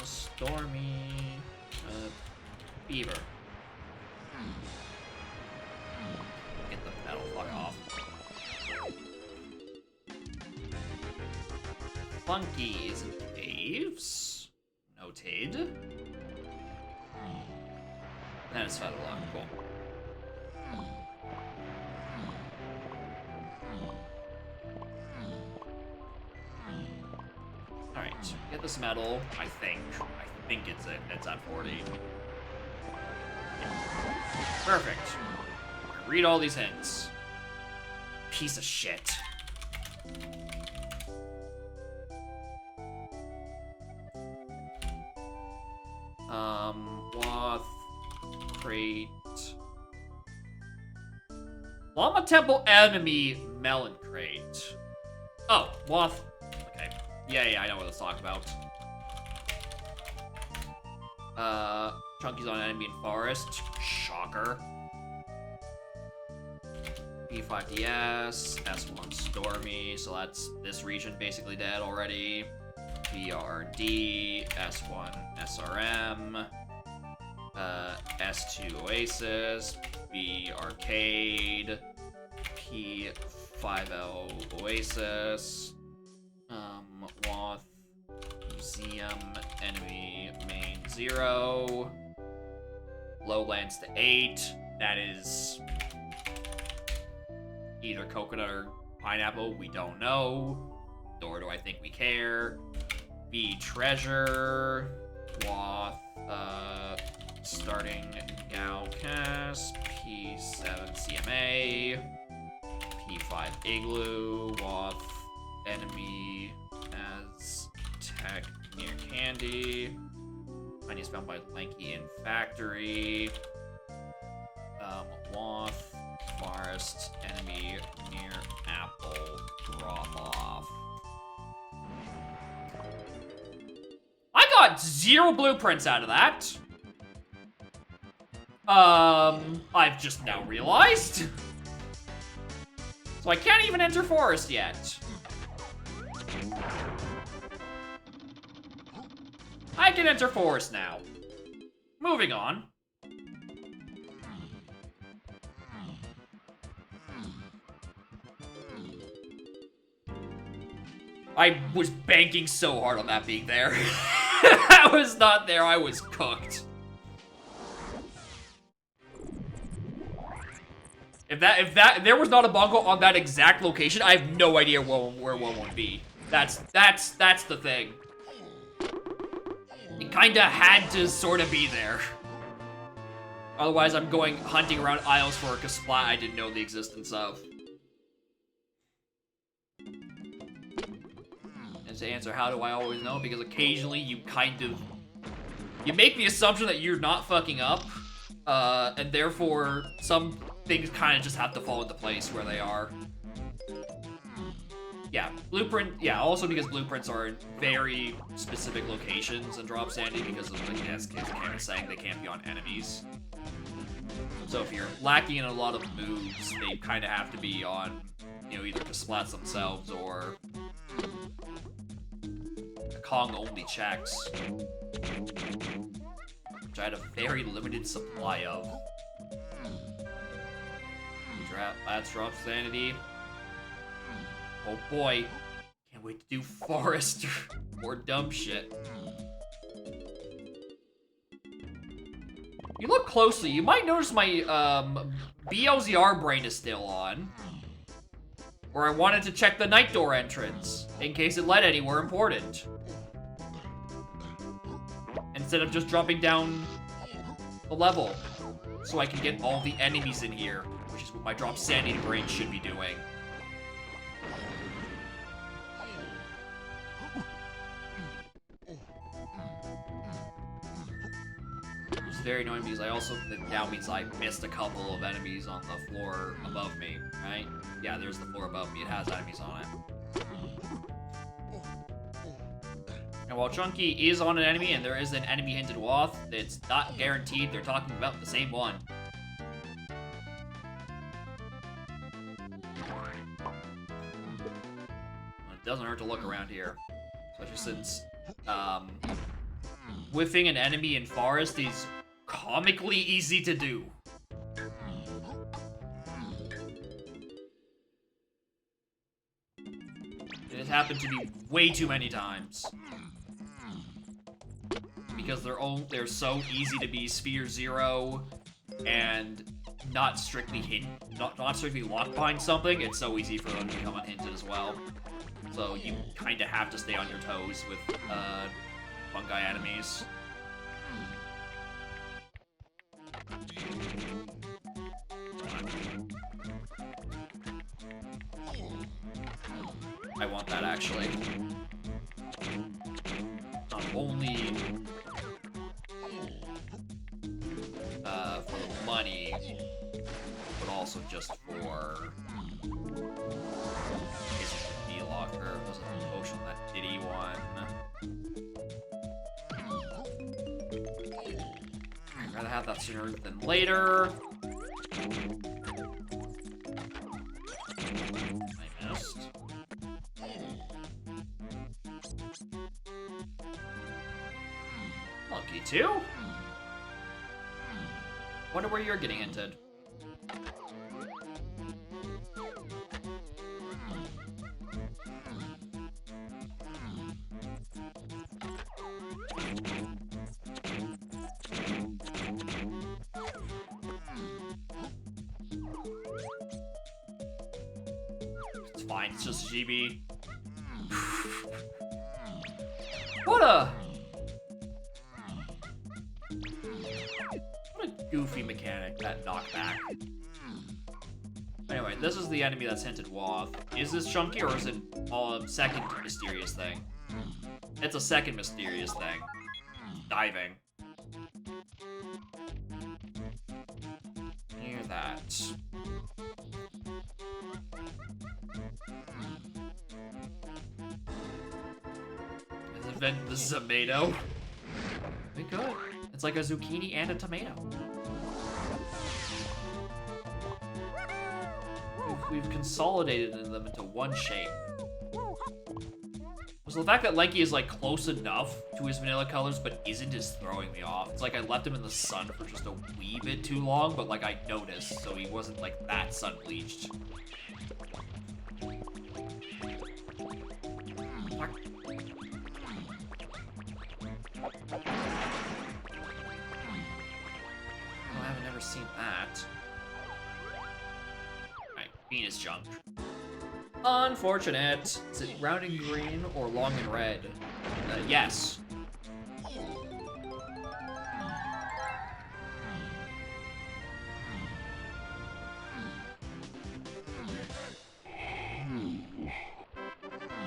Stormy. Beaver. Get the metal fuck off. Funky is in caves. Noted. That is Feather Lock, cool. Alright, get this metal, I think. I think it's at 40. Perfect. Read all these hints. Piece of shit. Wath, Crate. Llama Temple enemy Melon Crate. Oh, Wath. Okay. Yeah, I know what let's talk about. Chunky's on enemy in Forest. Shocker. P5DS, S1 Stormy, so that's this region basically dead already. BRD, S1 SRM, S2 Oasis, B Arcade, P5L Oasis, Wath, Museum, Enemy, Main 0, Lowlands to 8, that is either coconut or pineapple, we don't know, nor do I think we care. B Treasure, Wath, starting Galcast, P7 CMA, P5 Igloo, Wath, enemy as tech near Candy, Tiny is found by Lanky in Factory, Wath, Forest, enemy near Apple, drop off. I got 0 blueprints out of that. I've just now realized. So I can't even enter Forest yet. I can enter Forest now. Moving on. I was banking so hard on that being there. That was not there, I was cooked. If there was not a bongo on that exact location, I have no idea where one would be. That's the thing. It kinda had to sort of be there. Otherwise, I'm going hunting around aisles for a Kasplat I didn't know the existence of. And to answer, how do I always know? Because occasionally you you make the assumption that you're not fucking up, and therefore some things kind of just have to fall into place where they are. Yeah, blueprint. Yeah, also because blueprints are in very specific locations and drop sandy because of the as Cam is saying, they can't be on enemies. So if you're lacking in a lot of moves, they kind of have to be on, you know, either Kasplats themselves or Kong only checks, which I had a very limited supply of. Let's drop sanity. Oh boy, can't wait to do Forest or dumb shit. You look closely, you might notice my BLZR brain is still on. Or I wanted to check the night door entrance, in case it led anywhere important. Instead of just dropping down the level. So I can get all the enemies in here, which is what my drop sanity brain should be doing. It's very annoying because that now means I missed a couple of enemies on the floor above me, right? Yeah, there's the floor above me. It has enemies on it. And while Chunky is on an enemy and there is an enemy hinted Wath, it's not guaranteed they're talking about the same one. It doesn't hurt to look around here, especially since whiffing an enemy in Forest is comically easy to do. It has happened to me way too many times. Because they're so easy to be Sphere 0 and not strictly locked behind something, it's so easy for them to become unhinted as well. So you kind of have to stay on your toes with fungi enemies. I want that, actually. Not only for the money, but also just for the locker. Was it the potion that Diddy won? I'd rather have that sooner than later. I missed. Lucky too. Wonder where you're getting hinted. It's fine, it's just GB. What a goofy mechanic, that knockback. Anyway, this is the enemy that's hinted Woth. Is this chunky or is it a second mysterious thing? It's a second mysterious thing. Diving. Hear that. This is a tomato. We could. It's like a zucchini and a tomato. We've consolidated them into one shape. So the fact that Lenky is like close enough to his vanilla colors but isn't is throwing me off. It's like I left him in the sun for just a wee bit too long, but like I noticed, so he wasn't like that sun bleached. I've never seen that. Alright, Venus junk. Unfortunate. Is it round in green or long in red? Yes.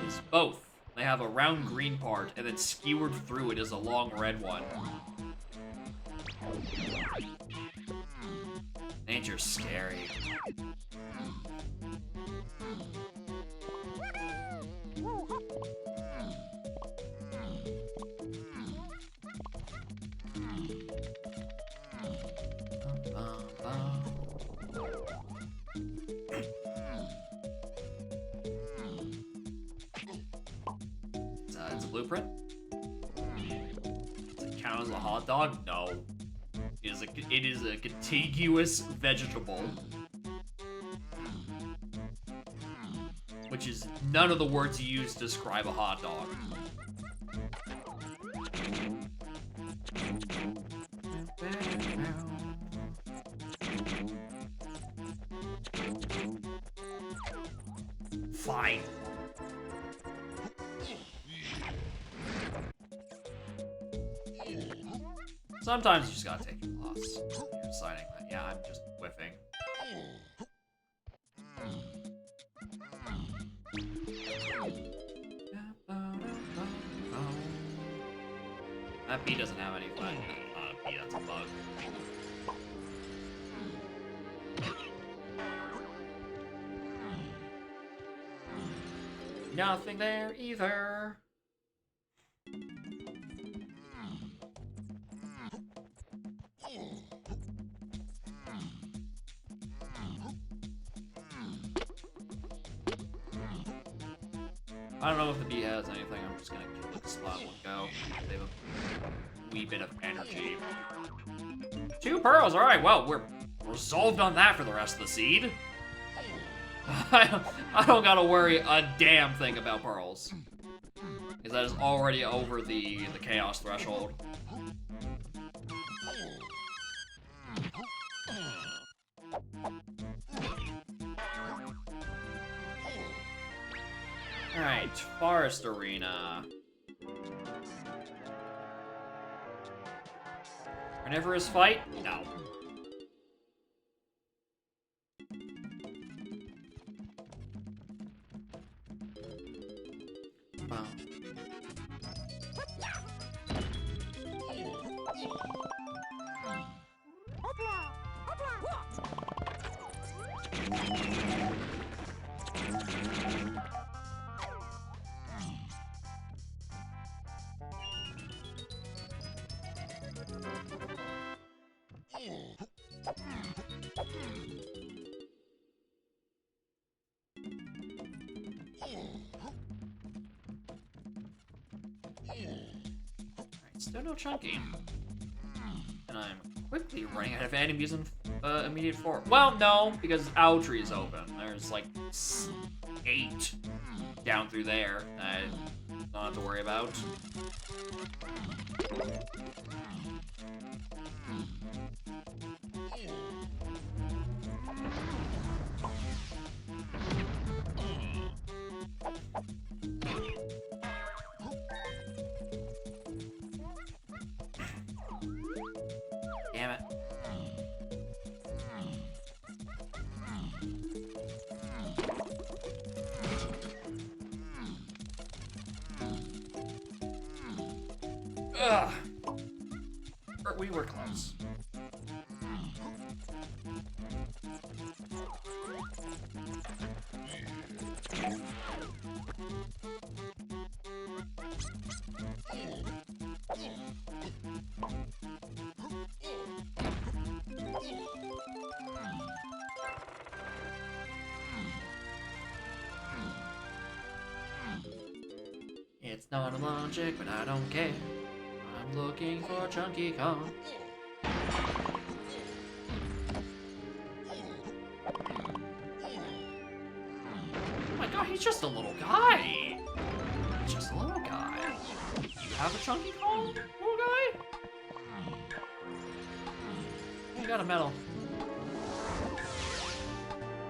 It's both. They have a round green part, and then skewered through it is a long red one. Nature's scary. It's a blueprint. Does it count as a hot dog? No. It is a contiguous vegetable. Which is none of the words you use to describe a hot dog. Fine. Sometimes you just gotta take your loss. You're deciding that, yeah, I'm just whiffing. That bee doesn't have any flag. Not a bee, that's a bug. Nothing there either. I don't know if the bee has anything. I'm just gonna kill the spot one go. Save a wee bit of energy. 2 pearls. All right. Well, we're resolved on that for the rest of the seed. I don't gotta worry a damn thing about pearls, because that is already over the chaos threshold. Alright, Forest Arena. Carnivorous fight? No. well. Alright, still no Chunky. And I'm quickly running out of enemies in immediate form. Well, no, because Owtree is open. There's like 8 down through there that I don't have to worry about. Damn it. Ugh. We were close. It's not a logic, but I don't care. I'm looking for Chunky Kong. Oh my god, he's just a little guy. He's just a little guy. You have a Chunky Kong, little guy? You got a medal.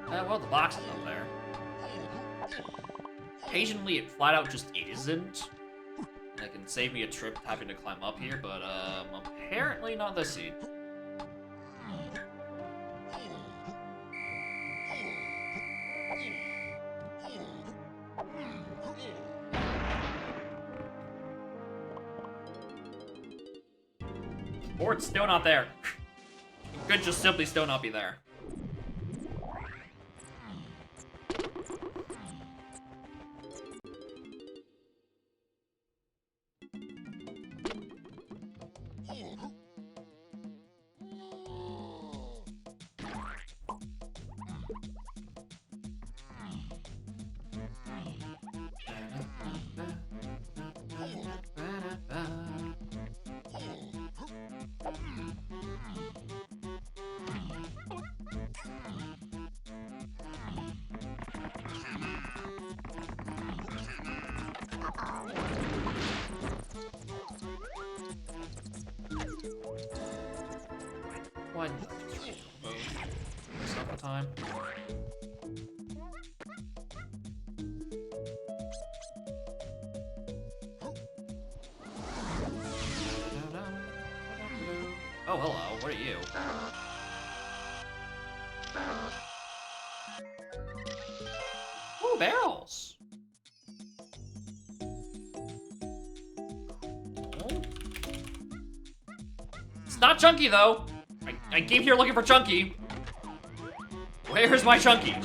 Well, the box is up there. Occasionally, it flat out just isn't. And it can save me a trip having to climb up here, but apparently not this seed. Or it's still not there. It could just simply still not be there. Why not just roll both? Waste up the time. Oh, hello. What are you? Ooh, barrels. Oh. It's not Chunky, though. I came here looking for Chunky. Where's my Chunky?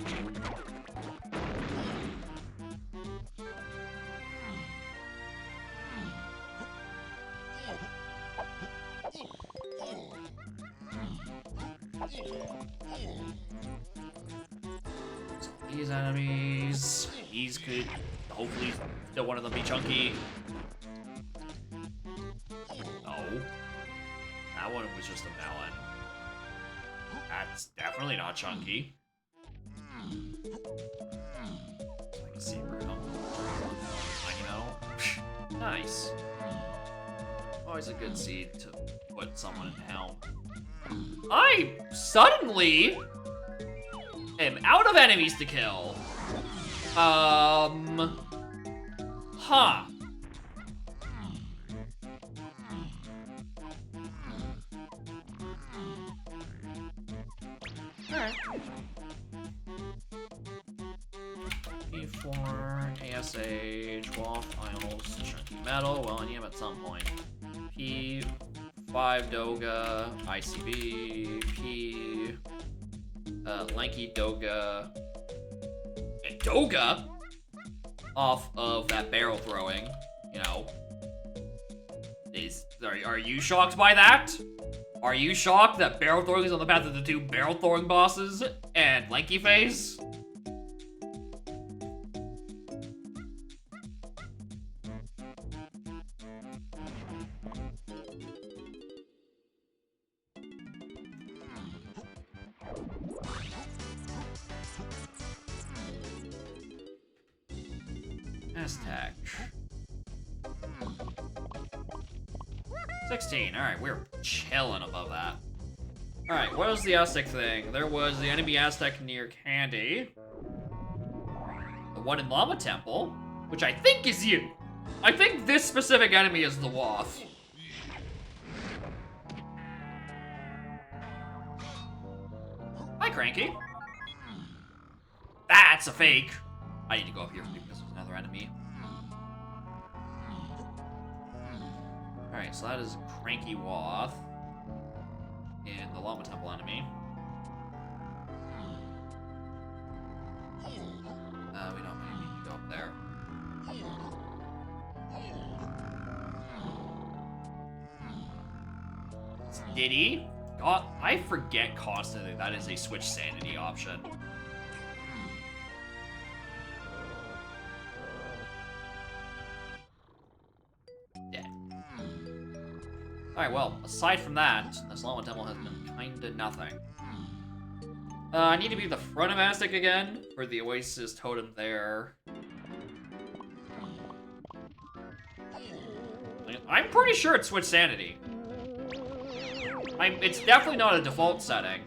So these enemies, these could hopefully still one of them be Chunky. No. That one was just a melon. That's definitely not Chunky. I can see Bruno. You know? Nice. Always a good seed to put someone in helm. I suddenly am out of enemies to kill. Huh. Alright. E4, ASH, Wall Finals, Chunky Metal, Wellingham at some point. P, 5 Doga, ICB, P, Lanky Doga, and Doga off of that barrel throwing, you know. Are you shocked by that? Are you shocked that barrel throwing is on the path of the 2 barrel throwing bosses and Lanky Phase? Aztec. 16. Alright, we're chilling above that. Alright, what was the Aztec thing? There was the enemy Aztec near Candy. The one in Llama Temple, which I think is you. I think this specific enemy is the Waff. Hi, Cranky. That's a fake. I need to go up here because there's another enemy. Alright, so that is Cranky Waff and the Llama Temple enemy. We don't really need to go up there. It's Diddy. God, I forget constantly that is a Switch Sanity option. Alright, well, aside from that, this Llama Temple has been kinda nothing. I need to be the front of Aztec again for the Oasis Totem there. I'm pretty sure it's Switch Sanity. It's definitely not a default setting.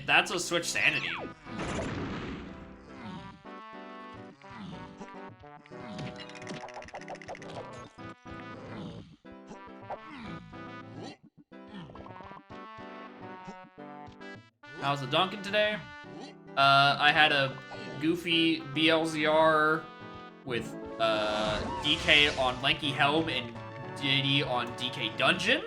That's a Switch Sanity. How's the Dunkin' today? I had a goofy BLZR with DK on Lanky Helm and Diddy on DK Dungeon.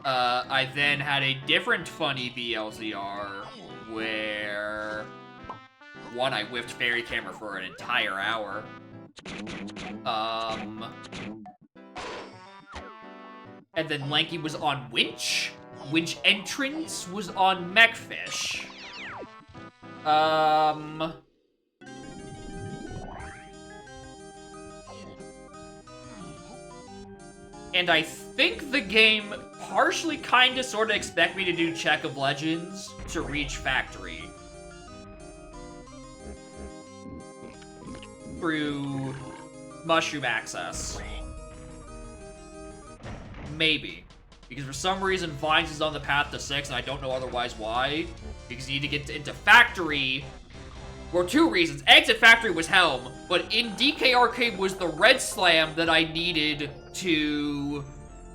I then had a different funny BLZR where one, I whiffed Fairy Camera for an entire hour. And then Lanky was on Winch. Winch Entrance was on Mechfish. And I think the game partially kinda sorta expect me to do Check of Legends to reach Factory. Through Mushroom Access. Maybe. Because for some reason, Vines is on the path to 6, and I don't know otherwise why. Because you need to get into Factory for 2 reasons. Exit Factory was Helm, but in DK Arcade was the Red Slam that I needed to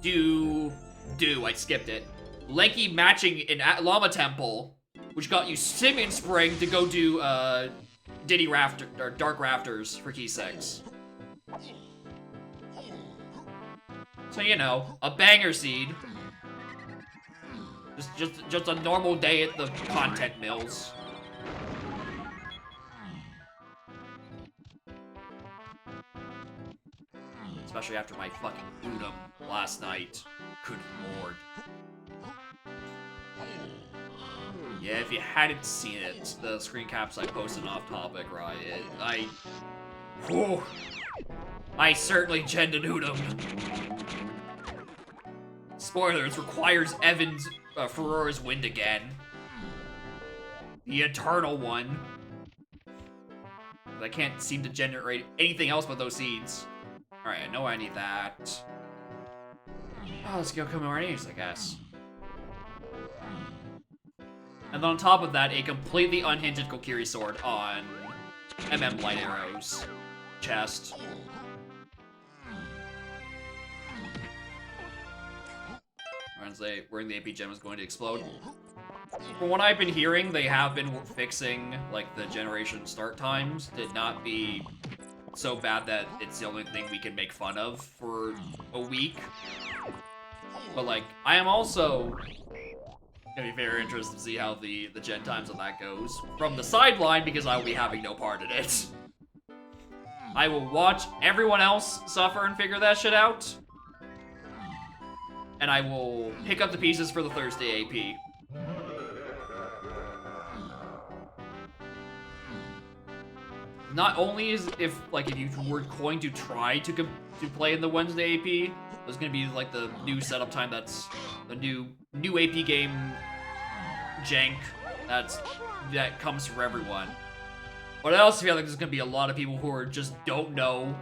do. I skipped it. Lanky matching in Llama Temple, which got you Simeon Spring to go do Diddy Rafter or Dark Rafters for Key 6. So, you know, a banger seed. Just a normal day at the content mills. Especially after my fucking Udom last night. Good lord. Yeah, if you hadn't seen it, the screen caps I posted off topic, right? I certainly genned an Udom. Spoilers, requires Evans Ferrara's wind again. The eternal one. But I can't seem to generate anything else but those seeds. Alright, I know I need that. Oh, let's go Kumaranis, I guess. And then on top of that, a completely unhinged Kokiri sword on MM Light Arrows chest. Where the AP gem is going to explode. From what I've been hearing, they have been fixing, like, the generation start times to not be so bad that it's the only thing we can make fun of for a week. But like, I am also gonna be very interested to see how the Gen Times on that goes from the sideline because I will be having no part in it. I will watch everyone else suffer and figure that shit out, and I will pick up the pieces for the Thursday AP. Not only is if you were going to try to play in the Wednesday AP, there's gonna be like the new setup time. That's the new AP game jank that comes for everyone. But I also feel like there's gonna be a lot of people who are just don't know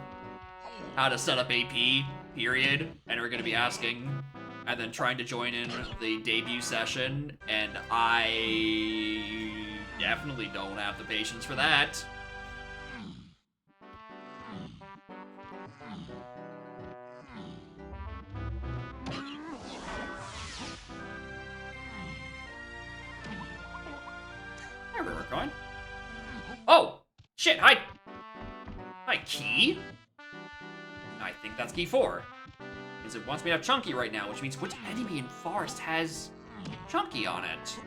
how to set up AP, period, and are gonna be asking and then trying to join in the debut session, and I definitely don't have the patience for that. There we were going. Oh! Shit, hi! Hi, key? I think that's key 4. Because it wants me to have Chunky right now, which means which enemy in Forest has Chunky on it?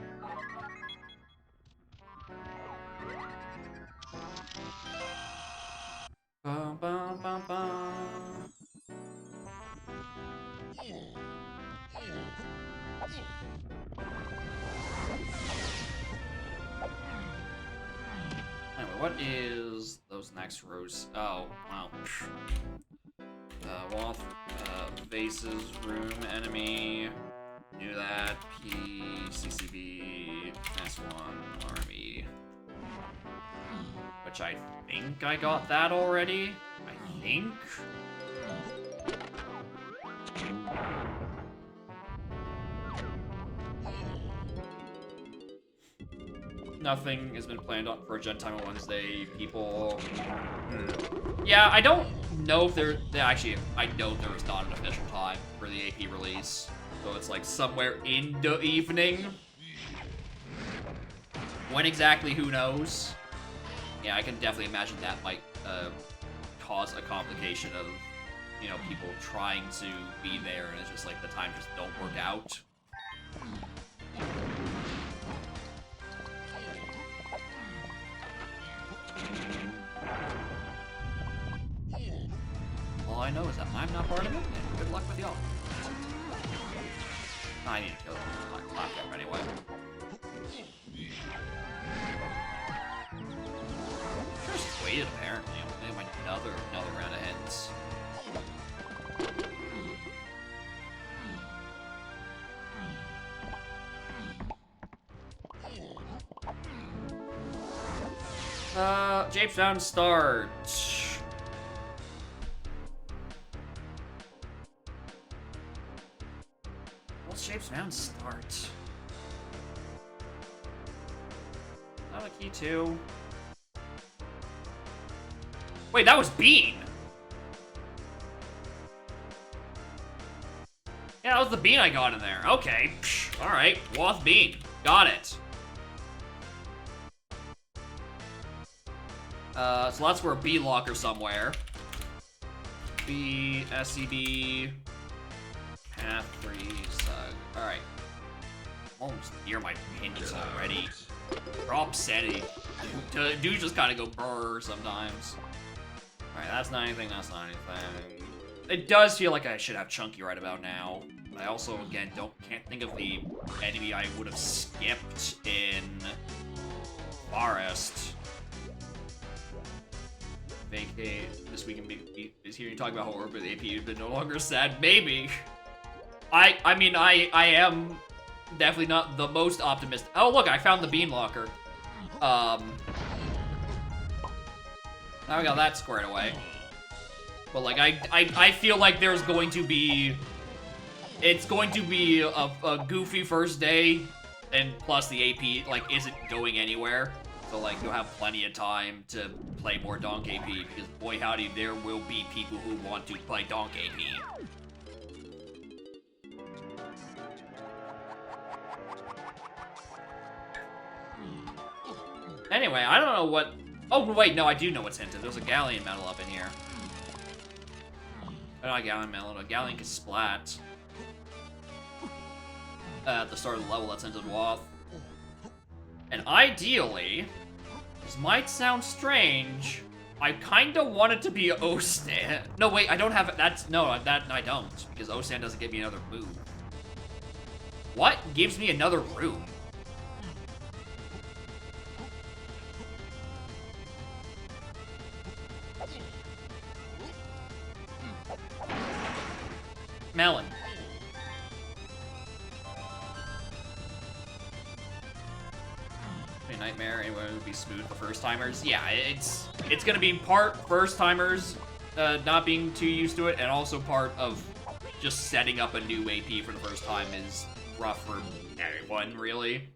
Bum, bum, bum, bum. Anyway, what is those next rows? Oh, wow. Wath, Vases, Room, Enemy, knew that, P, CCB, S1, Army. Which I think I got that already. I think. Nothing has been planned on for Gen Time on Wednesday, people. Yeah, I don't know if actually, I know there is not an official time for the AP release. So it's like somewhere in the evening. When exactly, who knows? Yeah, I can definitely imagine that might cause a complication of, you know, people trying to be there and it's just like the time just don't work out. All I know is that I'm not part of it, and good luck with y'all. I need to kill my laptop anyway. Just waited apparently. I'm gonna have another round of hits. Japes Down start. What's Japes Down start? Not a key 2. Wait, that was Bean. Yeah, that was the Bean I got in there. Okay. Alright, Wath Bean. Got it. So that's where a B locker somewhere. B, SCB, Path 3, Sug. Alright. Almost near my hinges already. Drop Sanity. Dude just kind of go brr sometimes. Alright, that's not anything, that's not anything. It does feel like I should have Chunky right about now. But I also, again, can't think of the enemy I would have skipped in Forest. Vacate this weekend is here. You talk about how Orbit AP has been no longer sad. Maybe. I mean I am definitely not the most optimistic. Oh look, I found the Bean Locker. Now we got that squared away. But like I feel like there's going to be it's going to be a goofy first day, and plus the AP like isn't going anywhere. So, like, you'll have plenty of time to play more Donk AP, because, boy howdy, there will be people who want to play Donk AP. Anyway, I don't know what Oh, wait, no, I do know what's hinted. There's a Galleon medal up in here. Not a Galleon medal, a Galleon Splat. At the start of the level that's hinted Woth. And ideally, this might sound strange, I kinda want it to be O-Stan. No, wait, I don't have it. That I don't, because O-Stan doesn't give me another move. What gives me another room? Melon. Nightmare, anyone would be smooth for first timers. Yeah, it's gonna be part first timers not being too used to it, and also part of just setting up a new AP for the first time is rough for everyone, really.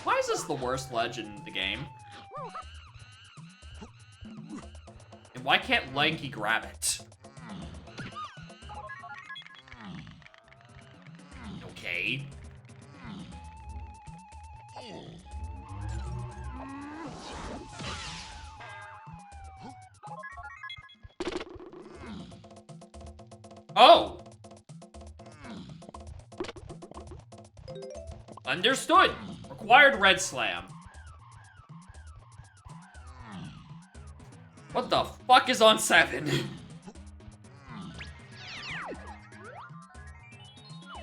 Why is this the worst ledge in the game? And why can't Lanky grab it? Okay. Oh! Understood! Required red slam. What the fuck is on 7?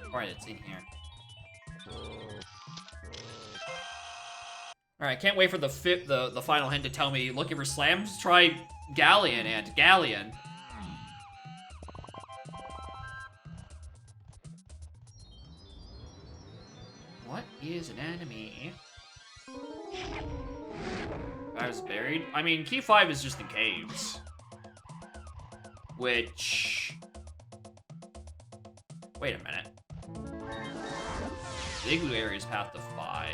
Alright, it's in here. Alright, can't wait for the final hint to tell me, looking for slams? Try Galleon and Galleon. What is an enemy? I was buried? I mean, Key 5 is just in caves. Which... Wait a minute. The Igloo area is path to 5.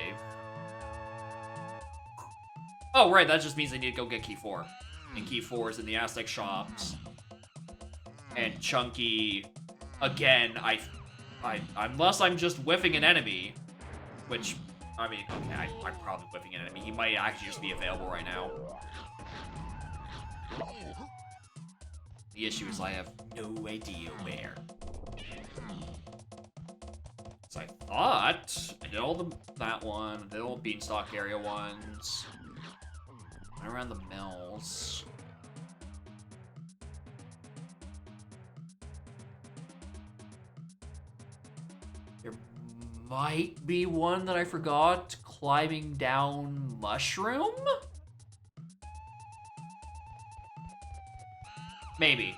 Oh, right, that just means I need to go get Key 4. And Key 4 is in the Aztec shops. And Chunky... Again, unless I'm just whiffing an enemy... Which, I mean, okay, I'm probably whipping an enemy. He might actually just be available right now. The issue is I have no idea where. So I thought I did all that one, did all Beanstalk area ones. Went around the mills. There might be one that I forgot. Climbing down Mushroom? Maybe.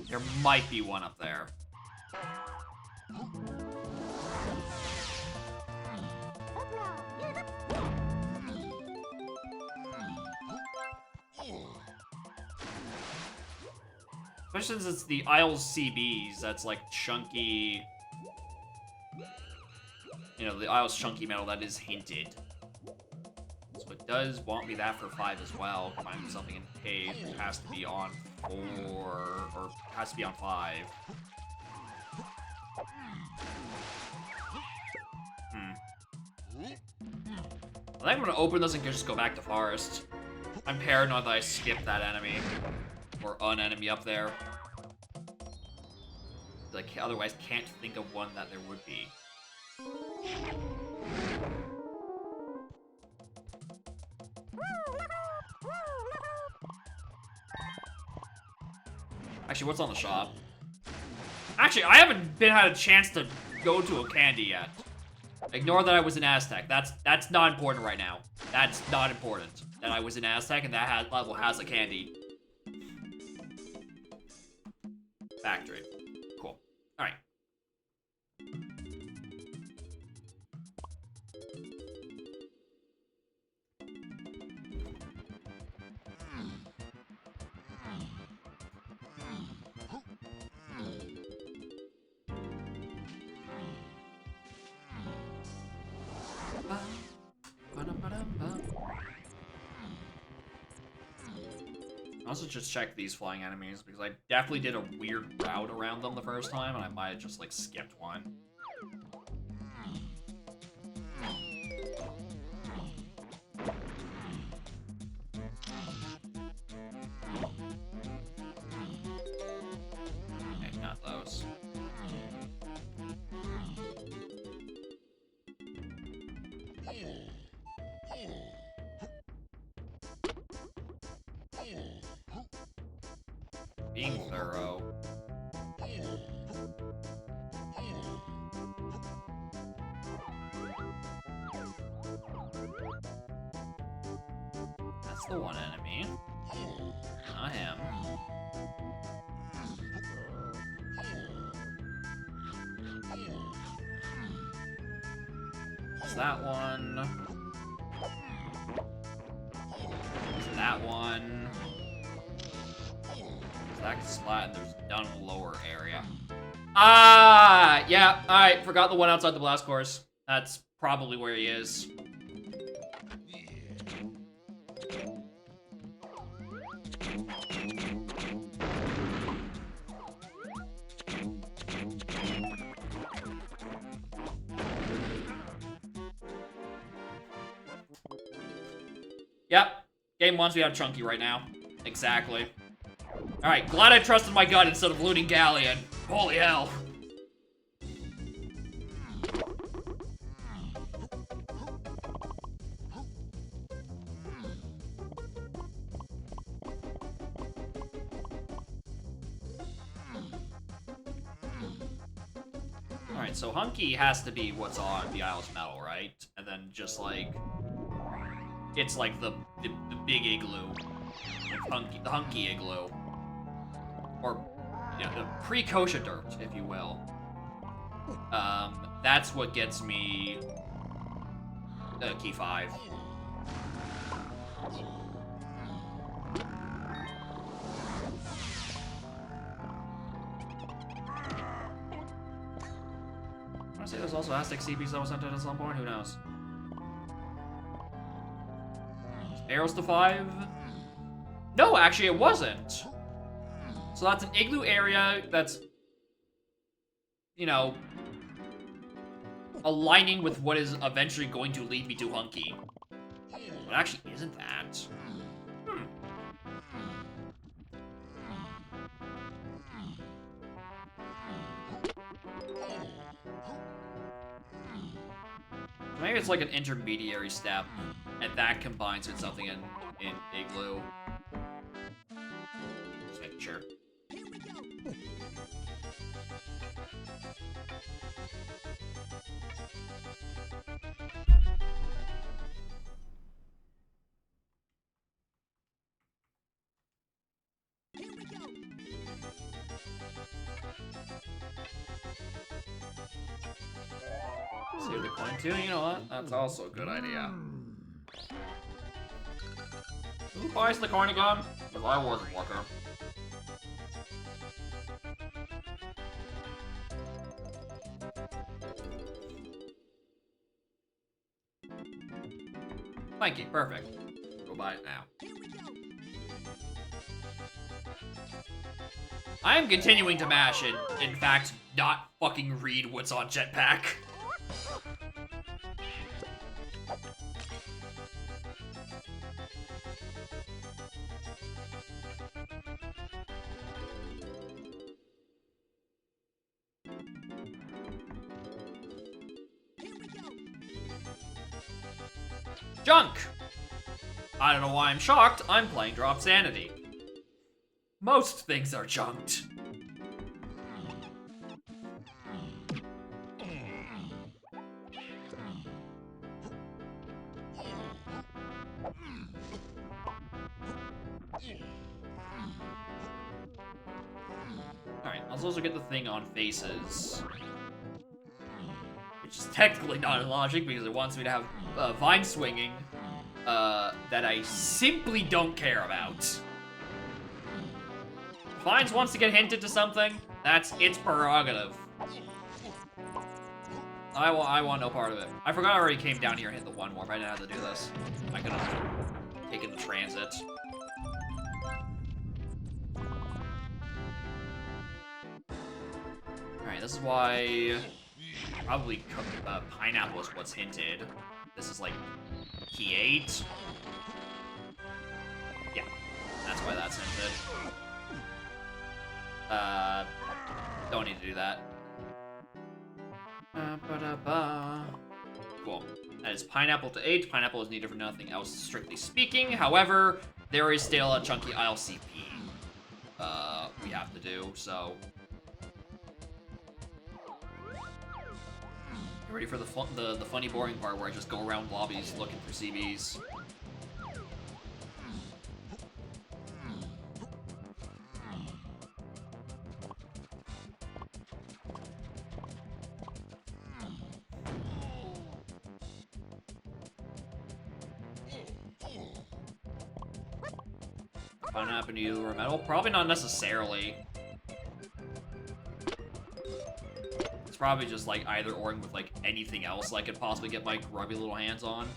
There might be one up there. Especially since it's the Isles CBs, that's like chunky... You know, the Isles chunky metal that is hinted. So it does want me that for 5 as well. Find something in cave, it has to be on 4, or has to be on 5. I think I'm gonna open this and just go back to Forest. I'm paranoid that I skipped that enemy. Or an enemy up there. Like, otherwise can't think of one that there would be. Actually, what's on the shop? Actually, I haven't had a chance to go to a candy yet. Ignore that I was in Aztec. That's not important right now. That's not important. That I was in Aztec and that level has a candy. Factory. Cool. Alright. I also just checked these flying enemies because I definitely did a weird route around them the first time, and I might have just like skipped one. Okay, not those. Being thorough. That's the one enemy. Not him. It's that one. It's that one. That splat, and there's none lower area. Ah, yeah, alright, forgot the one outside the blast course. That's probably where he is. Yep, game wants me out of Chunky right now. Exactly. Alright, glad I trusted my gut instead of looting Galleon. Holy hell. Alright, so Hunky has to be what's on the Isle's Metal, right? And then just like... It's like the big igloo. The Hunky igloo. Or, yeah, the pre-kosher dirt, if you will. That's what gets me key 5. I want to say there's also Aztec CBs that was sent in at some point, who knows? Arrows to 5? No, actually it wasn't. So that's an igloo area that's, you know, aligning with what is eventually going to lead me to Hunky. But actually isn't that. Maybe it's like an intermediary step, and that combines with something in igloo. Just making sure. Save the coin too, you know what? That's also a good idea. Who buys the coin again? Because I wasn't looking. Thank you, perfect. Go buy it now. I am continuing to mash and, in fact, not fucking read what's on Jetpack. Junk! I don't know why I'm shocked, I'm playing Drop Sanity. Most things are junked. Alright, I'll also get the thing on faces. Which is technically not in logic because it wants me to have vine swinging that I simply don't care about. If Vines wants to get hinted to something, that's its prerogative. I want no part of it. I forgot I already came down here and hit the one warp. I didn't have to do this. I could have taken the transit. Alright, this is why probably pineapple is what's hinted. This is like key 8. Yeah, that's why that's hinted. Don't need to do that. Cool. That is pineapple to 8. Pineapple is needed for nothing else, strictly speaking. However, there is still a chunky ILCP we have to do, so. You ready for the funny, boring part where I just go around lobbies looking for CBs? Pineapple to you or metal? Probably not necessarily. It's probably just like either oring with like anything else I could possibly get my grubby little hands on.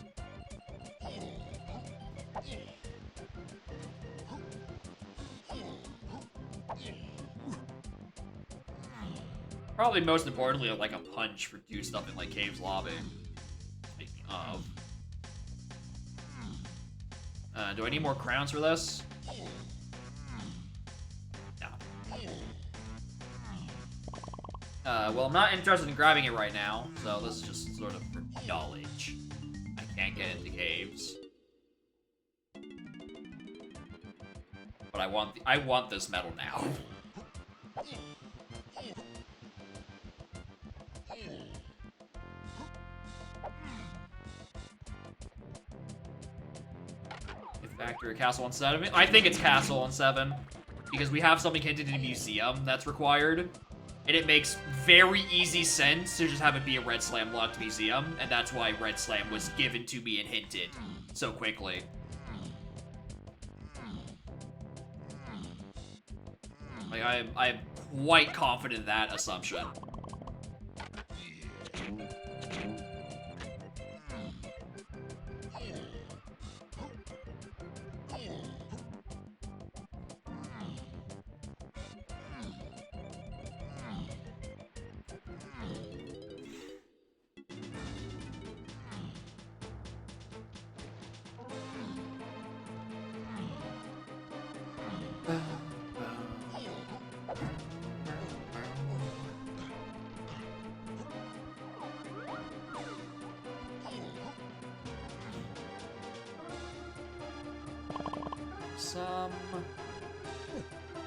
Probably most importantly, like a punch for do stuff in like Cave's lobby. Speaking of. Do I need more crowns for this? Well, I'm not interested in grabbing it right now, so this is just sort of for knowledge. I can't get into caves. But I want this medal now. If Factory or Castle on 7? I think it's Castle on 7. Because we have something hinted in a museum that's required. And it makes very easy sense to just have it be a Red Slam locked museum, and that's why Red Slam was given to me and hinted so quickly. Like, I am quite confident in that assumption.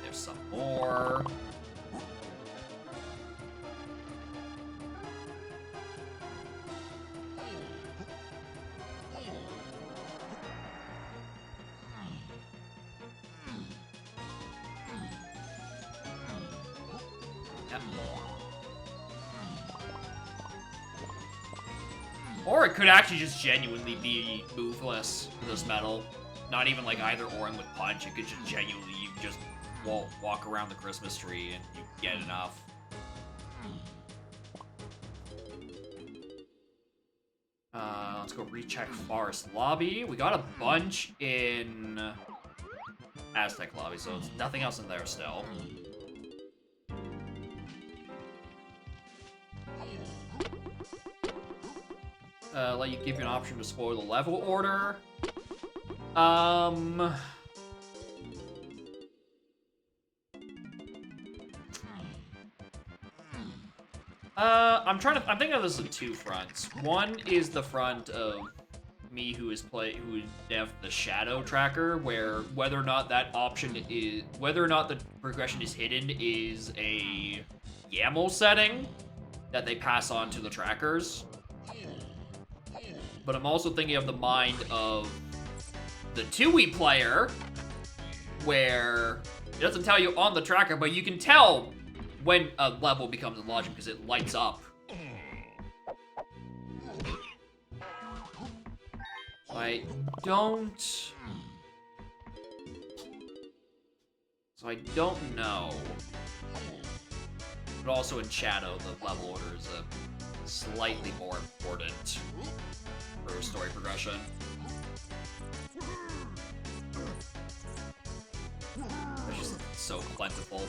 There's some more. Yep. Or it could actually just genuinely be moveless for this medal. Not even like either oring with punch, it could just genuinely, you just walk around the Christmas tree and you get enough. Let's go recheck Forest Lobby. We got a bunch in Aztec Lobby, so it's nothing else in there still. Let you give you an option to spoil the level order. I'm thinking of this in two fronts. One is the front of me who have the shadow tracker, where whether or not the progression is hidden is a YAML setting that they pass on to the trackers. But I'm also thinking of the mind of the 2E player, where it doesn't tell you on the tracker, but you can tell when a level becomes illogical because it lights up. So I don't know. But also in Shadow, the level order is slightly more important for story progression. It's just so plentiful.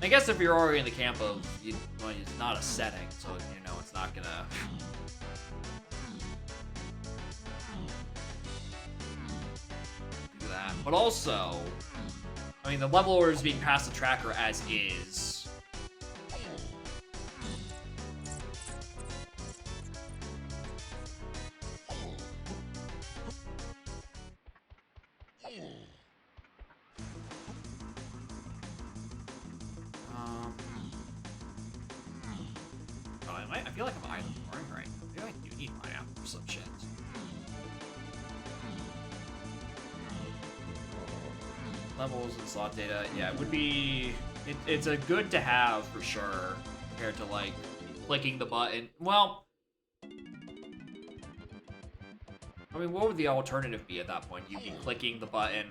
I guess if you're already in the camp of, well, it's not a setting, so it's not gonna. Do that. But also, I mean, the level order is being past the tracker as is. I feel like I'm either boring right. Maybe I do need my app for some shit. Levels and slot data. Yeah, it would be... It's a good to have for sure, compared to, like, clicking the button. Well... I mean, what would the alternative be at that point? You'd be clicking the button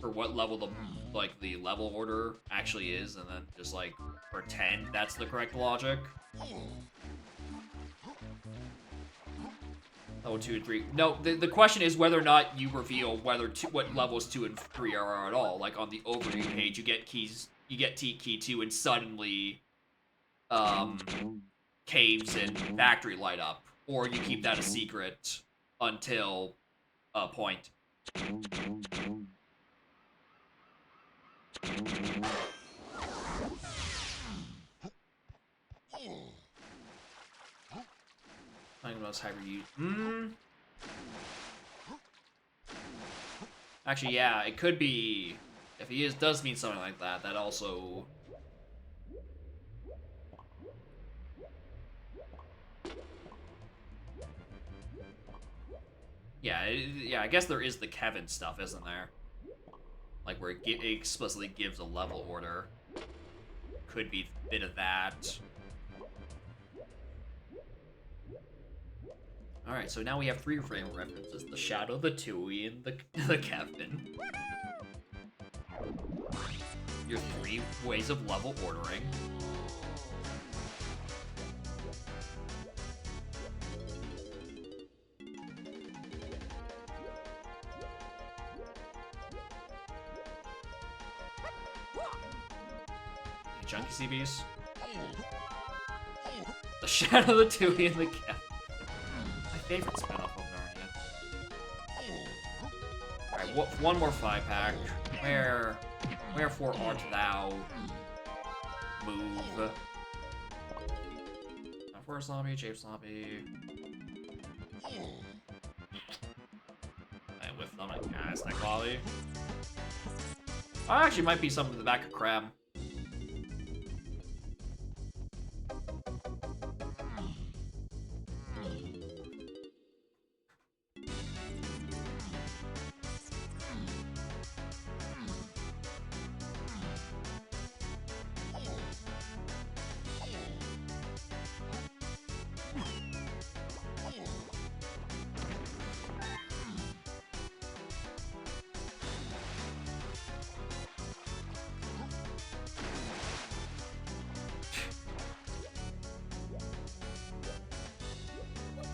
for what level the level order actually is, and then just, like, pretend that's the correct logic. Level 2 and 3. No, the question is whether or not you reveal what levels 2 and 3 are at all. Like on the overview page, you get key 2, and suddenly, caves and factory light up, or you keep that a secret until a point. Talking about hyper. Actually, yeah, it could be. If he does mean something like that, that also. Yeah, yeah. I guess there is the Kevin stuff, isn't there? Like where it explicitly gives a level order. Could be a bit of that. Alright, so now we have 3 frame references. The Shadow, the Tui, and the Kevin. Your 3 ways of level ordering. Chunky CBs. The Shadow, the Tui, and the Kevin. Favorite spin-off of Narnia. Alright, one more 5-pack. Wherefore art thou? Move. For zombie, Jape zombie. I whiff them, yeah, that's not quality. Oh, actually might be something in the back of Crab.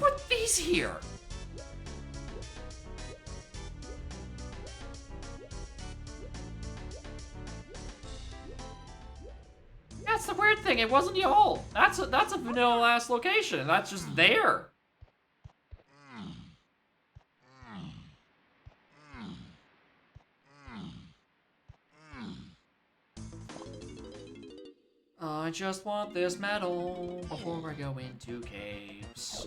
Put these here. That's the weird thing. It wasn't y'all. That's a vanilla ass location. That's just there. I just want this medal before I go into caves.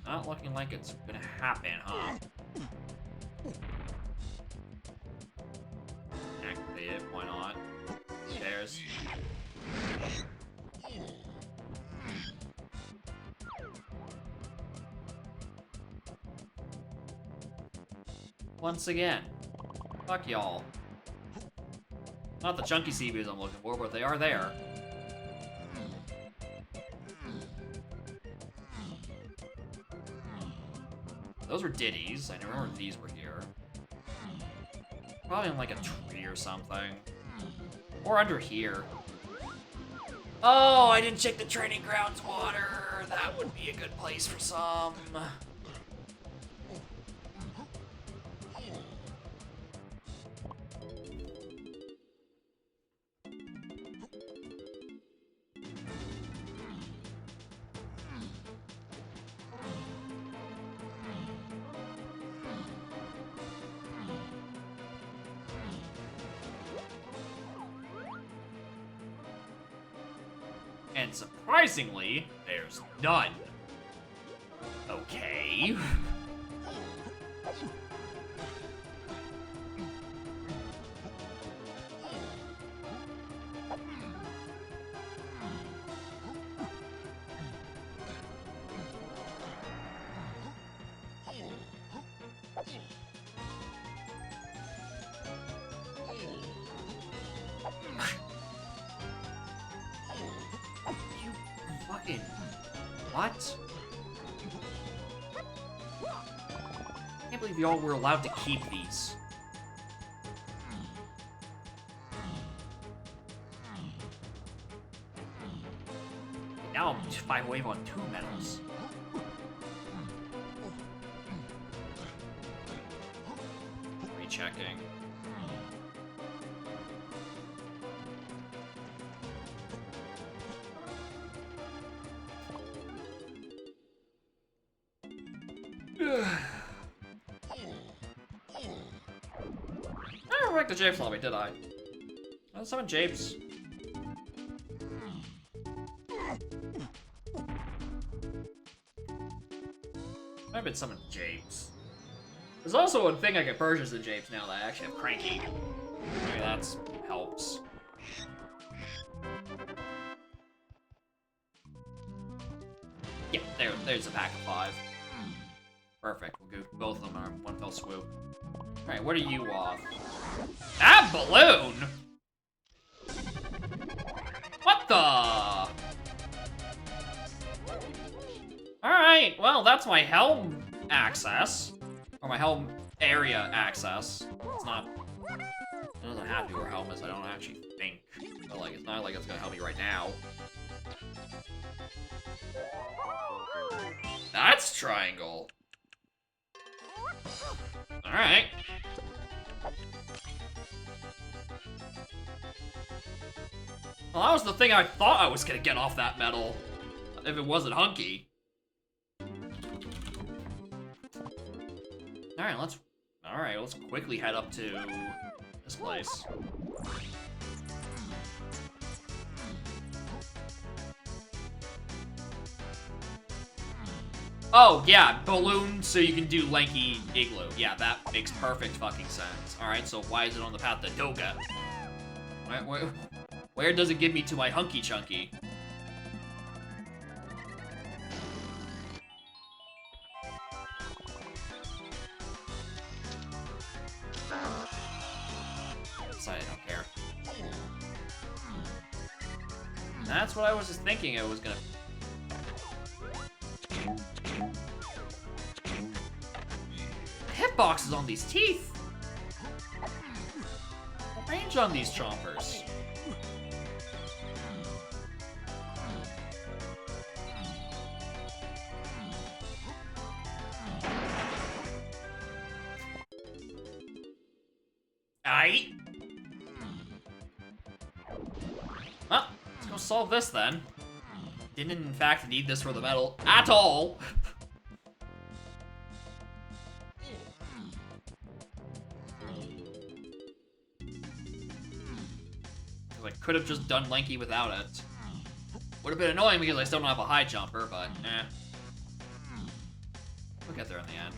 Not looking like it's gonna happen, huh? Activate it, why not? Who cares? Once again, fuck y'all. Not the chunky CBs I'm looking for, but they are there. Those were ditties. I remember these were here. Probably in like a tree or something. Or under here. Oh, I didn't check the training grounds water. that would be a good place for some. And surprisingly, there's none. Okay. You fucking... What? I can't believe y'all were allowed to keep these. Now I'm 5 wave on 2 medals. Rechecking. I never wrecked the Japes lobby, did I? I summoned Japes. I've been summoned Japes. There's also a thing I can purchase in Japes now that I actually have Cranky. Maybe that helps. Yeah, there's a pack of 5. Perfect, we'll go both of them in one fell swoop. Alright, what are you off? That balloon! What the? Alright, well, that's my helm access. Or my helm area access. It's not... It doesn't have to be where helm is, I don't actually think. But, like, it's not like it's gonna help me right now. That's triangle. Alright. Well, that was the thing I thought I was gonna get off that medal. If it wasn't Hunky. Alright, let's quickly head up to this place. Oh, yeah, balloon so you can do Lanky Igloo. Yeah, that makes perfect fucking sense. Alright, so why is it on the path to Doga? Where does it give me to my Hunky Chunky? I don't care. That's what I was just thinking it was gonna... Hitboxes on these teeth! The range on these chompers. Aight. Well, let's go solve this then. Didn't in fact need this for the medal at all. I could have just done Lanky without it. Would have been annoying because I still don't have a high jumper, but eh. We'll get there in the end.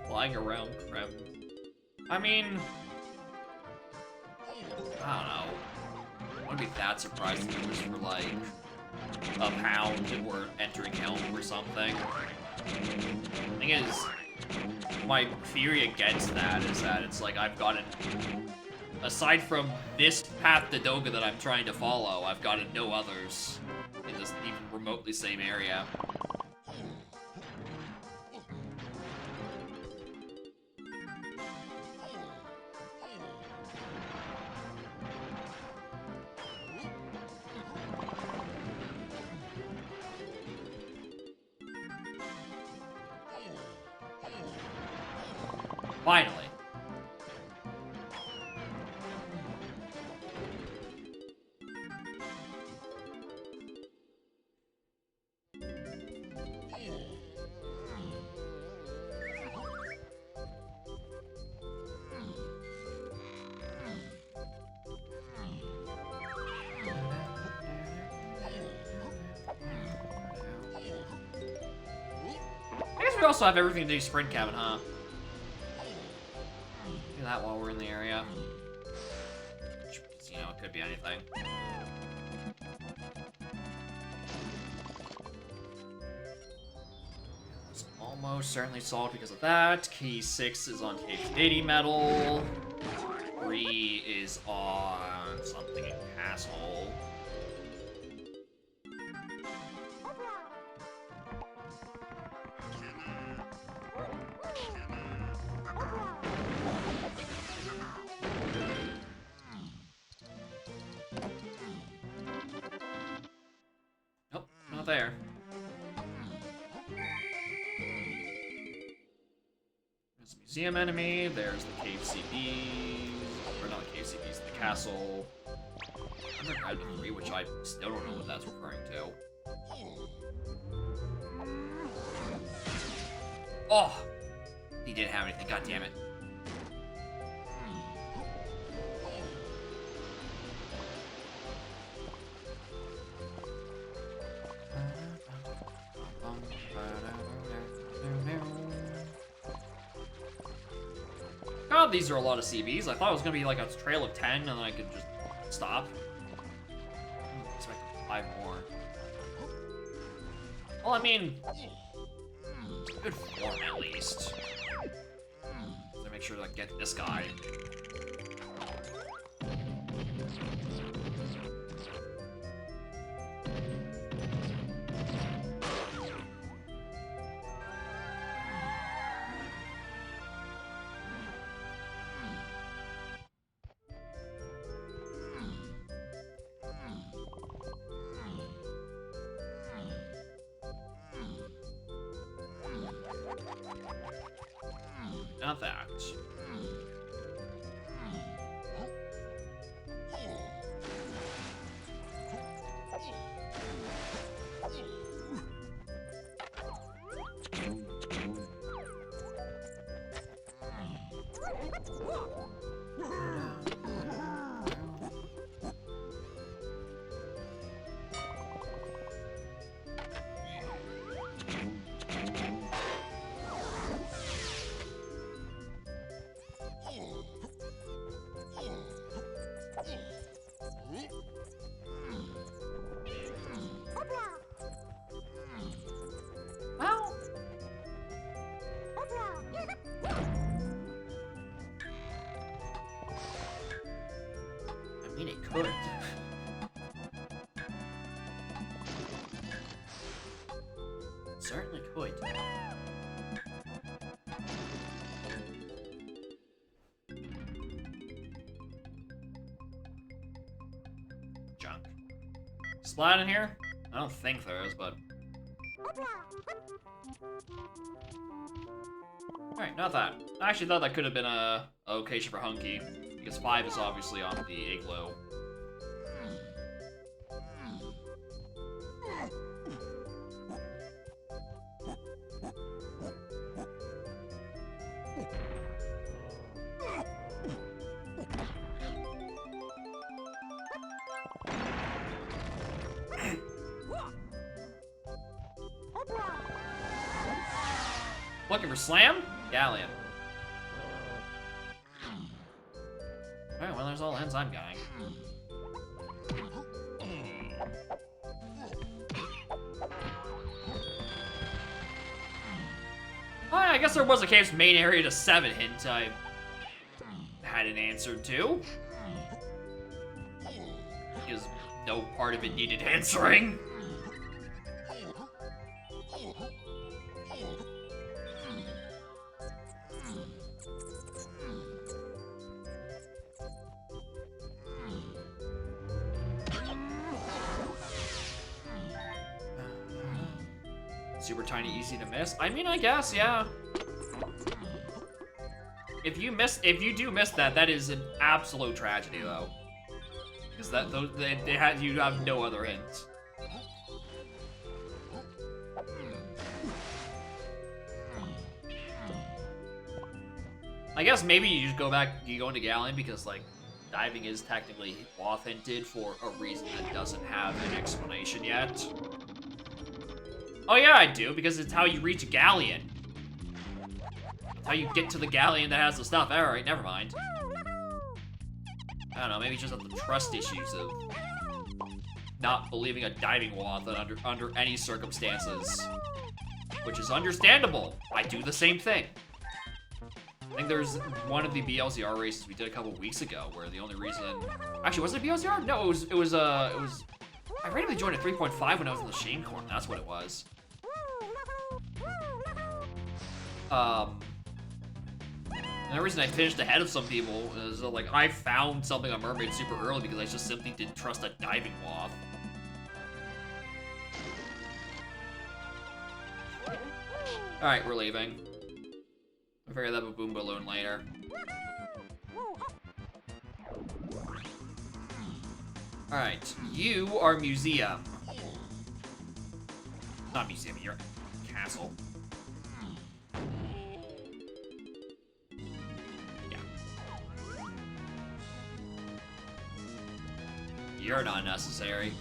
Flying around crap. I mean, I don't know. I wouldn't be that surprised if it was for like a pound and we're entering Helm or something. Thing is, my theory against that is that it's like I've gotten aside from this path to Doga that I'm trying to follow, I've got no others in this even remotely same area. Finally. I guess we also have everything to do sprint cabin, huh? Do that while we're in the area. You know, it could be anything. It's almost certainly solved because of that. Key 6 is on Cave 80 metal. 3 is on something in Castle. Nope, not there. There's a museum enemy, there's the cave CBs, or not the cave CBs, the castle. Underground 3, which I still don't know what that's referring to. Oh! He didn't have anything, god damn it. God, these are a lot of CBs. I thought it was gonna be like a trail of 10 and then I could just stop. I expected 5 more. Well, I mean, good form at least. So make sure to like, get this guy. Not that. Well, I mean, it could. It certainly could. Junk. Splat in here? I don't think there is, but... Alright, not that. I actually thought that could have been a location for Hunky, because 5 is obviously on the igloo. Looking for Slam? Galleon. Alright, well, there's all the ends I'm getting. Oh, I guess there was a cave's main area to 7 hint I hadn't answered to. because no part of it needed answering. Super tiny, easy to miss. I mean, I guess, yeah. If you do miss that, that is an absolute tragedy, though. Because you have no other hints. I guess maybe you just you go into Galleon because, like, diving is technically Wath hinted for a reason that doesn't have an explanation yet. Oh yeah, I do, because it's how you reach a Galleon. It's how you get to the Galleon that has the stuff. Alright, never mind. I don't know, maybe just have the trust issues of not believing a diving Wath under any circumstances. Which is understandable. I do the same thing. I think there's one of the BLZR races we did a couple weeks ago where the only reason... Actually, was it a BLZR? No, it was I randomly joined at 3.5 when I was in the Shane Corner. That's what it was. And the reason I finished ahead of some people is like I found something on Mermaid super early because I just simply didn't trust a diving Wath. Alright, we're leaving. I'll figure that Baboon Balloon later. Alright, you are museum. Not museum, you're castle. Yeah. You're not necessary.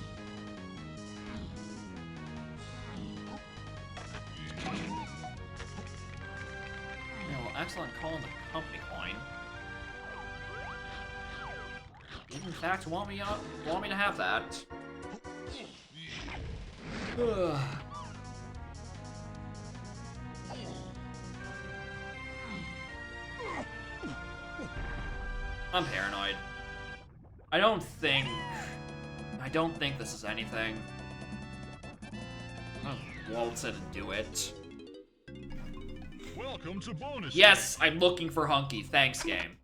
Yeah, well, excellent call on the company coin. You, in fact, want me to have that. I'm paranoid. I don't think this is anything. I'll waltz in and do it. Welcome to bonus. Yes, I'm looking for Hunky. Thanks, game.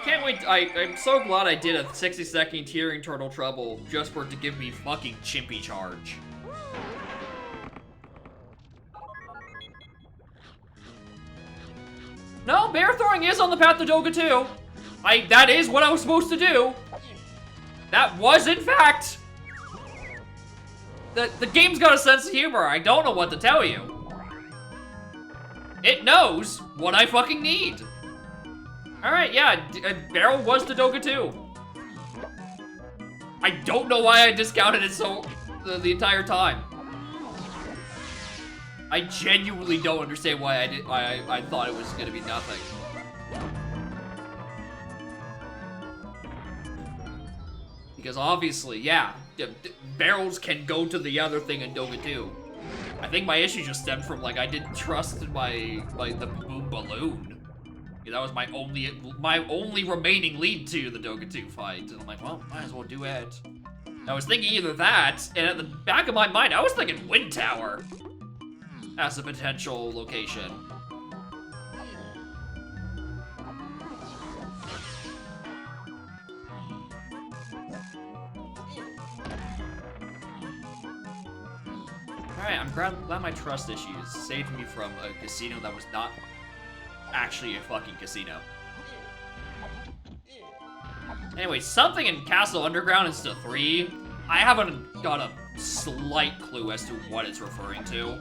Can't wait. I'm so glad I did a 60-second tearing turtle trouble just for it to give me fucking Chimpy charge. No, bear throwing is on the path to Doga 2. That is what I was supposed to do. That was, in fact. The game's got a sense of humor. I don't know what to tell you. It knows what I fucking need. Alright, yeah, Barrel was the Doga 2. I don't know why I discounted it the entire time. I genuinely don't understand why I thought it was gonna be nothing. Because obviously, yeah, barrels can go to the other thing in Doga 2. I think my issue just stemmed from, like, I didn't trust the Baboon Balloon. Yeah, that was my only remaining lead to the Doga 2 fight. And I'm like, well, might as well do it. I was thinking either that, and at the back of my mind, I was thinking Wind Tower as a potential location. Alright, I'm glad my trust issues saved me from a casino that was not actually a fucking casino. Anyway, something in Castle Underground is to 3. I haven't got a slight clue as to what it's referring to.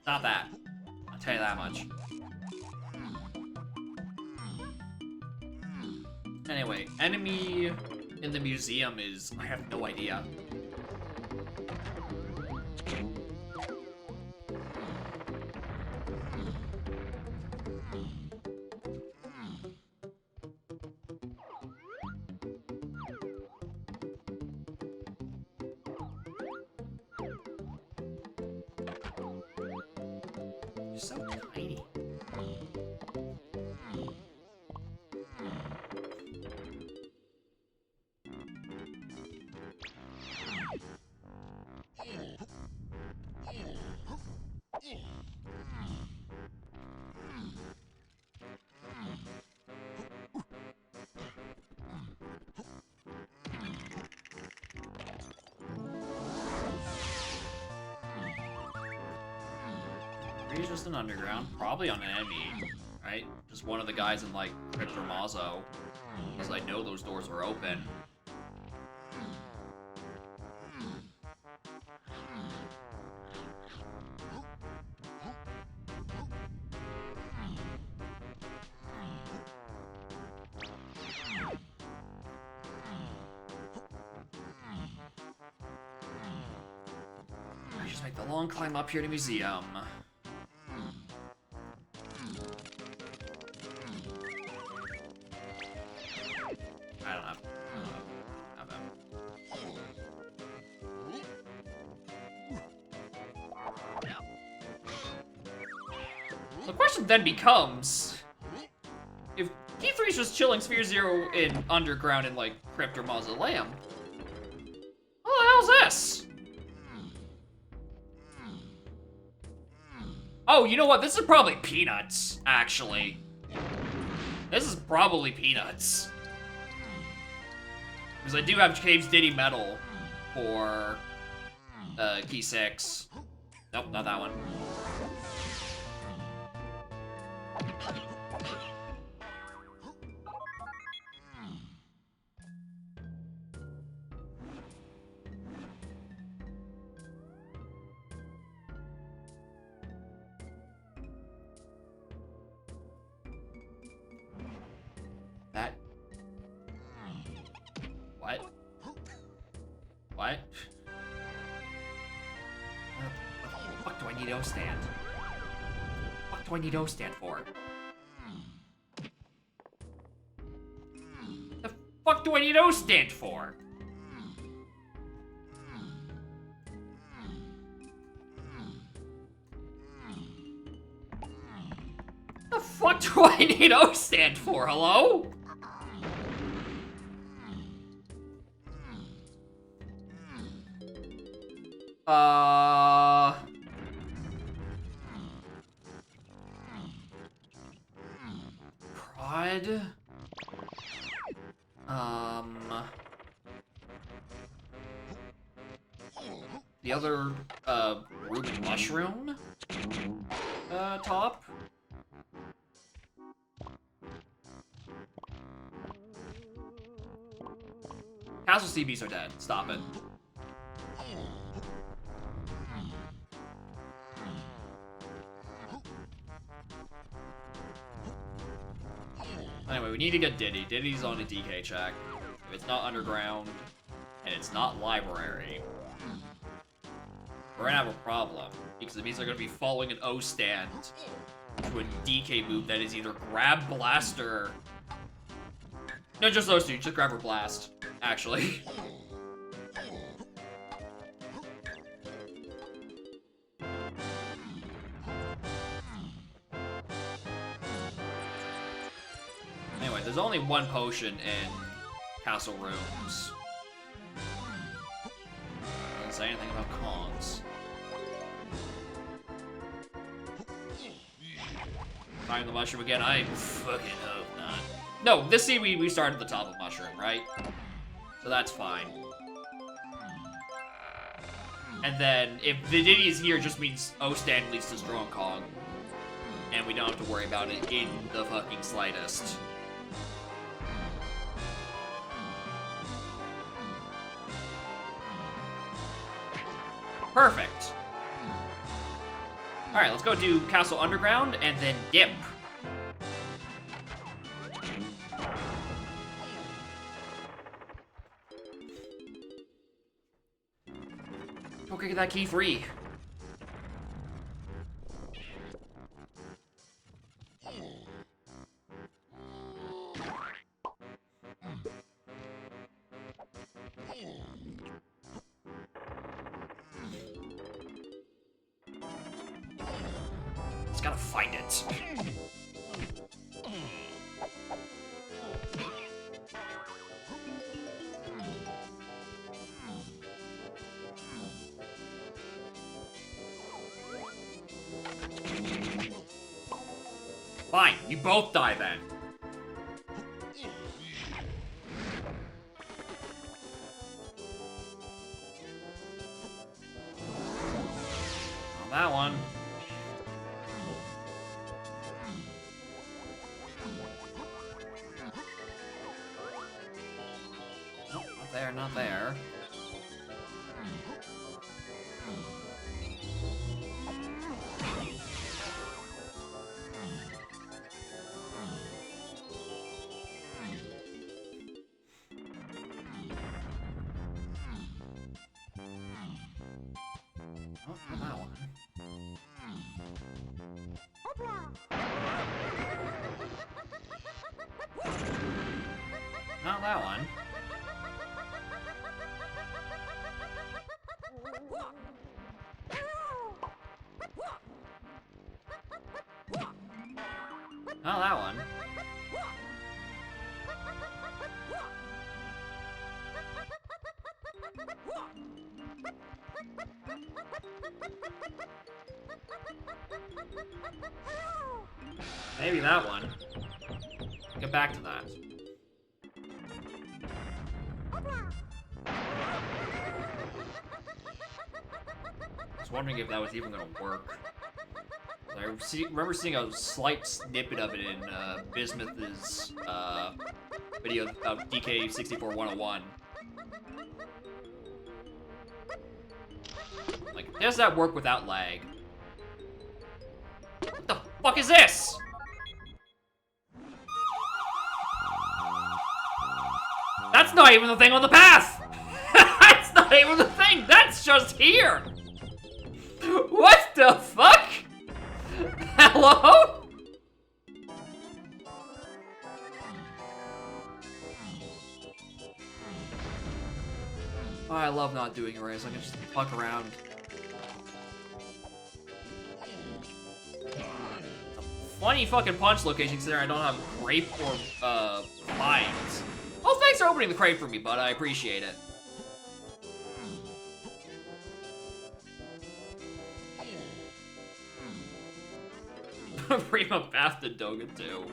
Not that. I'll tell you that much. Anyway, enemy in the museum is... I have no idea. You're so tiny. He's just an underground, probably on an enemy, right? Just one of the guys in, like, Crypt Mazo. Because I know those doors are open. I just make the long climb up here to museum. I don't have that. The question then becomes, if Key3's just chilling Sphere Zero in underground in like Crypt or Mausoleum, what the hell's this? Oh, you know what? This is probably Peanuts, actually. This is probably Peanuts. Because I do have Cave's Diddy Medal for Key 6. Nope, not that one. That... What? What? What the fuck do I need O stand? What do I need O stand for? The fuck do I need O stand for? The fuck do I need O stand for? Hello? Crud? The other, Ruben Mushroom? Top? Castle CBs are dead. Stop it. Anyway, we need to get Diddy. Diddy's on a DK check. If it's not underground, and it's not library, we're gonna have a problem. Because it means they're gonna be following an O stand to a DK move that is either grab blaster. No, just those two. Just grab or blast, actually. Anyway, there's only one potion in Castle Rooms. Doesn't say anything about Kongs. Find the mushroom again? I fucking hope not. No, this scene we started at the top of Mushroom, right? So that's fine. And then, if the Diddy is here, it just means O stand leads to Strong Kong. and we don't have to worry about it in the fucking slightest. Perfect. Alright, let's go do Castle Underground and then dip. Okay, get that key free. Just gotta find it. Fine, you both die then. On that one. Nope, not there, not there. Oh, not that one. Not that one. Not that one. Maybe that one. Get back to that. I was wondering if that was even gonna work. I remember seeing a slight snippet of it in Bismuth's video about DK64 101. Like, does that work without lag? What the fuck is this? That's not even the thing on the path! That's not even the thing! That's just here! What the fuck? Hello? Oh, I love not doing arrays. I can just fuck around. Funny fucking punch location considering I don't have grape or vines. Oh, thanks for opening the crate for me, bud. I appreciate it. Prima Path to Doga 2.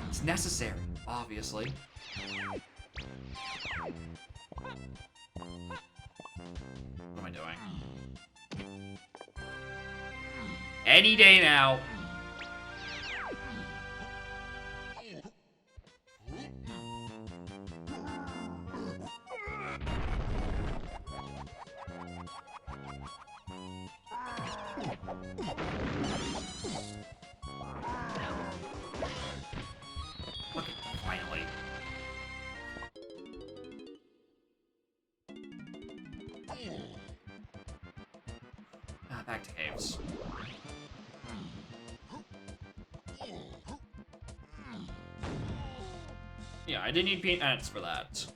It's necessary, obviously. What am I doing? Any day now. Finally. Back to caves. Yeah, I didn't need peanuts for that.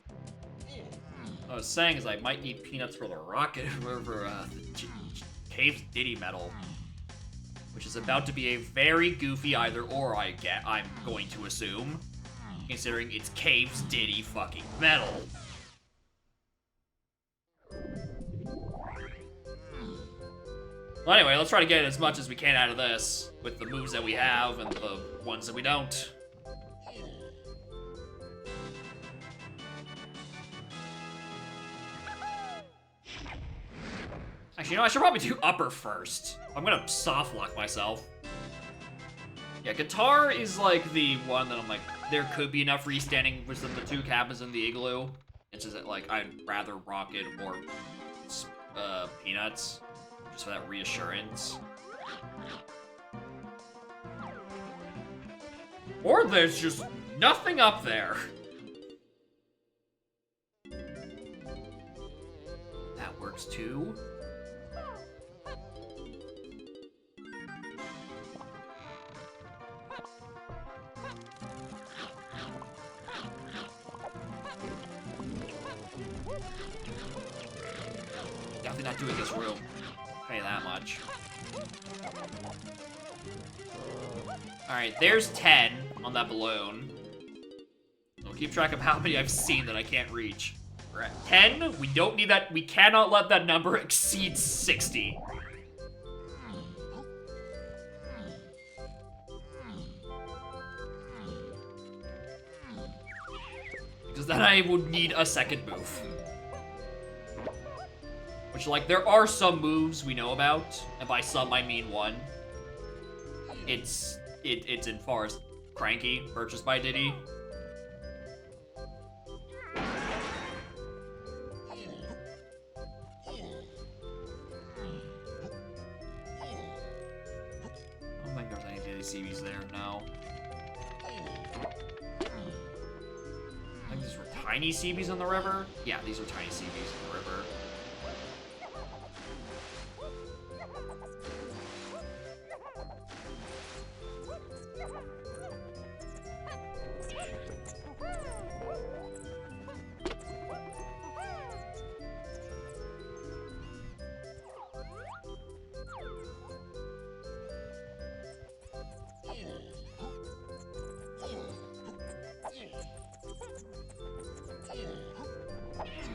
What I was saying is I might need peanuts for the rocket or for Cave's Diddy Medal, which is about to be a very goofy either or. I'm going to assume, considering it's Cave's Diddy fucking Medal. Well, anyway, let's try to get as much as we can out of this with the moves that we have and the ones that we don't. Actually, you know, I should probably do upper first. I'm gonna soft lock myself. Yeah, guitar is like the one that I'm like, there could be enough freestanding within the two cabins in the igloo. It's just that, like, I'd rather Rocket or Peanuts, just for that reassurance. Or there's just nothing up there. That works too. Definitely not doing this room. I'll tell you that much. Alright, there's 10 on that balloon. I'll keep track of how many I've seen that I can't reach. We're at 10. We don't need that. We cannot let that number exceed 60. Because then I would need a second move. Which, like, there are some moves we know about, and by some I mean one. It's in Forest Cranky, purchased by Diddy. I don't think there's any Diddy CBs there, no. I think these were tiny CBs in the river? Yeah, these are tiny CBs in the river.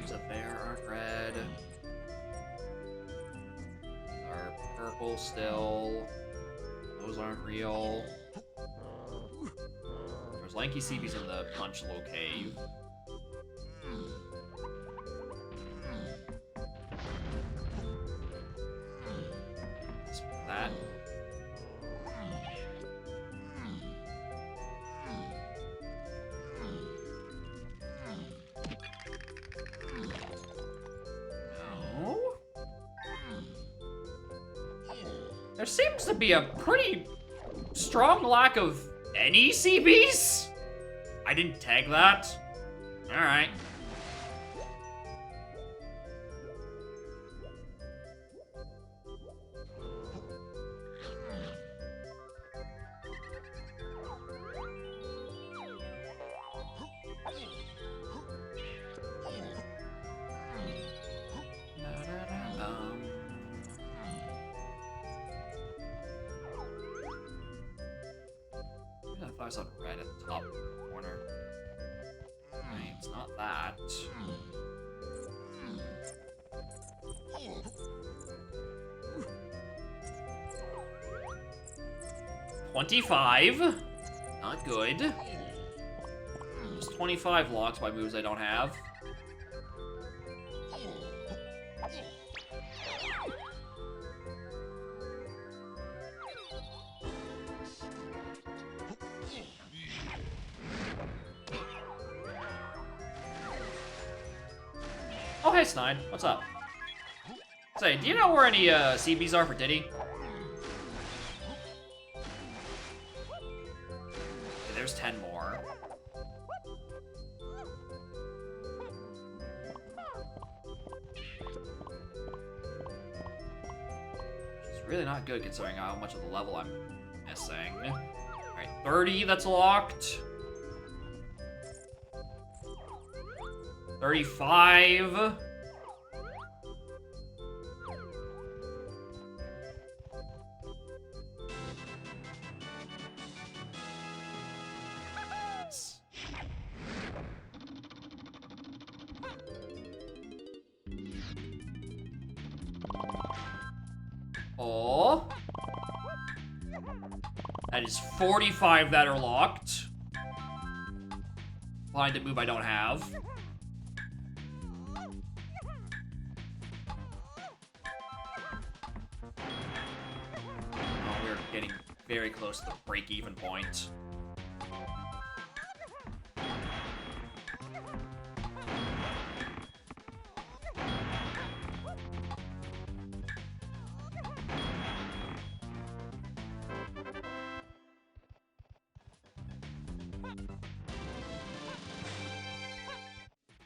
These up there aren't red. These are purple still. Those aren't real. There's lanky CBs in the Punch Low Cave. Let's put that. No. There seems to be a pretty strong lack of any CBs? I didn't tag that. Alright. I thought I saw red at the top corner. Right, it's not that. 25. Not good. There's 25 locks by moves I don't have. Oh, hey, Snide. What's up? Say, do you know where any CBs are for Diddy? Okay, there's 10 more. It's really not good considering how much of the level I'm missing. Alright, 30, that's locked. 35. Oh. That is 45 that are locked. Behind a move I don't have. Oh, we're getting very close to the break-even point.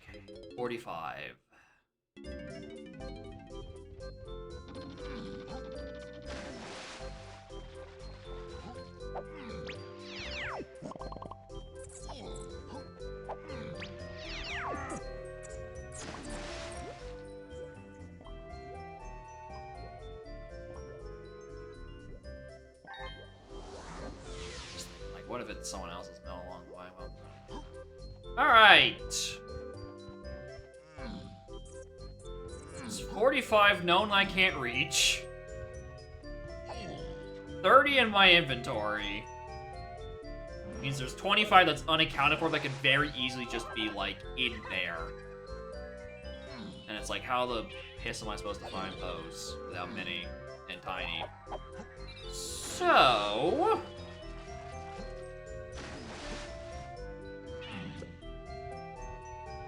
Okay, 45. Like, what if it's someone else's mill along the way? Well, alright! It's 45 known I can't reach. 30 in my inventory. Means there's 25 that's unaccounted for that could very easily just be, like, in there. And it's like, how the piss am I supposed to find those without Mini and Tiny? So...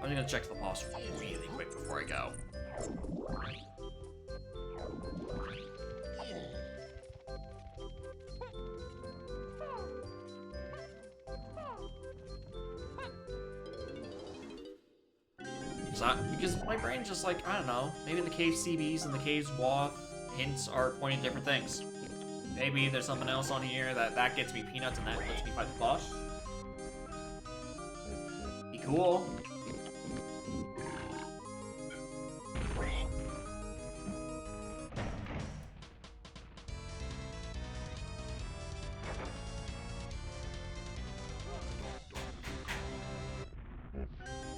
I'm gonna check the boss really quick before I go. Because my brain's just like, I don't know, maybe the cave CBs and the cave's Wath hints are pointing different things. Maybe there's something else on here that gets me peanuts and that lets me fight the boss. Be cool.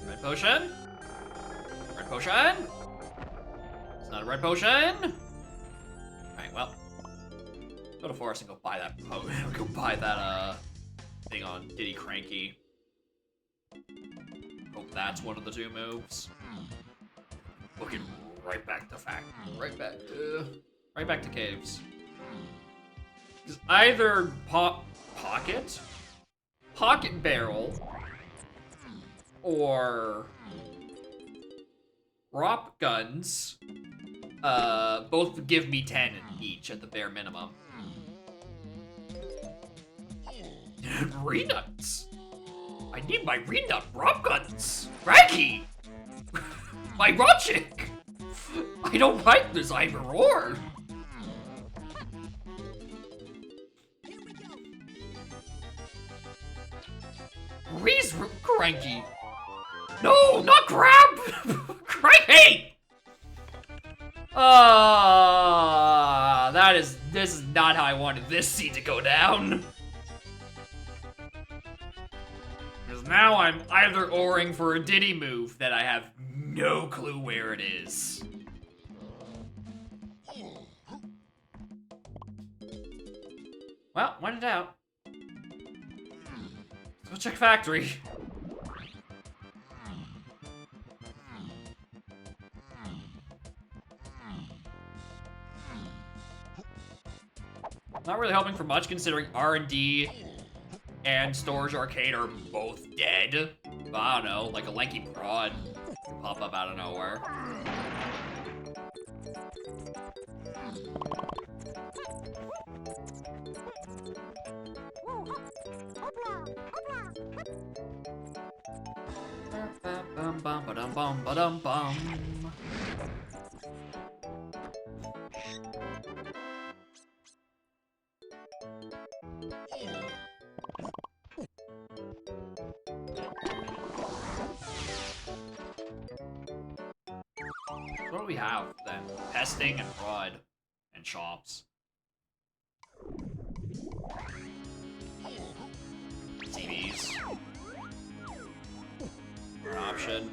Red potion? Red potion? It's not a red potion? Alright, well. Go to Forest and go buy that go buy that thing on Diddy Cranky. Hope that's one of the two moves. Looking right back to right back to caves. Is either pocket barrel or Rop guns, both give me 10 each at the bare minimum. Renuts! I need my renut Rop guns! Raggy! My logic! I don't like this either or! Reese Cranky! No, not crab! Cranky! This is not how I wanted this scene to go down. Because now I'm either oring for a Diddy move that I have no clue where it is. Well, when in doubt, let's go check factory. Not really hoping for much considering R&D and Storage Arcade are both dead. But I don't know, like a lanky prod can pop up out of nowhere. Ba-dum-bum. What do we have then? Pesting and Prod and Shops. TVs. An option.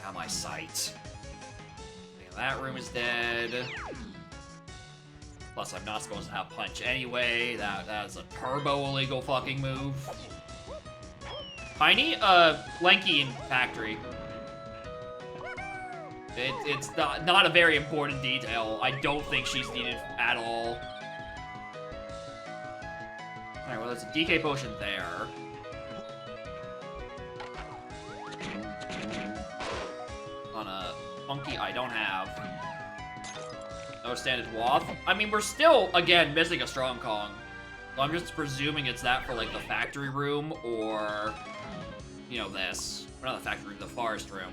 Got my sight. That room is dead. Plus, I'm not supposed to have punch anyway. That's a turbo illegal fucking move. Tiny, Lanky in factory. It's not a very important detail. I don't think she's needed at all. Alright, well, there's a DK potion there. On a funky I don't have. No standard waff. I mean, we're still, again, missing a strong Kong. So I'm just presuming it's that for, like, the factory room or, you know, this. Or not the factory room, the forest room.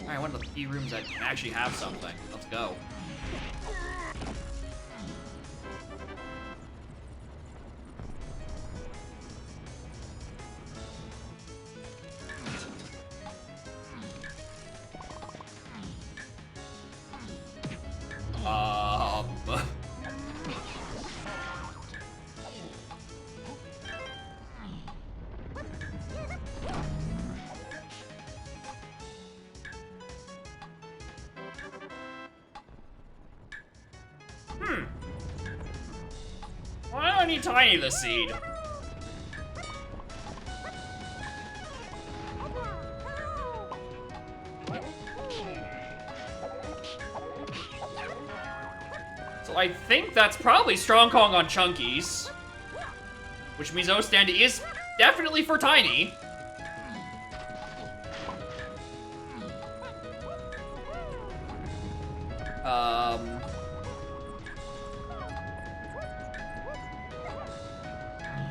Alright, one of the few rooms that can actually have something. Let's go. Why do I need Tiny the seed? So I think that's probably Strong Kong on Chunkies. Which means O-Stand is definitely for Tiny.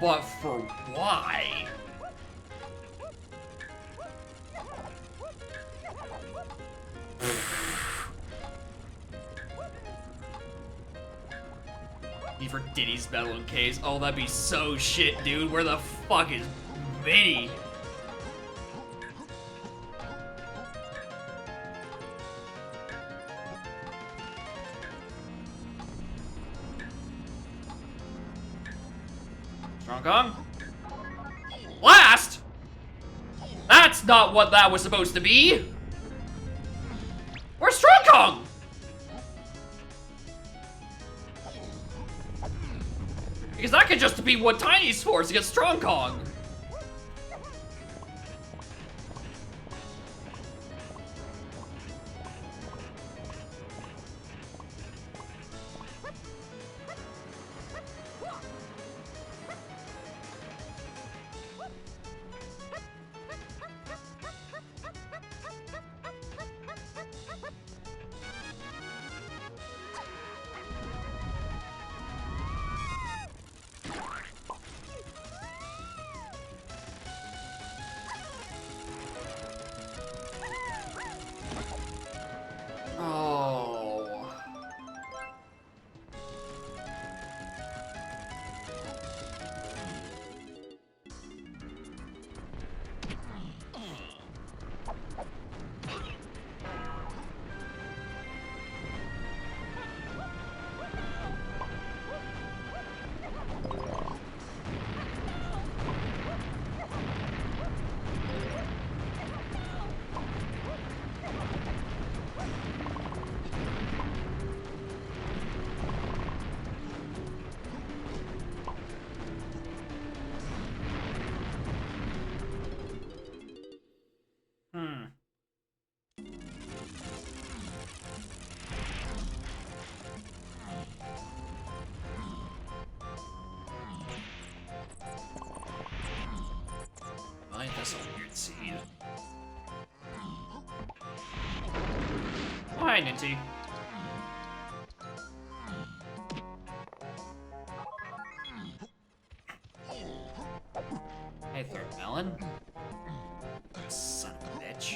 But for why? Need for Diddy's Battle in Case. Oh, that'd be so shit, dude. Where the fuck is Vinny? Strong Kong? Last? That's not what that was supposed to be! Where's Strong Kong? Because that could just be what Tiny's for, is to get Strong Kong. Oh. That's a weird seed. Oh, hi, Ninty. Hey, Third Melon. Son of a bitch.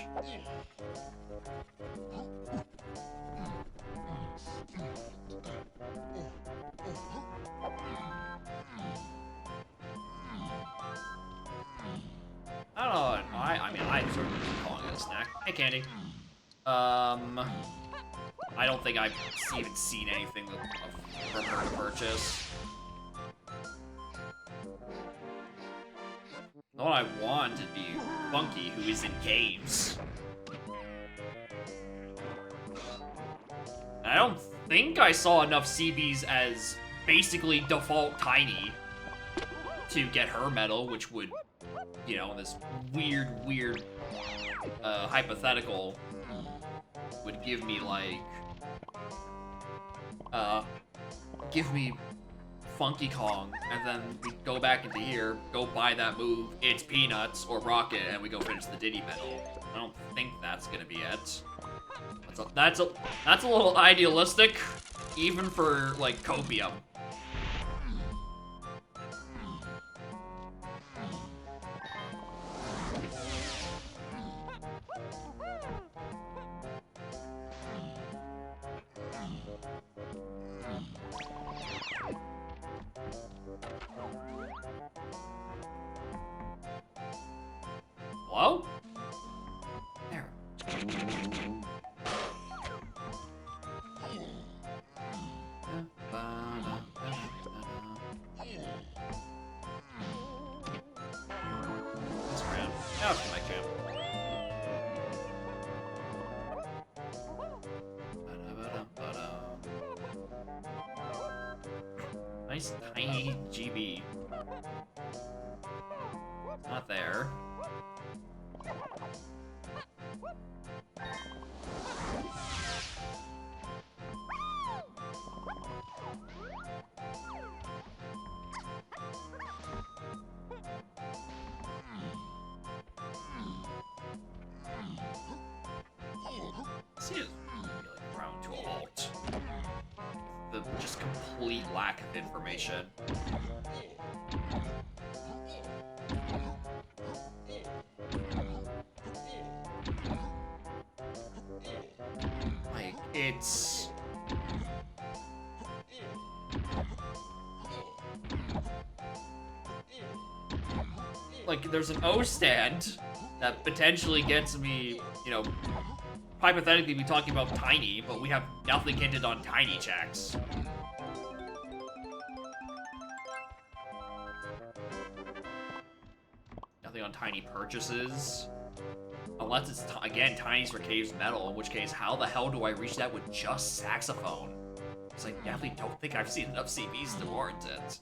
I don't know. I mean, I'm sort of calling it a snack. Hey, Candy. I don't think I've even seen anything from her to purchase. The one I want to be Funky, who is in games. I don't think I saw enough CBs as basically default Tiny to get her medal, which would, you know, this weird hypothetical would give me, like, give me Funky Kong, and then we go back into here, go buy that move, it's Peanuts or Rocket, and we go finish the Diddy medal. I don't think that's gonna be it. That's a little idealistic, even for, like, Copium. Hello? There. That's grand. That was my jam. Nice tiny GB. Not there. See it like ground to a halt. The just complete lack of information. Like, it's... like, there's an O stand that potentially gets me, you know, hypothetically be talking about Tiny, but we have nothing hinted on Tiny checks. Nothing on Tiny purchases. Unless it's, again, Tiny's for Cave's medal, in which case, how the hell do I reach that with just Saxophone? Because I definitely don't think I've seen enough CBs to warrant it.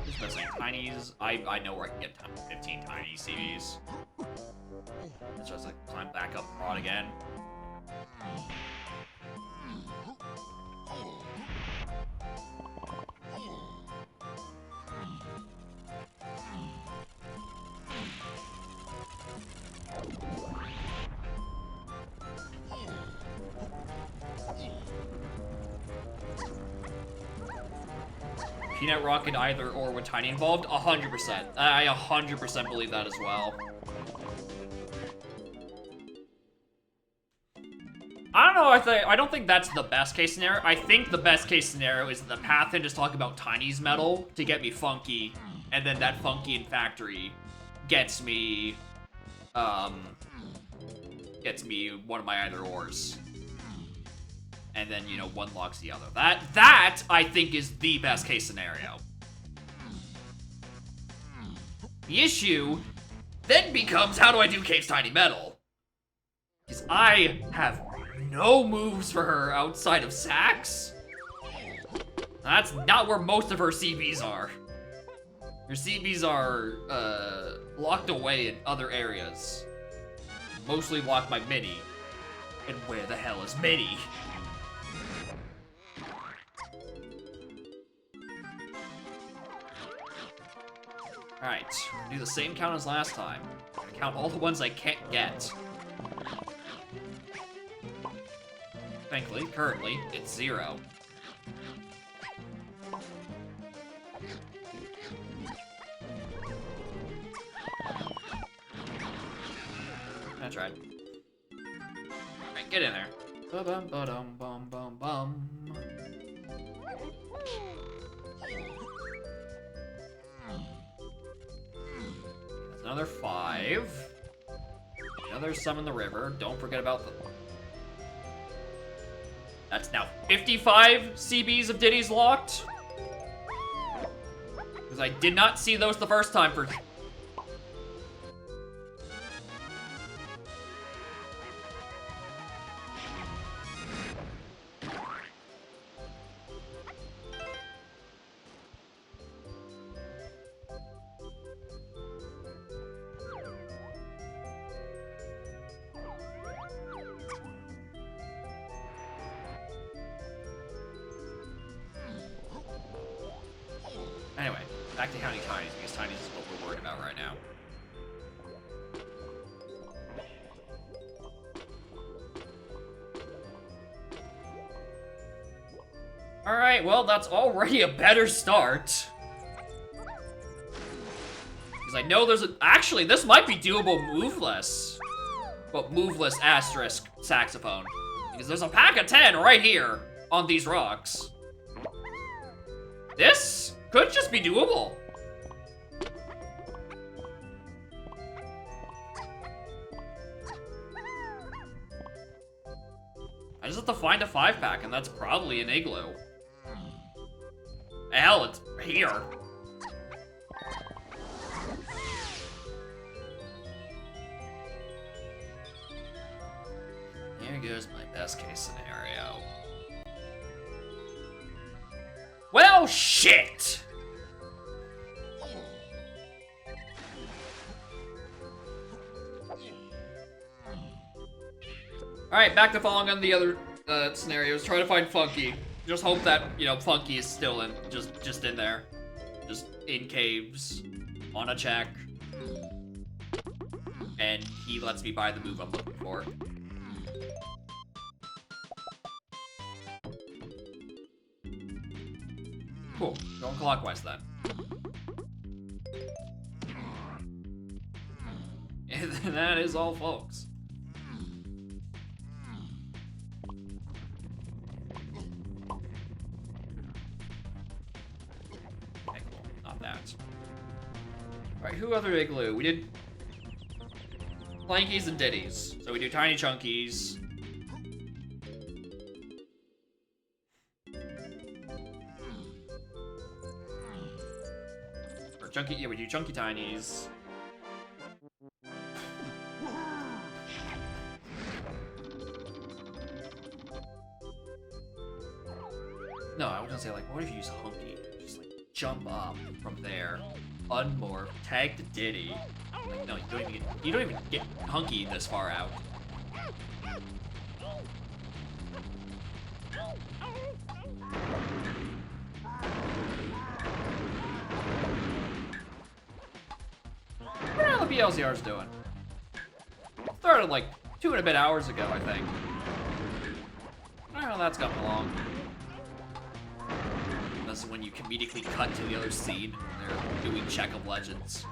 Just missing Tinies. I know where I can get 15 Tiny CVs. Let's just like climb back up Prod again. Peanut Rocket either or with Tiny involved? 100%. I 100% believe that as well. I don't know, I don't think that's the best case scenario. I think the best case scenario is that the path in just talk about Tiny's medal to get me Funky, and then that Funky in Factory gets me one of my either ors. And then, you know, one locks the other. That I think is the best case scenario. The issue then becomes, how do I do Cave's Tiny Medal? Because I have no moves for her outside of Sax. That's not where most of her CBs are. Her CBs are locked away in other areas. Mostly blocked by Minnie. And where the hell is Minnie? Alright, do the same count as last time. Count all the ones I can't get. Thankfully, currently, it's 0. I tried. Alright, get in there. Ba-bum, ba-dum, bum, bum, bum. That's another 5. Now there's some in the river. Don't forget about the... That's now 55 CBs of Diddy's locked. Because I did not see those the first time for... Anyway, back to counting Tinies, because Tinies is what we're worried about right now. Alright, well, that's already a better start. Because I know there's a... Actually, this might be doable moveless. But moveless asterisk saxophone. Because there's a pack of 10 right here on these rocks. This could just be doable. I just have to find a 5-pack, and that's probably an igloo. Hell, it's here. Here goes my best case scenario. Well, shit! Alright, back to following on the other scenarios. Try to find Funky. Just hope that, you know, Funky is still in, just in there. Just in caves, on a check. And he lets me buy the move I'm looking for. Cool, going clockwise then. And that is all, folks. Okay, cool, not that. Alright, who other igloo? We did Plankies and Diddies. So we do Tiny Chunkies. Chunky, yeah, we do Chunky Tinies. No, I was gonna say, like, what if you use Hunky? Just, like, jump up from there, unmorph, tag to Diddy. Like, no, you don't even get Hunky this far out. What are the BLZRs doing? Started like 2 and a bit hours ago, I think. I don't know, that's coming along. This is when you comedically cut to the other scene when they're doing Check of Legends.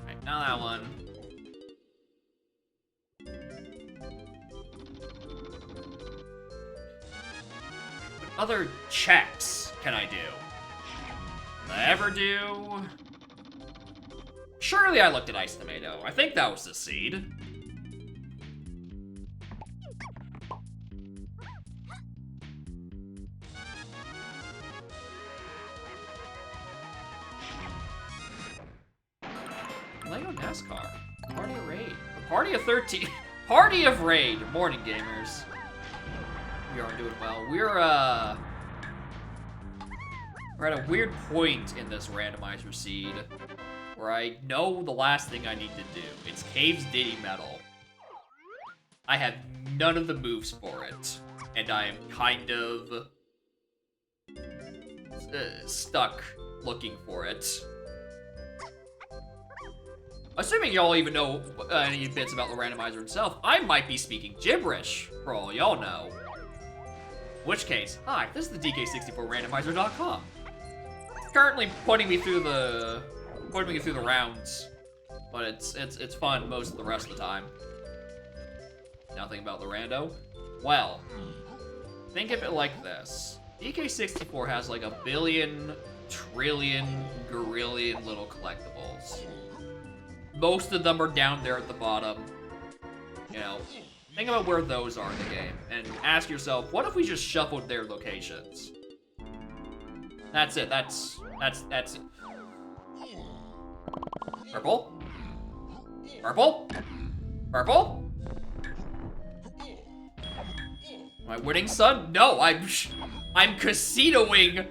Alright, now that one. What other checks can I do? Did I ever do? Surely I looked at Ice Tomato. I think that was the seed. Lego NASCAR. Party of Raid. A party of 13. Party of Raid. Morning, gamers. We are doing well. We're at a weird point in this randomizer seed where I know the last thing I need to do. It's Caves Diddy Metal. I have none of the moves for it, and I am kind of stuck looking for it. Assuming y'all even know any bits about the randomizer itself, I might be speaking gibberish, for all y'all know. In which case, hi, this is the DK64randomizer.com. It's currently putting me through the rounds, but it's fun most of the rest of the time. Nothing about the rando? Well, think of it like this. DK64 has like a billion, trillion, gorillion little collectibles. Most of them are down there at the bottom. You know, think about where those are in the game, and ask yourself, what if we just shuffled their locations? That's it, that's it. Purple? Purple? Purple? Am I winning, son? No, I'm casinoing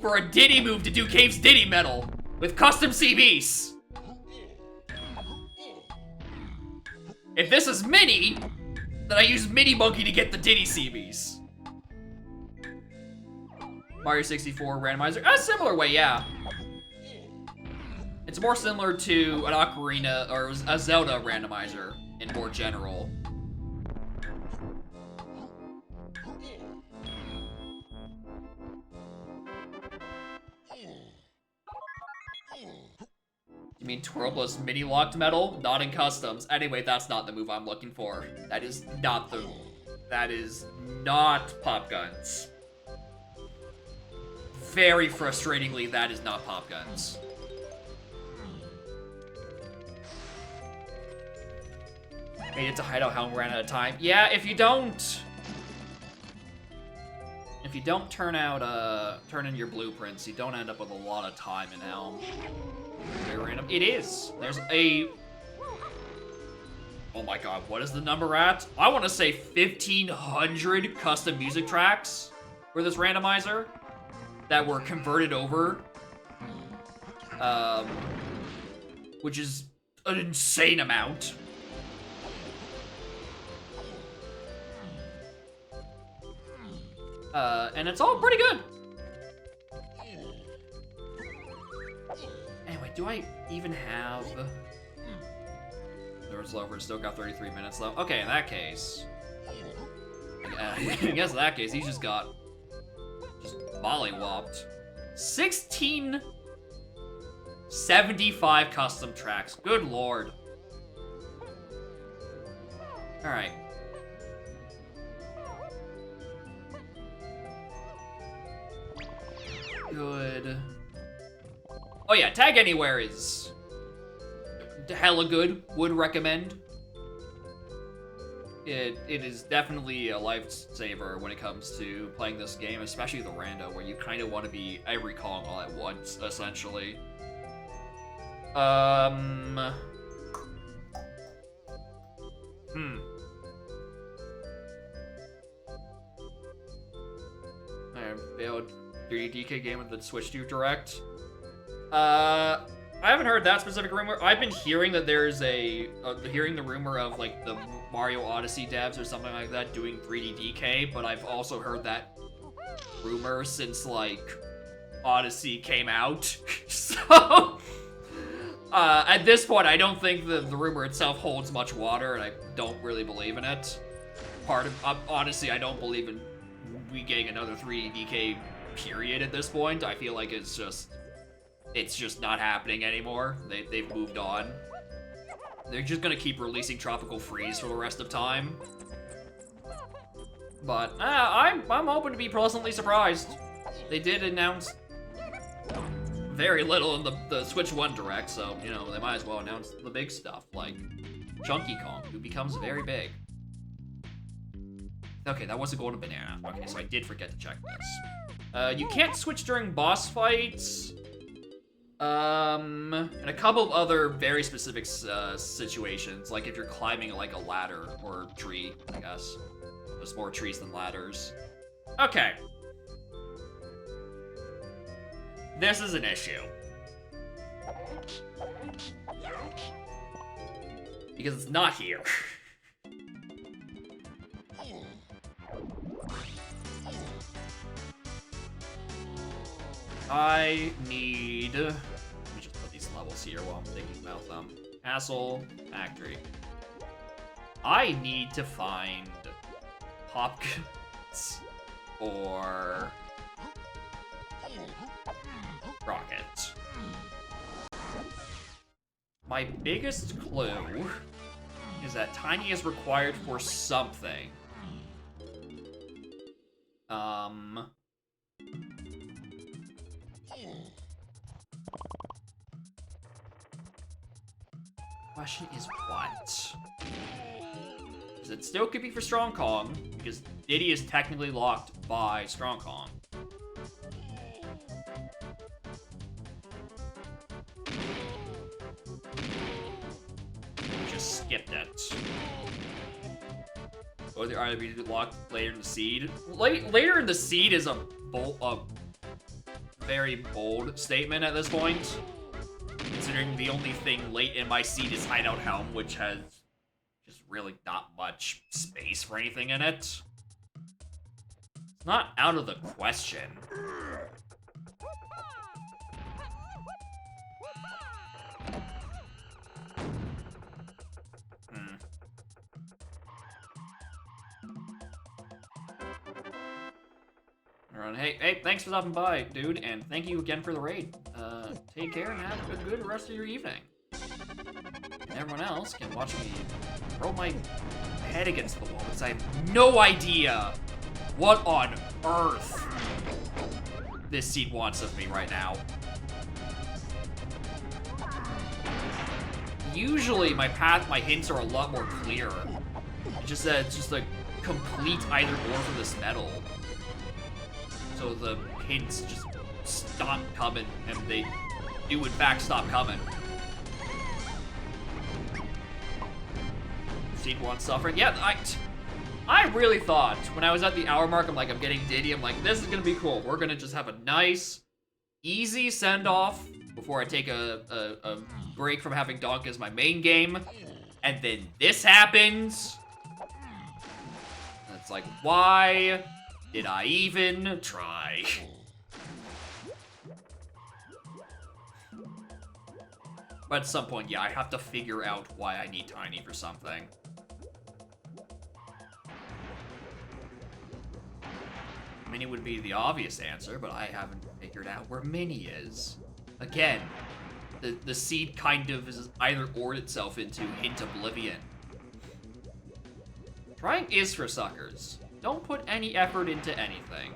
for a Diddy move to do Cave's Diddy Medal with custom CBs. If this is Mini, then I use Mini Monkey to get the Diddy CBs. Mario 64 randomizer, a similar way, yeah. It's more similar to an Ocarina or a Zelda randomizer in more general. You mean Twirl plus Mini Locked Metal? Not in customs. Anyway, that's not the move I'm looking for. That is not Pop Guns. Very frustratingly, that is not Pop Guns. Made it to Hideout Helm, ran out of time. Yeah, if you don't turn in your blueprints, you don't end up with a lot of time in Helm. Very random. It is. There's a... Oh my god, what is the number at? I want to say 1,500 custom music tracks for this randomizer that were converted over. Which is an insane amount. And it's all pretty good. Anyway, do I even have... Doors Lover still got 33 minutes left. Okay, in that case... I guess in that case, he's just mollywopped. 1,675 custom tracks. Good lord. Alright. Good. Oh yeah, Tag Anywhere is hella good. Would recommend. It is definitely a lifesaver when it comes to playing this game, especially the rando, where you kind of want to be every Kong all at once, essentially. I failed 3D DK game with the Switch 2 Direct. I haven't heard that specific rumor. I've been hearing that there's hearing the rumor of like the Mario Odyssey devs or something like that doing 3D DK, but I've also heard that rumor since like Odyssey came out. So at this point, I don't think the rumor itself holds much water, and I don't really believe in it. Honestly, I don't believe in we getting another 3D DK period at this point. I feel like it's just not happening anymore. They've moved on. They're just gonna keep releasing Tropical Freeze for the rest of time. But I'm hoping to be pleasantly surprised. They did announce very little in the Switch 1 Direct, so you know they might as well announce the big stuff like Chunky Kong, who becomes very big. Okay, that was a golden banana. Okay, so I did forget to check this. You can't switch during boss fights. And a couple of other very specific situations, like if you're climbing like a ladder or tree, I guess. There's more trees than ladders. Okay. This is an issue. Because it's not here. I need... Let me just put these levels here while I'm thinking about them. Castle, factory. I need to find Hopkins or Rocket. My biggest clue is that Tiny is required for something. Question is what? Because it still could be for Strong Kong, because Diddy is technically locked by Strong Kong. Just skipped it. Or the RWB locked later in the seed. Later in the seed is a very bold statement at this point, considering the only thing late in my seed is Hideout Helm, which has just really not much space for anything in it. It's not out of the question. Hey, thanks for stopping by, dude, and thank you again for the raid. Take care and have a good rest of your evening. And everyone else can watch me throw my head against the wall, because I have no idea what on earth this seed wants of me right now. Usually my hints are a lot more clear. It's just that it's just a complete either or for this medal. So the hints just stop coming, and they do in fact stop coming. Seed wants suffering. Yeah, I really thought when I was at the hour mark, I'm getting Diddy. I'm like, this is gonna be cool. We're gonna just have a nice, easy send-off before I take a break from having Donk as my main game. And then this happens. And it's like, why did I even try? But at some point, yeah, I have to figure out why I need Tiny for something. Minnie would be the obvious answer, but I haven't figured out where Minnie is. Again, the seed kind of is either ored itself into hint oblivion. Trying is for suckers. Don't put any effort into anything.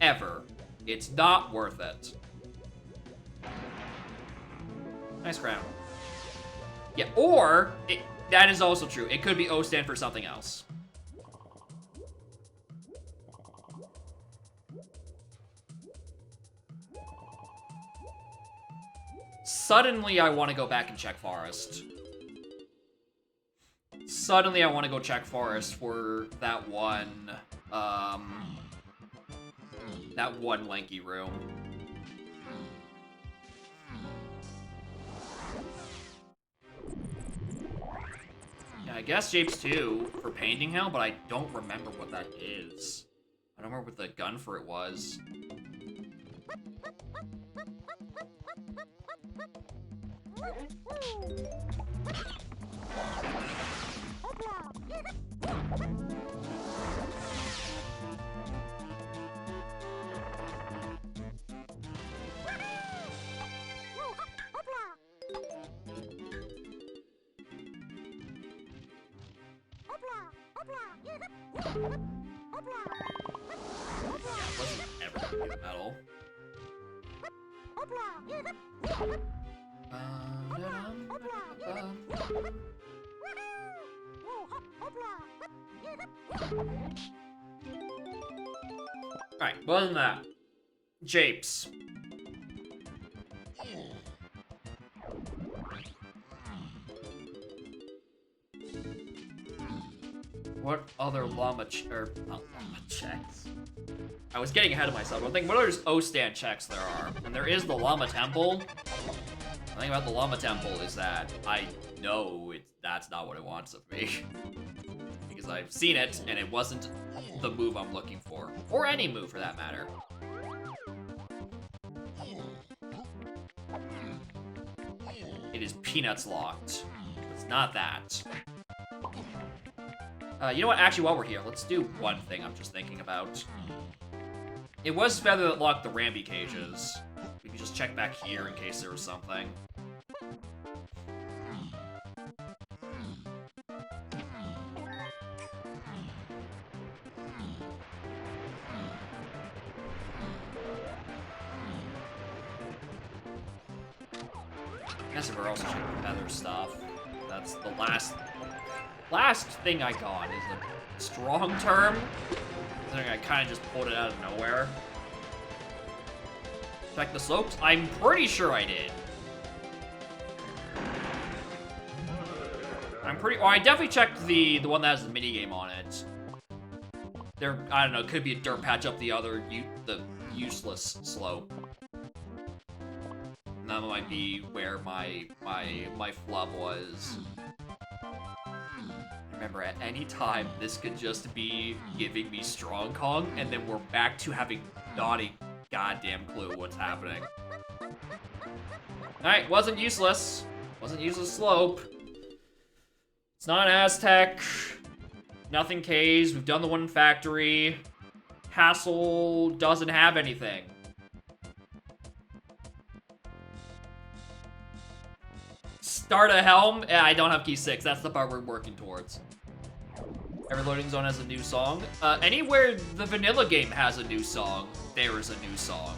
Ever. It's not worth it. Nice crown. Yeah, or, that is also true. It could be O stand for something else. Suddenly, I want to go back and check Forest. Suddenly, I want to go check Forest for that one lanky room. Yeah, I guess Japes 2 for Painting Hell, but I don't remember what that is. I don't remember what the gun for it was. Wasn't ever gonna be the medal. Alright, well than that. Japes. What other not llama checks? I was getting ahead of myself. I'm thinking, what other O-stand checks there are? And there is the Llama Temple. The thing about the Llama Temple is that I know that's not what it wants of me. Because I've seen it, and it wasn't the move I'm looking for. Or any move, for that matter. It is Peanuts locked. It's not that. You know what? Actually, while we're here, let's do one thing I'm just thinking about. It was Feather that locked the Rambi cages. We can just check back here in case there was something. I guess if we're also checking Feather stuff, that's the last thing I got is a strong term. Considering I kind of just pulled it out of nowhere. Check the slopes? I'm pretty sure I did. I definitely checked the one that has the minigame on it. There, I don't know, it could be a dirt patch up the useless slope. And that might be where my flub was. Remember, at any time, this could just be giving me Strong Kong, and then we're back to having not a goddamn clue what's happening. Alright, wasn't useless. Wasn't useless slope. It's not an Aztec. Nothing K's. We've done the one in Factory. Castle doesn't have anything. Start a helm? Yeah, I don't have key 6. That's the part we're working towards. Every loading zone has a new song. Anywhere the vanilla game has a new song, there is a new song.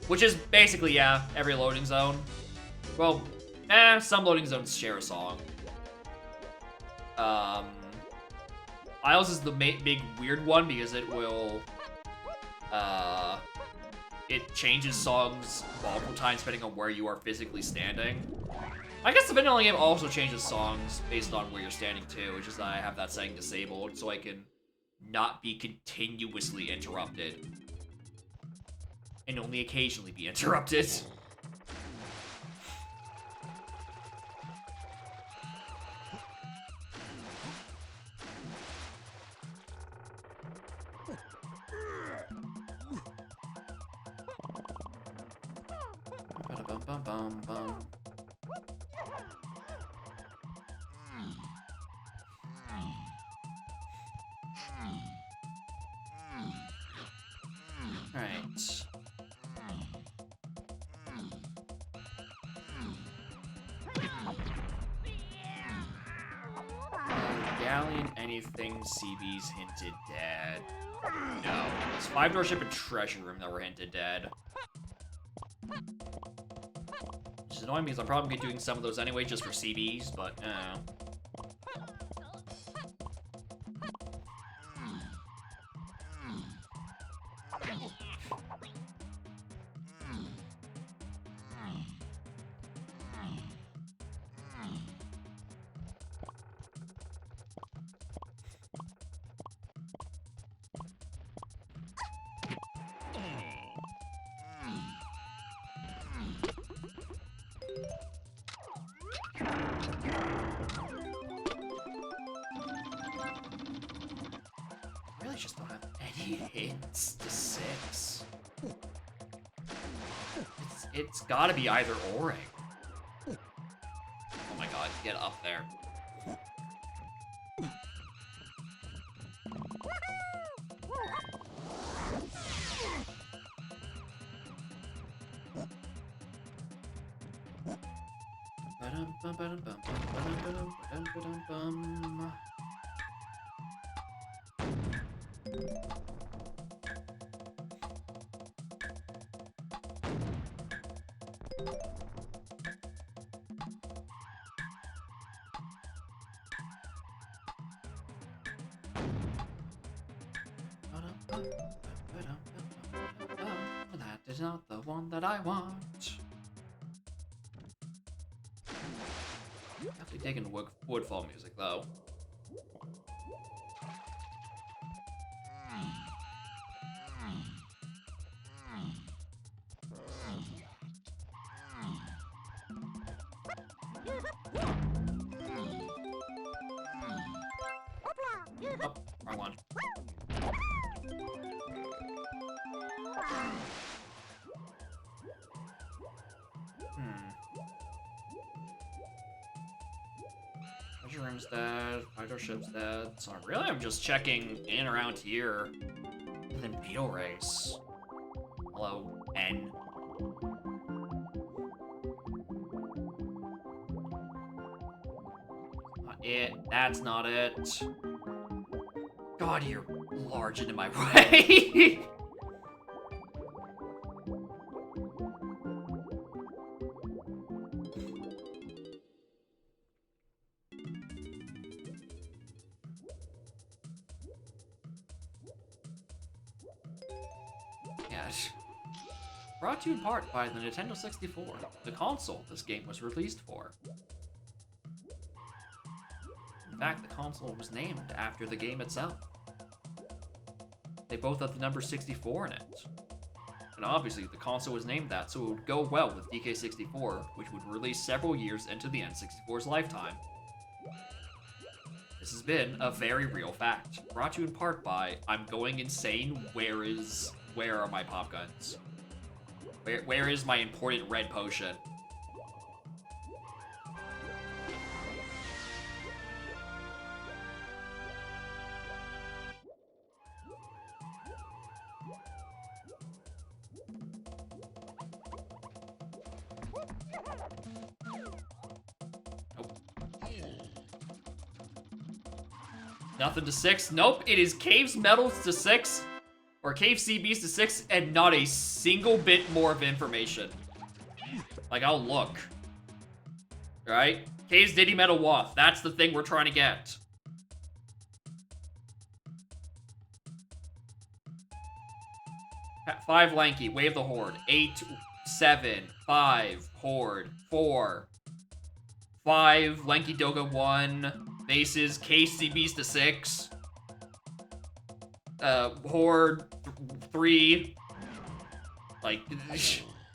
Which is basically, yeah, every loading zone. Well, some loading zones share a song. Isles is the big weird one because it will, it changes songs multiple times depending on where you are physically standing. I guess the vanilla game also changes songs based on where you're standing too, which is that I have that setting disabled so I can not be continuously interrupted. And only occasionally be interrupted. Ba-da-bum-bum-bum-bum. Alright. Galleon, anything, CB's hinted dead. No. It's 5-door ship and treasure room that were hinted dead. Which is annoying because I'm probably doing some of those anyway just for CBs, but really just don't have any hints to 6. It's gotta be either oring. Oh my god, get up there. That is not the one that I want. Definitely taking Woodfall music though. Oh, wrong one. Launcher room's dead. Hydro ship's dead. So really, I'm just checking in and around here. And then Beetle Race. Hello, N. Not it. That's not it. God, you're large into my way. Yes. Brought to you in part by the Nintendo 64, the console this game was released for. In fact, the console was named after the game itself. They both have the number 64 in it. And obviously, the console was named that, so it would go well with DK64, which would release several years into the N64's lifetime. This has been a very real fact. Brought to you in part by, I'm going insane, where are my pop guns? Where is my important red potion? Nope. Nothing to 6. Nope, it is Cave's Medals to 6. Or Cave CBs to 6, and not a single bit more of information. Like, I'll look. Right? Cave's Diddy Metal Waff. That's the thing we're trying to get. At 5 Lanky, Wave the Horde. 8, 7, 5, Horde, 4. 5, Lanky Doga 1. Bases, Cave CBs to 6. Horde 3. Like,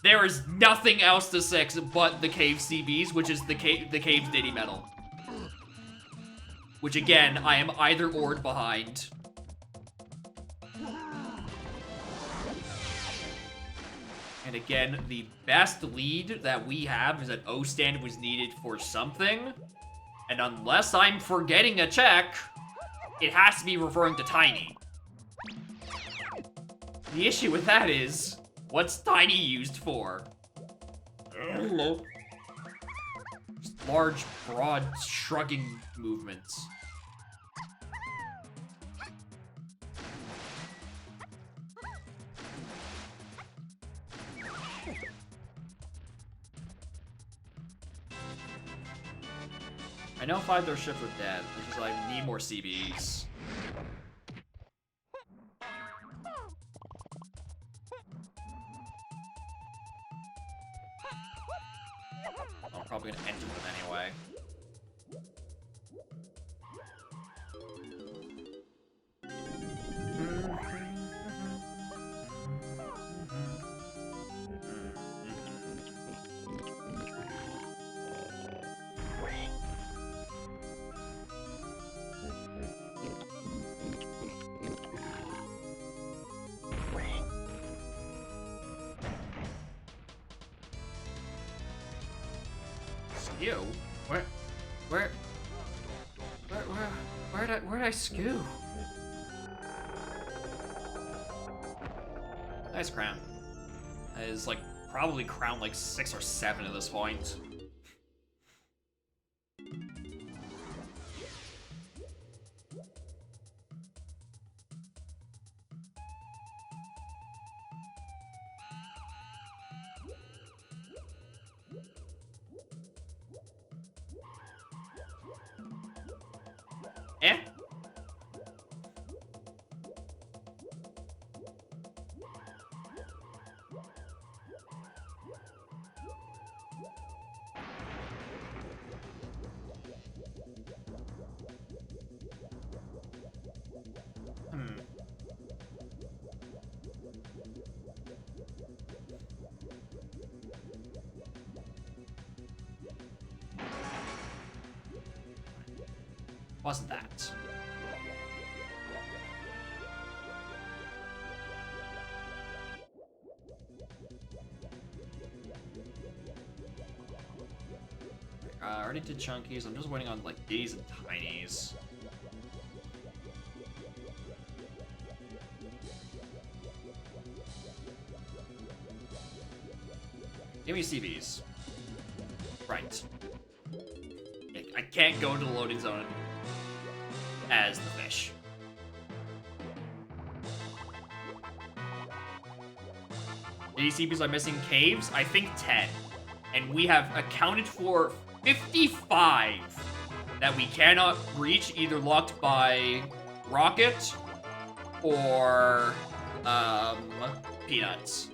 there is nothing else to 6 but the Cave CBs, which is the Cave's Diddy Metal. Which again, I am either or'd behind. And again, the best lead that we have is that O-stand was needed for something. And unless I'm forgetting a check, it has to be referring to Tiny. The issue with that is, what's Tiny used for? Just large, broad, shrugging movements. I know 5 their ships are dead, which is I need more CBs. I'm probably gonna enter them anyway. Skew? Where'd I skew? Nice crown. That is like probably crown like 6 or 7 at this point. Eh? Wasn't that? I already did Chunkies. I'm just waiting on, like, D's and Tinies. Give me CBs. Right. I can't go into the loading zone as the fish. Any CBs I'm missing? Caves? I think 10. And we have accounted for 55 that we cannot reach, either locked by Rocket or Peanuts.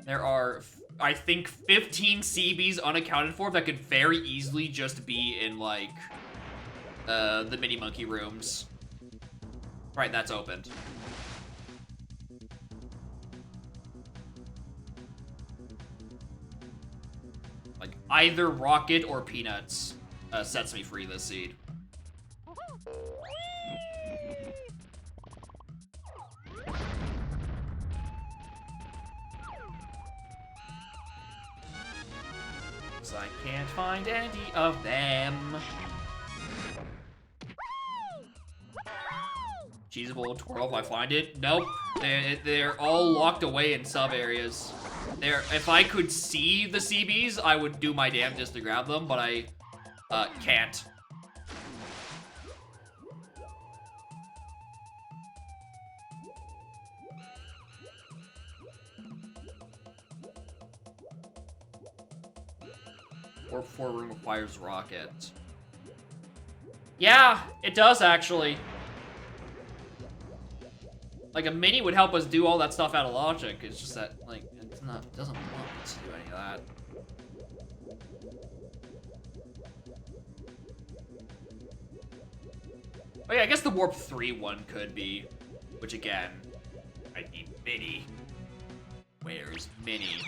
There are, I think, 15 CBs unaccounted for that could very easily just be in, like, the mini monkey rooms. Right, that's opened. Like, either Rocket or Peanuts sets me free this seed. I can't find any of them. Cheesable 12, I find it. Nope. They're all locked away in sub areas. If I could see the CBs, I would do my damnedest to grab them, but I can't. Warp 4 room requires Rocket. Yeah, it does actually. Like, a mini would help us do all that stuff out of logic. It's just that, like, it doesn't want us to do any of that. Oh yeah, I guess the Warp 3 one could be. Which again, I need Mini. Where's Mini?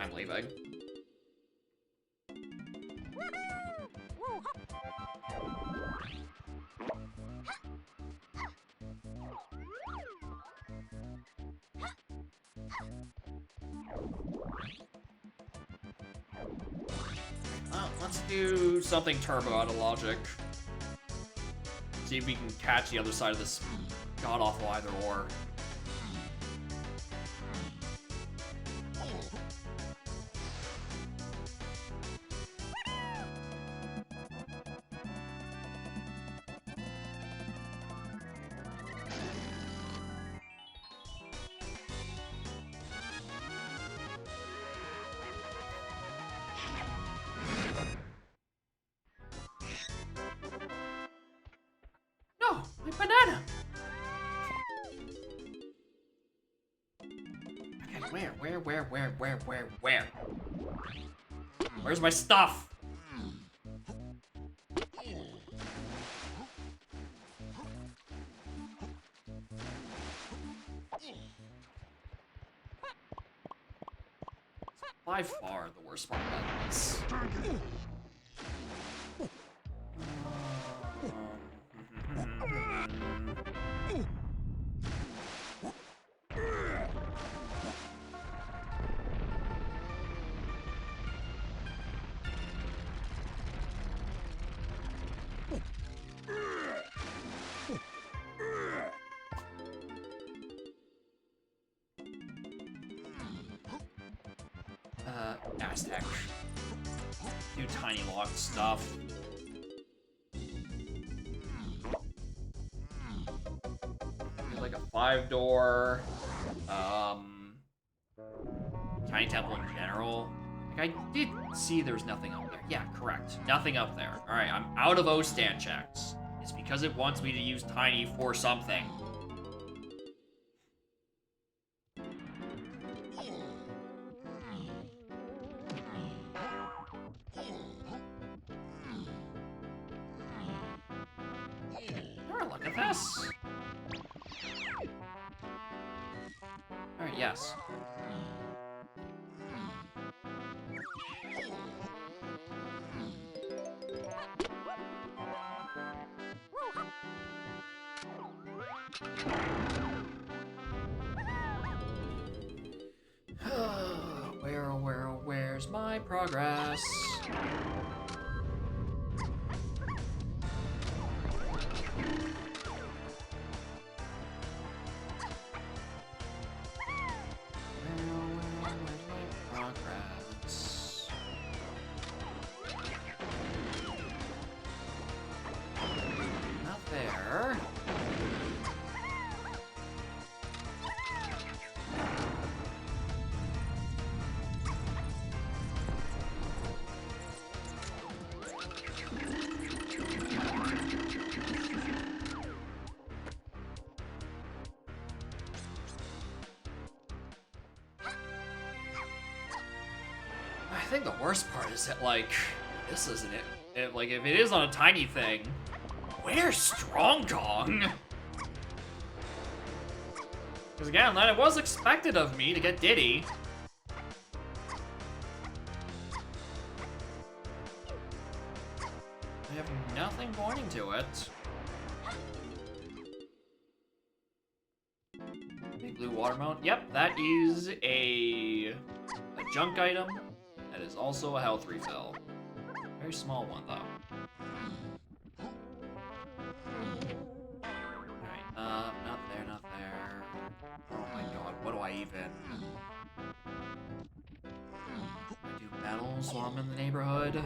I'm leaving. Well, let's do something turbo out of logic. See if we can catch the other side of this god-awful either-or. No, my banana. Okay, where? Where's my stuff? By far the worst part about this. Aztec. Do tiny locked stuff. Like a 5-door. Tiny temple in general. Like, I did see there's nothing up there. Yeah, correct. Nothing up there. Alright, I'm out of O-stand checks. It's because it wants me to use tiny for something. Look at this. Alright, yes. progress. Progress. Not there. I think the worst part is that, like, this isn't it. Like, if it is on a tiny thing, where's Strong Kong? Because again, it was expected of me to get Diddy. I have nothing pointing to it. Big blue watermelon. Yep, that is a junk item. That is also a health refill. Very small one, though. Alright, not there, not there. Oh my god, what do I even... I do battles while I'm in the neighborhood?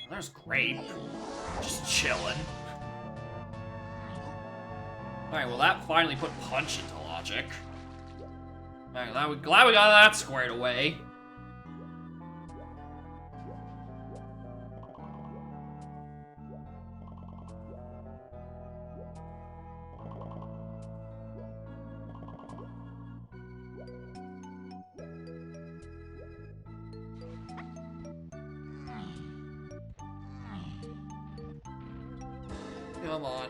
There's Grape. Just chilling. Alright, well that finally put Punch into logic. Alright, glad we got that squared away. Come on.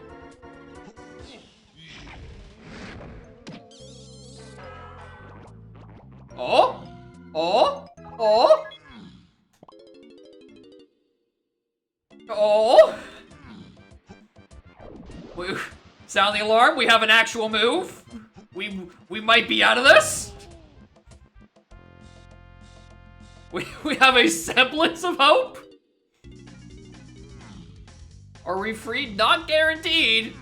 Oh? Oh? Oh? Oh? Sound the alarm? We have an actual move? We might be out of this? We have a semblance of hope? Are we freed? Not guaranteed.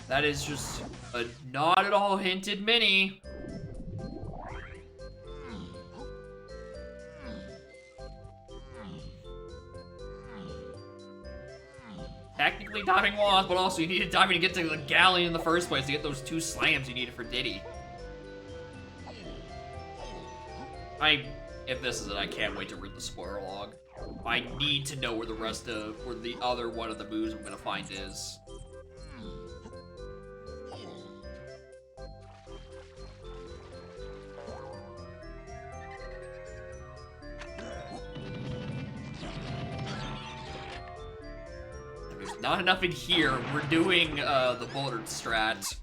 That is just a not at all hinted mini. Technically diving lost, but also you needed diving to get to the galleon in the first place to get those 2 slams you needed for Diddy. If this is it, I can't wait to read the spoiler log. I need to know where the other one of the moves I'm gonna find is. There's not enough in here. We're doing the Bullard strat.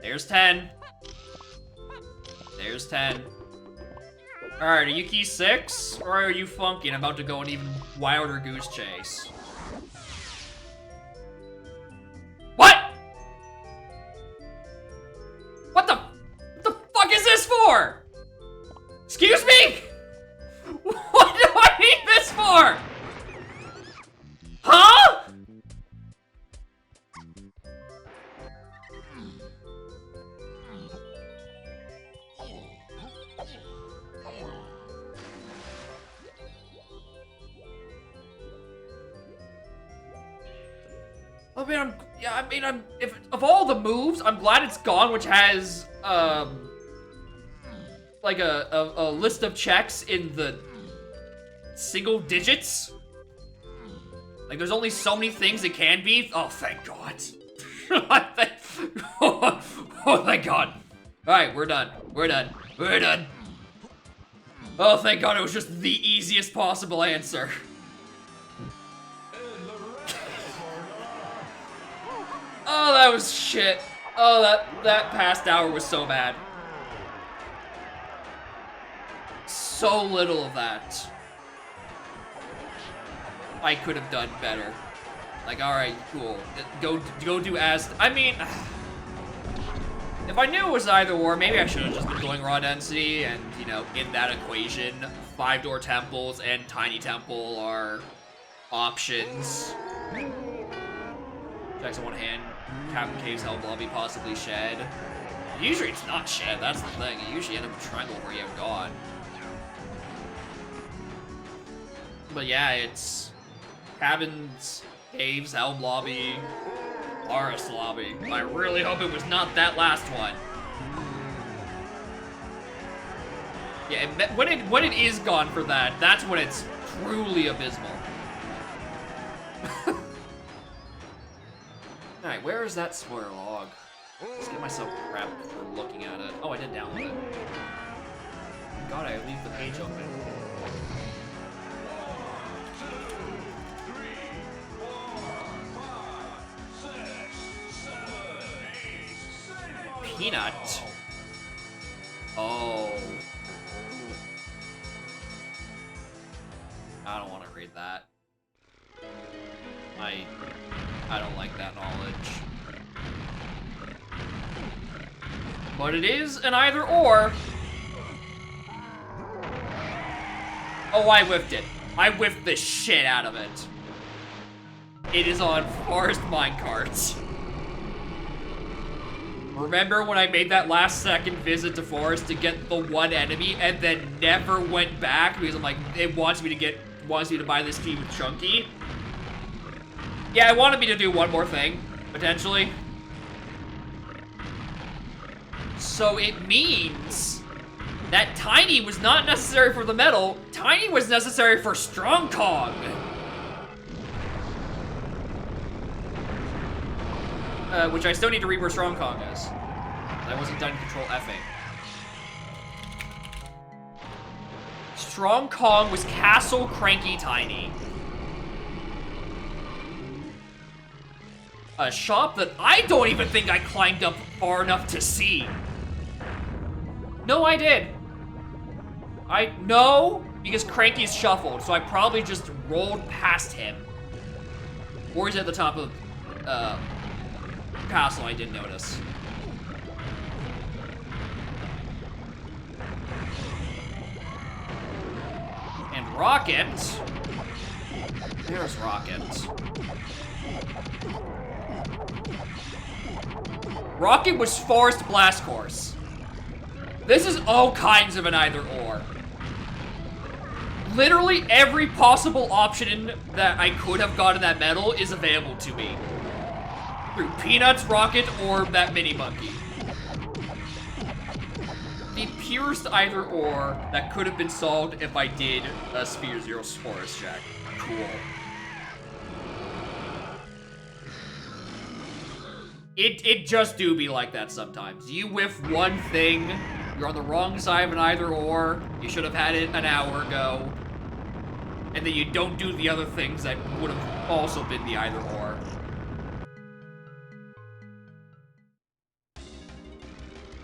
There's 10. There's 10. Alright, are you key 6? Or are you funky and about to go an even wilder goose chase? What? What the fuck is this for? Excuse me? What do I need this for? Huh? if of all the moves, I'm glad it's gone, which has like a list of checks in the single digits. Like there's only so many things it can be. Oh, thank God. Oh, thank God. All right, we're done. We're done. We're done. Oh, thank God, it was just the easiest possible answer. Oh, that was shit. Oh, that past hour was so bad. So little of that. I could have done better. Like, alright, cool. Go do as... I mean... If I knew it was either or, maybe I should have just been going raw density, and, you know, in that equation, 5-door temples and tiny temple are options. Checks on one hand, Captain Cave's Hell Lobby possibly shed. Usually it's not shed, that's the thing. You usually end up with triangle where you have God. But yeah, it's Cabins, Caves, Helm Lobby, Forest Lobby. I really hope it was not that last one. Yeah, when it is gone for that, that's when it's truly abysmal. Alright, where is that spoiler log? Let's get myself prepped for looking at it. Oh, I did download it. God, I leave the page open. Peanut. Oh. I don't want to read that. I don't like that knowledge. But it is an either or. Oh, I whiffed it. I whiffed the shit out of it. It is on Forest Minecarts. Remember when I made that last second visit to Forest to get the one enemy and then never went back because I'm like, it wants me to buy this key with Chunky? Yeah, it wanted me to do one more thing, potentially. So it means that Tiny was not necessary for the medal, Tiny was necessary for Strong Kong. Which I still need to read where Strong Kong is. I wasn't done Control F-ing. Strong Kong was Castle Cranky Tiny. A shop that I don't even think I climbed up far enough to see. No, I did. No, because Cranky's shuffled, so I probably just rolled past him. Or he's at the top of, castle I didn't notice. And Rocket. There's Rocket. Rocket was Forest Blast Course. This is all kinds of an either or. Literally every possible option that I could have gotten that medal is available to me. Through Peanuts, Rocket, or that mini monkey. The purest either or that could have been solved if I did a Sphere Zero Forest check. Cool. It just do be like that sometimes. You whiff one thing, you're on the wrong side of an either or, you should have had it an hour ago, and then you don't do the other things that would have also been the either or.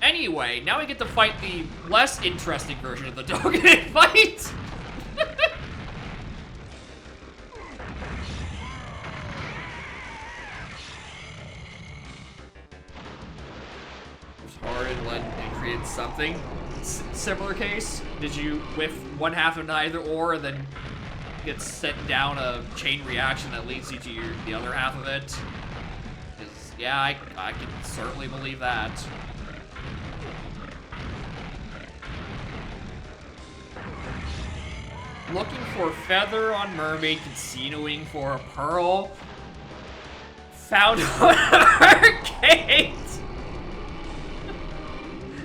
Anyway, now we get to fight the less interesting version of the Dokkan fight! Hard and led and created something. Similar case, did you whiff one half of neither or and then get sent down a chain reaction that leads you to the other half of it? 'Cause, yeah, I can certainly believe that. Looking for Feather on Mermaid, casinoing for a Pearl. found on arcade.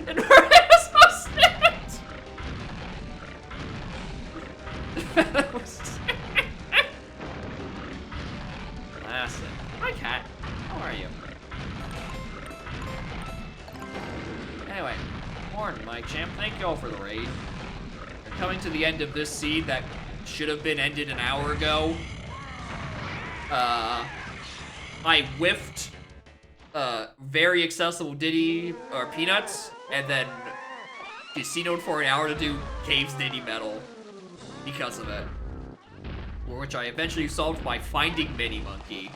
And Maria's so sad. That was classic. Hi, cat. How are you? Anyway, morning, Mike Champ. Thank you all for the raid. We're coming to the end of this seed that should have been ended an hour ago. I whiffed very accessible Diddy or Peanuts, and then casinoed for an hour to do Caves Diddy Metal because of it. Which I eventually solved by finding Mini Monkey.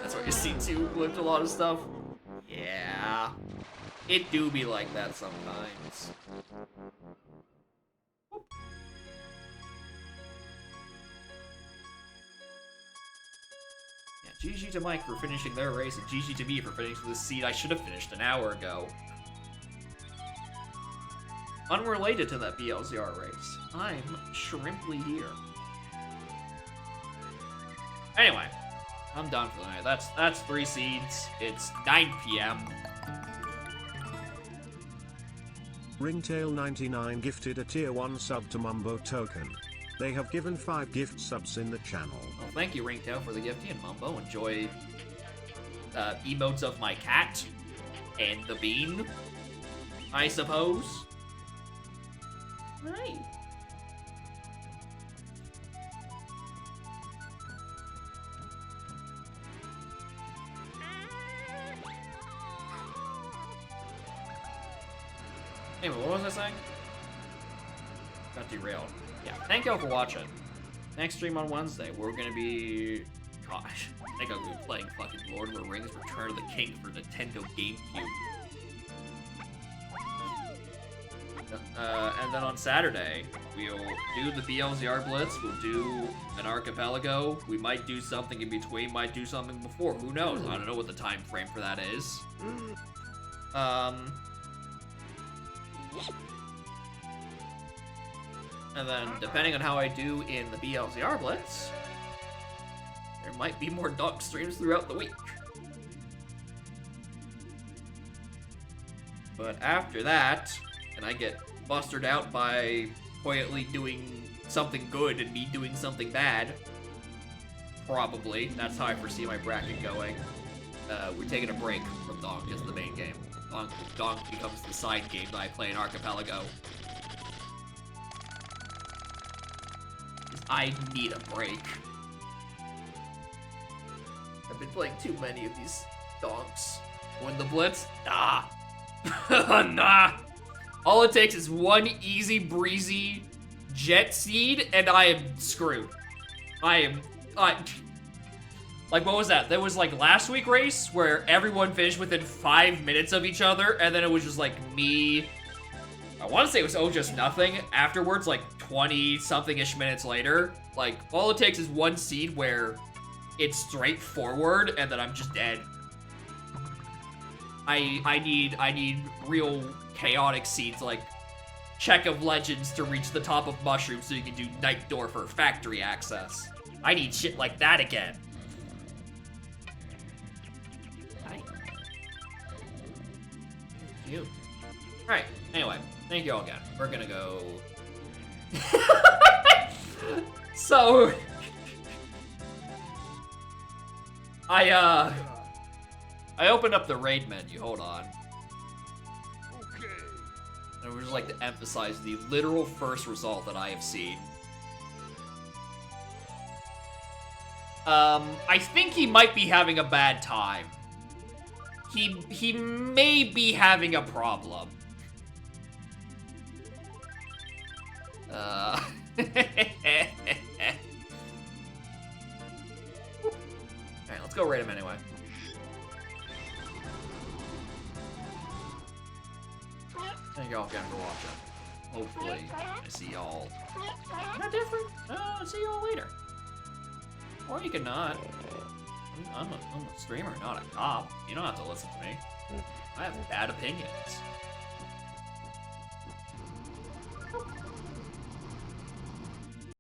That's where you see two whipped a lot of stuff. Yeah. It do be like that sometimes. Yeah, GG to Mike for finishing their race, and GG to me for finishing the seed I should have finished an hour ago. Unrelated to that BLZR race, I'm Shrimply here. Anyway, I'm done for the night. That's 3 seeds. It's 9 p.m. Ringtail99 gifted a tier 1 sub to Mumbo Token. They have given 5 gift subs in the channel. Well, thank you, Ringtail, for the gift, and Mumbo. Enjoy emotes of my cat and the bean, I suppose. Right. Anyway, what was I saying? Got derailed. Yeah, thank y'all for watching. Next stream on Wednesday, we're gonna be... Gosh, I think I'm gonna be playing fucking Lord of the Rings Return of the King for Nintendo GameCube. And then on Saturday, we'll do the BLZR Blitz, we'll do an Archipelago, we might do something in between, might do something before, who knows? I don't know what the time frame for that is. And then, depending on how I do in the BLZR Blitz, there might be more dog streams throughout the week. But after that, and I get bustered out by quietly doing something good and me doing something bad, probably, that's how I foresee my bracket going, we're taking a break from Donk as the main game. Donk becomes the side game that I play in Archipelago. I need a break. I've been playing too many of these donks. Win the Blitz? Nah. Nah. All it takes is one easy breezy jet seed and I am screwed. Like, what was that? There was like last week race where everyone finished within 5 minutes of each other, and then it was just like me. I want to say it was just nothing. Afterwards, like 20-something-ish minutes later, like all it takes is one seed where it's straightforward, and then I'm just dead. I need real chaotic seeds like Check of Legends to reach the top of Mushroom so you can do Night Door for factory access. I need shit like that again. You. Alright, anyway, thank you all again. We're gonna go... So... I opened up the raid menu, hold on. Okay. And I would just like to emphasize the literal first result that I have seen. I think he might be having a bad time. He may be having a problem. Alright, let's go raid him anyway. Thank y'all again for watching. Hopefully, I see y'all. Not different. I'll see y'all later. Or you can not. I'm a streamer, not a cop. You don't have to listen to me. I have bad opinions.